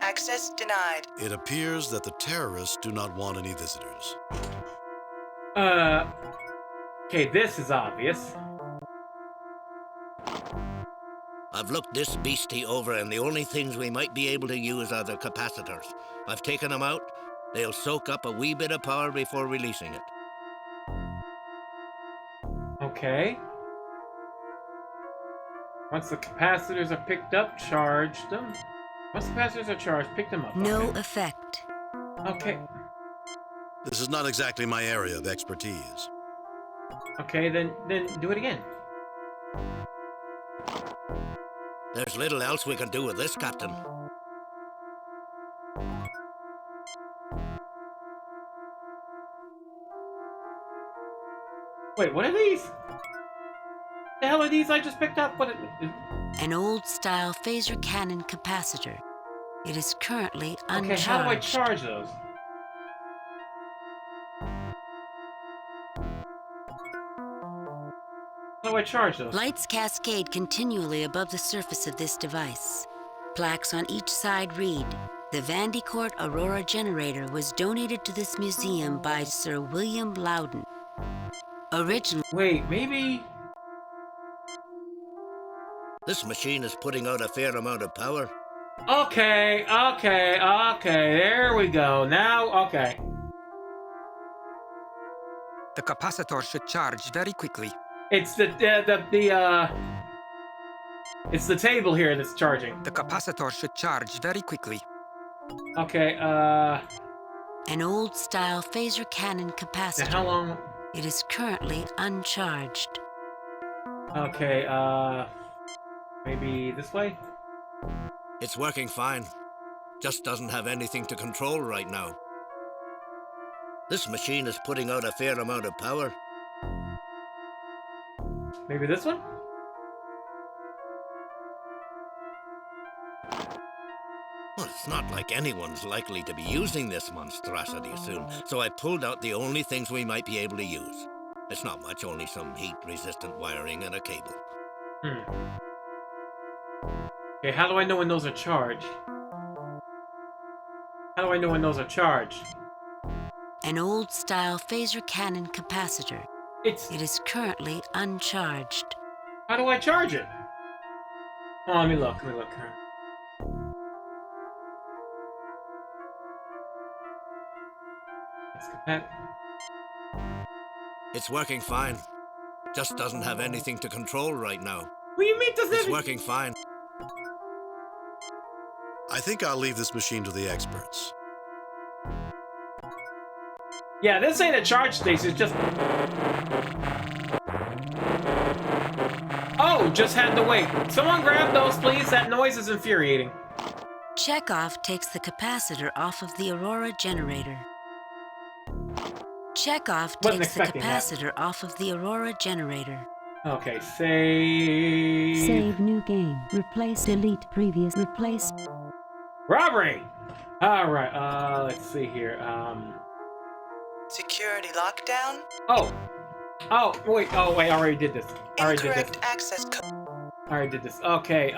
Access denied. It appears that the terrorists do not want any visitors. Okay, this is obvious. I've looked this beastie over, and the only things we might be able to use are the capacitors. I've taken them out. They'll soak up a wee bit of power before releasing it. Okay. Once the capacitors are picked up, charge them. Once the capacitors are charged, pick them up. No effect. Okay. This is not exactly my area of expertise. Okay, then do it again. There's little else we can do with this, Captain. Wait, what are these? The hell are these I just picked up? What? An old-style phaser cannon capacitor. It is currently uncharged. Okay, how do I charge those? How do I charge those? Lights cascade continually above the surface of this device. Plaques on each side read, "The Vandecourt Aurora generator was donated to this museum by Sir William Loudon." Originally... Wait, maybe... This machine is putting out a fair amount of power. Okay, there we go. Now, okay. The capacitor should charge very quickly. It's it's the table here that's charging. The capacitor should charge very quickly. Okay, An old-style phaser cannon capacitor. How long? It is currently uncharged. Okay, maybe this way? It's working fine. Just doesn't have anything to control right now. This machine is putting out a fair amount of power. Maybe this one? Well, it's not like anyone's likely to be using this monstrosity soon, so I pulled out the only things we might be able to use. It's not much, only some heat-resistant wiring and a cable. Okay, how do I know when those are charged? How do I know when those are charged? An old-style phaser cannon capacitor. It is currently uncharged. How do I charge it? Oh, let me look. It's working fine. Just doesn't have anything to control right now. What do you mean doesn't? It's working fine. I think I'll leave this machine to the experts. Yeah, this ain't a charge station, it's just... just had to wait. Someone grab those, please. That noise is infuriating. Chekhov takes the capacitor off of the Aurora generator. Chekhov Wasn't takes the expecting that. capacitor off of the Aurora generator. Okay, save. Save new game. Replace. Delete previous. Replace. Robbery! Alright, let's see here. Security lockdown. Oh, wait, I already did this. Incorrect access code. I already did this. Okay,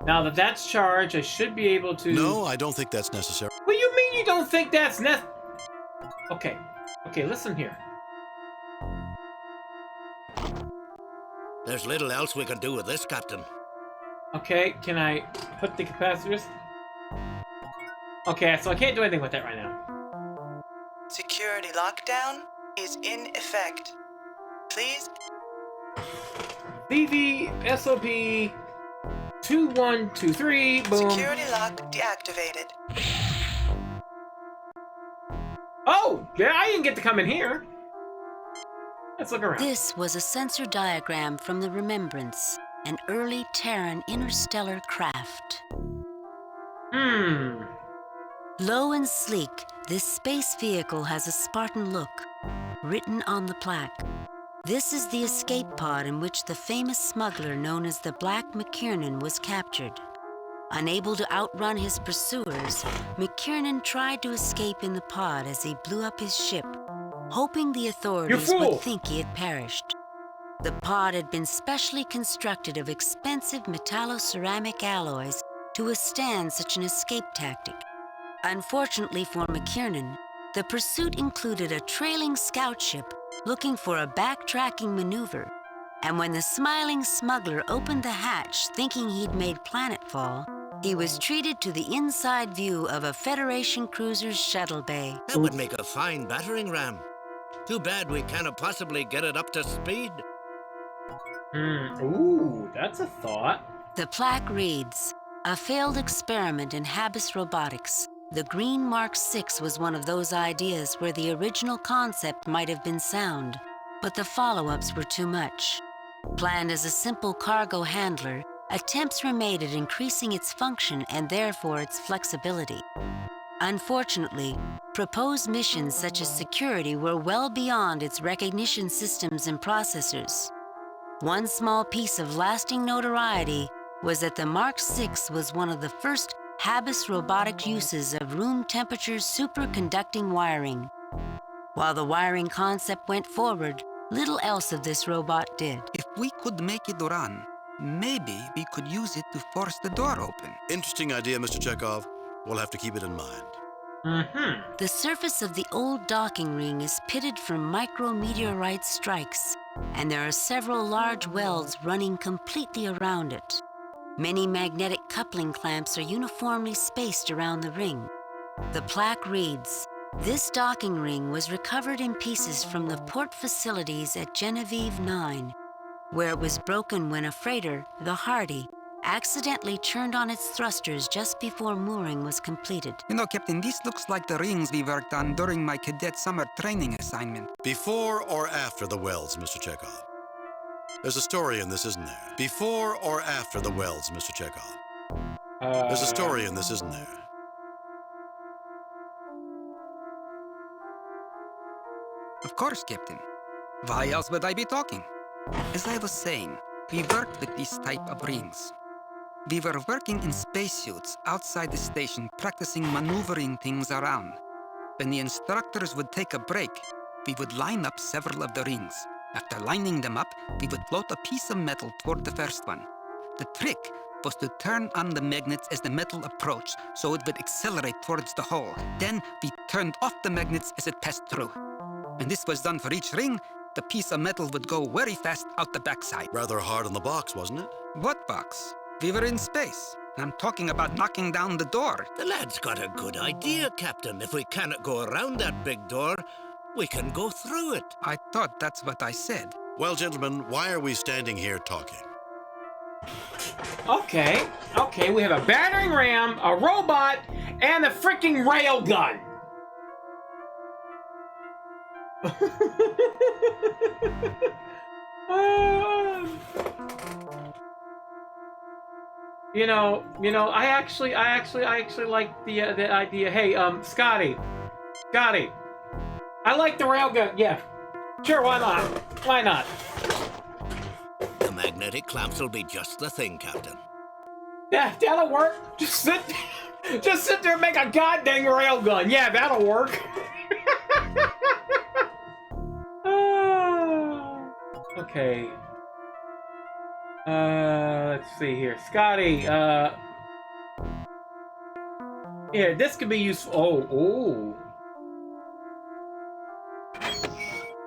now that that's charged, I should be able to... No, I don't think that's necessary. What do you mean you don't think that's Okay, listen here. There's little else we can do with this, Captain. Okay, can I put the capacitors? Okay, so I can't do anything with that right now. Security lockdown is in effect. Please. DV SOP 2123. Boom. Security lock deactivated. Oh, yeah, I didn't get to come in here. Let's look around. This was a sensor diagram from the Remembrance, an early Terran interstellar craft. Low and sleek, this space vehicle has a Spartan look, written on the plaque. This is the escape pod in which the famous smuggler known as the Black McKiernan was captured. Unable to outrun his pursuers, McKiernan tried to escape in the pod as he blew up his ship, hoping the authorities would think he had perished. The pod had been specially constructed of expensive metalloceramic alloys to withstand such an escape tactic. Unfortunately for McKiernan, the pursuit included a trailing scout ship looking for a backtracking maneuver, and when the smiling smuggler opened the hatch thinking he'd made planetfall, he was treated to the inside view of a Federation cruiser's shuttle bay. That would make a fine battering ram. Too bad we cannot possibly get it up to speed. Ooh, that's a thought. The plaque reads, "A failed experiment in Habis robotics. The Green Mark 6 was one of those ideas where the original concept might have been sound, but the follow-ups were too much. Planned as a simple cargo handler, attempts were made at increasing its function and therefore its flexibility. Unfortunately, proposed missions such as security were well beyond its recognition systems and processors. One small piece of lasting notoriety was that the Mark 6 was one of the first Habis robotic uses of room temperature superconducting wiring. While the wiring concept went forward, little else of this robot did." If we could make it run, maybe we could use it to force the door open. Interesting idea, Mr. Chekhov. We'll have to keep it in mind. The surface of the old docking ring is pitted from micrometeorite strikes, and there are several large welds running completely around it. Many magnetic coupling clamps are uniformly spaced around the ring. The plaque reads, "This docking ring was recovered in pieces from the port facilities at Genevieve 9, where it was broken when a freighter, the Hardy, accidentally turned on its thrusters just before mooring was completed." You know, Captain, this looks like the rings we worked on during my cadet summer training assignment. Before or after the welds, Mr. Chekhov? There's a story in this, isn't there? Before or after the welds, Mr. Chekhov? There's a story in this, isn't there? Of course, Captain. Why else would I be talking? As I was saying, we worked with this type of rings. We were working in spacesuits outside the station practicing maneuvering things around. When the instructors would take a break, we would line up several of the rings. After lining them up, we would float a piece of metal toward the first one. The trick was to turn on the magnets as the metal approached, so it would accelerate towards the hole. Then we turned off the magnets as it passed through. When this was done for each ring, the piece of metal would go very fast out the backside. Rather hard on the box, wasn't it? What box? We were in space. I'm talking about knocking down the door. The lad's got a good idea, Captain. If we cannot go around that big door, we can go through it. I thought that's what I said. Well, gentlemen, why are we standing here talking? Okay, we have a battering ram, a robot, and a freaking railgun. I actually like the idea. Hey, Scotty, I like the railgun. Yeah, sure, why not? Why not? The magnetic clamps will be just the thing, Captain. Yeah, that'll work. Just sit there and make a goddamn railgun. Yeah, that'll work. Okay. Let's see here. Scotty, yeah, this could be useful. Oh.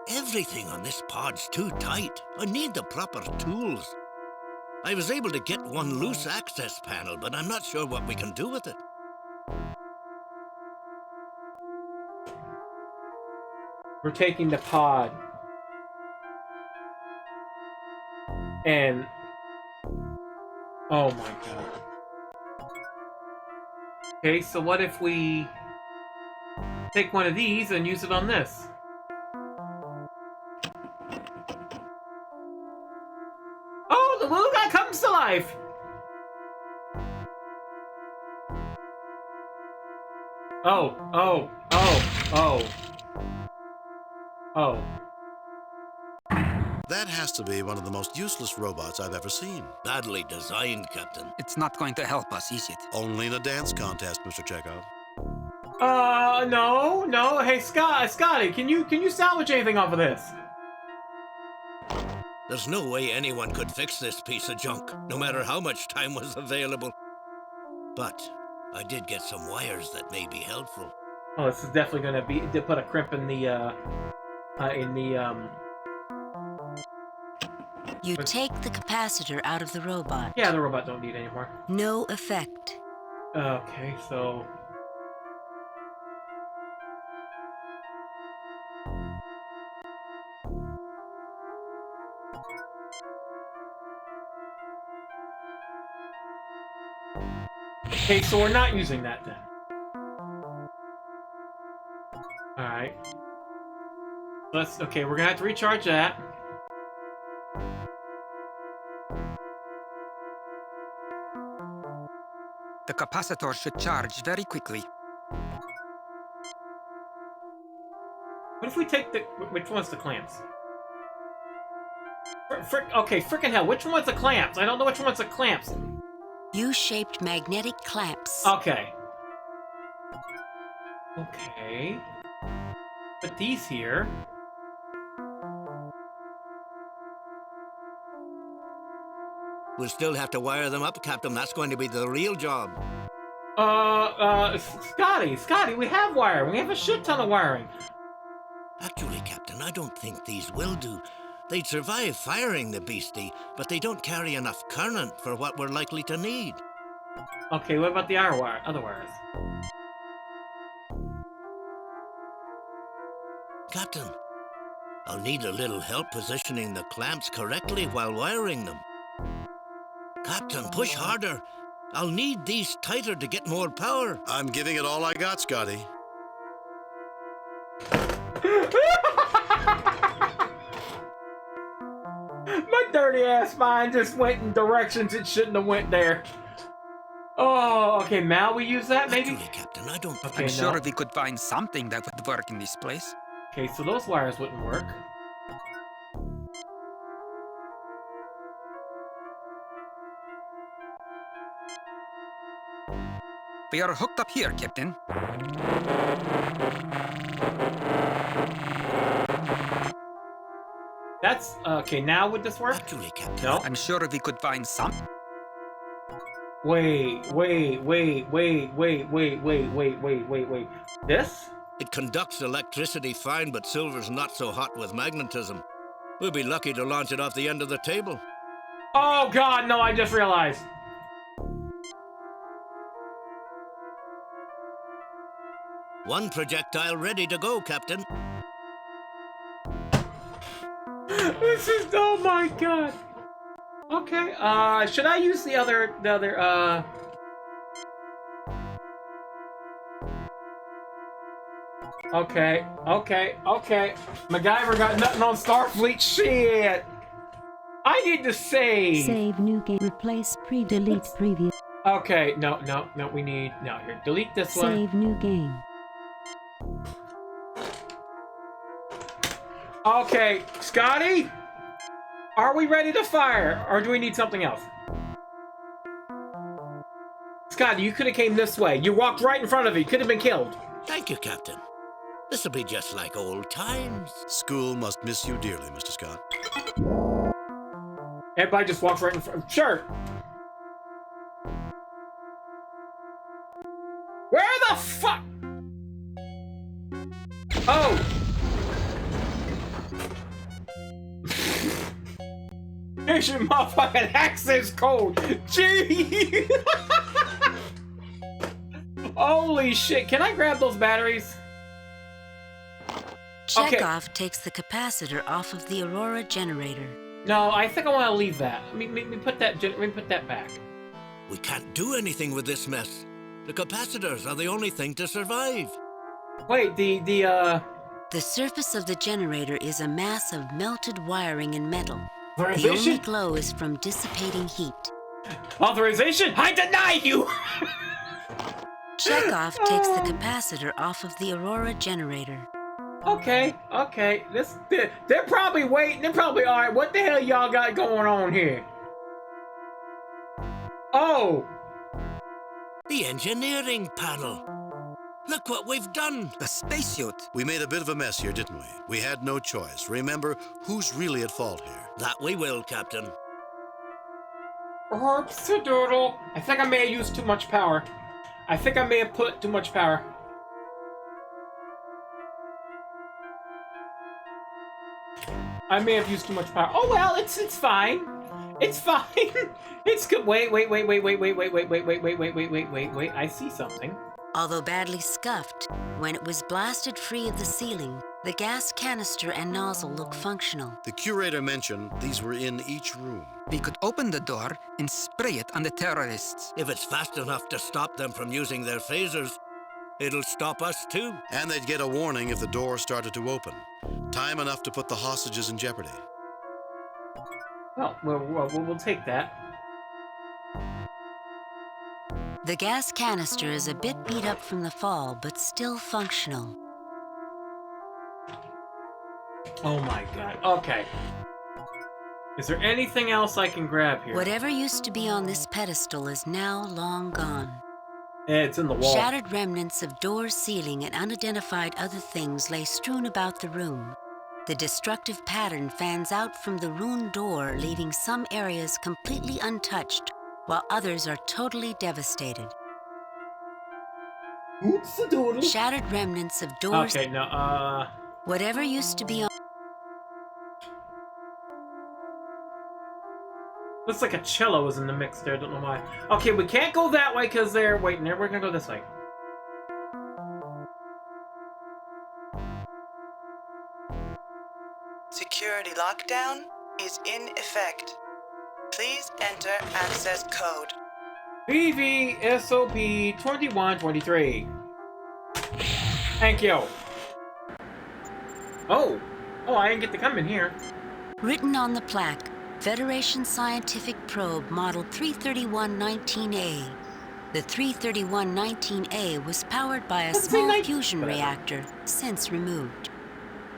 Everything on this pod's too tight. I need the proper tools. I was able to get one loose access panel, but I'm not sure what we can do with it. We're taking the pod. And... oh my god. Okay, so what if we take one of these and use it on this? Oh, the little guy comes to life! Oh. That has to be one of the most useless robots I've ever seen. Badly designed, Captain. It's not going to help us, is it? Only in a dance contest, Mr. Chekhov. No. Hey, Scotty, can you salvage anything off of this? There's no way anyone could fix this piece of junk, no matter how much time was available. But I did get some wires that may be helpful. Oh, this is definitely gonna be to put a crimp in the You take the capacitor out of the robot. Yeah, the robot don't need anymore. No effect. Okay, so... okay, so we're not using that then. Alright. Okay, we're gonna have to recharge that. The capacitor should charge very quickly. What if we take the... which one's the clamps? Okay, frickin' hell, which one's the clamps? I don't know which one's the clamps. U-shaped magnetic clamps. Okay. Okay. Put these here. We'll still have to wire them up, Captain. That's going to be the real job. Scotty, we have wiring. We have a shit ton of wiring. Actually, Captain, I don't think these will do. They'd survive firing the beastie, but they don't carry enough current for what we're likely to need. Okay, what about the other wires? Captain, I'll need a little help positioning the clamps correctly while wiring them. Captain, push harder. I'll need these tighter to get more power. I'm giving it all I got, Scotty. My dirty ass mind just went in directions it shouldn't have went there. Oh, okay, now we use that, maybe? Actually, Captain, I don't... I'm sure we could find something that would work in this place. Okay, so those wires wouldn't work. We are hooked up here, Captain. That's okay. Now would this work? Actually, Captain. No. I'm sure we could find some. Wait. This? It conducts electricity fine, but silver's not so hot with magnetism. We'll be lucky to launch it off the end of the table. Oh God, no! I just realized. One projectile ready to go, Captain. This is... oh my God. Okay, should I use the other, Okay. MacGyver got nothing on Starfleet, shit! I need to save. Save new game. Replace delete previous. Okay, no, we need... No, here, delete this one. Save new game. Okay, Scotty? Are we ready to fire, or do we need something else? Scotty, you could have came this way. You walked right in front of it. You could have been killed. Thank you, Captain. This'll be just like old times. School must miss you dearly, Mr. Scott. Everybody just walks right in front. Sure. Where the fuck? Oh. Here's your motherfucking access code. Gee. Holy shit. Can I grab those batteries? Chekhov takes the capacitor off of the Aurora generator. No, I think I want to leave that. Let me put that back. We can't do anything with this mess. The capacitors are the only thing to survive. Wait, The surface of the generator is a mass of melted wiring and metal. The only glow is from dissipating heat. Authorization? I deny you! Chekhov takes the capacitor off of the Aurora generator. Okay. They're probably waiting. They're probably, all right, what the hell y'all got going on here? Oh! The engineering panel. Look what we've done. A spacesuit. We made a bit of a mess here, didn't we? We had no choice. Remember, who's really at fault here? That we will, Captain. Herp-a-doodle. I think I may have used too much power. I think I may have put too much power. I may have used too much power. Oh well, it's fine. It's fine. It's good. Wait. I see something. Although badly scuffed, when it was blasted free of the ceiling, the gas canister and nozzle look functional. The curator mentioned these were in each room. We could open the door and spray it on the terrorists. If it's fast enough to stop them from using their phasers, it'll stop us too. And they'd get a warning if the door started to open. Time enough to put the hostages in jeopardy. Well, we'll take that. The gas canister is a bit beat up from the fall, but still functional. Oh my god. Okay. Is there anything else I can grab here? Whatever used to be on this pedestal is now long gone. Yeah, it's in the wall. Shattered remnants of door, ceiling, and unidentified other things lay strewn about the room. The destructive pattern fans out from the ruined door, leaving some areas completely untouched, while others are totally devastated. Oops-a-doodle. Shattered remnants of doors... Okay, no, Whatever used to be on... Looks like a cello was in the mix there, don't know why. Okay, we can't go that way because they're waiting there. We're gonna go this way. Security lockdown is in effect. Please enter access code. PVSOP 2123. Thank you. Oh, I didn't get to come in here. Written on the plaque, Federation Scientific Probe Model 331-19A. The 331-19A was powered by a small fusion reactor, since removed.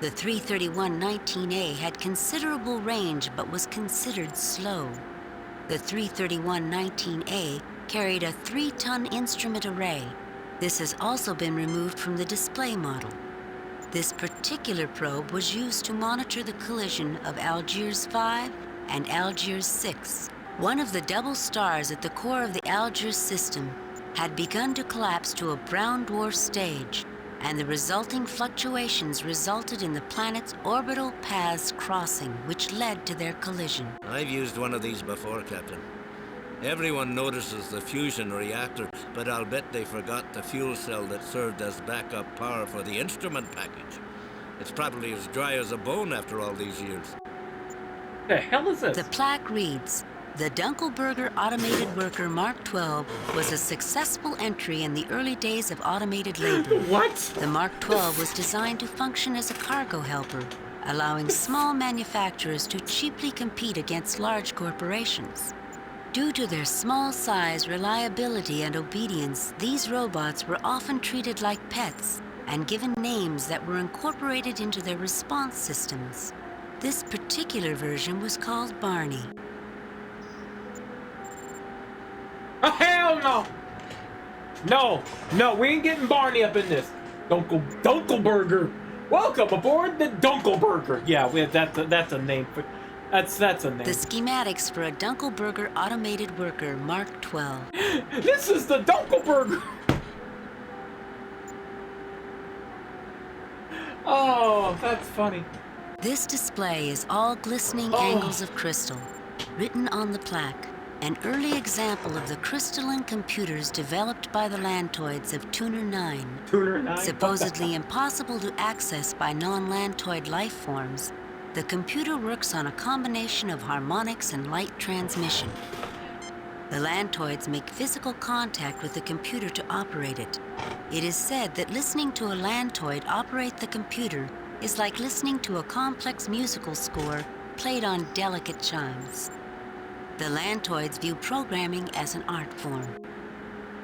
The 331-19A had considerable range but was considered slow. The 331-19A carried a 3-ton instrument array. This has also been removed from the display model. This particular probe was used to monitor the collision of Algiers 5 and Algiers 6. One of the double stars at the core of the Algiers system had begun to collapse to a brown dwarf stage, and the resulting fluctuations resulted in the planet's orbital paths crossing, which led to their collision. I've used one of these before, Captain. Everyone notices the fusion reactor, but I'll bet they forgot the fuel cell that served as backup power for the instrument package. It's probably as dry as a bone after all these years. The hell is this? The plaque reads, "The Dunkelberger Automated Worker Mark 12 was a successful entry in the early days of automated labor." What? The Mark 12 was designed to function as a cargo helper, allowing small manufacturers to cheaply compete against large corporations. Due to their small size, reliability, and obedience, these robots were often treated like pets and given names that were incorporated into their response systems. This particular version was called Barney. Oh, hell no! No, we ain't getting Barney up in this. Dunkelburger. Welcome aboard the Dunkelburger. Yeah, that's a name for. That's a name. The schematics for a Dunkelburger automated worker Mark 12. This is the Dunkelburger. Oh, that's funny. This display is all glistening angles of crystal, written on the plaque. An early example of the crystalline computers developed by the Lantoids of Tuner 9. Tuner 9? Supposedly impossible to access by non-Lantoid life forms, the computer works on a combination of harmonics and light transmission. The Lantoids make physical contact with the computer to operate it. It is said that listening to a Lantoid operate the computer is like listening to a complex musical score played on delicate chimes. The Lantoids view programming as an art form.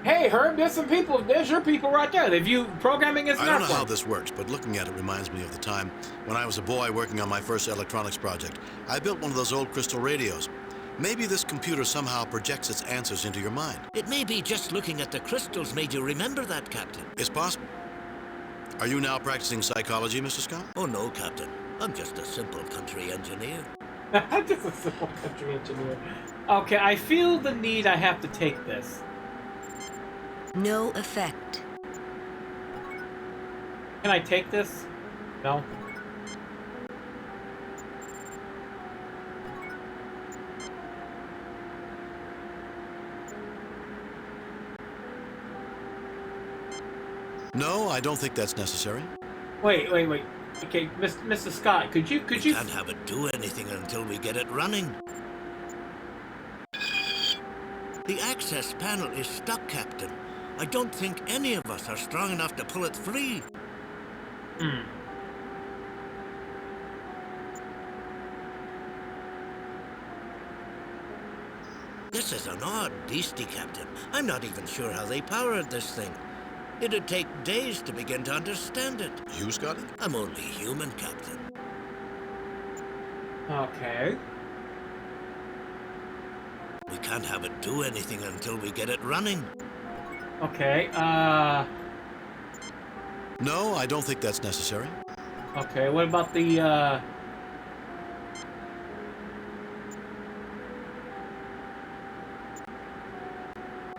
Hey, Herb, there's your people right there. They view programming as an art form. I don't know how this works, but looking at it reminds me of the time when I was a boy working on my first electronics project. I built one of those old crystal radios. Maybe this computer somehow projects its answers into your mind. It may be just looking at the crystals made you remember that, Captain. It's possible. Are you now practicing psychology, Mr. Scott? Oh, no, Captain. I'm just a simple country engineer. Just a simple country engineer. Okay, I feel the need I have to take this. No effect. Can I take this? No. No, I don't think that's necessary. Wait. Okay, Mr. Scott, could you? We can't have it do anything until we get it running. The access panel is stuck, Captain. I don't think any of us are strong enough to pull it free. This is an odd beastie, Captain. I'm not even sure how they powered this thing. It'd take days to begin to understand it. You, Scotty? I'm only human, Captain. Okay. We can't have it do anything until we get it running. Okay, No, I don't think that's necessary. Okay, what about the,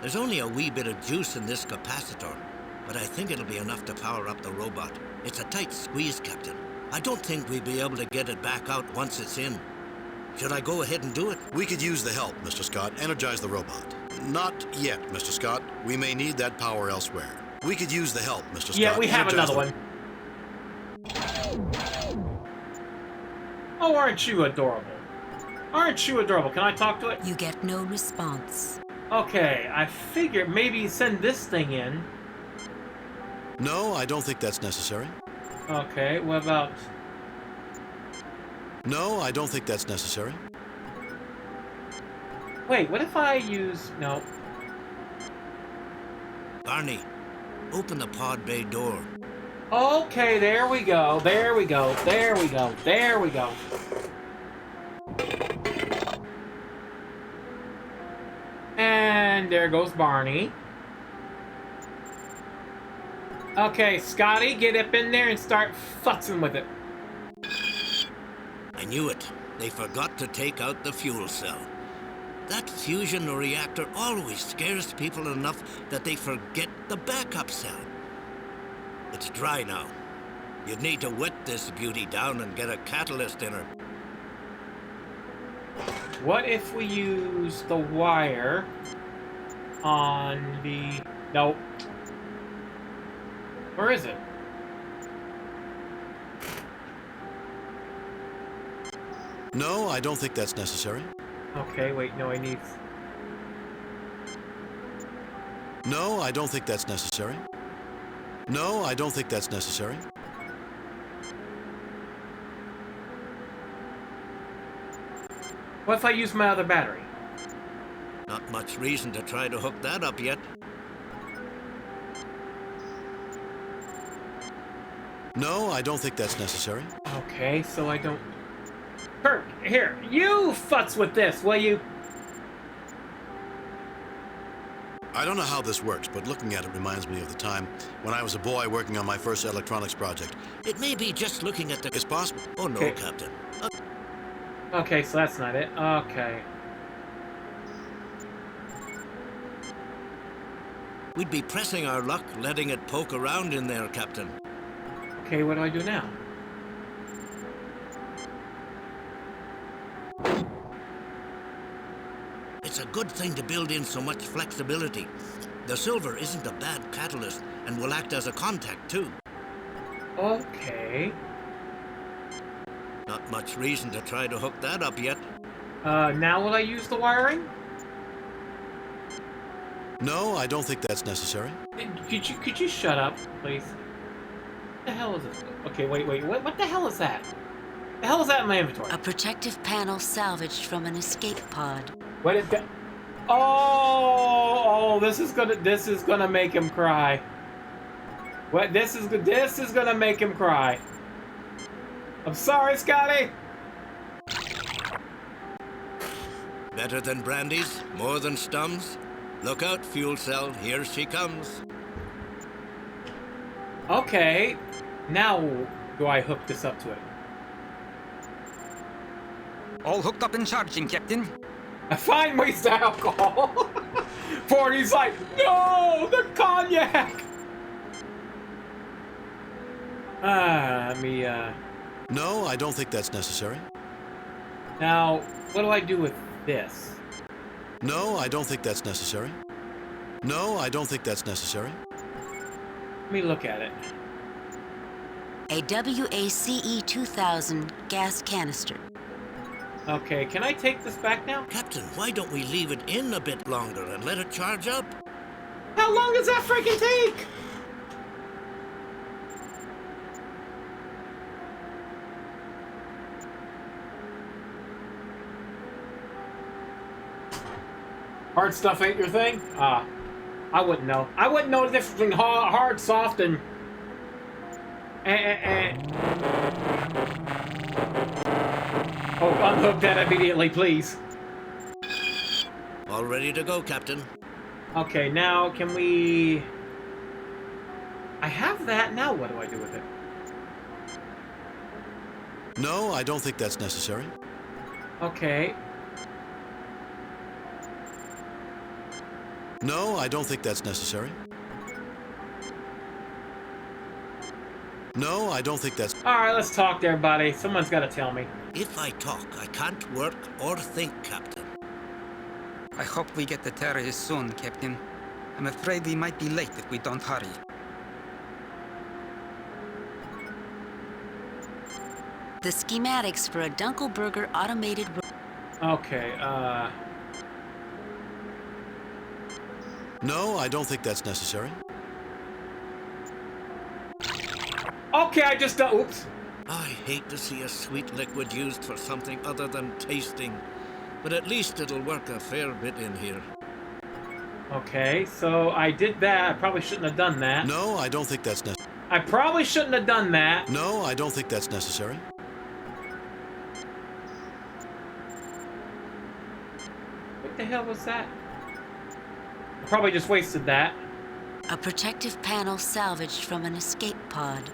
There's only a wee bit of juice in this capacitor, but I think it'll be enough to power up the robot. It's a tight squeeze, Captain. I don't think we'll be able to get it back out once it's in. Should I go ahead and do it? We could use the help, Mr. Scott. Energize the robot. Not yet, Mr. Scott. We may need that power elsewhere. We could use the help, Mr. Scott. Yeah, we have another one. Oh, aren't you adorable? Aren't you adorable? Can I talk to it? You get no response. Okay, I figured maybe send this thing in. No, I don't think that's necessary. Okay, what about... No, I don't think that's necessary. Wait, what if I use... No. Barney, open the pod bay door. Okay, there we go. There we go. There we go. There we go. And there goes Barney. Okay, Scotty, get up in there and start futzing with it. I knew it. They forgot to take out the fuel cell. That fusion reactor always scares people enough that they forget the backup cell. It's dry now. You'd need to wet this beauty down and get a catalyst in her. What if we use the wire on the... Nope. Where is it? No, I don't think that's necessary. Okay, wait, no, I need... No, I don't think that's necessary. No, I don't think that's necessary. What if I use my other battery? Not much reason to try to hook that up yet. No, I don't think that's necessary. Okay, so I don't... Kirk, here, you futz with this, will you? I don't know how this works, but looking at it reminds me of the time when I was a boy working on my first electronics project. It may be just looking at the... It's possible. Oh, no, Okay. Captain. Okay, so that's not it. Okay. We'd be pressing our luck, letting it poke around in there, Captain. Okay, what do I do now? It's a good thing to build in so much flexibility. The silver isn't a bad catalyst and will act as a contact, too. Okay. Not much reason to try to hook that up yet. Now will I use the wiring? No, I don't think that's necessary. Could you shut up, please? What the hell is this? Okay, wait, what the hell is that? The hell is that in my inventory? A protective panel salvaged from an escape pod. What is that? Oh, this is gonna make him cry. What? This is gonna make him cry. I'm sorry, Scotty. Better than brandies, more than stums. Look out, fuel cell, here she comes. Okay, now do I hook this up to it? All hooked up and charging, Captain. I find waste alcohol. Forty's like, no, the cognac. Let me, No, I don't think that's necessary. Now, what do I do with this? No, I don't think that's necessary. No, I don't think that's necessary. Let me look at it. A WACE 2000 gas canister. Okay, can I take this back now? Captain, why don't we leave it in a bit longer and let it charge up? How long does that freaking take? Hard stuff ain't your thing? I wouldn't know. I wouldn't know the difference between hard, soft, and... Oh, unhook that immediately, please. All ready to go, Captain. Okay, now can we... I have that, now what do I do with it? No, I don't think that's necessary. Okay. No, I don't think that's necessary. No, I don't think that's... Alright, let's talk there, buddy. Someone's gotta tell me. If I talk, I can't work or think, Captain. I hope we get the terrorists soon, Captain. I'm afraid we might be late if we don't hurry. The schematics for a Dunkelberger automated... Okay, No, I don't think that's necessary. Okay, I just... oops. I hate to see a sweet liquid used for something other than tasting, but at least it'll work a fair bit in here. Okay, so I did that. I probably shouldn't have done that. No, I don't think that's necessary. I probably shouldn't have done that. No, I don't think that's necessary. What the hell was that? I probably just wasted that. A protective panel salvaged from an escape pod.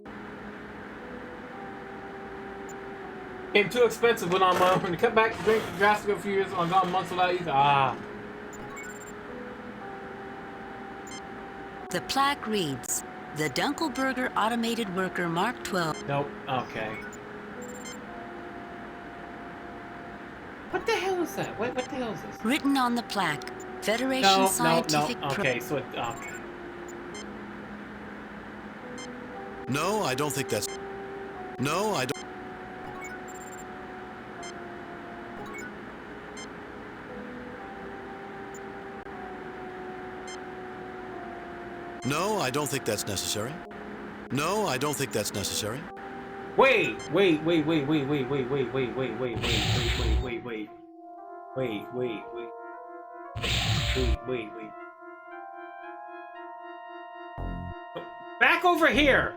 Became too expensive when I'm when to cut back to drink drastically a few years on gone months without eating. The plaque reads, the Dunkelberger Automated Worker Mark 12. Nope. Okay. What the hell is that? What the hell is this? Written on the plaque, Federation Scientific... No. Okay, so it... Okay. No, I don't think that's... No, I don't... No, I don't think that's necessary. No, I don't think that's necessary. Wait. Wait. Back over here!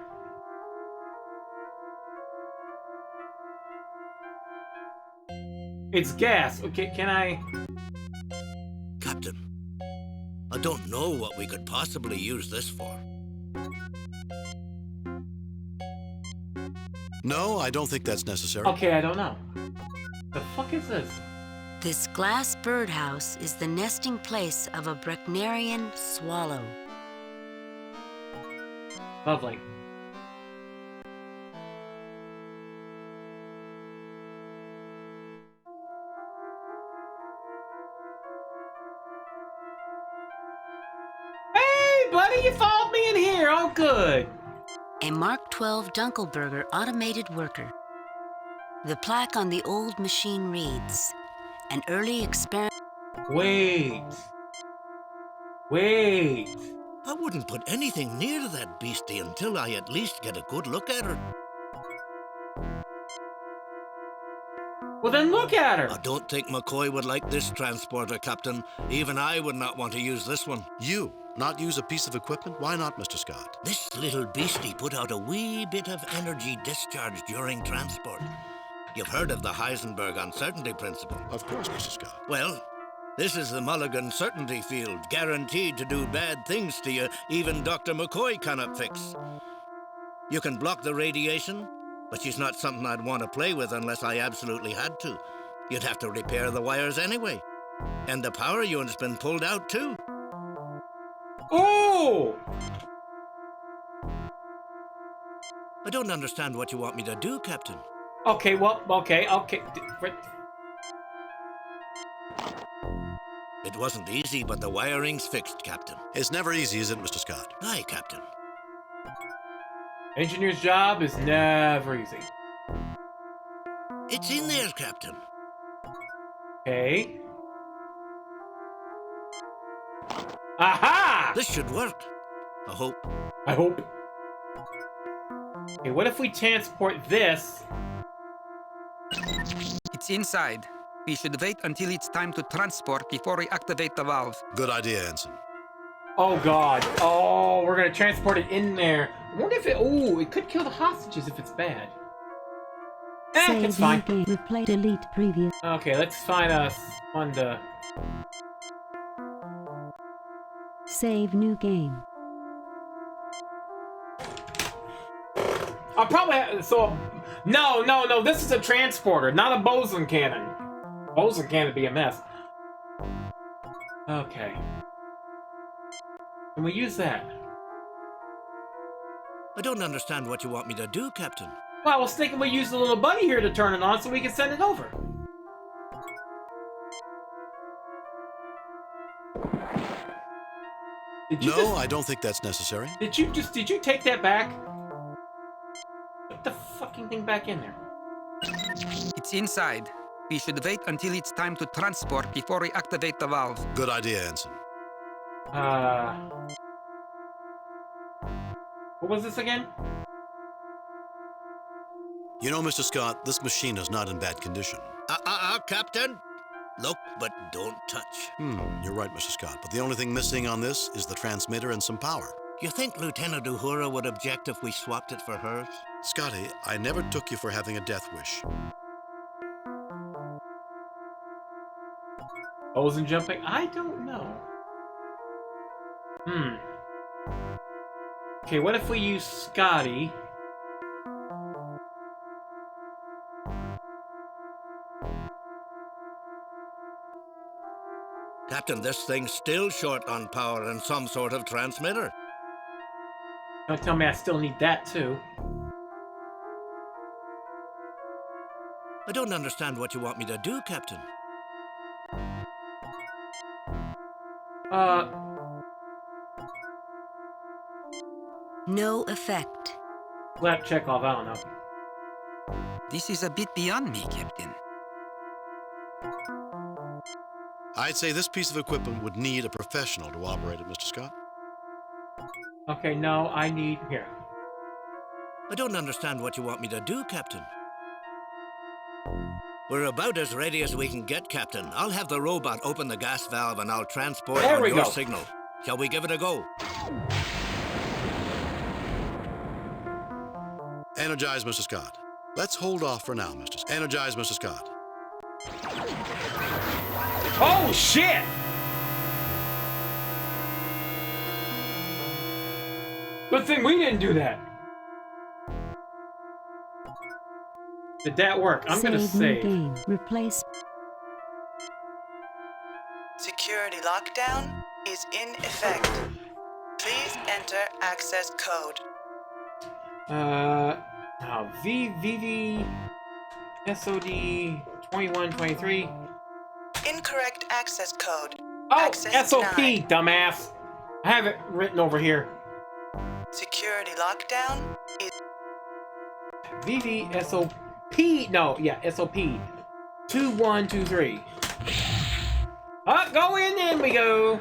It's gas. Okay, can I... Captain, I don't know what we could possibly use this for. No, I don't think that's necessary. Okay, I don't know. The fuck is this? This glass birdhouse is the nesting place of a Brecnerian swallow. Lovely. Hey, buddy, you followed me in here. Oh, good. A Mark 12 Dunkelberger automated worker. The plaque on the old machine reads, an early experiment. Wait. I wouldn't put anything near that beastie until I at least get a good look at her. Well, then look at her. I don't think McCoy would like this transporter, Captain. Even I would not want to use this one. You not use a piece of equipment? Why not, Mr. Scott? This little beastie put out a wee bit of energy discharge during transport. You've heard of the Heisenberg uncertainty principle? Of course, Mr. Scott. Well, this is the Mulligan certainty field, guaranteed to do bad things to you even Dr. McCoy cannot fix. You can block the radiation, but she's not something I'd want to play with unless I absolutely had to. You'd have to repair the wires anyway. And the power unit's been pulled out too. Oh! I don't understand what you want me to do, Captain. Okay, well, okay. It wasn't easy, but the wiring's fixed, Captain. It's never easy, is it, Mr. Scott? Aye, Captain. Engineer's job is never easy. It's in there, Captain. Okay. Aha! This should work. I hope. Okay, what if we transport this? It's inside. We should wait until it's time to transport before we activate the valve. Good idea, Ensign. Oh, God. Oh, we're going to transport it in there. I wonder if it... Oh, it could kill the hostages if it's bad. It's fine. Game. Replay. Delete previous. Okay, let's find us one to... Save new game. I'll probably... So... No. This is a transporter, not a boson cannon. Boson cannon would be a mess. Okay. Can we use that? I don't understand what you want me to do, Captain. Well, I was thinking we use the little buddy here to turn it on so we can send it over. No, I don't think that's necessary. Did you take that back? Put the fucking thing back in there. It's inside. We should wait until it's time to transport before we activate the valve. Good idea, Ensign. What was this again? You know, Mr. Scott, this machine is not in bad condition. Captain. Look, but don't touch. You're right, Mr. Scott, but the only thing missing on this is the transmitter and some power. You think Lieutenant Uhura would object if we swapped it for hers? Scotty, I never took you for having a death wish. Boson jumping? I don't know. Okay, what if we use Scotty? Captain, this thing's still short on power and some sort of transmitter. Don't tell me I still need that too. I don't understand what you want me to do, Captain. No effect. Slap check off, I don't know. This is a bit beyond me, Captain. I'd say this piece of equipment would need a professional to operate it, Mr. Scott. Okay, no, I need... Here. I don't understand what you want me to do, Captain. We're about as ready as we can get, Captain. I'll have the robot open the gas valve and I'll transport There on we your go. signal. Shall we give it a go? Energize, Mr. Scott. Let's hold off for now, Mr. Scott. Energize, Mr. Scott. Oh, shit! Good thing we didn't do that. Did that work? I'm gonna New save. game. Replace. Security lockdown is in effect. Please enter access code. VVV SOD 2123. Incorrect access code. Oh, Access SOP, denied. dumbass. I have it written over here. Security lockdown is VV SOP. No, yeah, SOP 2123. Go in we go.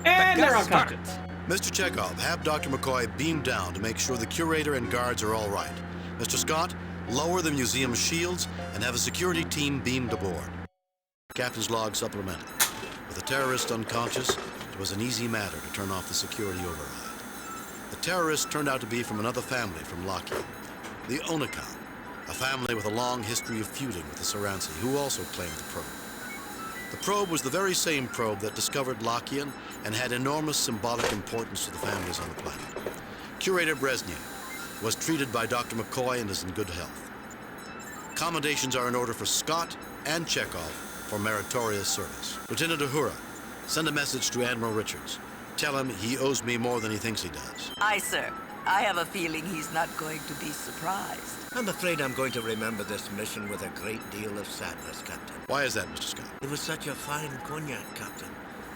And they're unconscious. Mr. Chekhov, have Dr. McCoy beam down to make sure the curator and guards are all right. Mr. Scott, lower the museum's shields and have a security team beamed aboard. Captain's log supplemental. With the terrorist unconscious, it was an easy matter to turn off the security override. The terrorists turned out to be from another family from Lockheed, the Onakan, a family with a long history of feuding with the Saransi, who also claimed the probe. The probe was the very same probe that discovered Lockean and had enormous symbolic importance to the families on the planet. Curator Brezhnev was treated by Dr. McCoy and is in good health. Commendations are in order for Scott and Chekhov for meritorious service. Lieutenant Uhura, send a message to Admiral Richards. Tell him he owes me more than he thinks he does. Aye, sir. I have a feeling he's not going to be surprised. I'm afraid I'm going to remember this mission with a great deal of sadness, Captain. Why is that, Mr. Scott? It was such a fine cognac, Captain.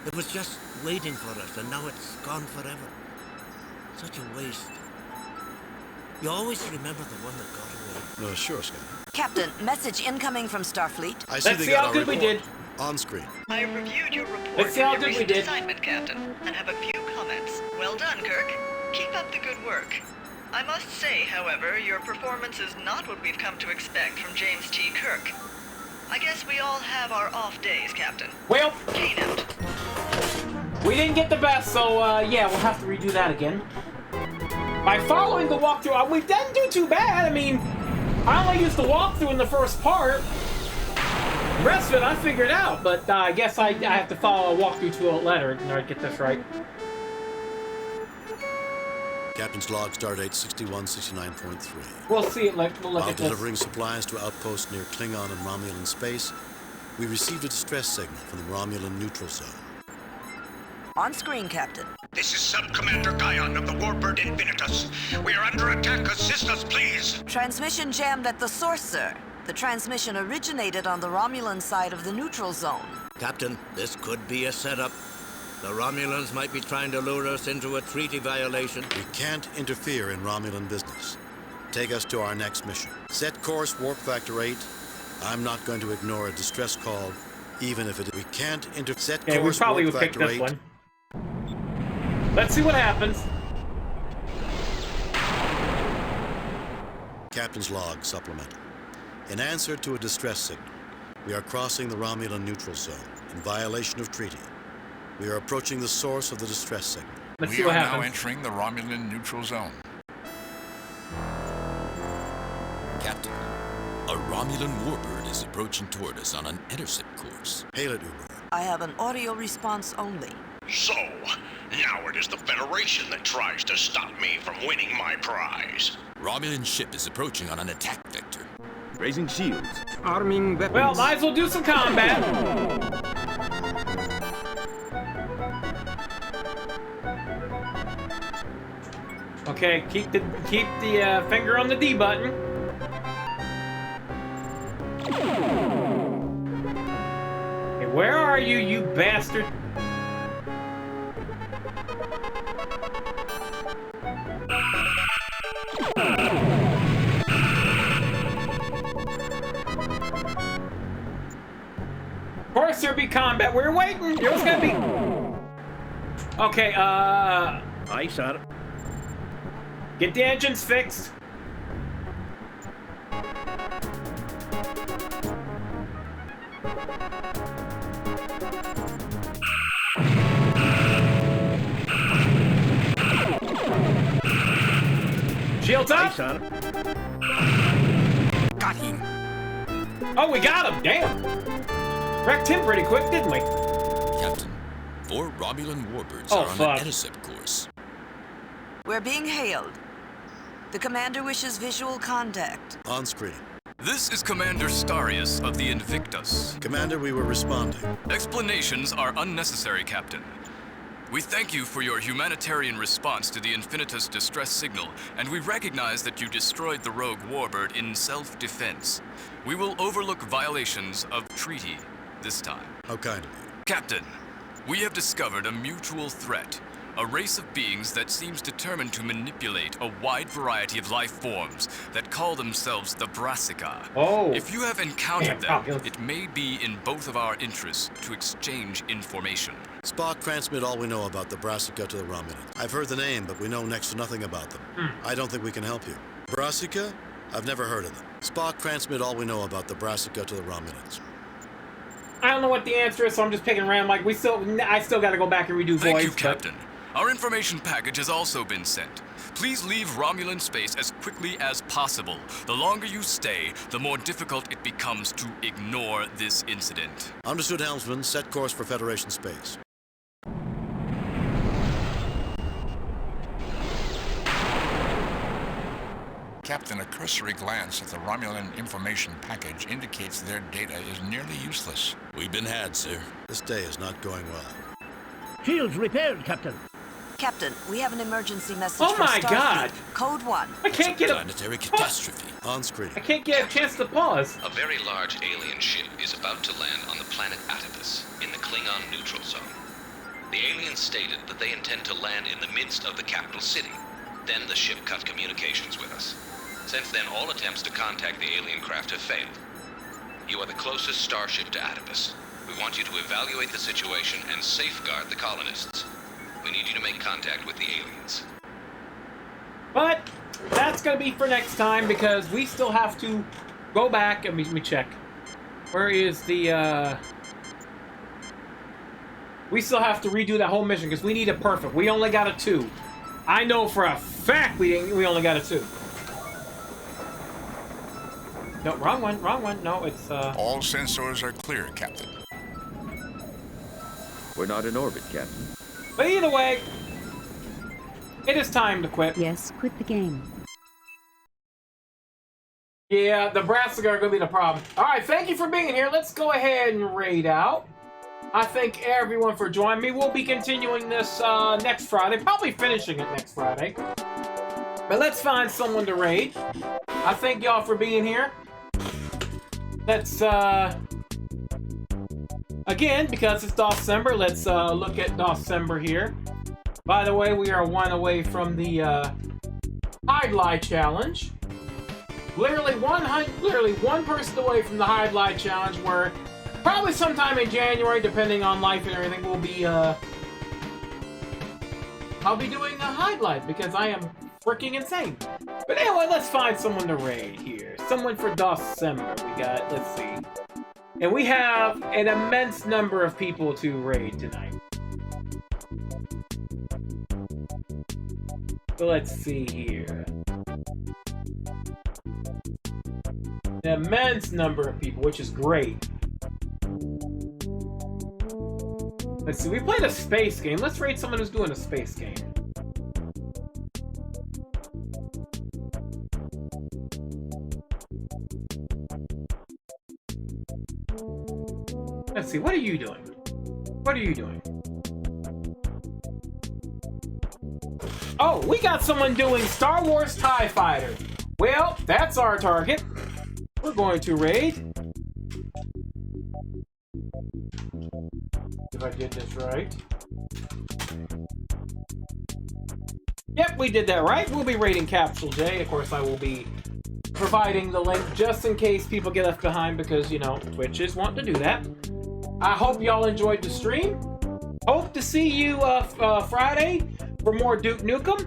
It was just waiting for us, and now it's gone forever. Such a waste. You always remember the one that got away. Sure, Scott. Captain, message incoming from Starfleet. I see they got our report. On screen. I have reviewed your report Let's see how and your good we recent did. assignment, Captain, and have a few comments. Well done, Kirk. Keep up the good work. I must say, however, your performance is not what we've come to expect from James T. Kirk. I guess we all have our off days, Captain. Well, Keynote. we didn't get the best, so yeah, we'll have to redo that again. By following the walkthrough, we didn't do too bad. I mean, I only used the walkthrough in the first part. The rest of it I figured out, but I guess I have to follow a walkthrough to a letter in order to get this right. Captain's log, stardate 6169.3. We'll see it. We'll look While at this. delivering supplies to outposts near Klingon and Romulan space, we received a distress signal from the Romulan neutral zone. On screen, Captain. This is Sub-Commander Guyon of the Warbird Infinitus. We are under attack. Assist us, please. Transmission jammed at the source, sir. The transmission originated on the Romulan side of the neutral zone. Captain, this could be a setup. The Romulans might be trying to lure us into a treaty violation. We can't interfere in Romulan business. Take us to our next mission. Set course, warp factor 8. I'm not going to ignore a distress call, even if it... We can't set Okay, course, we probably warp would pick factor this 8. one. Let's see what happens. Captain's log supplemental. In answer to a distress signal, we are crossing the Romulan neutral zone in violation of treaty. We are approaching the source of the distress signal. We are now entering the Romulan neutral zone. Captain, a Romulan warbird is approaching toward us on an intercept course. Hail it, Uber. I have an audio response only. So, now it is the Federation that tries to stop me from winning my prize. Romulan ship is approaching on an attack vector. Raising shields. Arming weapons. Well, might as well do some combat. Okay, keep the finger on the D button. Okay, where are you, you bastard? Of course there'll be combat. We're waiting. There's gonna be. Okay, Aye, sir. Get the engines fixed. Shields up! Got him. Oh, we got him! Damn! Wrecked him pretty quick, didn't we? Captain, 4 Romulan warbirds Oh, are on fuck. an intercept course. We're being hailed. The commander wishes visual contact. On screen. This is Commander Starius of the Invictus. Commander, we were responding. Explanations are unnecessary, Captain. We thank you for your humanitarian response to the Infinitus distress signal, and we recognize that you destroyed the rogue warbird in self-defense. We will overlook violations of treaty this time. How kind of you. Captain, we have discovered a mutual threat. A race of beings that seems determined to manipulate a wide variety of life forms that call themselves the Brassica. Oh. If you have encountered Damn, them, it may be in both of our interests to exchange information. Spock, transmit all we know about the Brassica to the Romulans. I've heard the name, but we know next to nothing about them. I don't think we can help you. Brassica? I've never heard of them. Spock, transmit all we know about the Brassica to the Romulans. I don't know what the answer is, so I'm just picking around. Like, I still got to go back and redo Thank voice. you, Captain. Our information package has also been sent. Please leave Romulan space as quickly as possible. The longer you stay, the more difficult it becomes to ignore this incident. Understood, helmsman. Set course for Federation space. Captain, a cursory glance at the Romulan information package indicates their data is nearly useless. We've been had, sir. This day is not going well. Shields repaired, Captain. Captain, we have an emergency message Oh from my Starfleet. God! Code 1. I can't get a planetary catastrophe. On screen. I can't get a chance to pause. A very large alien ship is about to land on the planet Atipus in the Klingon neutral zone. The aliens stated that they intend to land in the midst of the capital city. Then the ship cut communications with us. Since then, all attempts to contact the alien craft have failed. You are the closest starship to Atipus. We want you to evaluate the situation and safeguard the colonists. We need you to make contact with the aliens. But that's going to be for next time because we still have to go back and we check. Where is the, We still have to redo that whole mission because we need it perfect. We only got a 2. I know for a fact we only got a 2. No, wrong one. No, it's, All sensors are clear, Captain. We're not in orbit, Captain. But either way, it is time to quit. Yes, quit the game. Yeah, the Brassica are going to be the problem. Alright, thank you for being here. Let's go ahead and raid out. I thank everyone for joining me. We'll be continuing this next Friday. Probably finishing it next Friday. But let's find someone to raid. I thank y'all for being here. Let's, again, because it's December, let's look at December here. By the way, we are 1 away from the Hide Lie Challenge. Literally one person away from the Hide Lie Challenge, where probably sometime in January, depending on life and everything, we'll be I'll be doing a Hide Lies because I am freaking insane. But anyway, let's find someone to raid here. Someone for December. We got, let's see. And we have an immense number of people to raid tonight. So let's see here. An immense number of people, which is great. Let's see, we played a space game. Let's raid someone who's doing a space game. Let's see, what are you doing? What are you doing? Oh, we got someone doing Star Wars TIE Fighter. Well, that's our target. We're going to raid. If I did this right. Yep, we did that right. We'll be raiding Capsule J. Of course, I will be providing the link just in case people get left behind because, you know, Twitch is wanting to do that. I hope y'all enjoyed the stream. Hope to see you Friday for more Duke Nukem.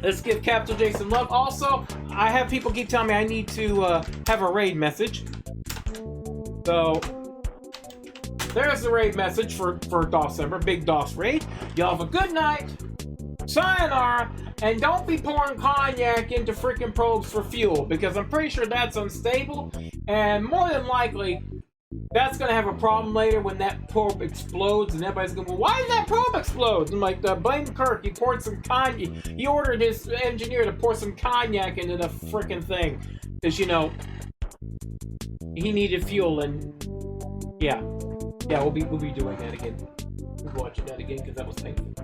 Let's give Captain J some love. Also, I have people keep telling me I need to have a raid message. So, there's the raid message for December, Big DOS raid. Y'all have a good night. Sayonara, and don't be pouring cognac into freaking probes for fuel, because I'm pretty sure that's unstable, and more than likely, that's gonna have a problem later when that probe explodes, and everybody's gonna go, why did that probe explode? I'm like, blame Kirk, he poured some cognac, he ordered his engineer to pour some cognac into the freaking thing, because, you know, he needed fuel, and, yeah, we'll be doing that again. We'll be watching that again, because that was painful.